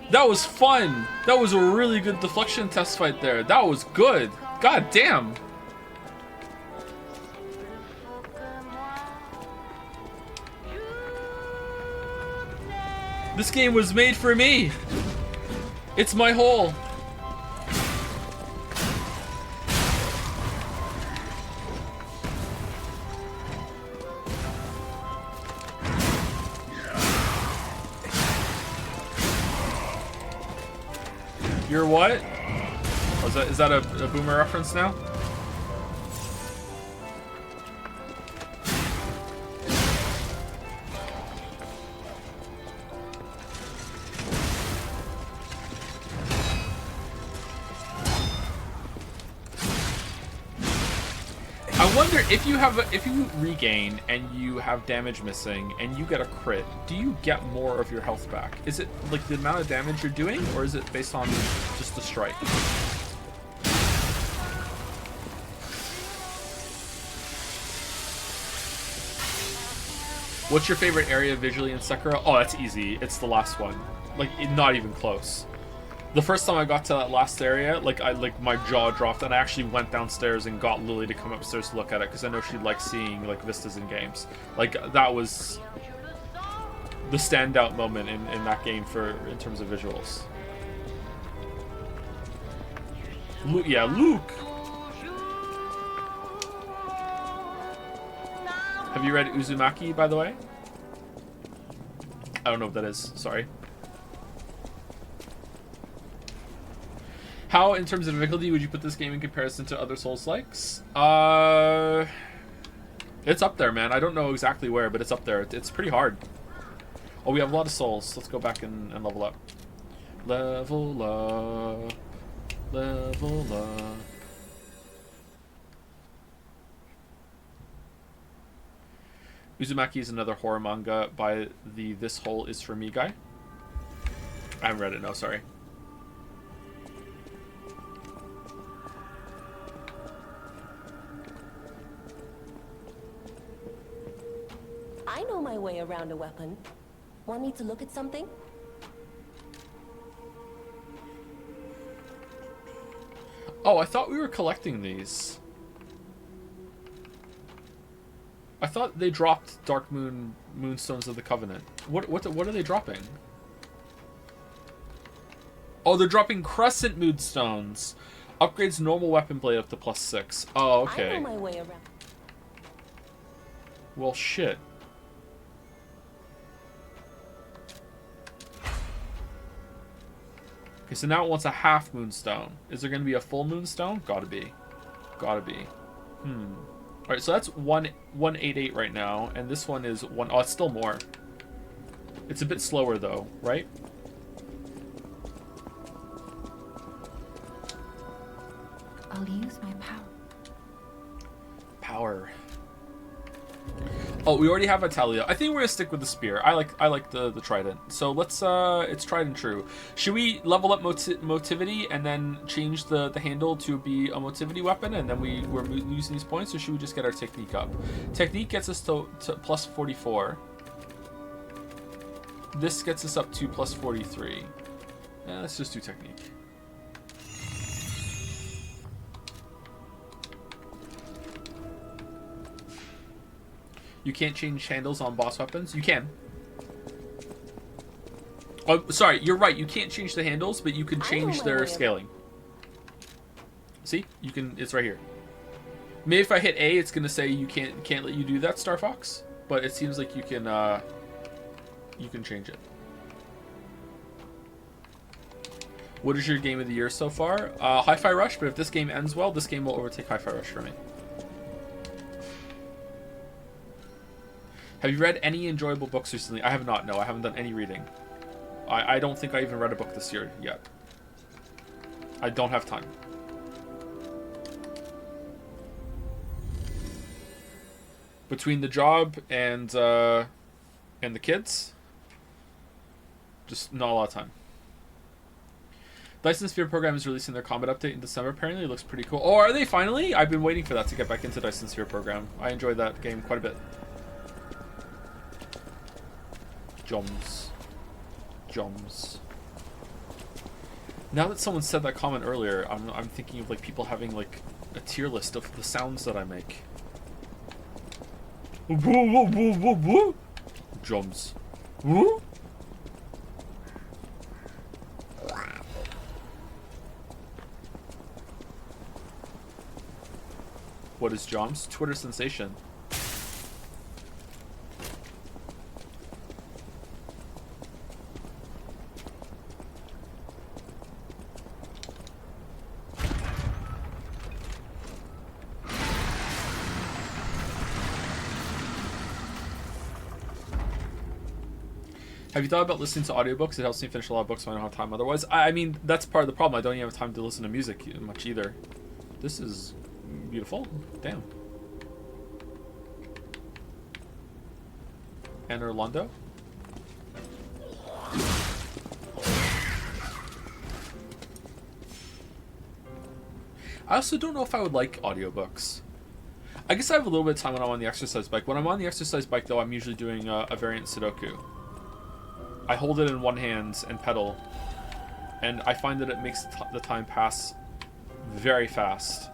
A: That was fun. That was a really good deflection test fight there. That was good. God damn. This game was made for me. It's my hole. You're what? Oh, is that a boomer reference now? I wonder if you regain and you have damage missing and you get a crit, do you get more of your health back? Is it like the amount of damage you're doing, or is it based on just the strike? What's your favorite area visually in Sekiro? Oh, that's easy. It's the last one. Like, not even close. The first time I got to that last area, like my jaw dropped, and I actually went downstairs and got Lily to come upstairs to look at it because I know she likes seeing like vistas in games. Like that was the standout moment in that game in terms of visuals. Yeah, Luke. Have you read Uzumaki, by the way? I don't know what that is. Sorry. How, in terms of difficulty, would you put this game in comparison to other Souls-likes? It's up there, man. I don't know exactly where, but it's up there. It's pretty hard. Oh, we have a lot of souls. Let's go back and level up. Level up. Level up. Uzumaki is another horror manga by the This Hole Is For Me guy. I haven't read it, no, sorry.
M: I know my way around a weapon. Want me to look at something?
A: Oh, I thought we were collecting these. I thought they dropped Dark Moonstones of the Covenant. What are they dropping? Oh, they're dropping Crescent Moonstones. Upgrades normal weapon blade up to +6. Oh, okay.
M: I know my way around.
A: Well, shit. Okay, so now it wants a half moonstone. Is there going to be a full moonstone? Gotta be. Gotta be. Alright, so that's 188 right now, and this one is 1... Oh, it's still more. It's a bit slower, though, right?
C: I'll use my power.
A: Power. Oh, we already have Italia. I think we're gonna stick with the spear. I like the trident. So let's it's tried and true. Should we level up motivity and then change the handle to be a motivity weapon, and then we're using these points, or should we just get our technique up? Technique gets us to +44. This gets us up to +43. Yeah, let's just do technique. You can't change handles on boss weapons? You can. Oh, sorry, you're right. You can't change the handles, but you can change their scaling. See? You can. It's right here. Maybe if I hit A, it's gonna say you can't let you do that, Star Fox. But it seems like you can change it. What is your game of the year so far? Hi-Fi Rush, but if this game ends well, this game will overtake Hi-Fi Rush for me. Have you read any enjoyable books recently? I have not, no. I haven't done any reading. I don't think I even read a book this year yet. I don't have time. Between the job and the kids, just not a lot of time. Dyson Sphere program is releasing their combat update in December. Apparently, it looks pretty cool. Oh, are they finally? I've been waiting for that to get back into Dyson Sphere program. I enjoyed that game quite a bit. Joms. Now that someone said that comment earlier, I'm thinking of like people having like a tier list of the sounds that I make. Joms. Woo? What is Joms? Twitter sensation. Have you thought about listening to audiobooks? It helps me finish a lot of books when I don't have time otherwise. I mean, that's part of the problem. I don't even have time to listen to music much either. This is beautiful. Damn. And Orlando? I also don't know if I would like audiobooks. I guess I have a little bit of time when I'm on the exercise bike. When I'm on the exercise bike, though, I'm usually doing a variant Sudoku. I hold it in one hand and pedal, and I find that it makes the time pass very fast,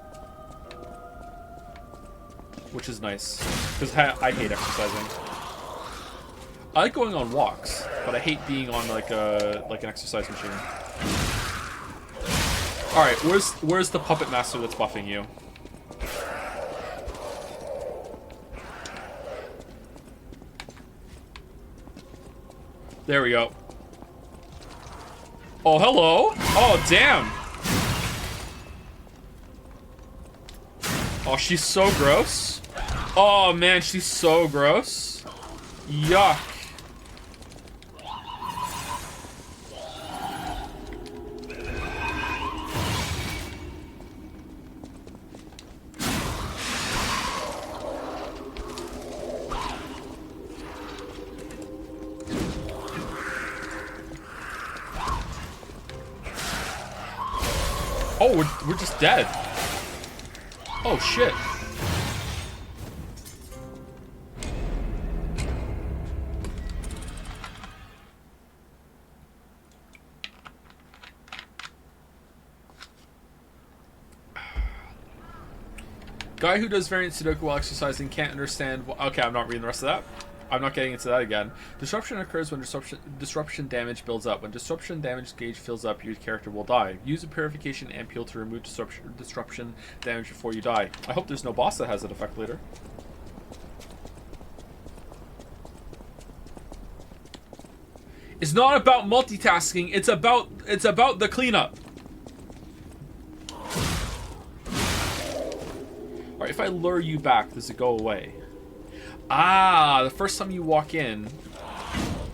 A: which is nice, because I hate exercising. I like going on walks, but I hate being on like an exercise machine. All right, where's the puppet master that's buffing you? There we go. Oh, hello. Oh, damn. Oh, she's so gross. Oh, man, she's so gross. Yuck. Oh, we're just dead. Oh, shit. Guy who does variant Sudoku while exercising can't understand... Okay, I'm not reading the rest of that. I'm not getting into that again. Disruption occurs when disruption damage builds up. When disruption damage gauge fills up, your character will die. Use a purification ampule to remove disruption damage before you die. I hope there's no boss that has that effect later. It's not about multitasking. It's about the cleanup. Alright, if I lure you back, does it go away? Ah, the first time you walk in.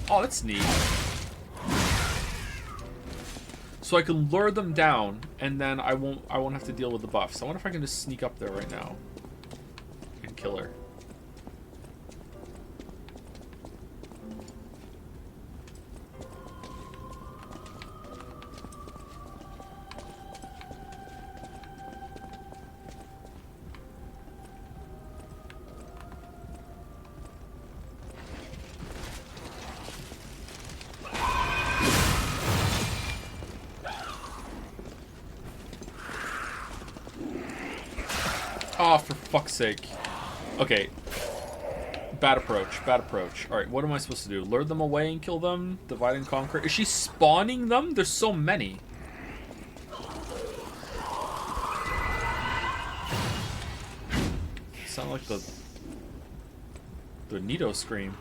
A: Oh, that's neat. So I can lure them down, and then I won't have to deal with the buffs. I wonder if I can just sneak up there right now and kill her. Oh, for fuck's sake. Okay. Bad approach. Bad approach. Alright, what am I supposed to do? Lure them away and kill them? Divide and conquer? Is she spawning them? There's so many. Sound like the Nito scream.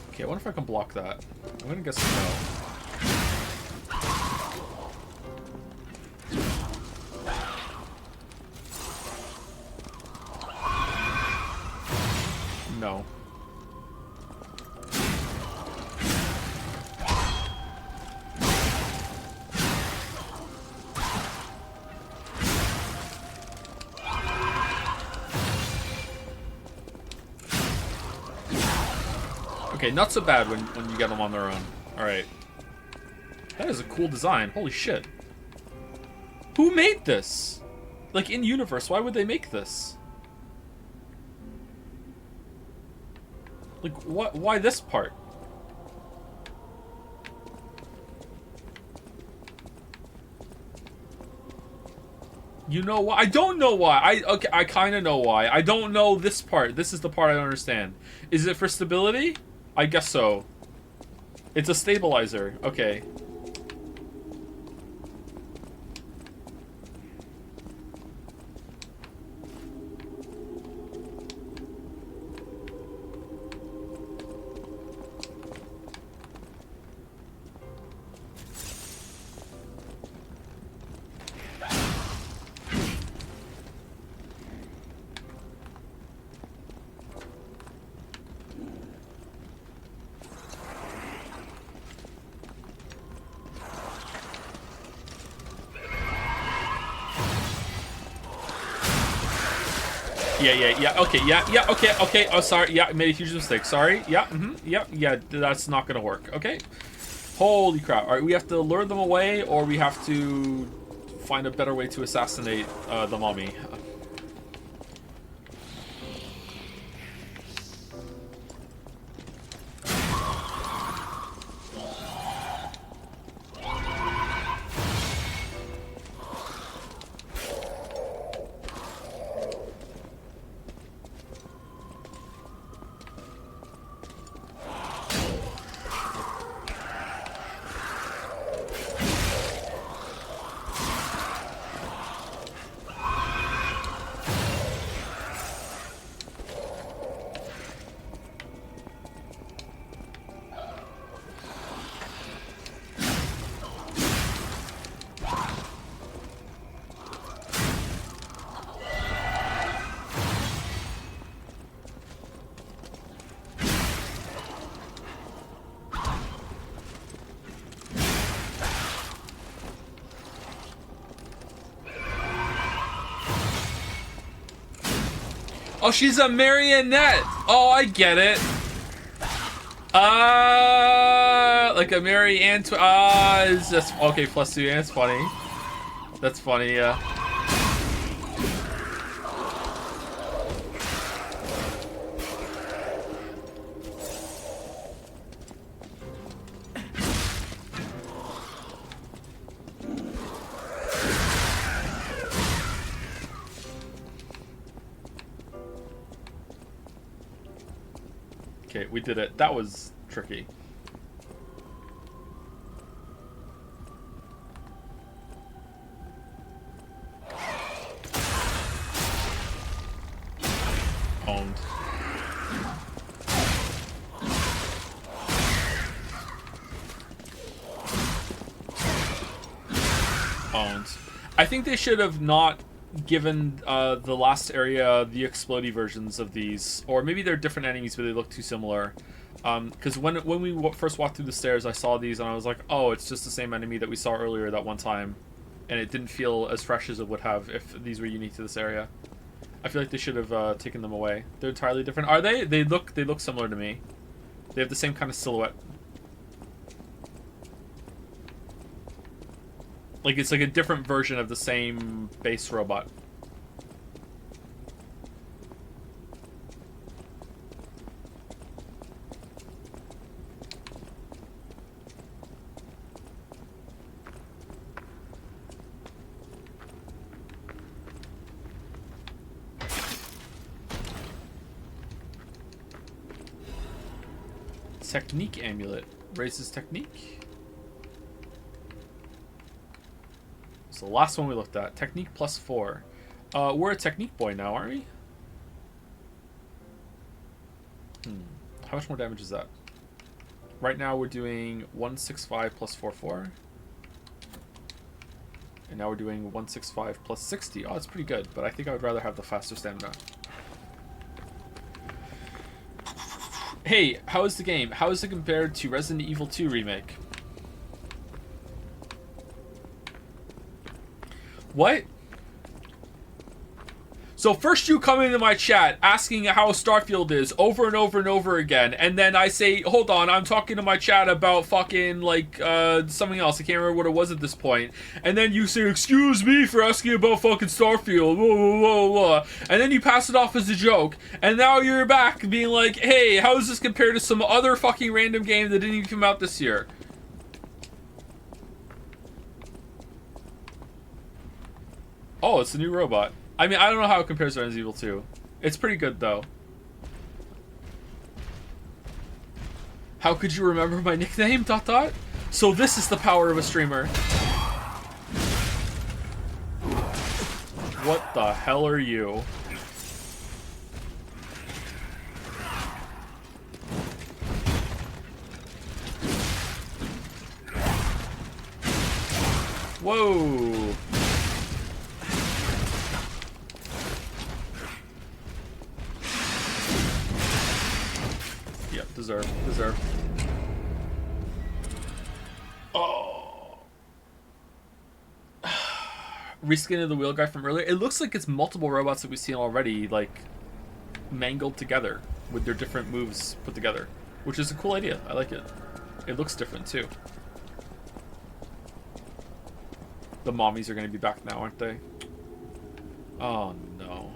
A: Okay, I wonder if I can block that. I'm gonna guess no. No. Okay, not so bad when you get them on their own. Alright. That is a cool design. Holy shit. Who made this? Like, in universe, why would they make this? Like, what? Why this part? You know why? I don't know why. Okay, I kind of know why. I don't know this part. This is the part I don't understand. Is it for stability? I guess so. It's a stabilizer. Okay. Yeah, okay, yeah, okay, oh, sorry, yeah, I made a huge mistake, sorry, yeah, yeah, that's not gonna work, okay? Holy crap, alright, we have to lure them away, or we have to find a better way to assassinate, the mommy. Oh, she's a marionette. Oh, I get it. Like a Mary Antoinette. It's just okay. +2. That's funny. That's funny. Yeah. Okay, we did it. That was tricky. Owned. Owned. I think they should have not given the last area the explodey versions of these, or maybe they're different enemies but they look too similar, because when we first walked through the stairs I saw these and I was like, oh, it's just the same enemy that we saw earlier that one time, and it didn't feel as fresh as it would have if these were unique to this area. I feel like they should have taken them away. They're entirely different. Are they? They look similar to me. They have the same kind of silhouette. Like, it's like a different version of the same base robot. Technique amulet. Raises technique. So the last one we looked at. Technique +4. We're a technique boy now, aren't we? How much more damage is that? Right now we're doing 165 plus 44. And now we're doing 165 plus 60. Oh, it's pretty good, but I think I would rather have the faster stamina. Hey, how is the game? How is it compared to Resident Evil 2 Remake? What? So first you come into my chat asking how Starfield is over and over and over again, and then I say, hold on, I'm talking to my chat about fucking, like, something else. I can't remember what it was at this point. And then you say, excuse me for asking about fucking Starfield, blah, blah, blah, blah. And then you pass it off as a joke, and now you're back being like, hey, how is this compared to some other fucking random game that didn't even come out this year? Oh, it's a new robot. I mean, I don't know how it compares to Resident Evil 2. It's pretty good, though. How could you remember my nickname, ... So this is the power of a streamer. What the hell are you? Whoa! Yep, deserve. Oh. Reskin of the wheel guy from earlier. It looks like it's multiple robots that we've seen already, like, mangled together with their different moves put together, which is a cool idea. I like it. It looks different, too. The mommies are going to be back now, aren't they? Oh, no.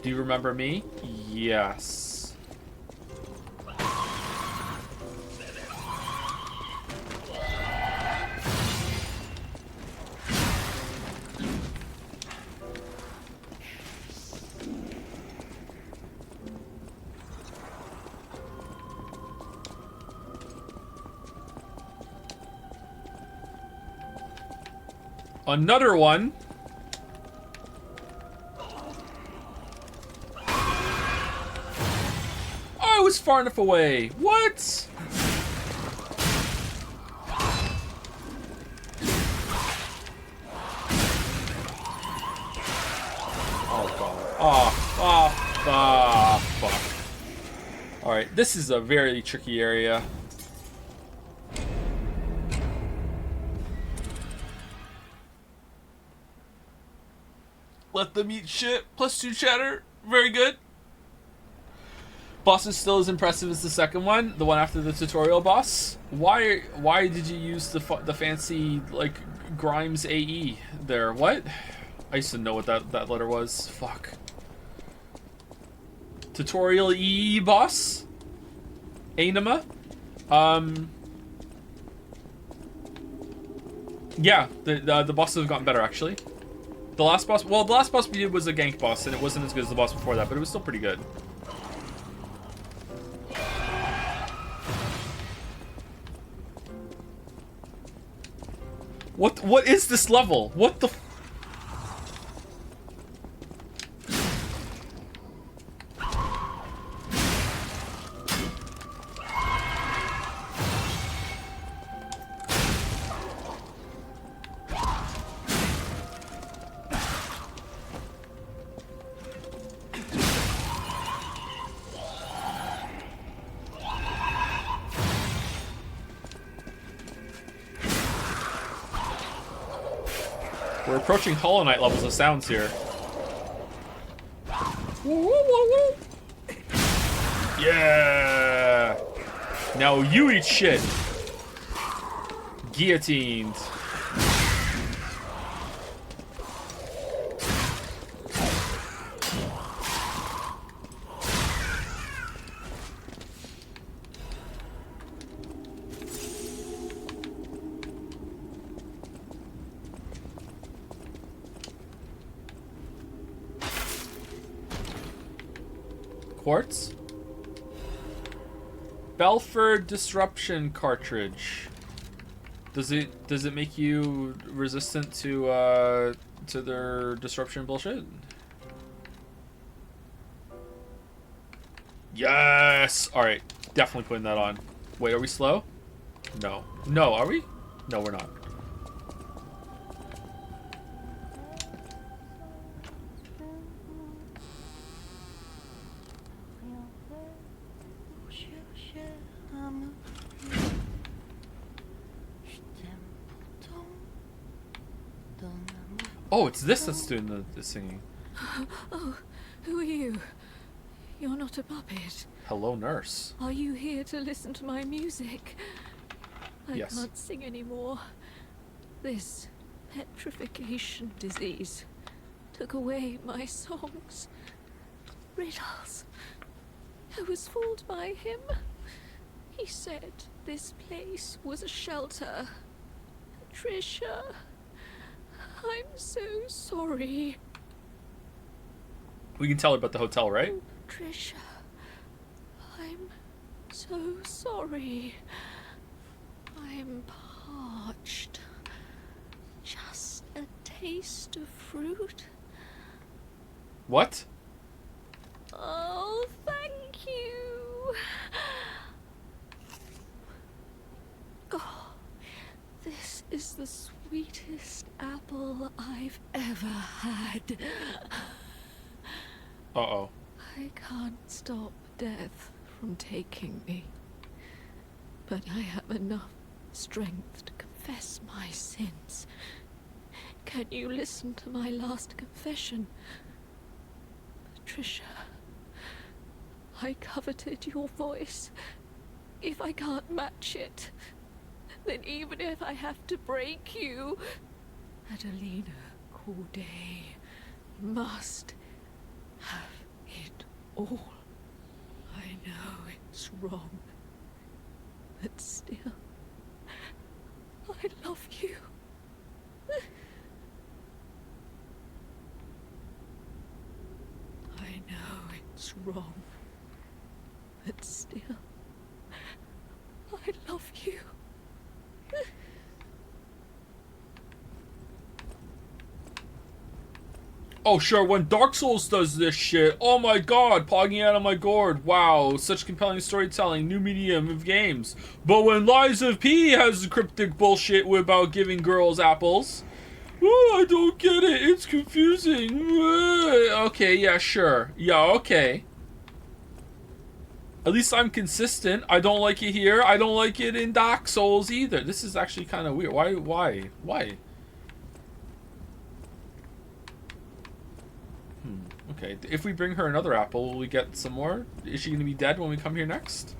A: Do you remember me? Yes. Another one. I was far enough away. What? Oh god. Oh, fuck. Alright, this is a very tricky area. Let them eat shit. +2 chatter. Very good. Boss is still as impressive as the second one, the one after the tutorial boss. Why did you use the fancy, like, Grimes AE there? What? I used to know what that letter was. Fuck. Tutorial EE boss? Anima? Yeah, the bosses have gotten better, actually. The last boss we did was a gank boss, and it wasn't as good as the boss before that, but it was still pretty good. What is this level? What the We're approaching Hollow Knight levels of sounds here. Woo, woo, woo, woo. Yeah! Now you eat shit. Guillotined. Quartz. Belford disruption cartridge. Does it make you resistant to their disruption bullshit? Yes. All right, definitely putting that on. Wait, are we slow? No. No, are we? No, we're not. Oh, it's this that's doing the singing.
S: Oh, who are you? You're not a puppet.
A: Hello, nurse.
S: Are you here to listen to my music? I
A: Yes.
S: can't sing anymore. This petrification disease took away my songs. Riddles. I was fooled by him. He said this place was a shelter. Patricia, I'm so sorry.
A: We can tell her about the hotel, right?
S: Patricia, I'm so sorry. I'm parched. Just a taste of fruit.
A: What?
S: Oh, thank you. Oh, this is the sweetest apple I've ever had.
A: Uh-oh.
S: I can't stop death from taking me, but I have enough strength to confess my sins. Can you listen to my last confession? Patricia, I coveted your voice. If I can't match it, then even if I have to break you, Adelina Corday must have it all. I know it's wrong, but still, I love you. I know it's wrong, but still, I love you.
A: Oh, sure, when Dark Souls does this shit, oh my god, pogging out of my gourd, wow, such compelling storytelling, new medium of games. But when Lies of P has cryptic bullshit about giving girls apples, oh, I don't get it, it's confusing. Okay, yeah, sure. Yeah, okay. At least I'm consistent. I don't like it here. I don't like it in Dark Souls either. This is actually kind of weird. Why? Okay, if we bring her another apple, will we get some more? Is she going to be dead when we come here next?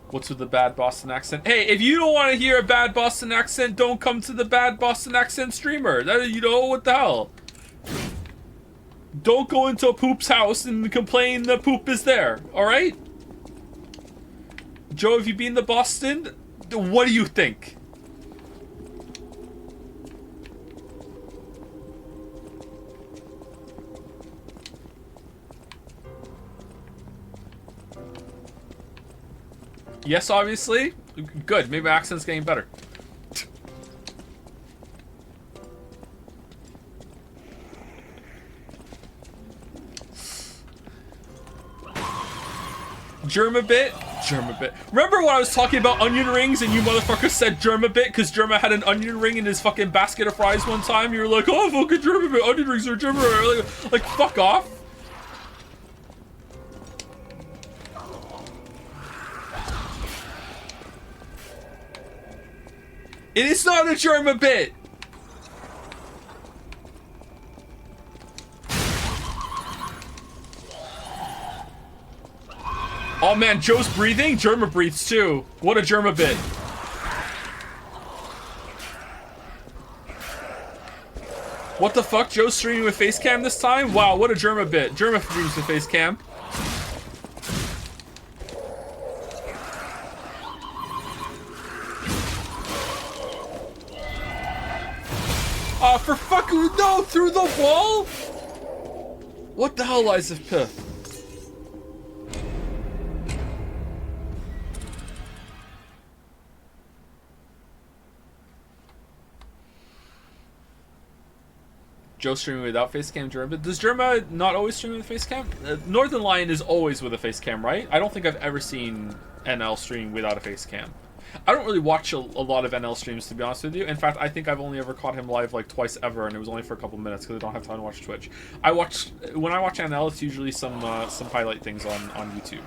A: What's with the bad Boston accent? Hey, if you don't want to hear a bad Boston accent, don't come to the bad Boston accent streamer. You know, what the hell? Don't go into Poop's house and complain that Poop is there, alright? Joe, have you been to Boston? What do you think? Yes, obviously. Good. Maybe my accent's getting better. Germabit? Germabit. Remember when I was talking about onion rings and you motherfuckers said Germabit because Germa had an onion ring in his fucking basket of fries one time? You were like, oh, fucking Germabit. Onion rings are Germa. Like, fuck off. It is not a Germa bit! Oh man, Joe's breathing? Germa breathes too. What a Germa bit. What the fuck? Joe's streaming with face cam this time? Wow, what a Germa bit. Germa streams with face cam. Oh, for fucking no! Through the wall? What the hell, Lies of Pith? Joe streaming without face cam, Germa. Does Germa not always stream with face cam? Northern Lion is always with a face cam, right? I don't think I've ever seen NL stream without a face cam. I don't really watch a lot of NL streams, to be honest with you. In fact, I think I've only ever caught him live like twice ever, and it was only for a couple minutes because I don't have time to watch Twitch. When I watch NL, it's usually some highlight things on YouTube.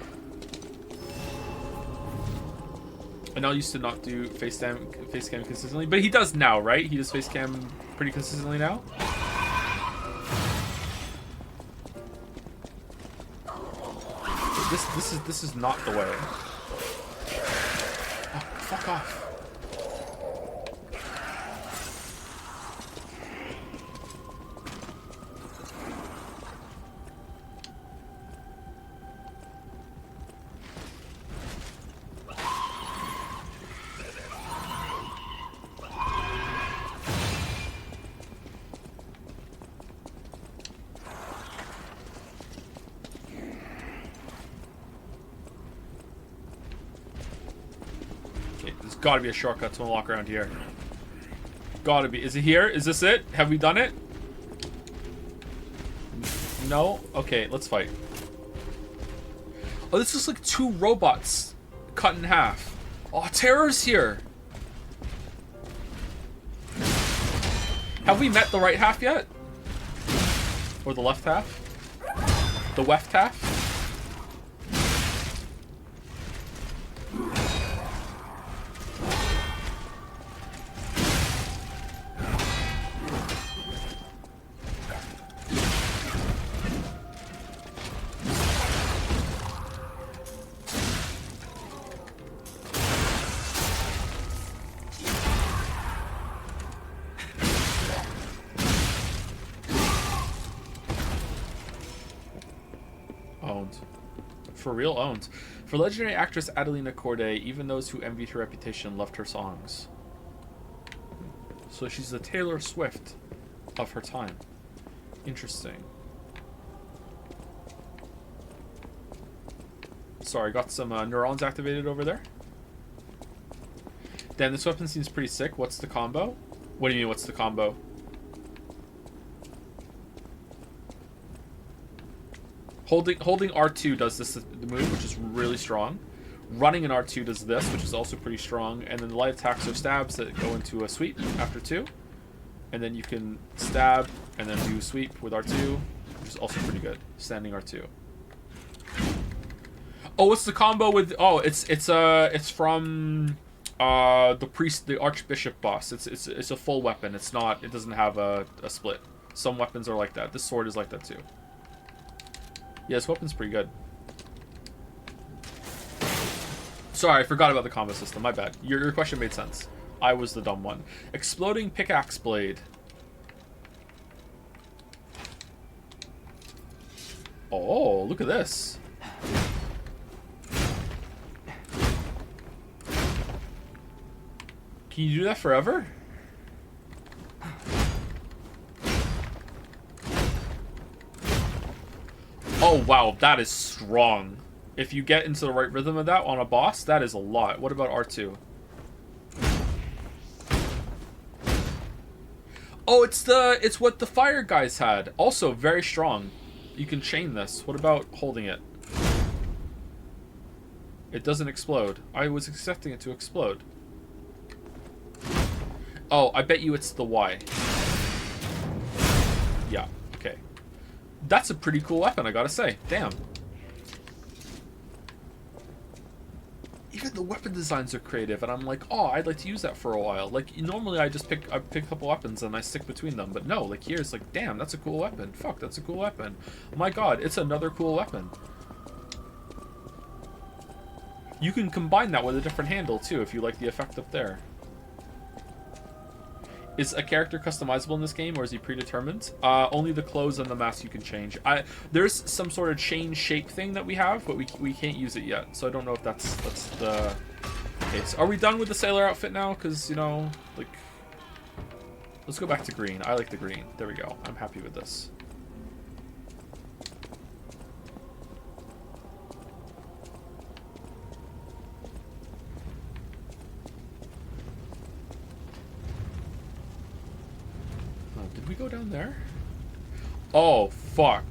A: NL used to not do face cam consistently, but he does now, right? He does face cam pretty consistently now. This is not the way. Oh, fuck off. Gotta be a shortcut to unlock around here. Gotta be. Is it here? Is this it? Have we done it? No? Okay, let's fight. Oh, this is like 2 robots cut in half. Oh, Terror's here. Have we met the right half yet? Or the left half? The left half? For real owned. For legendary actress Adelina Corday, even those who envied her reputation loved her songs. So she's the Taylor Swift of her time. Interesting. Sorry, got some neurons activated over there. Damn, this weapon seems pretty sick. What's the combo? What do you mean, what's the combo? Holding R2 does this the move, which is really strong. Running in R2 does this, which is also pretty strong. And then the light attacks are stabs that go into a sweep after 2. And then you can stab and then do sweep with R2, which is also pretty good. Standing R2. Oh, what's the combo with? Oh, it's from the priest, the archbishop boss. It's a full weapon. It doesn't have a split. Some weapons are like that. This sword is like that too. Yeah, this weapon's pretty good. Sorry, I forgot about the combo system. My bad. Your question made sense. I was the dumb one. Exploding pickaxe blade. Oh, look at this. Can you do that forever? Oh, wow, that is strong. If you get into the right rhythm of that on a boss, that is a lot. What about R2? Oh, it's what the fire guys had. Also very strong. You can chain this. What about holding it? It doesn't explode. I was expecting it to explode. Oh, I bet you it's the Y. Yeah, okay. That's a pretty cool weapon, I gotta say. Damn. Even the weapon designs are creative, and I'm like, oh, I'd like to use that for a while. Like, normally I pick a couple weapons and I stick between them, but no, like here it's like, damn, that's a cool weapon. Fuck, that's a cool weapon. My god, it's another cool weapon. You can combine that with a different handle too, if you like the effect up there. Is a character customizable in this game, or is he predetermined? Only the clothes and the mask you can change. There's some sort of change shape thing that we have, but we can't use it yet. So I don't know if that's the case. Are we done with the sailor outfit now? Because, you know, like... Let's go back to green. I like the green. There we go. I'm happy with this. Did we go down there? Oh, fuck.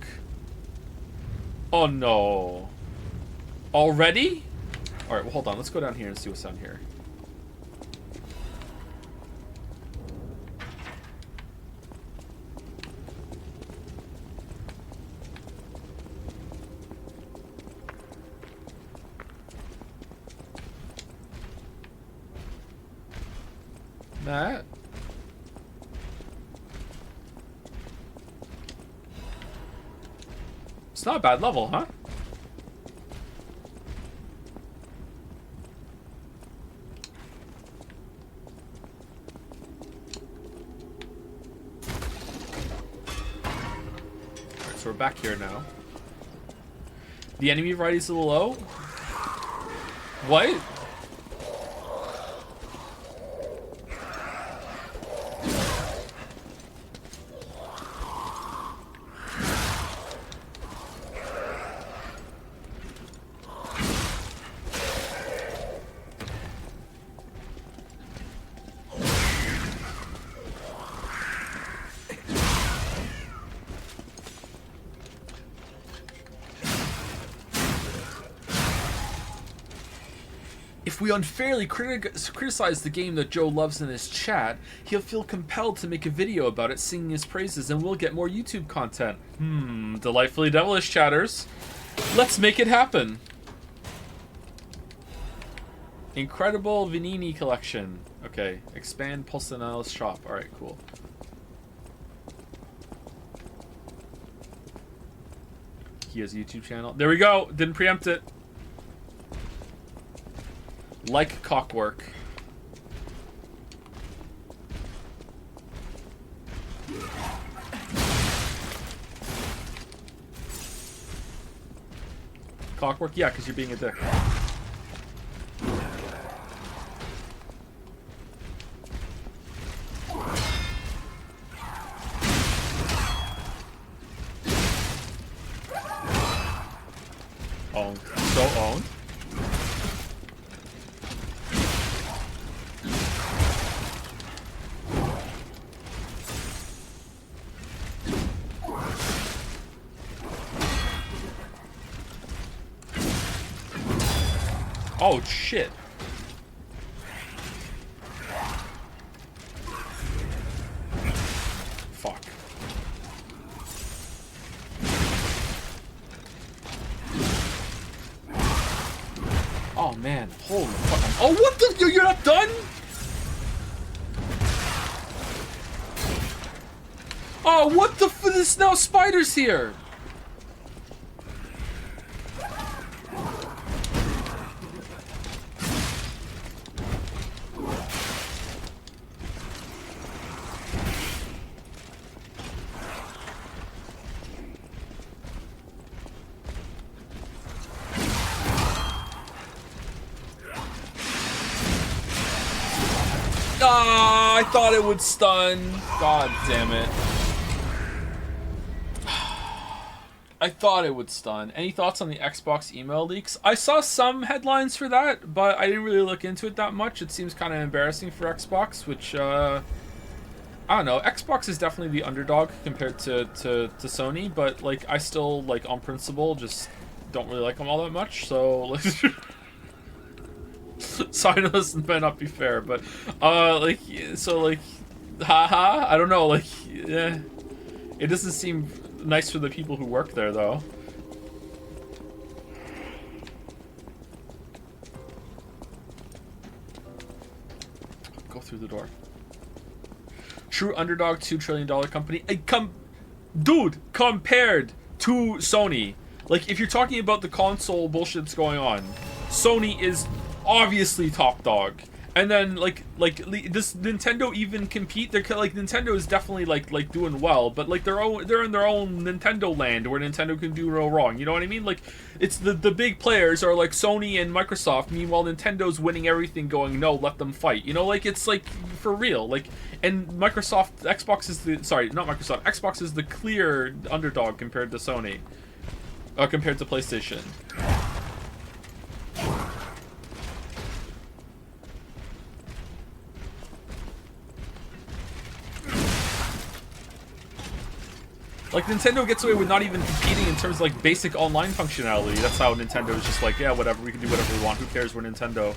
A: Oh, no. Already? Alright, well, hold on. Let's go down here and see what's down here. Matt? It's not a bad level, huh? Alright, so we're back here now. The enemy variety is a little low. What? If we unfairly criticize the game that Joe loves in his chat, he'll feel compelled to make a video about it singing his praises, and we'll get more YouTube content. Delightfully devilish, chatters. Let's make it happen. Incredible Vanini collection. Okay, expand Pulcinell's shop. Alright, cool. He has a YouTube channel. There we go. Didn't preempt it. Like cockwork. Cockwork? Yeah, because you're being a dick. Owned. So owned. Oh, shit. Fuck. Oh, man. Holy fuck. Oh, what the? You're not done? Oh, what the f- There's now spiders here. Ah, I thought it would stun. God damn it. I thought it would stun. Any thoughts on the Xbox email leaks? I saw some headlines for that, but I didn't really look into it that much. It seems kind of embarrassing for Xbox, which, I don't know. Xbox is definitely the underdog compared to Sony, but, like, I still, like, on principle, just don't really like them all that much, so, like... So I know this might not be fair, but, like, so, like, haha, I don't know, like, yeah. It doesn't seem nice for the people who work there, though. Go through the door. True underdog, $2 trillion company. Dude, compared to Sony. Like, if you're talking about the console bullshit that's going on, Sony is obviously top dog. And then this Nintendo even compete. They're like Nintendo is definitely like doing well, but like they're in their own Nintendo land where Nintendo can do no wrong. You know what I mean? Like it's the big players are like Sony and Microsoft. Meanwhile, Nintendo's winning everything, going no, let them fight. You know, like it's like for real. Like and Xbox is Xbox is the clear underdog compared to Sony, compared to PlayStation. Like, Nintendo gets away with not even competing in terms of, like, basic online functionality. That's how Nintendo is just like, yeah, whatever, we can do whatever we want. Who cares? We're Nintendo.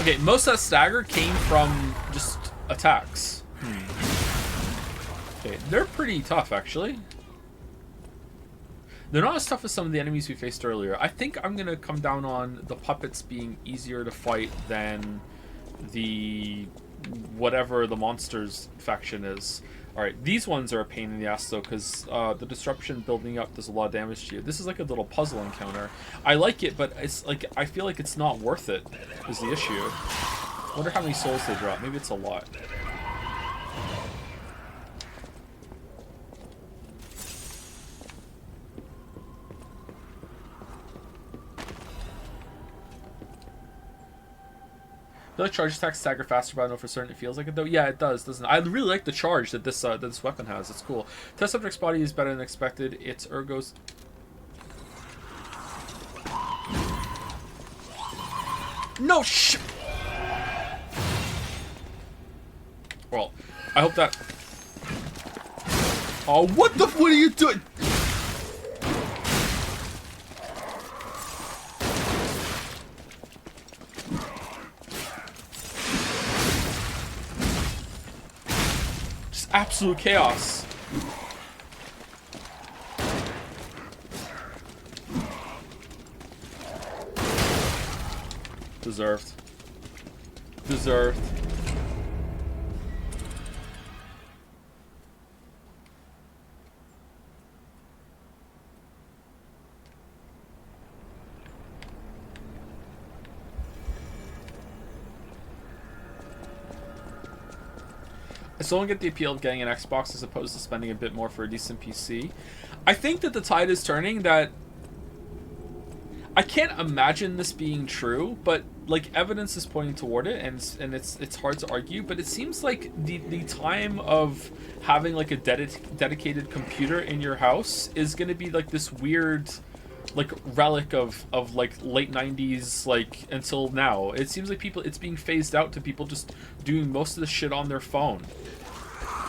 A: Okay, most of that stagger came from just attacks. Okay, they're pretty tough, actually. They're not as tough as some of the enemies we faced earlier. I think I'm gonna come down on the puppets being easier to fight than the whatever the monsters faction is. Alright, these ones are a pain in the ass though, because the disruption building up does a lot of damage to you. This is like a little puzzle encounter. I like it, but it's like I feel like it's not worth it, is the issue. I wonder how many souls they drop. Maybe it's a lot. I feel like charge attacks stagger faster, but I don't know for certain it feels like it though. Yeah, it does, doesn't it? I really like the charge that this weapon has. It's cool. Test subject's body is better than expected. Its ergos. No sh. Well, I hope that. Oh, what are you doing? Absolute chaos. Deserved. Deserved. I still don't get the appeal of getting an Xbox as opposed to spending a bit more for a decent PC. I think that the tide is turning, that I can't imagine this being true, but like evidence is pointing toward it, and it's hard to argue, but it seems like the time of having like a dedicated computer in your house is going to be like this weird like relic of like late 90s like until now. It seems like it's being phased out to people just doing most of the shit on their phone.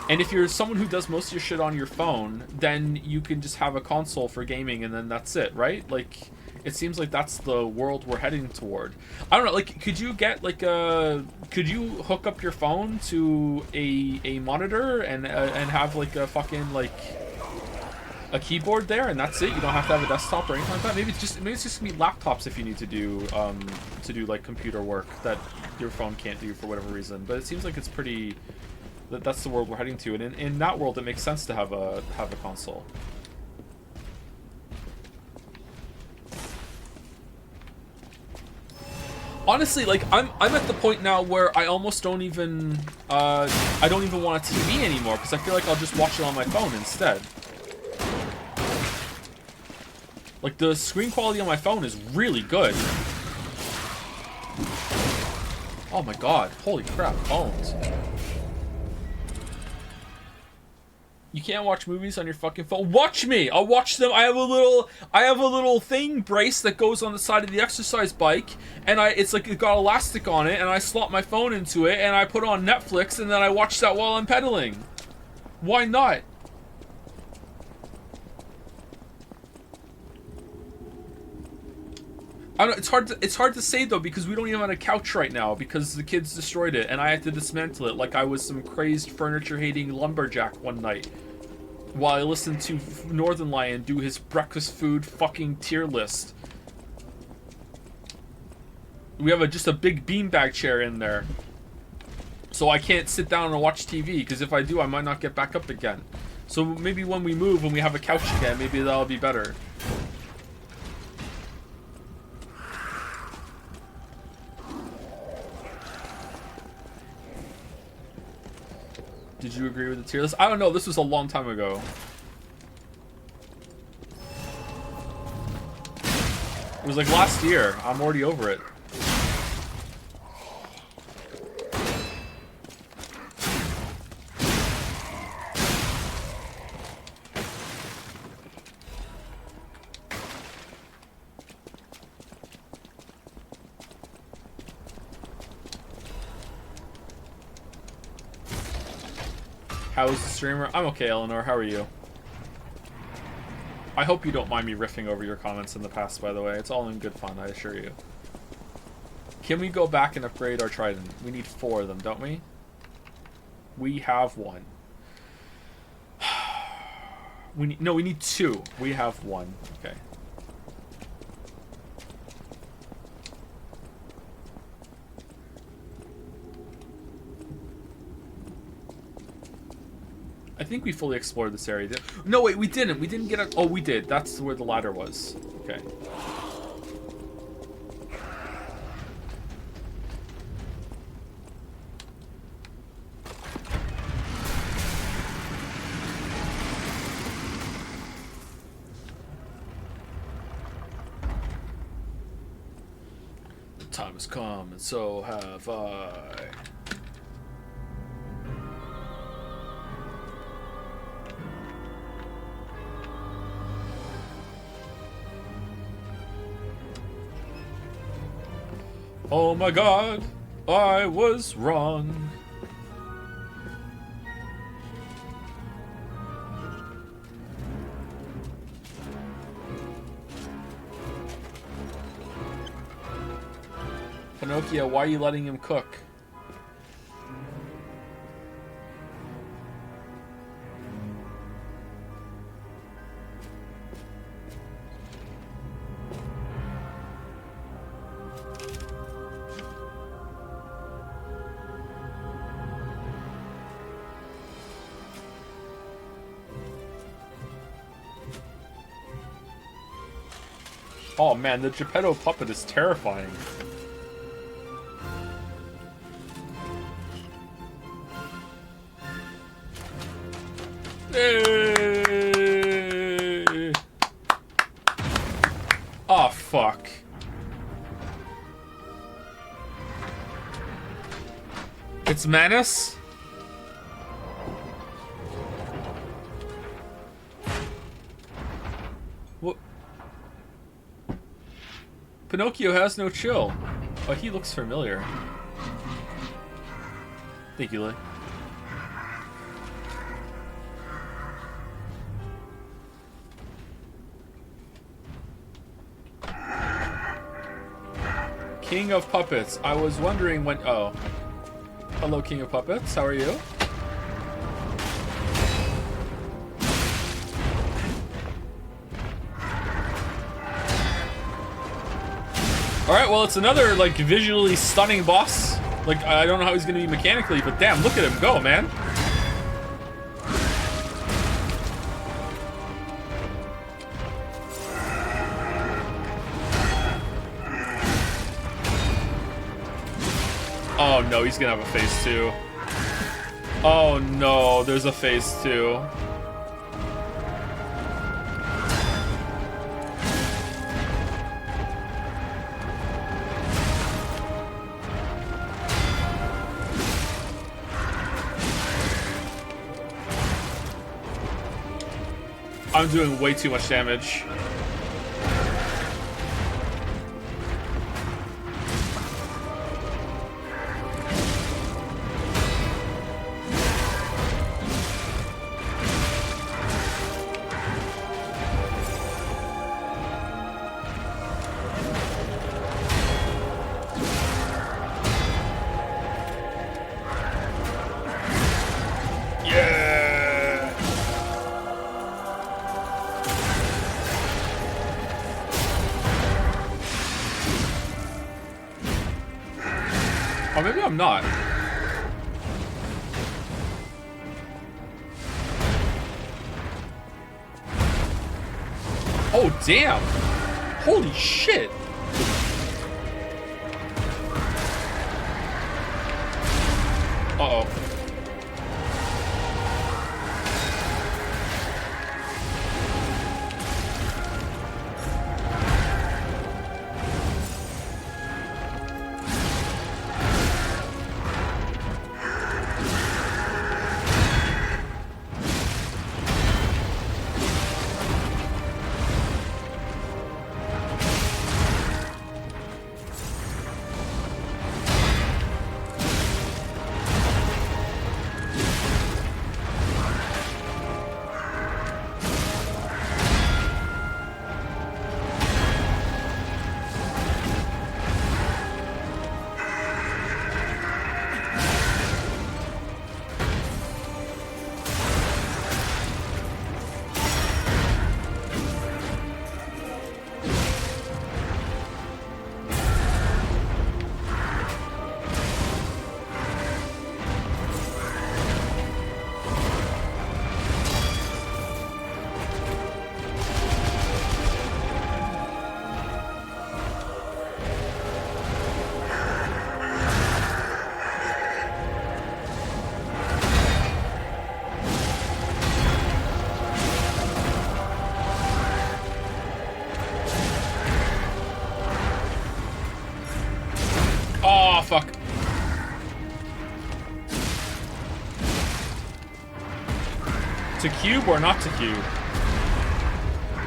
A: And if you're someone who does most of your shit on your phone, then you can just have a console for gaming and then that's it, right? Like it seems like that's the world we're heading toward. I don't know, like could you get like could you hook up your phone to a monitor and have like a fucking like a keyboard there and that's it? You don't have to have a desktop or anything like that. Maybe it's just gonna be laptops if you need to do like computer work that your phone can't do for whatever reason. But it seems like it's pretty that's the world we're heading to, and in that world it makes sense to have a console. Honestly, like I'm at the point now where I almost don't even I don't even want a TV anymore because I feel like I'll just watch it on my phone instead. Like the screen quality on my phone is really good. Oh my god, holy crap, phones. You can't watch movies on your fucking phone. Watch me! I'll watch them. I have a little thing brace that goes on the side of the exercise bike, and it's like it got elastic on it, and I slot my phone into it, and I put on Netflix, and then I watch that while I'm pedaling. Why not? I don't, it's hard to say though, because we don't even have a couch right now because the kids destroyed it and I had to dismantle it like I was some crazed furniture hating lumberjack one night while I listened to Northern Lion do his breakfast food fucking tier list. We have just a big beanbag chair in there, so I can't sit down and watch TV, because if I do I might not get back up again. So maybe when we move, when we have a couch again, maybe that'll be better. Did you agree with the tier list? I don't know. This was a long time ago. It was like last year. I'm already over it. How's the streamer? I'm okay, Eleanor. How are you? I hope you don't mind me riffing over your comments in the past, by the way. It's all in good fun, I assure you. Can we go back and upgrade our trident? We need 4 of them, don't we? We have 1. We need 2. We have 1. Okay. I think we fully explored this area. No, wait, we didn't. We didn't get a... Oh, we did. That's where the ladder was. Okay. The time has come, and so have I. Oh my god, I was wrong. Pinocchio, why are you letting him cook? Oh man, the Geppetto puppet is terrifying. Hey! Oh fuck. It's Manus? What? Pinocchio has no chill. Oh, he looks familiar. Thank you, Lee. King of Puppets. I was wondering when... Oh. Hello, King of Puppets. How are you? Alright, well, it's another, like, visually stunning boss. Like, I don't know how he's gonna be mechanically, but damn, look at him go, man. Oh no, he's gonna have a phase 2. Oh no, there's a phase 2. I'm doing way too much damage. Or maybe I'm not. Oh, damn. Holy shit. Uh-oh. Oh, fuck. To cube or not to cube?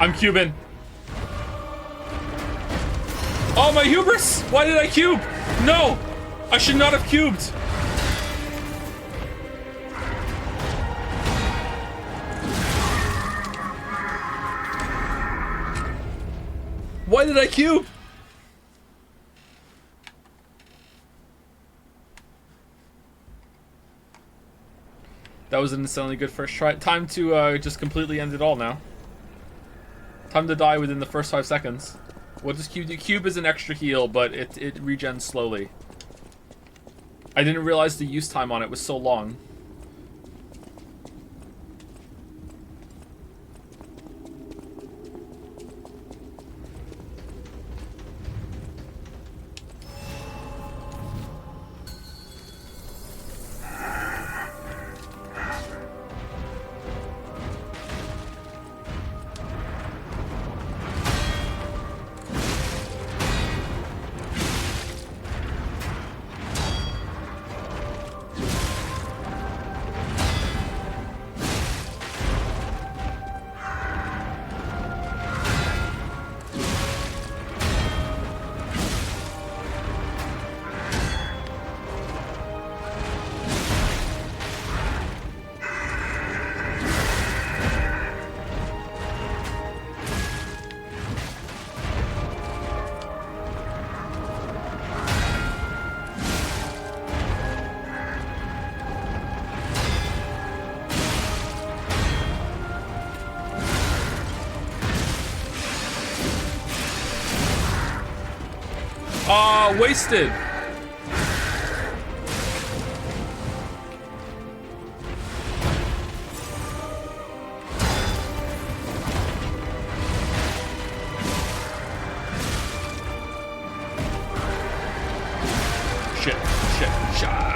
A: I'm cubing. Oh, my hubris! Why did I cube? No! I should not have cubed. Why did I cube? That was an insanely good first try. Time to just completely end it all now. Time to die within the first 5 seconds. What does cube do? Cube is an extra heal, but it regens slowly. I didn't realize the use time on it was so long. Wasted. Shit, shot.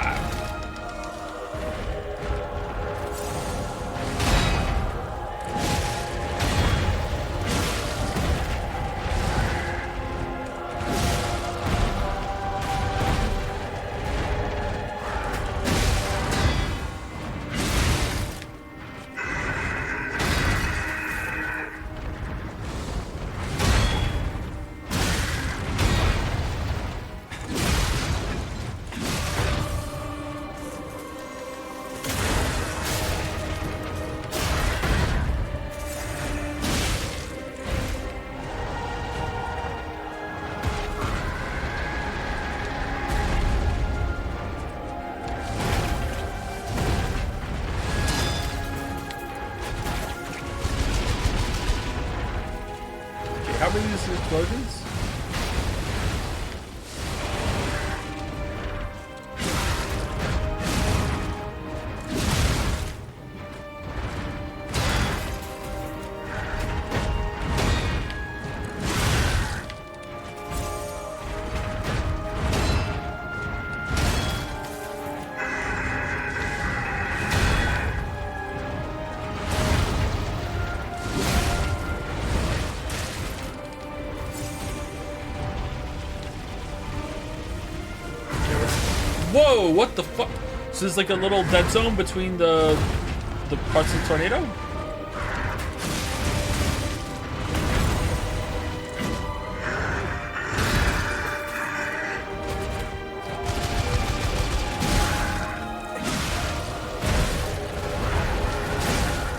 A: How many use explosions? Whoa, what the fuck? So there's like a little dead zone between the parts of the tornado?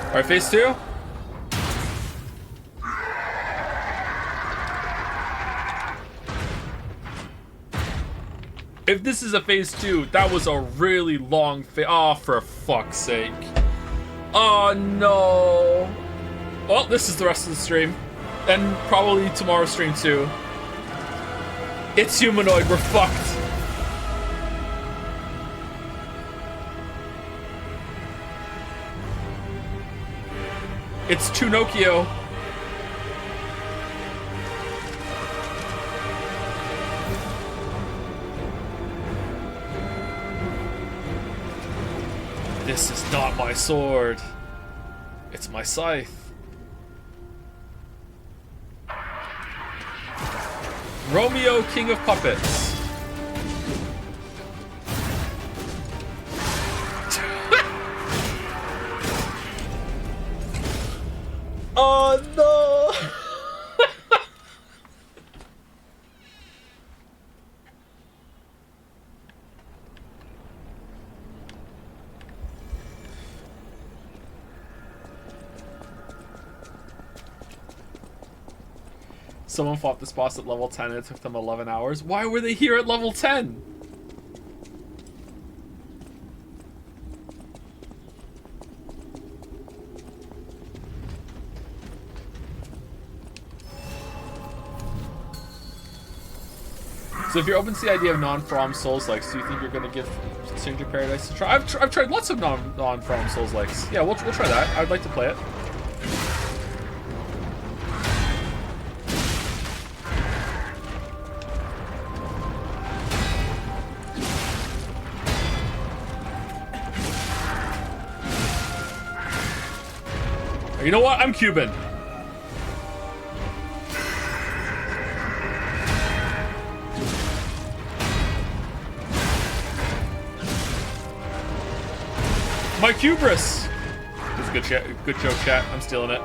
A: Alright, phase 2? If this is a phase 2, that was a really long phase. Oh, for fuck's sake. Oh, no. Well, this is the rest of the stream. And probably tomorrow's stream, too. It's humanoid. We're fucked. It's Tunokio. This is not my sword. It's my scythe. Romeo, King of Puppets. Oh no! Someone fought this boss at level 10 and it took them 11 hours. Why were they here at level 10? So if you're open to the idea of non-From Souls-likes, do you think you're going to give Stranger Paradise a try? I've tried lots of non-From Souls-likes. Yeah, we'll try that. I'd like to play it. You know what? I'm Cuban. My Cubris! It's a good joke, chat. I'm stealing it.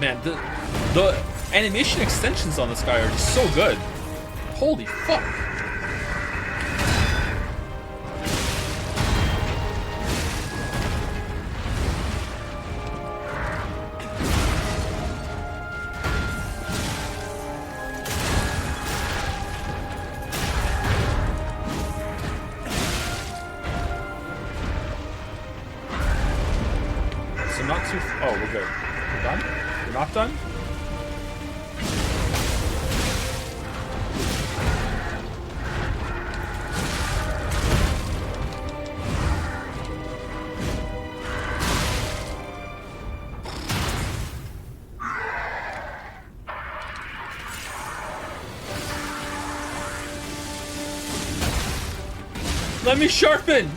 A: Man, the animation extensions on this guy are just so good. Holy fuck. Okay, we're done? We're not done? Let me sharpen!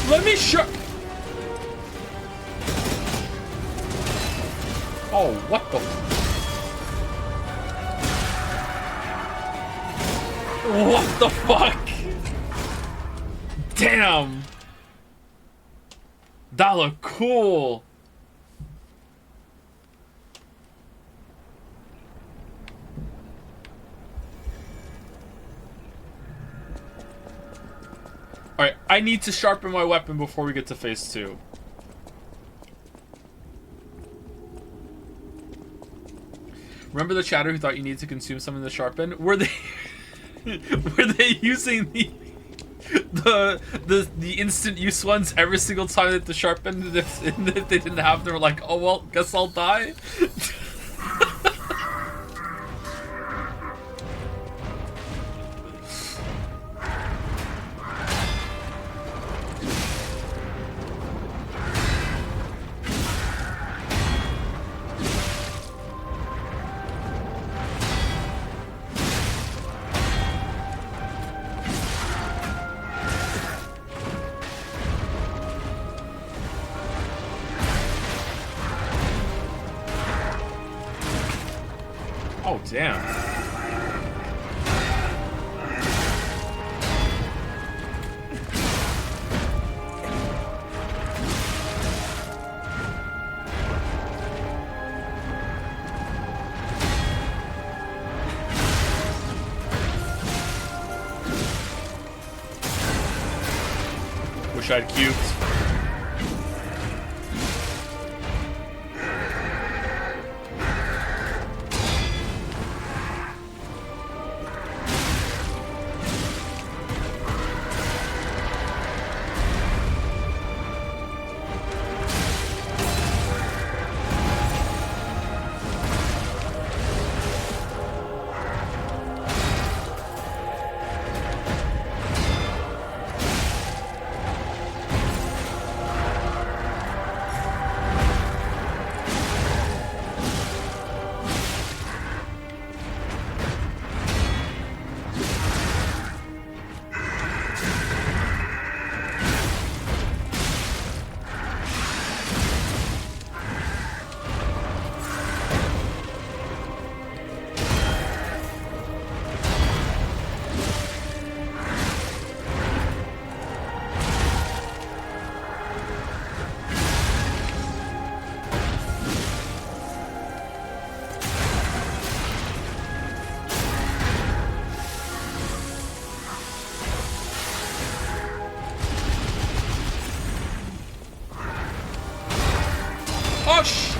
A: Let me Oh, what the? What the fuck? Damn! That looked cool! Alright, I need to sharpen my weapon before we get to phase 2. Remember the chatter who thought you needed to consume something to sharpen? Were they were they using the instant use ones every single time they had to sharpen? And if they didn't have, they were like, oh well, guess I'll die. Oh, damn. Wish I'd cubed. Oh, sh!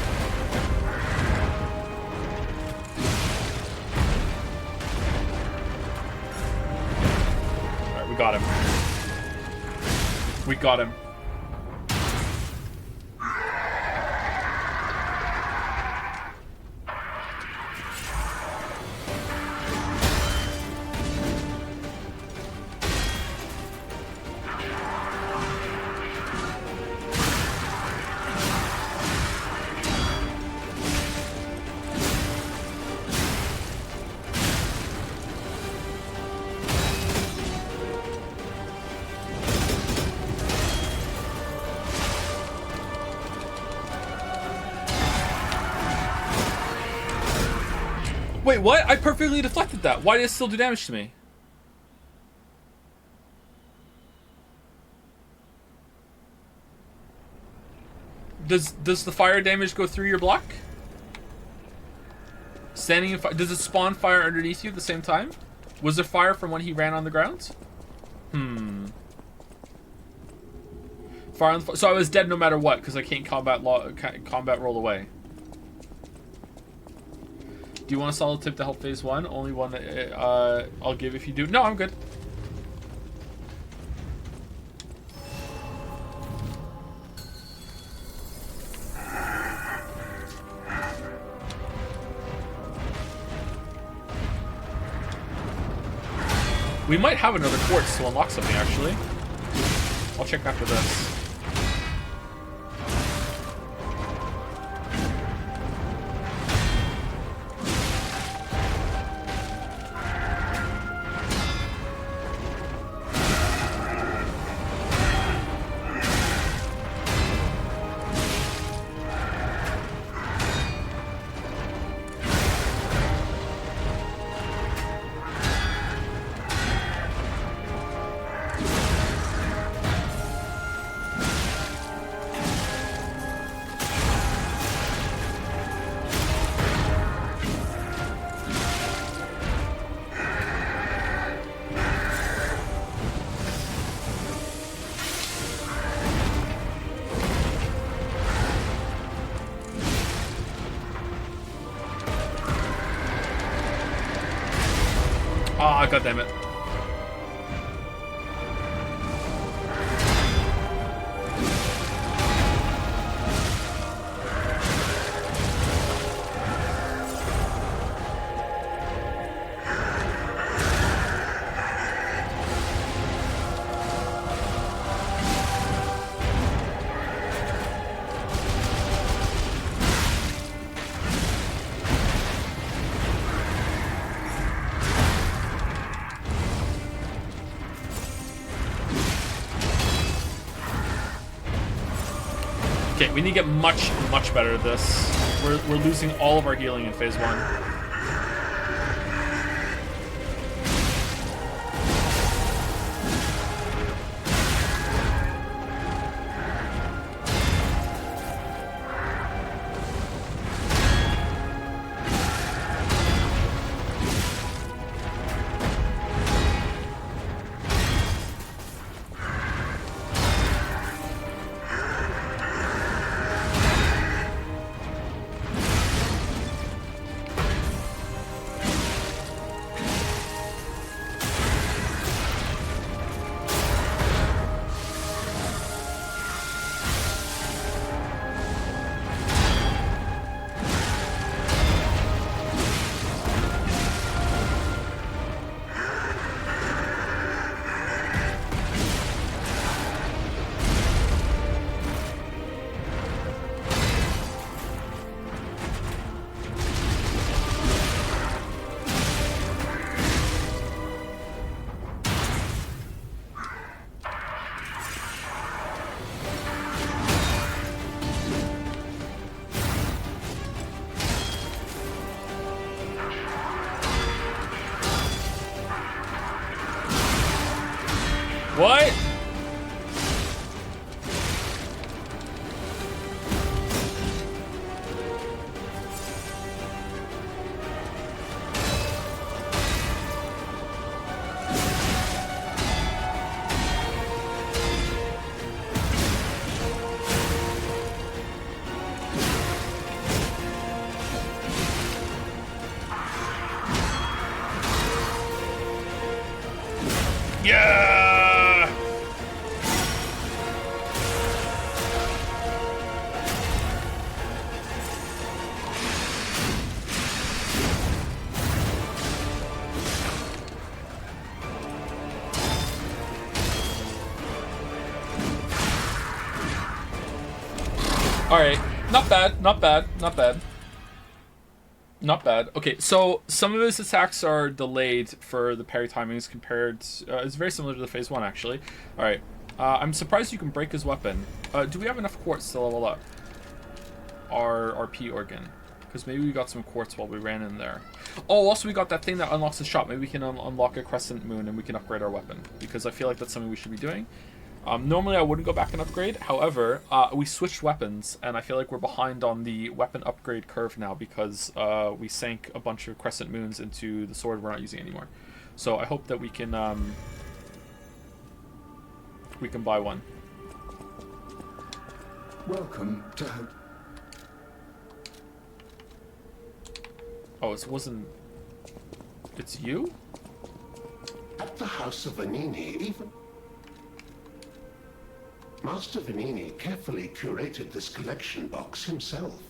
A: Alright, we got him. We got him. Wait, what? I perfectly deflected that. Why did it still do damage to me? Does the fire damage go through your block? Standing in fire. Does it spawn fire underneath you at the same time? Was there fire from when he ran on the ground? Fire on the, so I was dead no matter what because I can't combat roll away. Do you want a solid tip to help phase 1? Only one that I'll give if you do. No, I'm good. We might have another quartz to unlock something, actually. I'll check after this. Ah, God damn it. Okay, we need to get much, much better at this. We're losing all of our healing in phase 1. What? Yeah! Alright, not bad, not bad, not bad. Not bad. Okay, so some of his attacks are delayed for the parry timings compared... it's very similar to the phase 1, actually. Alright, I'm surprised you can break his weapon. Do we have enough quartz to level up our RP organ? Because maybe we got some quartz while we ran in there. Oh, also we got that thing that unlocks the shop. Maybe we can unlock a crescent moon and we can upgrade our weapon. Because I feel like that's something we should be doing. Normally I wouldn't go back and upgrade. However, we switched weapons, and I feel like we're behind on the weapon upgrade curve now because we sank a bunch of crescent moons into the sword we're not using anymore. So I hope that we can buy one.
D: Welcome to...
A: Oh, it wasn't... It's you?
T: At the House of Vanini, even... Master Vanini carefully curated this collection box himself.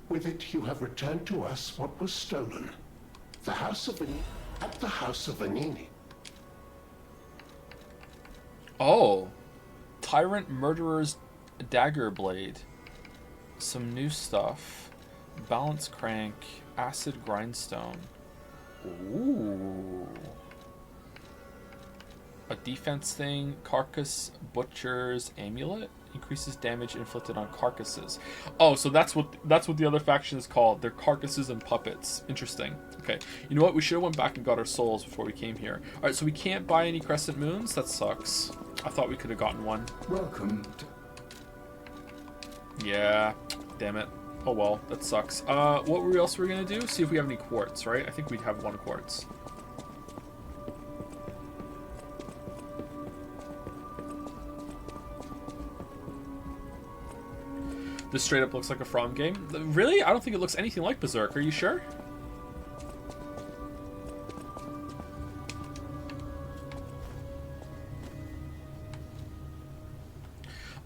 T: With it, you have returned to us what was stolen. The House of Vanini... At the House of Vanini.
A: Oh. Tyrant Murderer's Dagger Blade. Some new stuff. Balance Crank. Acid Grindstone. Ooh. A defense thing. Carcass Butcher's Amulet. Increases damage inflicted on carcasses. Oh, so that's what the other faction is called. They're carcasses and puppets. Interesting. Okay. You know what? We should have went back and got our souls before we came here. Alright, so we can't buy any crescent moons? That sucks. I thought we could have gotten one.
D: Welcome to...
A: Yeah. Damn it. Oh well, that sucks. What else were we gonna do? See if we have any quartz, right? I think we'd have 1 quartz. This straight up looks like a From game. Really? I don't think it looks anything like Berserk. Are you sure?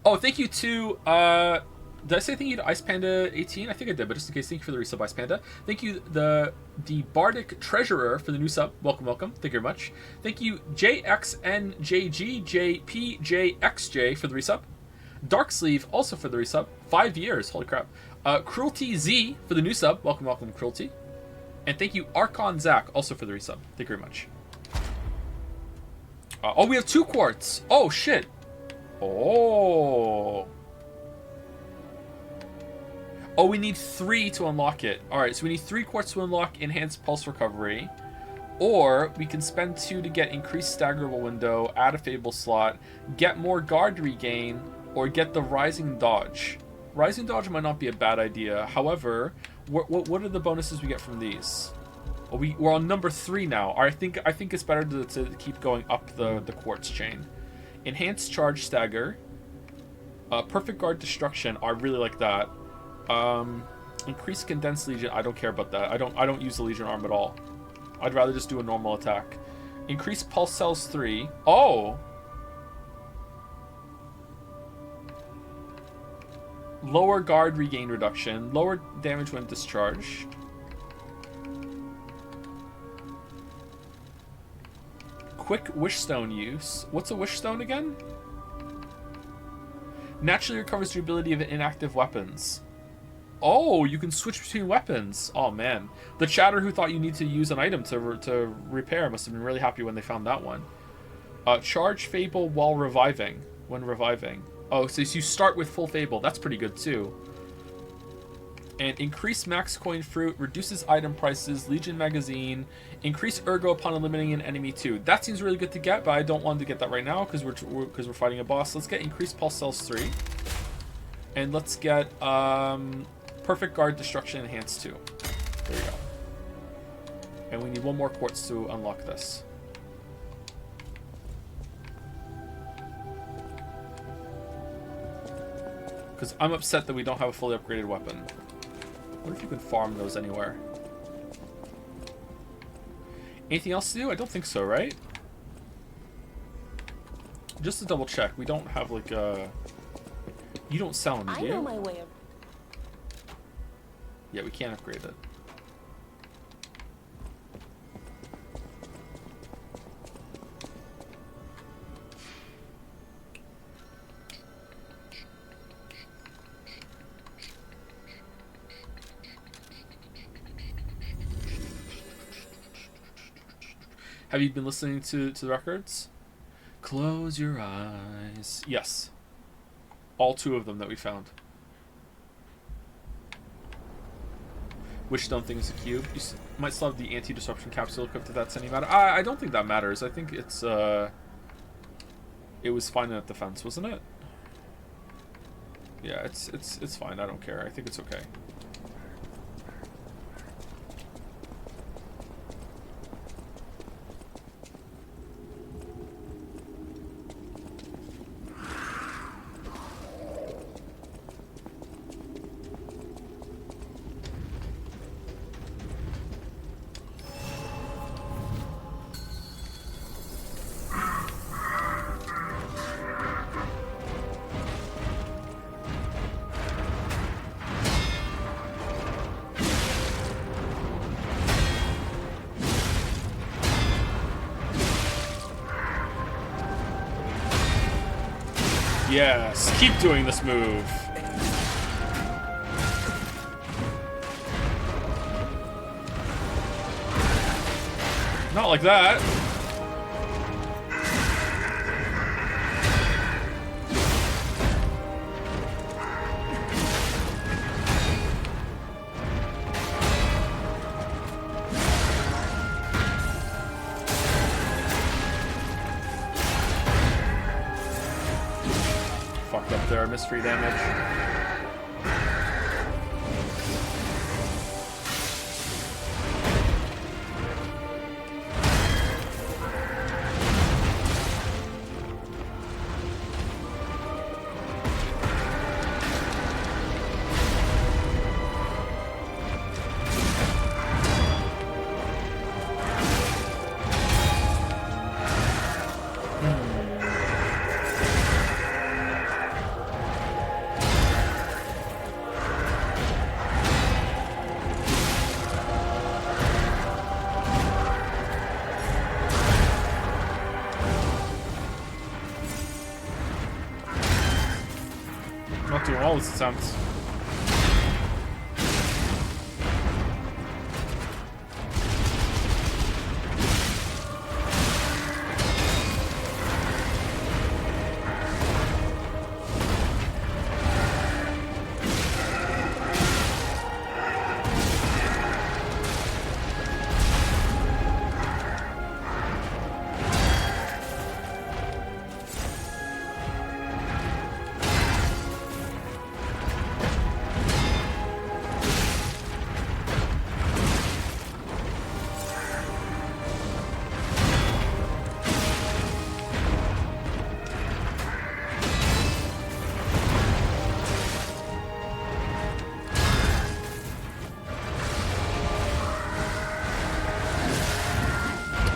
A: Oh, thank you to, did I say thank you to Ice Panda 18? I think I did, but just in case, thank you for the resub, Ice Panda. Thank you, the Bardic Treasurer, for the new sub. Welcome, welcome. Thank you very much. Thank you, JXNJGJPJXJ, for the resub. Darksleeve, also for the resub. 5 years, holy crap. Cruelty Z, for the new sub. Welcome, welcome, Cruelty. And thank you, Archon Zach, also for the resub. Thank you very much. Oh, we have 2 quartz. Oh, shit. Oh. Oh, we need 3 to unlock it. Alright, so we need 3 quartz to unlock Enhanced Pulse Recovery. Or we can spend 2 to get Increased Staggerable Window, add a Fable slot, get more Guard Regain, or get the Rising Dodge. Rising Dodge might not be a bad idea. However, what are the bonuses we get from these? Well, we're on number 3 now. I think it's better to keep going up the quartz chain. Enhanced Charge Stagger. Perfect Guard Destruction. I really like that. Increased Condensed Legion. I don't care about that. I don't use the Legion arm at all. I'd rather just do a normal attack. Increased Pulse Cells 3. Oh! Lower Guard Regain Reduction. Lower damage when discharged. Quick Wishstone use. What's a Wishstone again? Naturally recovers durability of inactive weapons. Oh, you can switch between weapons. Oh man, the chatter who thought you need to use an item to repair must have been really happy when they found that one. Charge Fable while reviving. When reviving. Oh, so you start with full Fable. That's pretty good too. And increase max coin fruit, reduces item prices, Legion magazine, increase ergo upon eliminating an enemy too. That seems really good to get, but I don't want to get that right now because we're fighting a boss. Let's get increased pulse cells 3, and let's get perfect guard destruction enhanced 2. There you go. And we need 1 more quartz to unlock this. Because I'm upset that we don't have a fully upgraded weapon. What if you can farm those anywhere? Anything else to do? I don't think so, right? Just to double check, we don't have like a... You don't sell them, do you?
M: I know my way of...
A: Yeah, we can't upgrade it. Have you been listening to the records? Close your eyes. Yes. All 2 of them that we found. Wishstone thing is a cube. You might still have the anti-disruption capsule equipped if that's any matter. I don't think that matters. I think it's it was fine at defense, wasn't it? Yeah, it's fine. I don't care. I think it's okay. Yes, keep doing this move. Not like that. Fucked up there, mystery damage. Not doing all this attempts.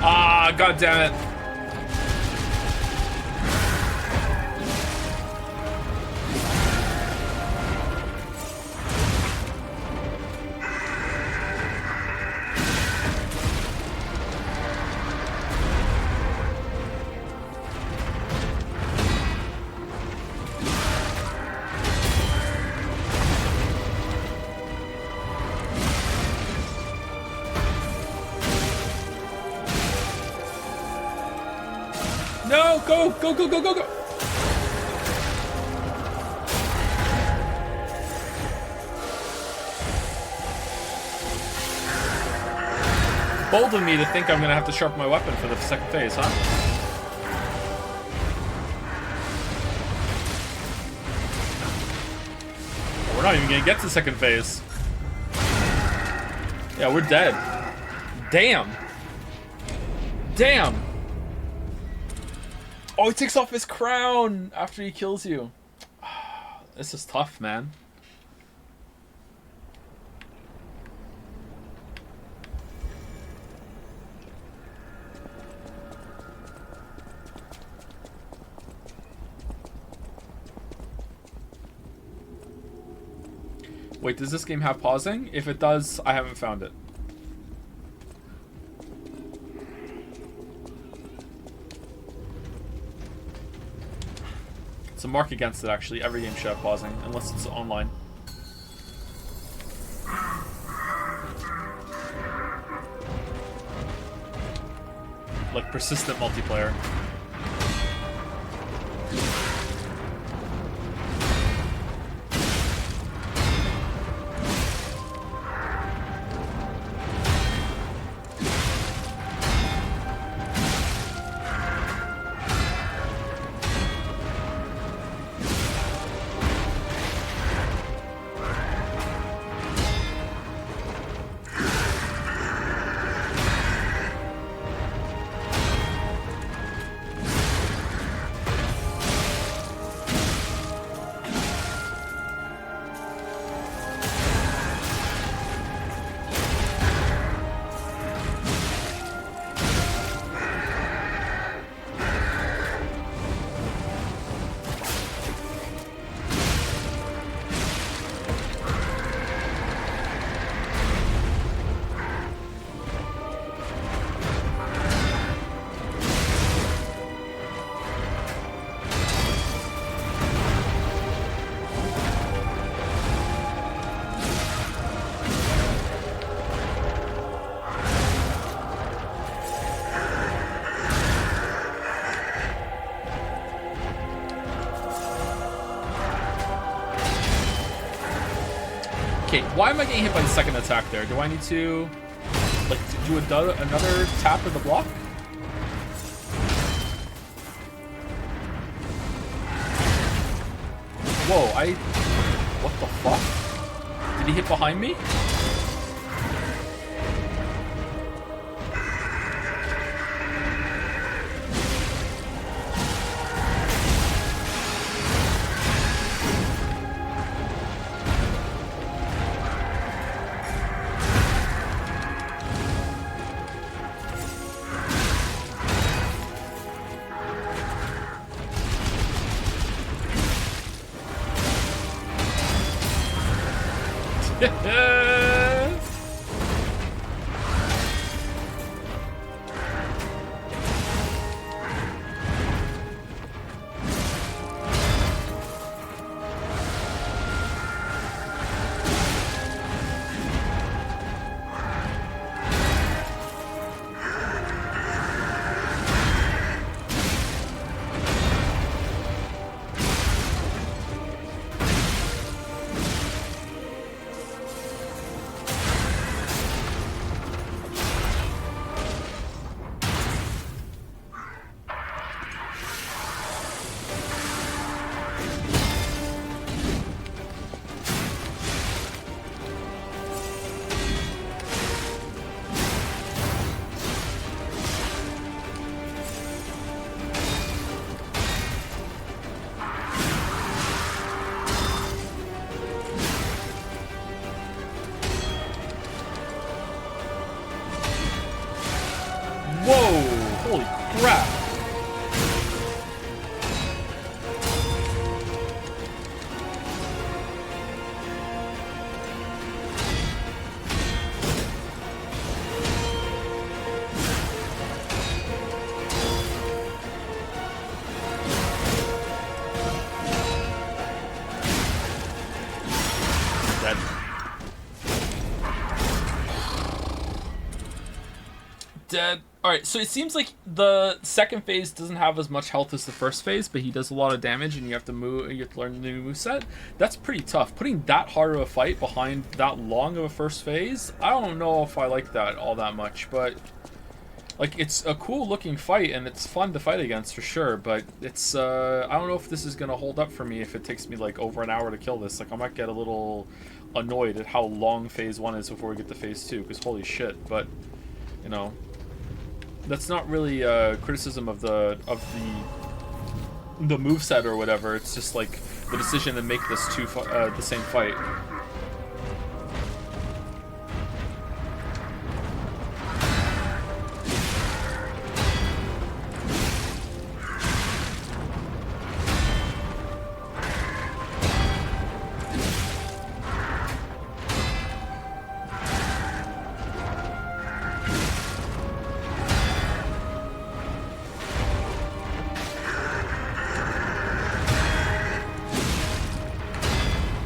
A: Ah, god damn it. No, go, go, go, go, go, go. Bold of me to think I'm gonna have to sharpen my weapon for the second phase, huh? We're not even gonna get to the second phase. Yeah, we're dead. Damn. Damn. Oh, he takes off his crown after he kills you. This is tough, man. Wait, does this game have pausing? If it does, I haven't found it. It's a mark against it, actually. Every game should have pausing, unless it's online. Like persistent multiplayer. Okay, why am I getting hit by the second attack there? Do I need to, like, do another tap of the block? Whoa, what the fuck? Did he hit behind me? Whoa! Holy crap! Dead. Alright, so it seems like the second phase doesn't have as much health as the first phase, but he does a lot of damage and you have to learn the new moveset. That's pretty tough. Putting that hard of a fight behind that long of a first phase, I don't know if I like that all that much, but like, it's a cool looking fight and it's fun to fight against for sure, but it's I don't know if this is gonna hold up for me if it takes me like over an hour to kill this. Like, I might get a little annoyed at how long phase 1 is before we get to phase 2, because holy shit. But you know, that's not really criticism of the moveset or whatever. It's just like the decision to make this the same fight.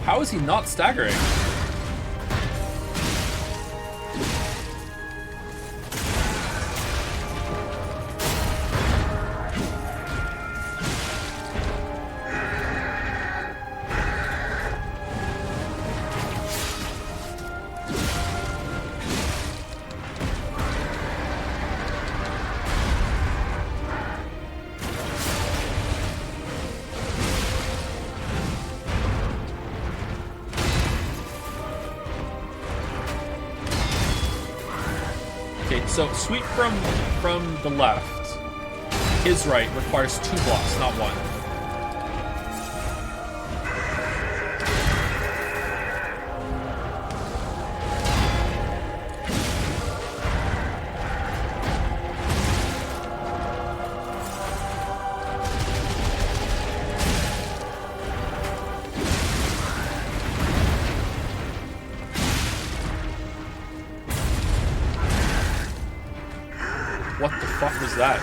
A: How is he not staggering? So sweep from the left, his right requires 2 blocks, not 1. What the fuck was that?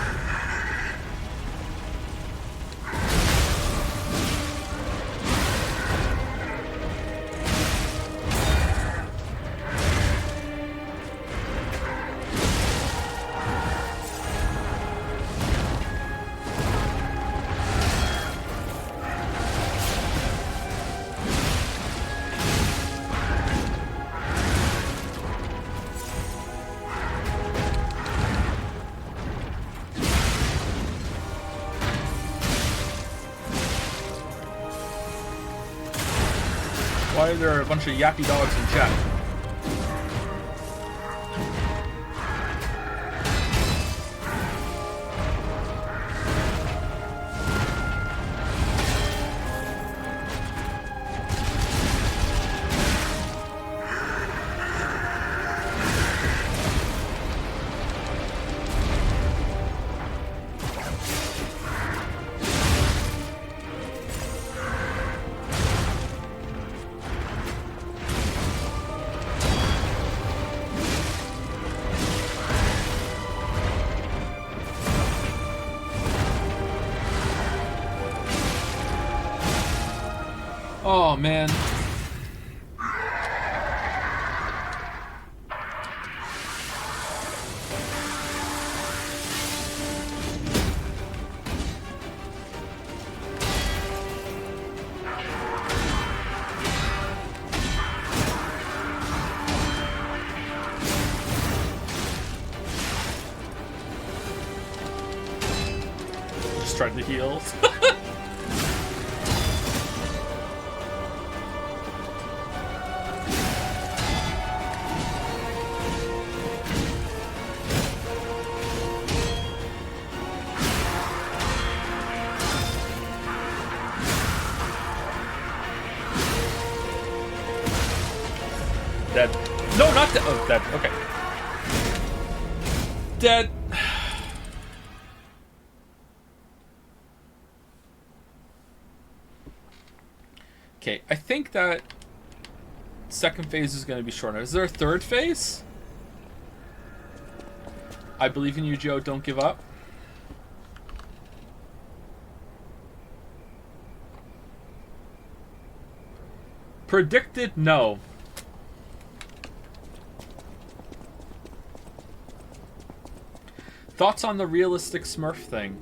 A: why there are a bunch of yappy dogs in chat. Oh, man. Just tried to heal. Dead. No, not dead. Oh, dead. Okay. Dead. Okay, I think that second phase is going to be shorter. Is there a third phase? I believe in you, Joe. Don't give up. Predicted no. Thoughts on the realistic Smurf thing?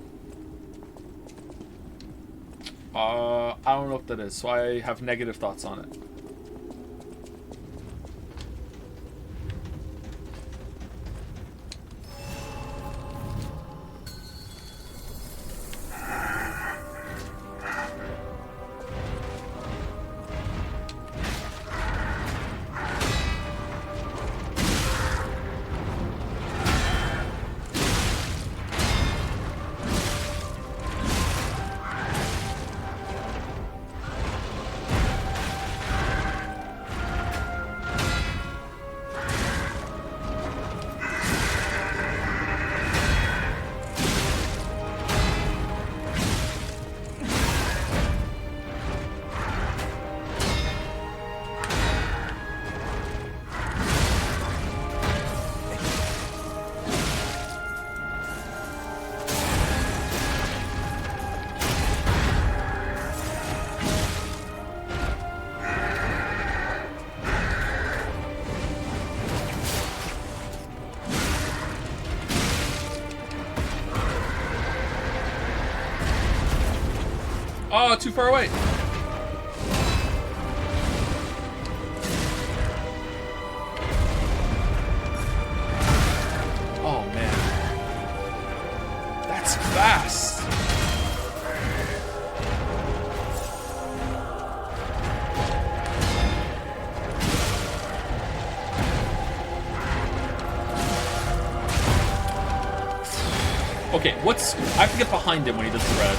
A: I don't know what that is, so I have negative thoughts on it. Oh, too far away. Oh, man. That's fast. Okay, what's... I have to get behind him when he does the red.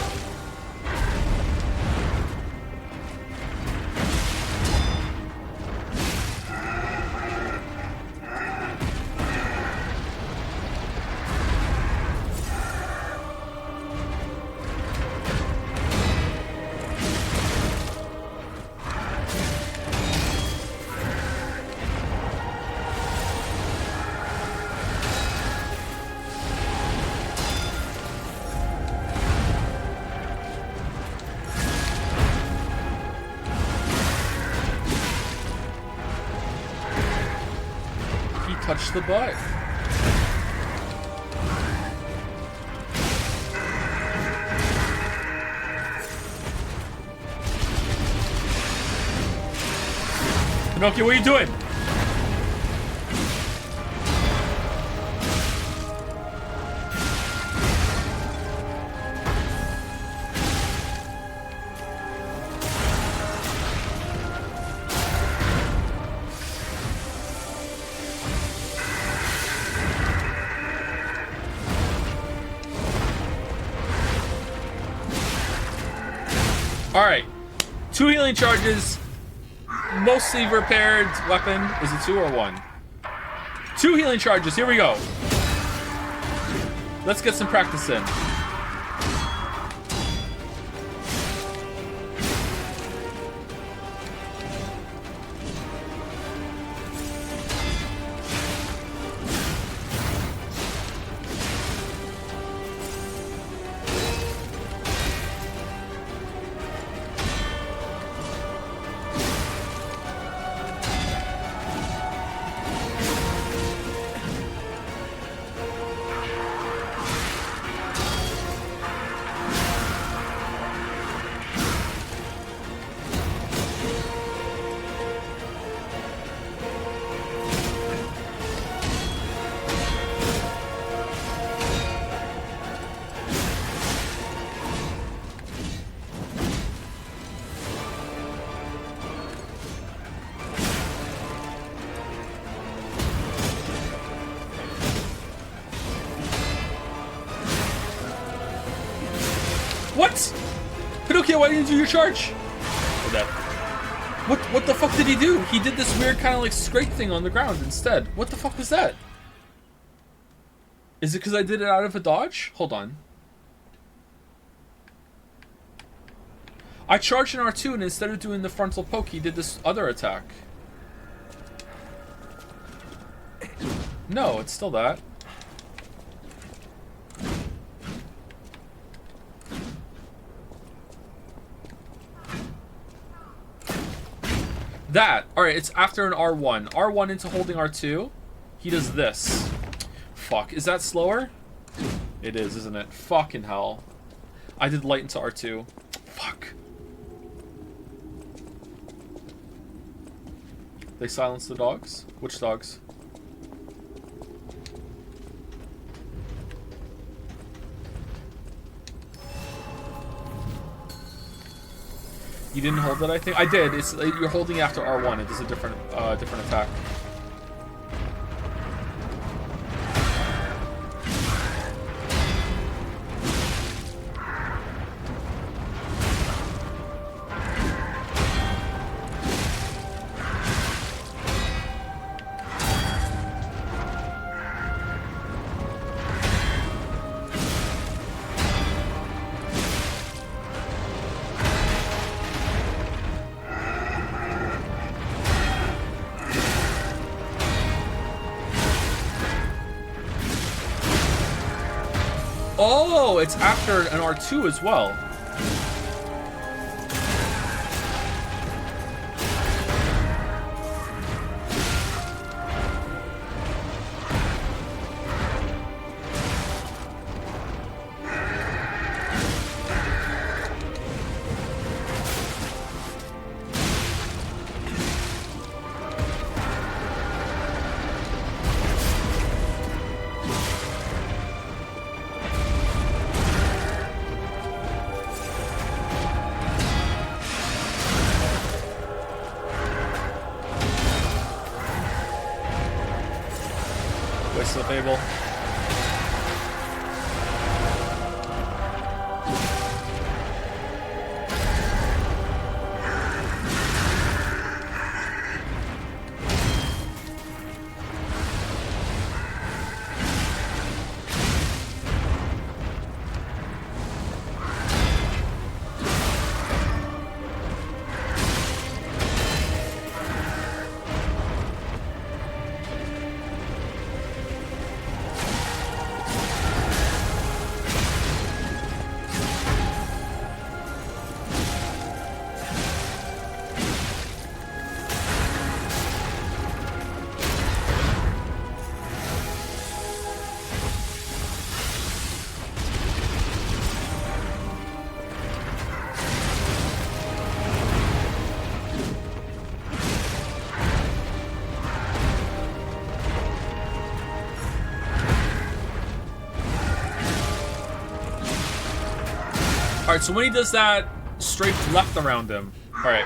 A: Touch the butt. Pinocchio, what are you doing? Alright. 2 healing charges. Mostly repaired weapon. Is it 2 or 1? 2 healing charges. Here we go. Let's get some practice in. What? Pinocchio, why didn't you do your charge? What the fuck did he do? He did this weird kind of like scrape thing on the ground instead. What the fuck was that? Is it because I did it out of a dodge? Hold on. I charged an R2 and instead of doing the frontal poke, he did this other attack. No, it's still that. That. Alright, it's after an R1. R1 into holding R2. He does this. Fuck. Is that slower? It is, isn't it? Fucking hell. I did light into R2. Fuck. They silenced the dogs? Which dogs? You didn't hold it, I think? I did. It's you're holding after R1. It does a different different attack. Oh, it's after an R2 as well. Whistle Fable. Alright, so when he does that, straight left around him. Alright.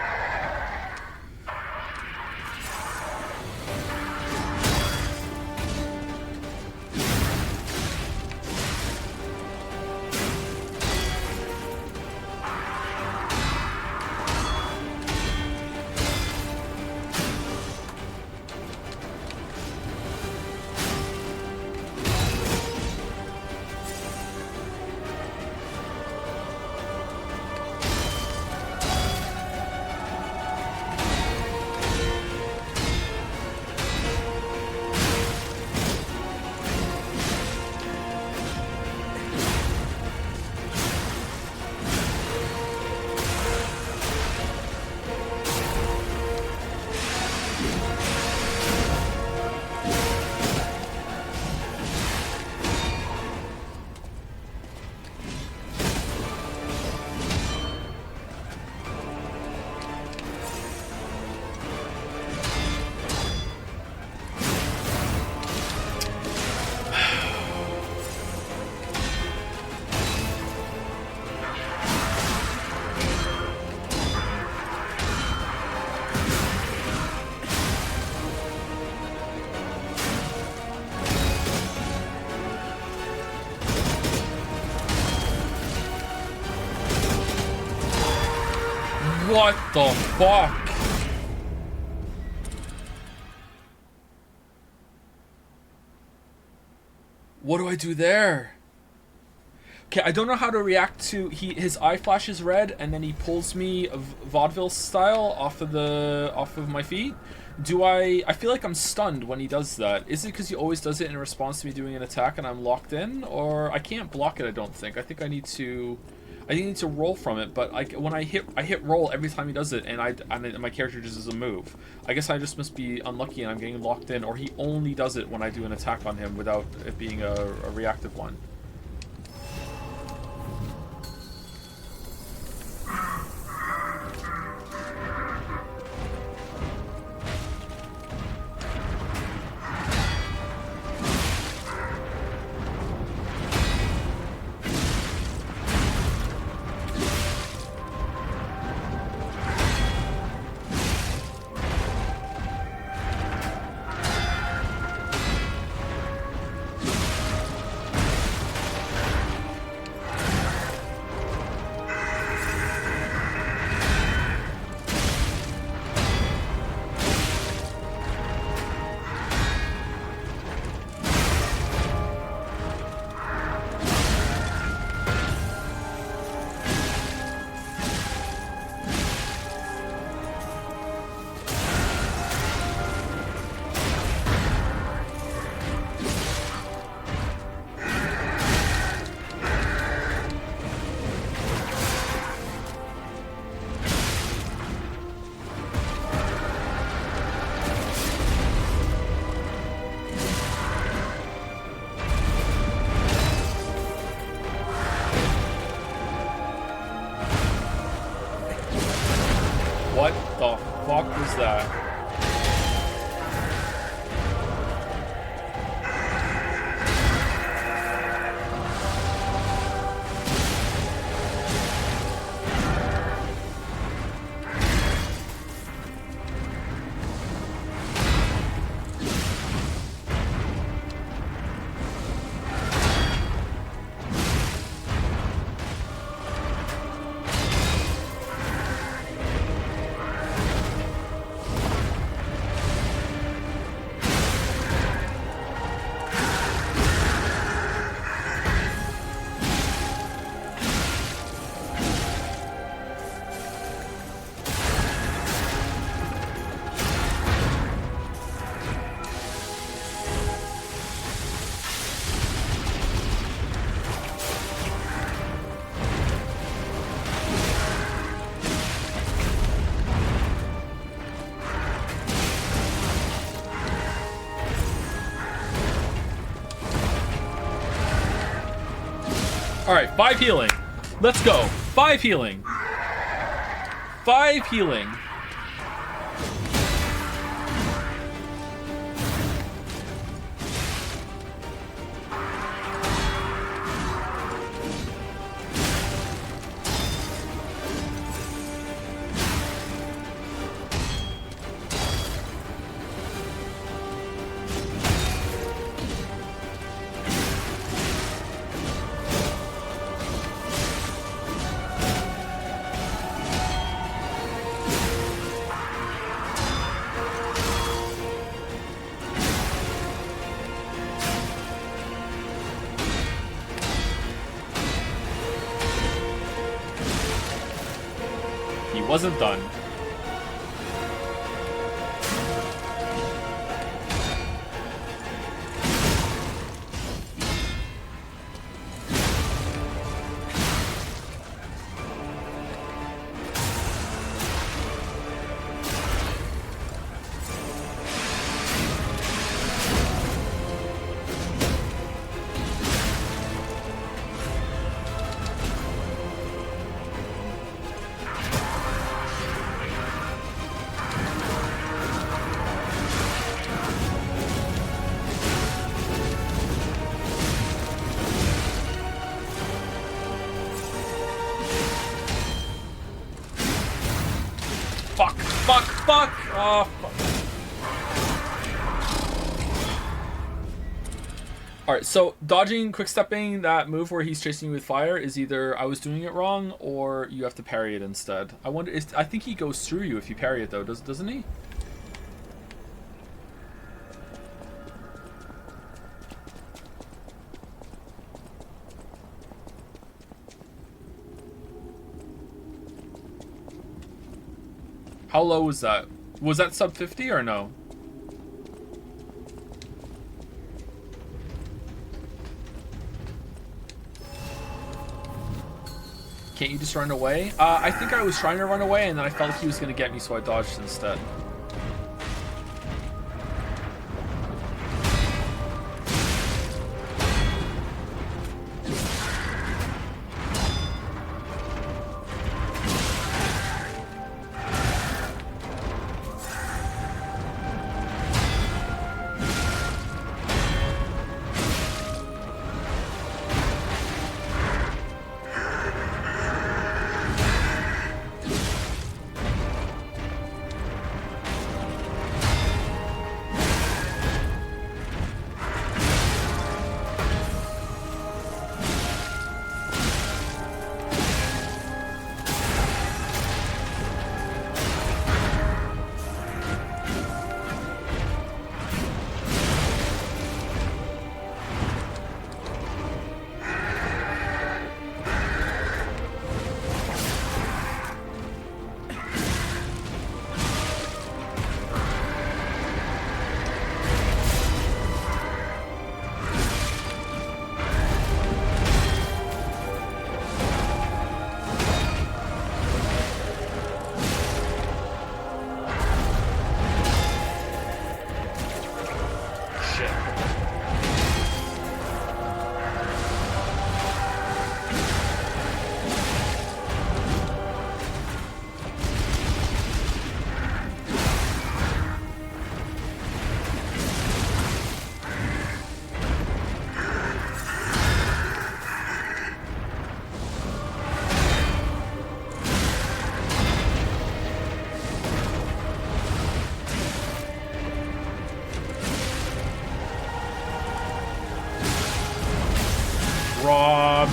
A: What the fuck? What do I do there? Okay, I don't know how to react to his eye flashes red and then he pulls me vaudeville style off of my feet. I feel like I'm stunned when he does that. Is it because he always does it in response to me doing an attack and I'm locked in? Or I can't block it, I don't think. I think I need to roll from it, but when I hit roll every time he does it, and my character just doesn't move. I guess I just must be unlucky and I'm getting locked in, or he only does it when I do an attack on him without it being a reactive one. What the fuck was that? Alright, 5 healing. Let's go. 5 healing. 5 healing. Wasn't done. Fuck! Oh, fuck. Alright, so dodging, quick-stepping, that move where he's chasing you with fire is either I was doing it wrong or you have to parry it instead. I wonder, I think he goes through you if you parry it though, doesn't he? How low was that? Was that sub 50 or no? Can't you just run away? I think I was trying to run away and then I felt like he was going to get me, so I dodged instead. Robbed.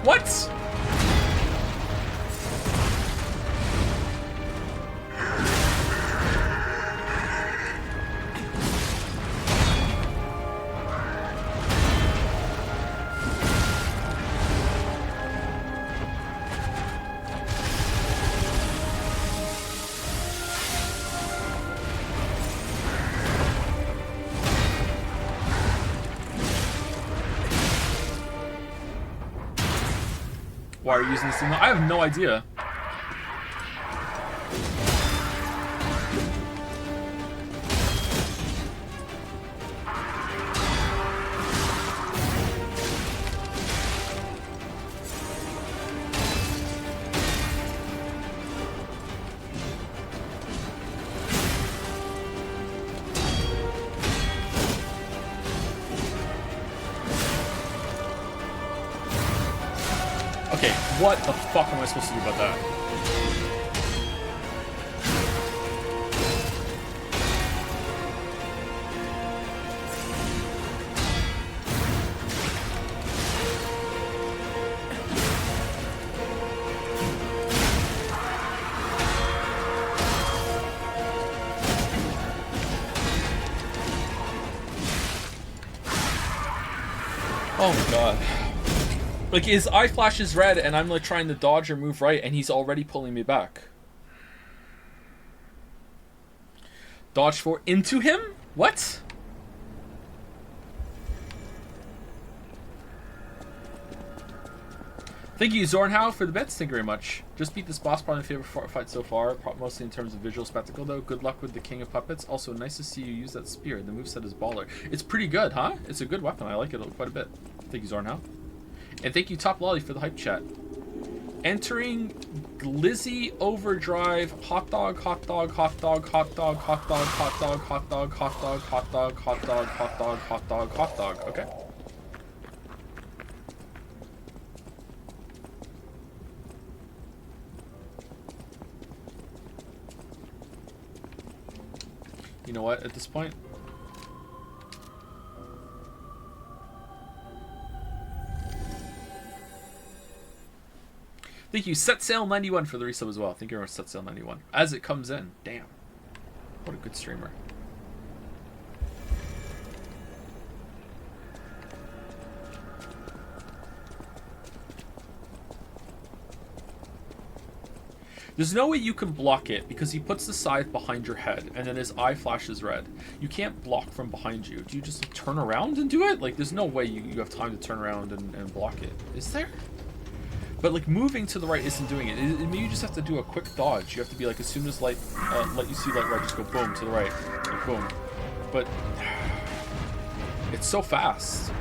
A: What? Why are you using this thing? I have no idea. Okay, what the fuck am I supposed to do about that? Oh my god. Like, his eye flashes red and I'm like trying to dodge or move right and he's already pulling me back. Dodge for into him? What? Thank you, Zornhow, for the bets. Thank you very much. Just beat this boss, probably my favorite fight so far, mostly in terms of visual spectacle, though. Good luck with the King of Puppets. Also, nice to see you use that spear. The moveset is baller. It's pretty good, huh? It's a good weapon. I like it quite a bit. Thank you, Zornhow. And thank you, Top Lolly, for the hype chat. Entering Glizzy Overdrive. Hot dog, hot dog, hot dog, hot dog, hot dog, hot dog, hot dog, hot dog, hot dog, hot dog, hot dog, hot dog, hot dog. Okay. You know what, at this point? Thank you, Set Sail 91 for the resub as well. Thank you very much, Set Sail 91. As it comes in, damn. What a good streamer. There's no way you can block it because he puts the scythe behind your head and then his eye flashes red. You can't block from behind you. Do you just like, turn around and do it? Like, there's no way you have time to turn around and block it. Is there? But like moving to the right isn't doing it. Maybe you just have to do a quick dodge. You have to be like, as soon as light, let you see light right, just go boom to the right, like boom. But it's so fast.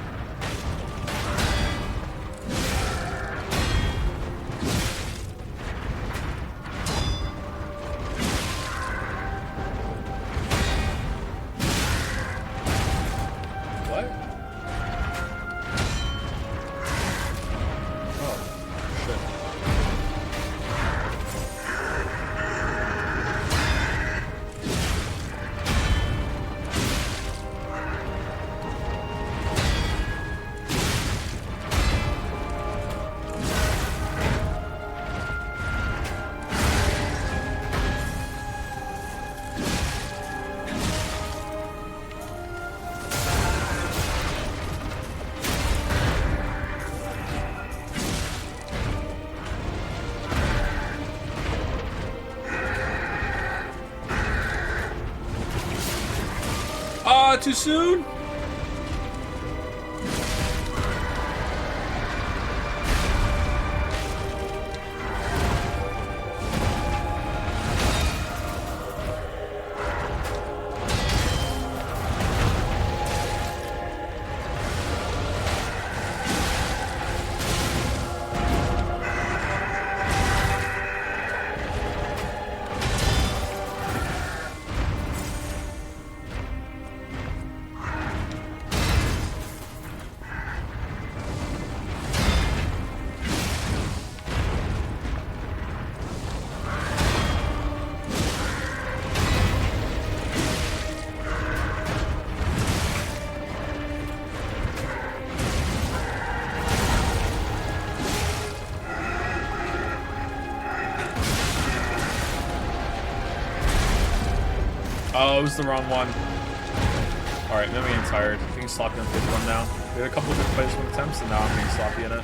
A: Too soon? Oh, it was the wrong one. Alright, I'm getting tired. I think sloppy on fifth one now. We had a couple of good placement attempts, and now I'm getting sloppy in it.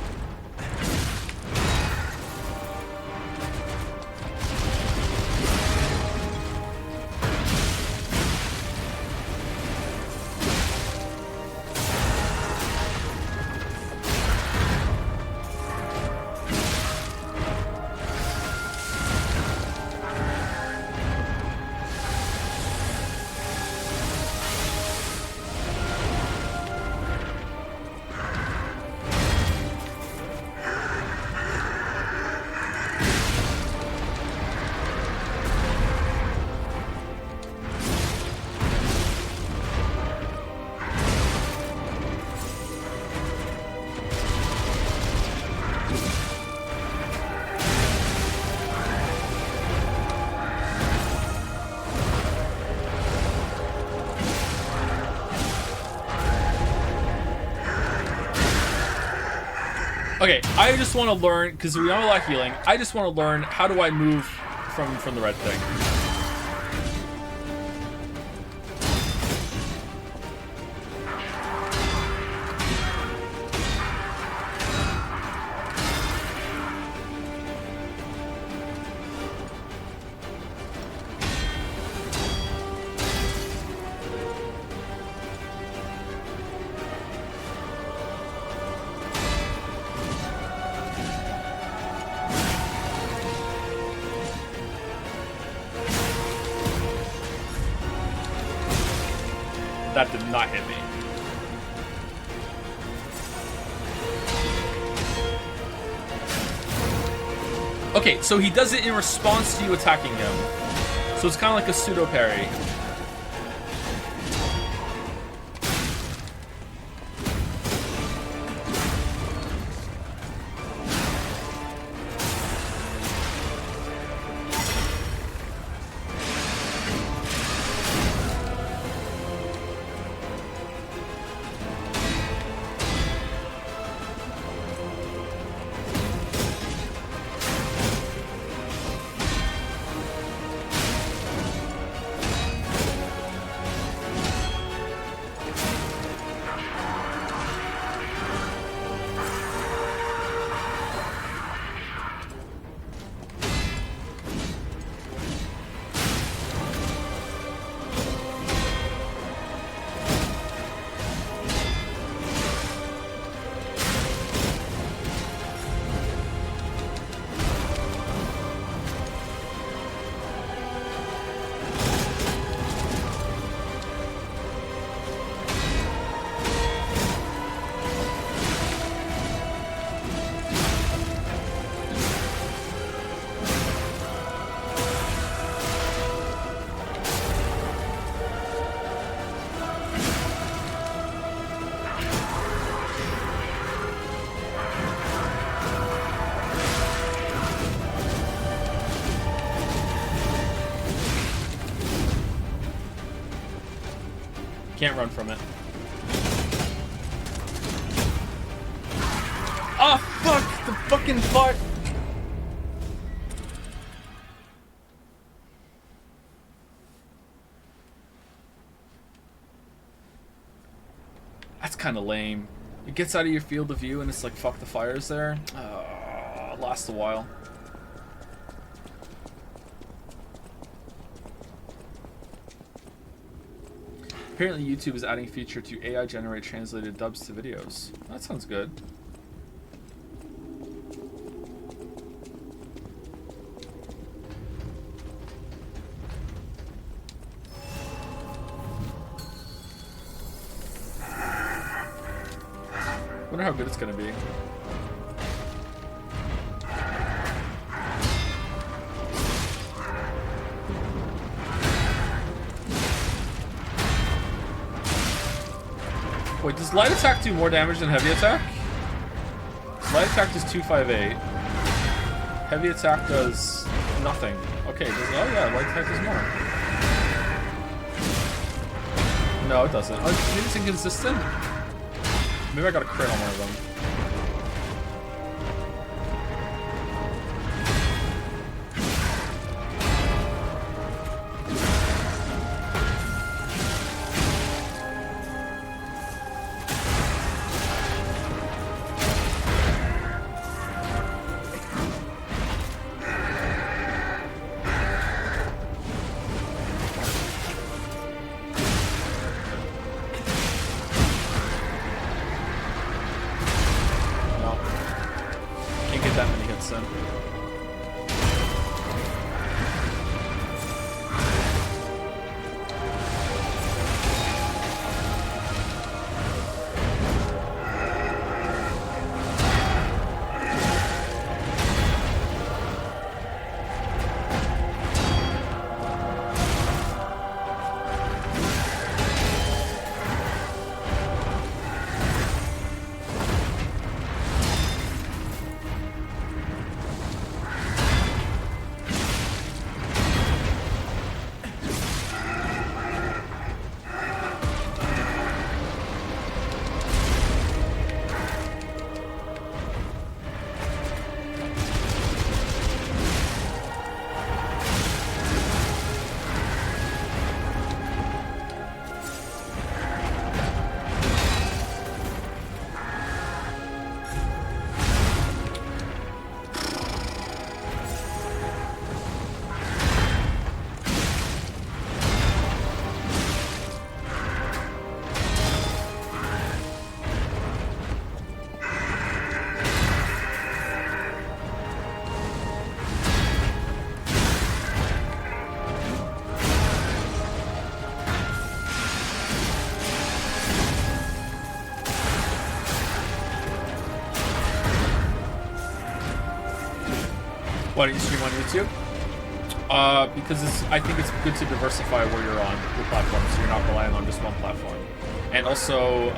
A: Okay, I just want to learn, because we have a lot of healing, I just want to learn how do I move from the red thing. That did not hit me. Okay, so he does it in response to you attacking him. So it's kind of like a pseudo parry. Can't run from it. Oh, fuck! The fucking fart! That's kind of lame. It gets out of your field of view and it's like, fuck, the fire's there. Lasts a while. Apparently YouTube is adding a feature to AI generate translated dubs to videos. That sounds good. Wonder how good it's gonna be. Wait, does light attack do more damage than heavy attack? Light attack does 258. Heavy attack does nothing. Okay, oh yeah, light attack does more. No, it doesn't. Oh, maybe it's inconsistent? Maybe I got a crit on one of them. Why don't you stream on YouTube? Because I think it's good to diversify where you're on the platform, so you're not relying on just one platform. And also,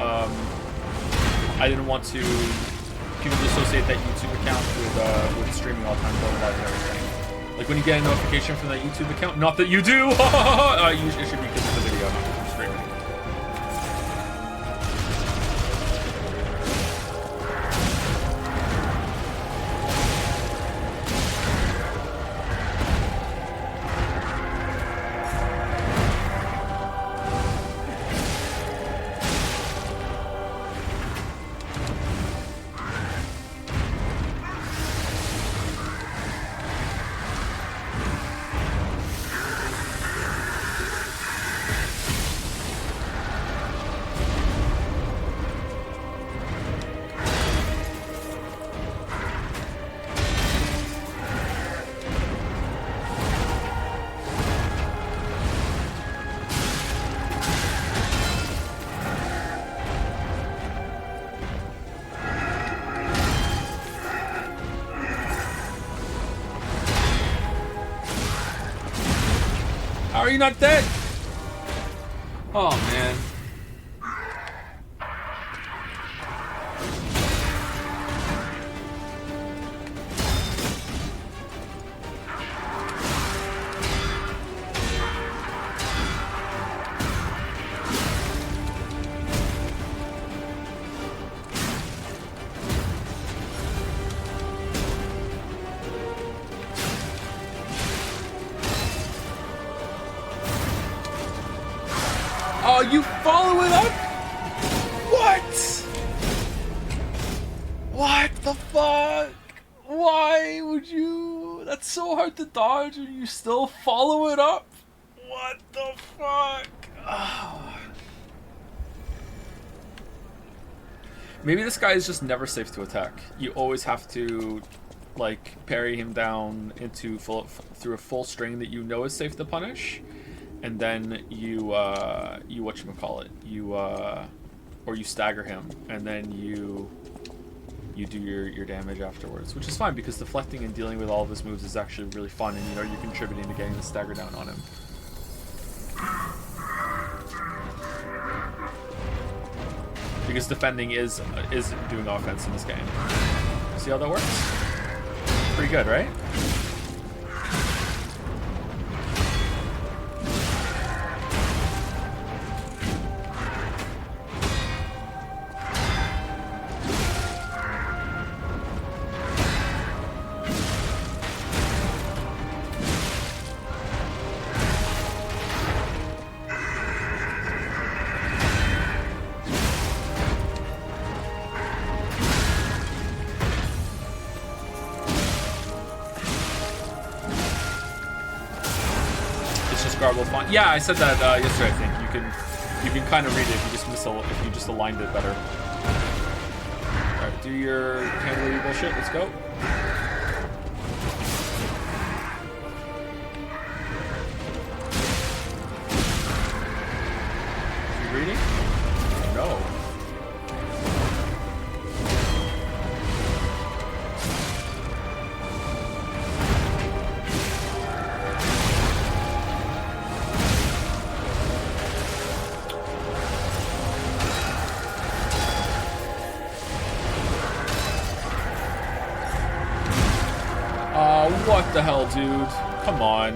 A: I didn't want to people to associate that YouTube account with streaming all the time, going live and everything. Like when you get a notification from that YouTube account, not that you do, it should be because of the video, not because I'm streaming. How are you not dead? Oh man. Oh, you follow it up? What? What the fuck? Why would you? That's so hard to dodge and you still follow it up? What the fuck? Oh. Maybe this guy is just never safe to attack. You always have to like parry him down into through a full string that you know is safe to punish. And then you whatchamacallit, or you stagger him, and then you do your damage afterwards, which is fine because deflecting and dealing with all of his moves is actually really fun, and you know you're contributing to getting the stagger down on him. Because defending is doing offense in this game. See how that works? Pretty good, right? Yeah, I said that yesterday. I think you can kind of read it if you just aligned it better. All right, do your handler bullshit. Let's go. You reading? No. What the hell, dude? Come on.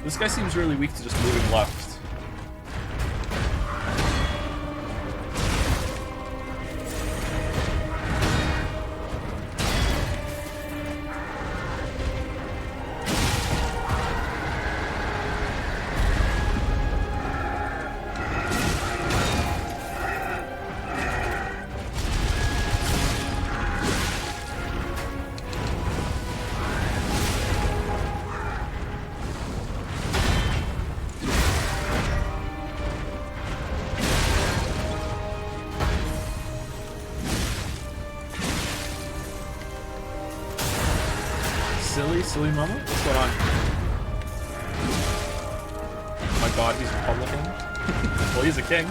A: This guy seems really weak to just moving left. Silly mama? What's going on? god, he's Republican. Well, he's a king.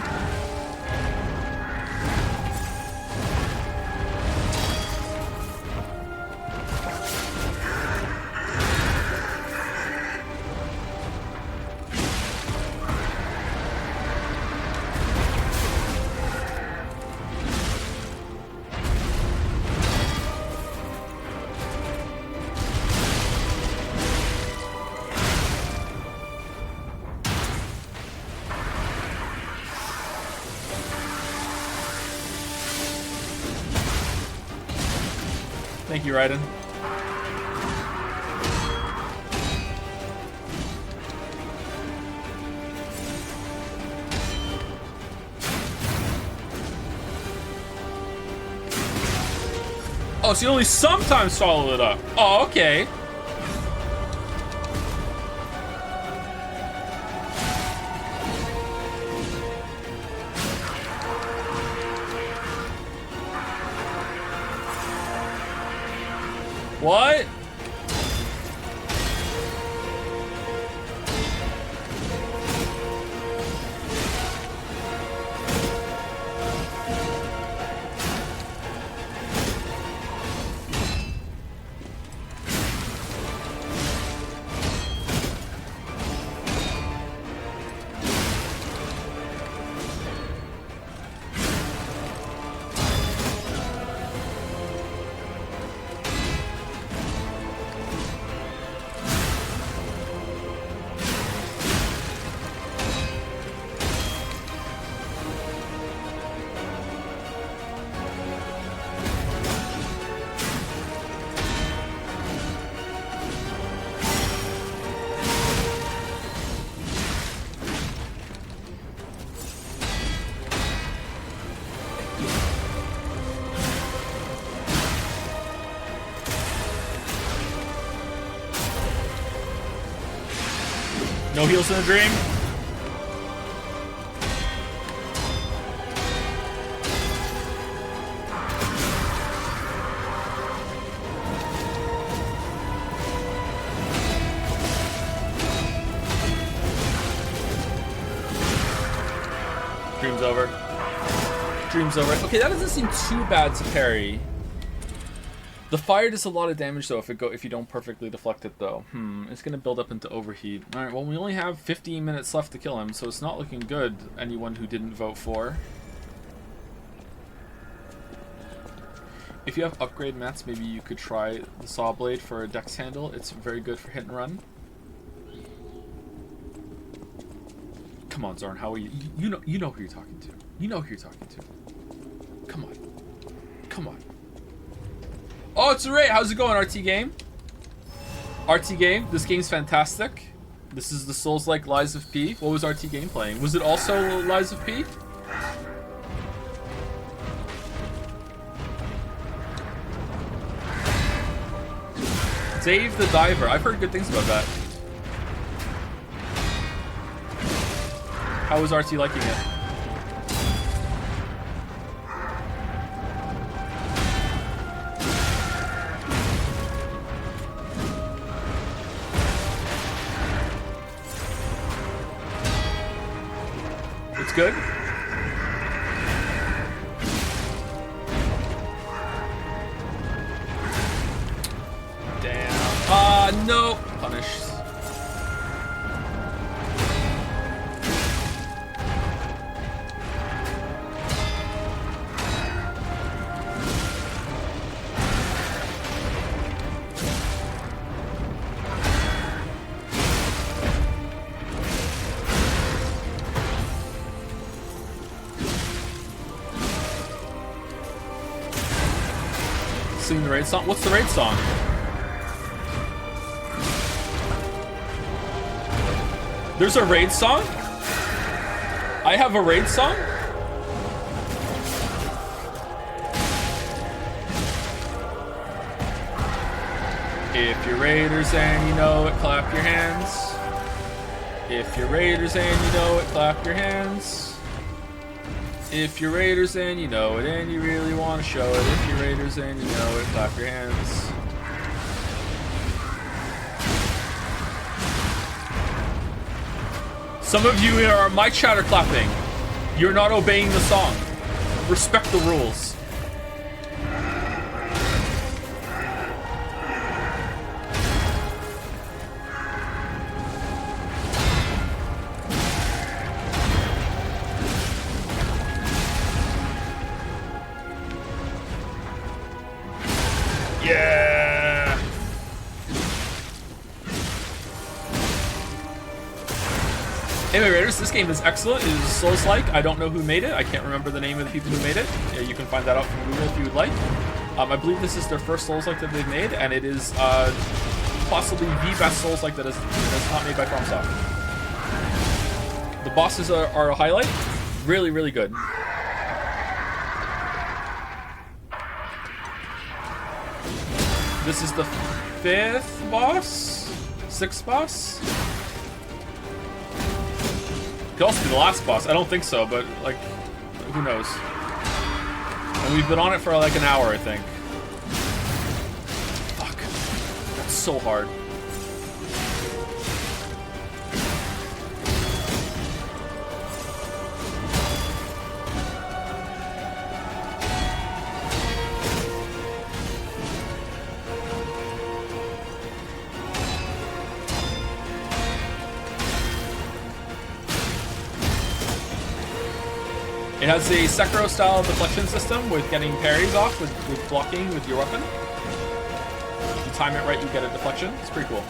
A: Thank you, Raiden. Oh, so you only sometimes follow it up. Oh, okay. What? No heals in the dream? Dream's over. Dream's over. Okay, that doesn't seem too bad to parry. The fire does a lot of damage though if you don't perfectly deflect it though. It's gonna build up into overheat. Alright, well we only have 15 minutes left to kill him, so it's not looking good, anyone who didn't vote for. If you have upgrade mats, maybe you could try the saw blade for a dex handle. It's very good for hit and run. Come on, Zorn, how are you? You know who you're talking to. You know who you're talking to. Come on. Come on. Oh, it's a raid. How's it going, RT Game? RT Game, this game's fantastic. This is the Souls-like Lies of P. What was RT Game playing? Was it also Lies of P? Dave the Diver. I've heard good things about that. How was RT liking it? It's good? Damn. No. Punish. Sing the raid song? What's the raid song? There's a raid song? I have a raid song? If you're raiders and you know it, clap your hands. If you're raiders and you know it, clap your hands. If you're raiders and you know it and you really want to show it, if you're raiders and you know it, clap your hands. Some of you are my chatter clapping. You're not obeying the song. Respect the rules. Yeah. Anyway, Raiders, this game is excellent. It is Souls-like. I don't know who made it. I can't remember the name of the people who made it. Yeah, you can find that out from Google if you would like. I believe this is their first Souls-like that they've made, and it is possibly the best Souls-like that is not made by FromSoft. The bosses are a highlight. Really, really good. This is the 5th boss? 6th boss? Could also be the last boss. I don't think so, but like, who knows? And we've been on it for like an hour, I think. Fuck. That's so hard. It has a Sekiro-style deflection system with getting parries off with blocking with your weapon. If you time it right, you get a deflection. It's pretty cool.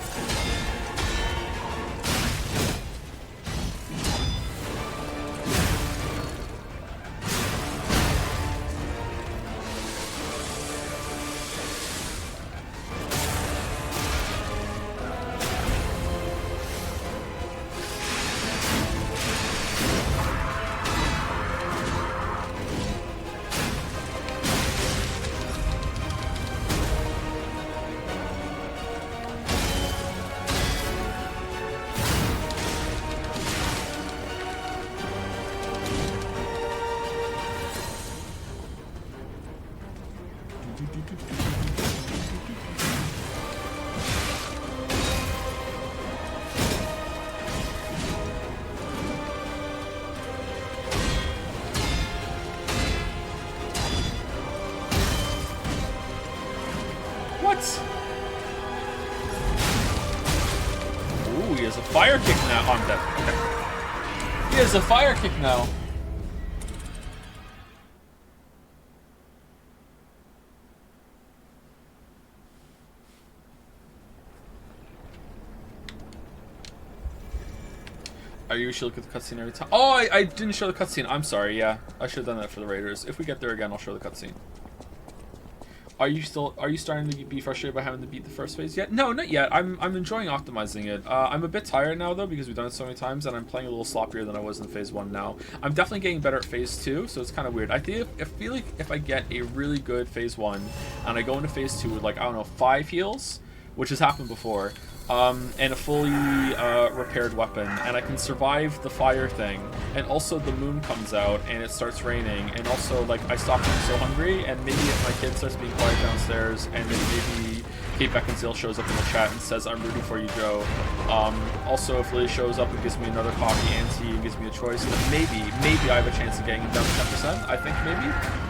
A: Fire kick now. Oh, I'm dead. Okay. He has a fire kick now. Are you should look at the cutscene every time? Oh, I didn't show the cutscene. I'm sorry. Yeah, I should have done that for the Raiders. If we get there again, I'll show the cutscene. Are you starting to be frustrated by having to beat the first phase yet? No, not yet. I'm enjoying optimizing it. I'm a bit tired now though because we've done it so many times and I'm playing a little sloppier than I was in phase 1 now. I'm definitely getting better at phase 2, so it's kind of weird. I feel like if I get a really good phase 1 and I go into phase 2 with like, I don't know, 5 heals, which has happened before, and a fully repaired weapon, and I can survive the fire thing, and also the moon comes out and it starts raining, and also like I stop being so hungry, and maybe if my kid starts being quiet downstairs, and then maybe Kate Beckinsale shows up in the chat and says I'm rooting for you, Joe. Also if Lily shows up and gives me another coffee and tea and gives me a choice, then maybe I have a chance of getting him down to 10%. I think maybe.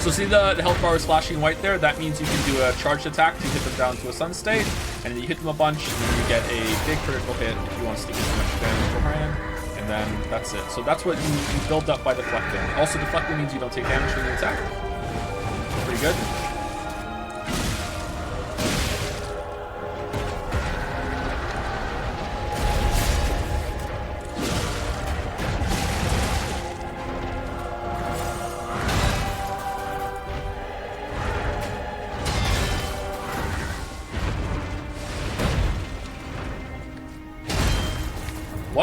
A: So see the health bar is flashing white there? That means you can do a charged attack to hit them down to a sun state, and then you hit them a bunch, and then you get a big critical hit if you want to stick as much damage beforehand, and then that's it. So that's what you build up by deflecting. Also, deflecting means you don't take damage when you attack. Pretty good.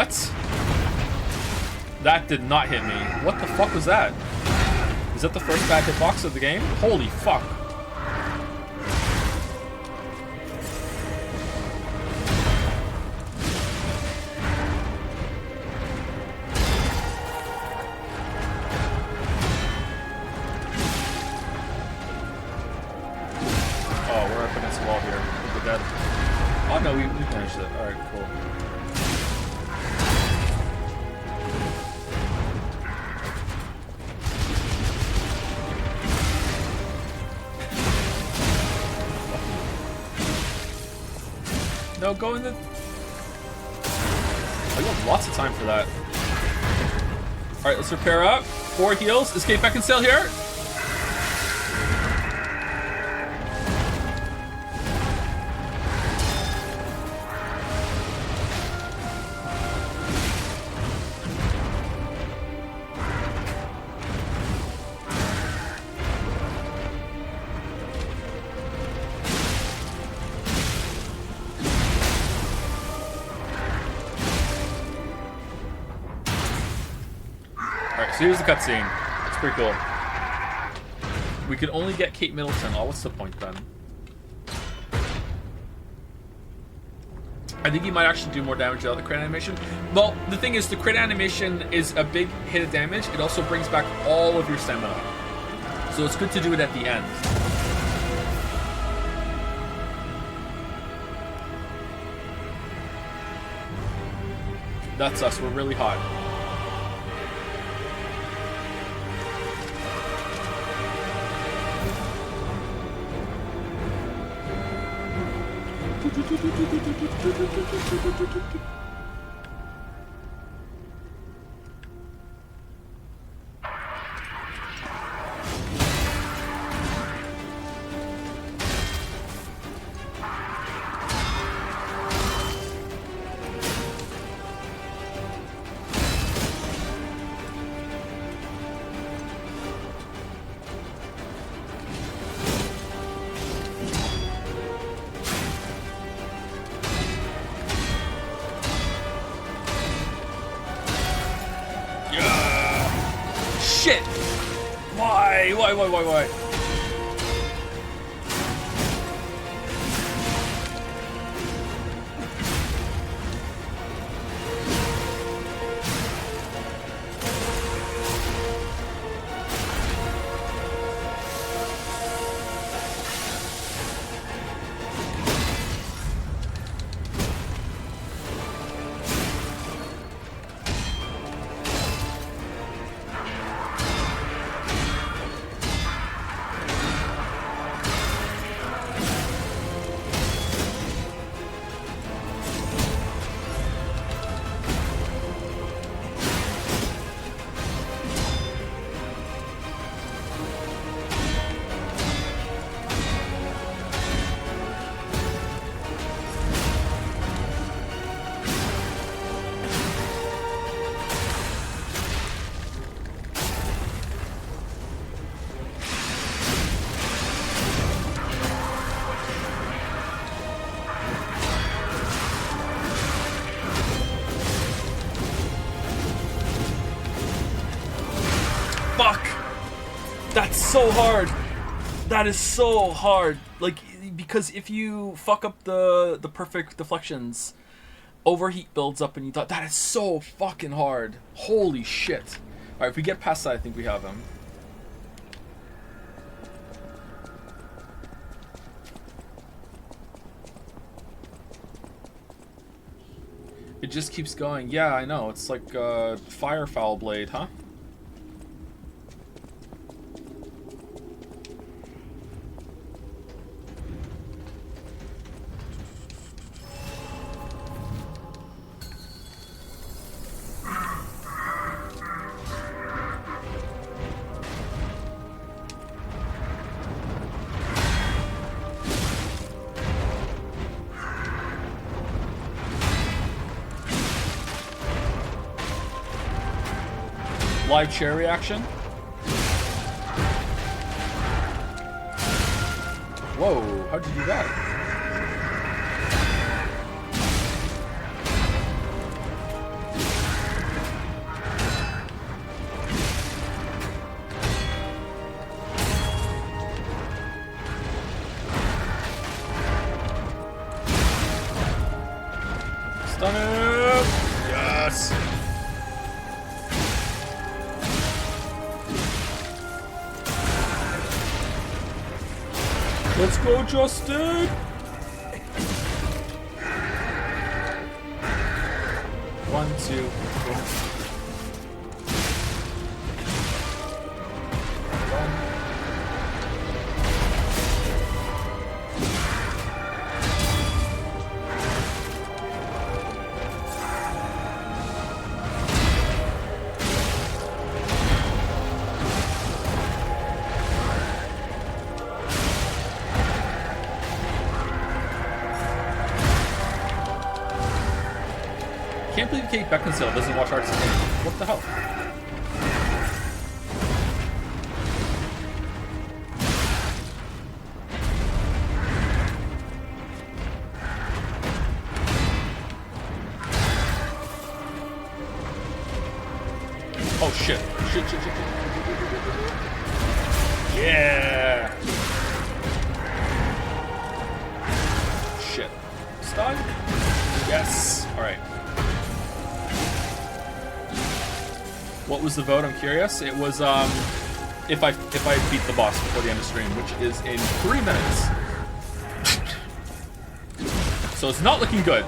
A: What? That did not hit me. What the fuck was that? Is that the first bad hitbox of the game? Holy fuck. Oh, we're up against the wall here. We're dead. Oh no, we finished it. Alright, cool. No, go in the... Oh, you have lots of time for that. Alright, let's repair up. 4 heals. Escape back and sail here. So here's the cutscene. It's pretty cool. We could only get Kate Middleton. Oh, what's the point then? I think he might actually do more damage without the crit animation. Well, the thing is, the crit animation is a big hit of damage. It also brings back all of your stamina. So it's good to do it at the end. That's us. We're really hot. Shit! Why? Fuck! That's so hard. That is so hard. Like, because if you fuck up the perfect deflections, overheat builds up and you thought, that is so fucking hard. Holy shit. Alright, if we get past that, I think we have him. It just keeps going. Yeah, I know. It's like fire foul blade, huh? Live chair reaction. Whoa, how'd you do that? Stun him! Yes! Let's go, Justin! One, two, three. Can't believe Kate Beckinsale doesn't watch Arts and Games. What the hell? Oh shit. Shit, shit, shit, shit. Yeah! Shit. Stun? Yes! Alright. What was the vote? I'm curious. It was if I beat the boss before the end of stream, which is in 3 minutes. So it's not looking good.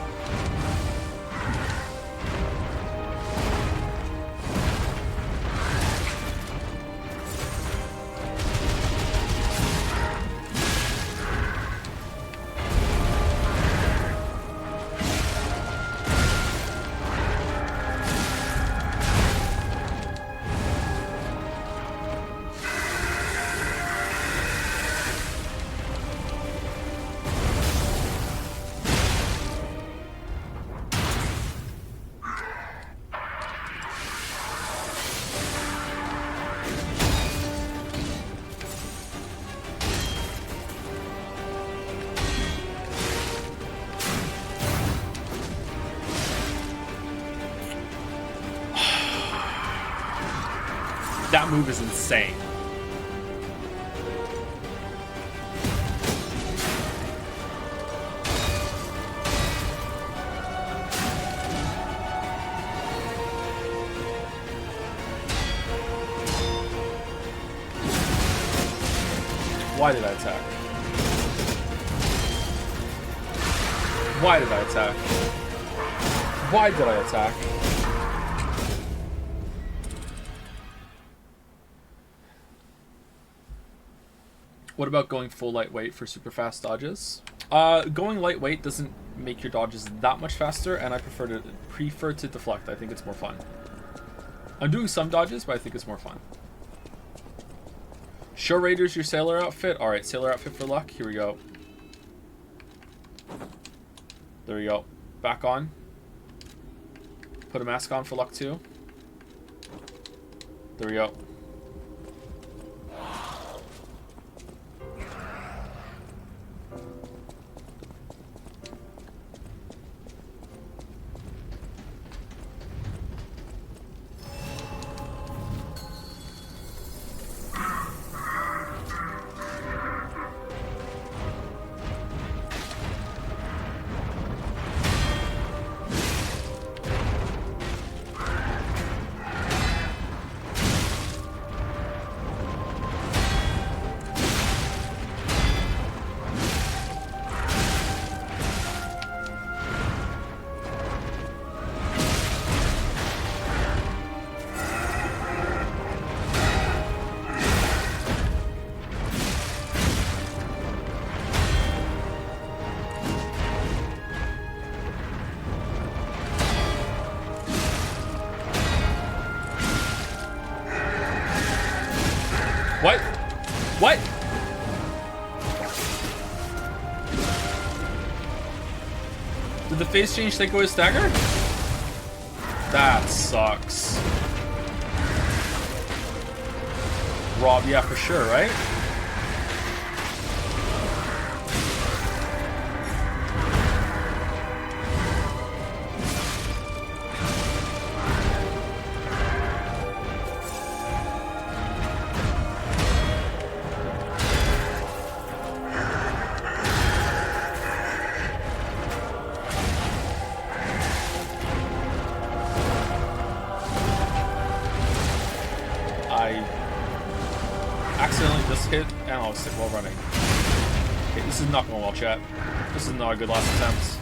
A: That move is insane. Why did I attack? Why did I attack? Why did I attack? What about going full lightweight for super fast dodges? Going lightweight doesn't make your dodges that much faster, and I prefer to deflect. I think it's more fun. I'm doing some dodges, but I think it's more fun. Show Raiders your sailor outfit. All right, sailor outfit for luck. Here we go. There we go. Back on. Put a mask on for luck too. There we go. What? What? Did the face change take away stagger? That sucks. Rob, yeah, for sure, right? analog stick while running. Okay, this is not going well, chat. This is not a good last attempt.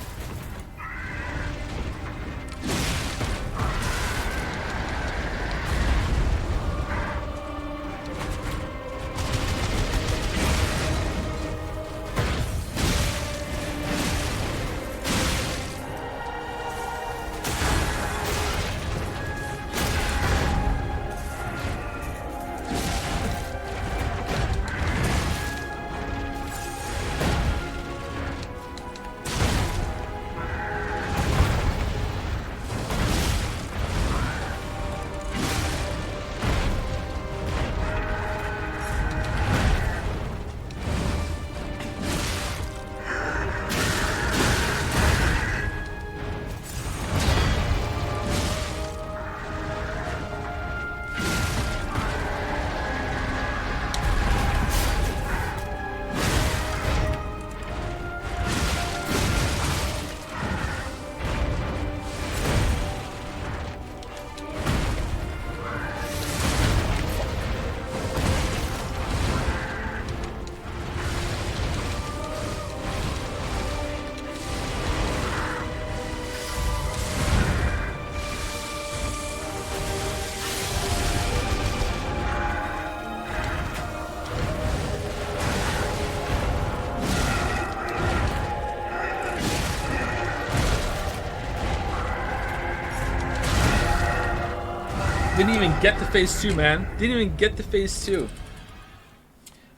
A: Didn't even get to phase 2, man. Didn't even get to phase 2.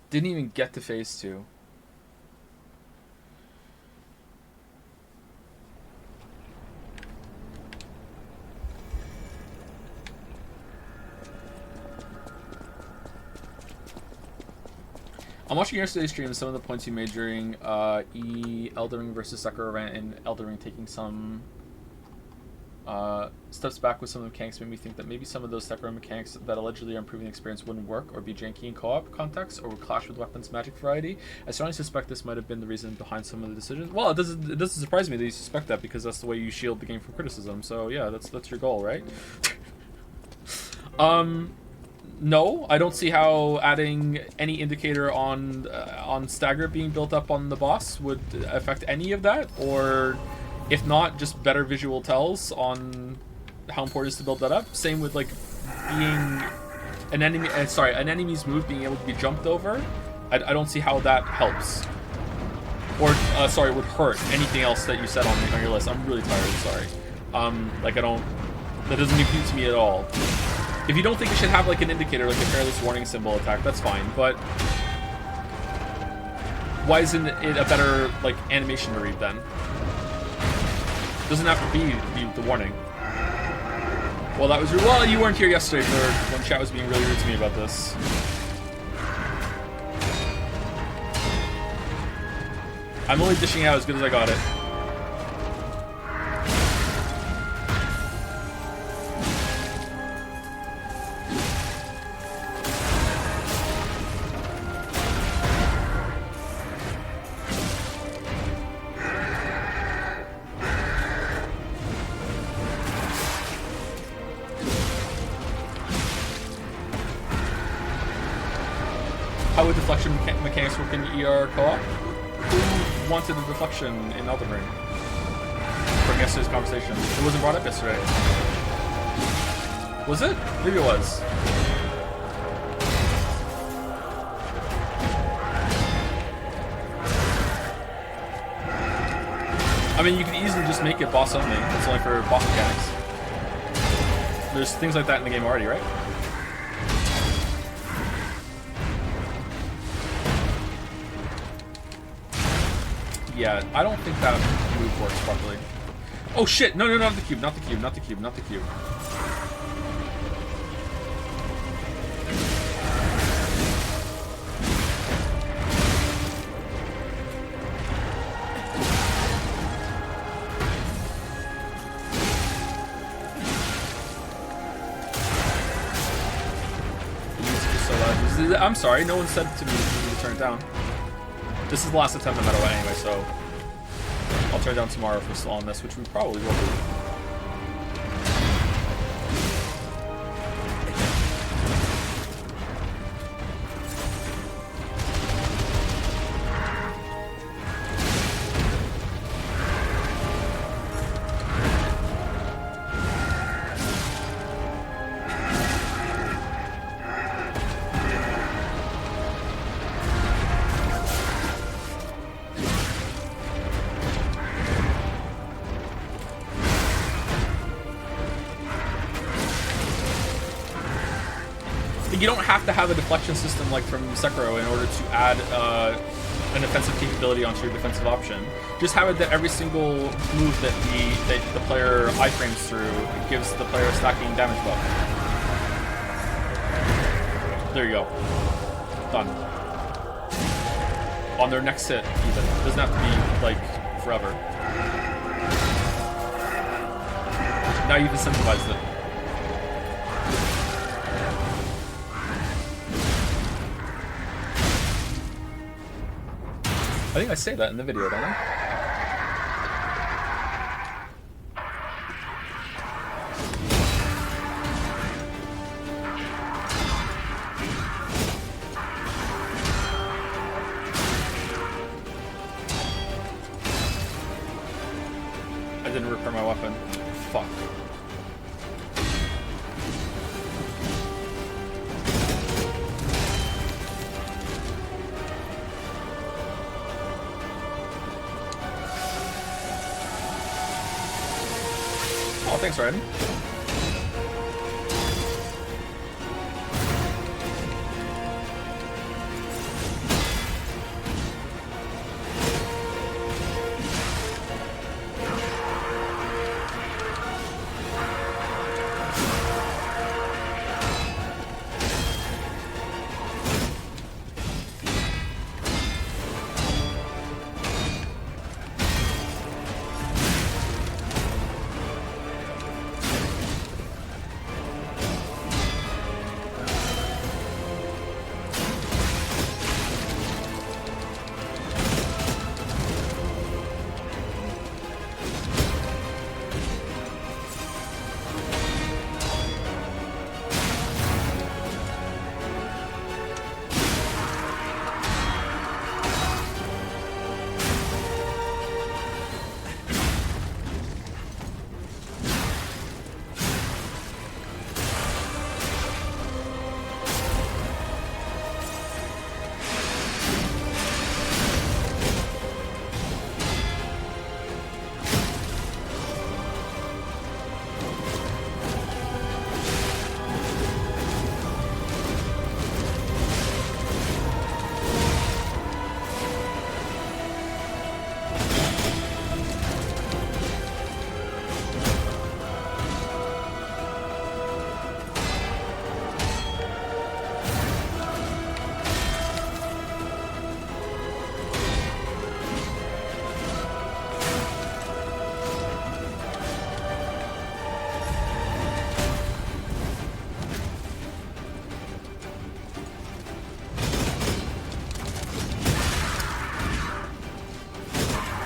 A: Didn't even get to phase 2. I'm watching yesterday's stream and some of the points you made during Elden Ring versus Sekiro rant and Elden Ring taking some steps back with some of the mechanics made me think that maybe some of those Sekiro mechanics that allegedly are improving the experience wouldn't work or be janky in co-op context or would clash with weapons magic variety. I strongly suspect this might have been the reason behind some of the decisions. Well, it doesn't surprise me that you suspect that because that's the way you shield the game from criticism. So yeah, that's your goal, right? No, I don't see how adding any indicator on stagger being built up on the boss would affect any of that, or if not, just better visual tells on how important it is to build that up. Same with like being an enemy, an enemy's move being able to be jumped over. I don't see how that helps, or would hurt anything else that you said on your list. I'm really tired. Sorry. Like that doesn't compute to me at all. If you don't think it should have like an indicator, like a careless warning symbol attack, that's fine. But why isn't it a better like animation to read then? Doesn't have to be the warning. Well, that was well. You weren't here yesterday for when chat was being really rude to me about this. I'm only dishing out as good as I got it. How would deflection mechanics work in ER co-op? Who wanted a deflection in Elden Ring? From yesterday's conversation. It wasn't brought up yesterday. Was it? Maybe it was. I mean, you could easily just make it boss only. It's only for boss mechanics. There's things like that in the game already, right? Yeah, I don't think that move works properly. Oh shit! No, not the cube, not the cube, not the cube, not the cube. I'm sorry, no one said to me to turn it down. This is the last attempt no matter what anyway, so I'll turn it down tomorrow if we're still on this, which we probably will do. you don't have to have a deflection system like from Sekiro in order to add an offensive capability onto your defensive option. Just have it that every single move that the player iframes through gives the player a stacking damage buff. There you go. Done. On their next hit, even. It doesn't have to be, like, forever. Now you've incentivized it. I think I say that in the video, don't I? I didn't repair my weapon. Fuck. Oh, thanks, Ryan.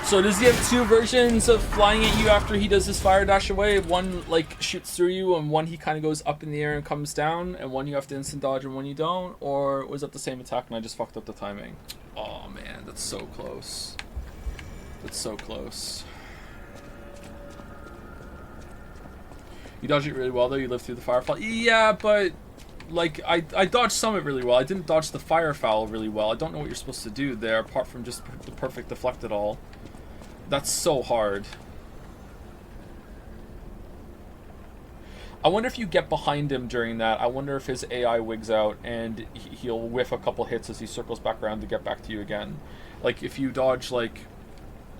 A: So does he have two versions of flying at you after he does his fire dash away? One like shoots through you, and one he kind of goes up in the air and comes down, and one you have to instant dodge and one you don't? Or was that the same attack and I just fucked up the timing? Oh man, that's so close. That's so close. You dodged it really well though, you lived through the firefall. Yeah, but like I dodged some of it really well. I didn't dodge the firefowl really well. I don't know what you're supposed to do there apart from just the perfect deflect it all. That's so hard. I wonder if you get behind him during that. I wonder if his AI wigs out and he'll whiff a couple hits as he circles back around to get back to you again. Like if you dodge like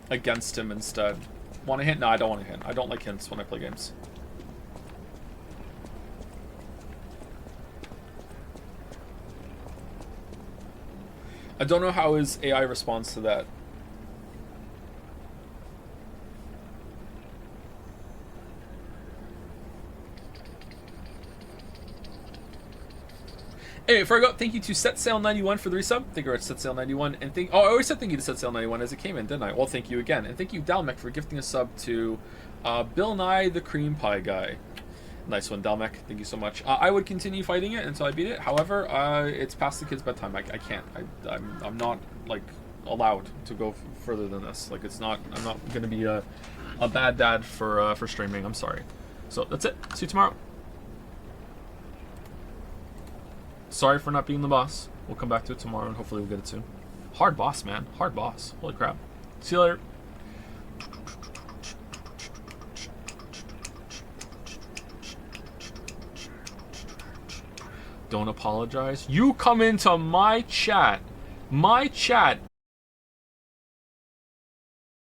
A: against him instead. Want to hint? No, I don't want to hint. I don't like hints when I play games. I don't know how his AI responds to that. Hey, before I go, thank you to SetSail91 for the resub. Thank you, SetSail91, and I always said thank you to SetSail91 as it came in, didn't I? Well, thank you again, and thank you Dalmec for gifting a sub to Bill Nye the Cream Pie Guy. Nice one, Dalmec. Thank you so much. I would continue fighting it until I beat it. However, it's past the kids' bedtime. I can't. I'm not like allowed to go further than this. Like it's not. I'm not gonna be a bad dad for streaming. I'm sorry. So that's it. See you tomorrow. Sorry for not being the boss. We'll come back to it tomorrow and hopefully we'll get it soon. Hard boss, man. Hard boss. Holy crap. See you later. Don't apologize. You come into my chat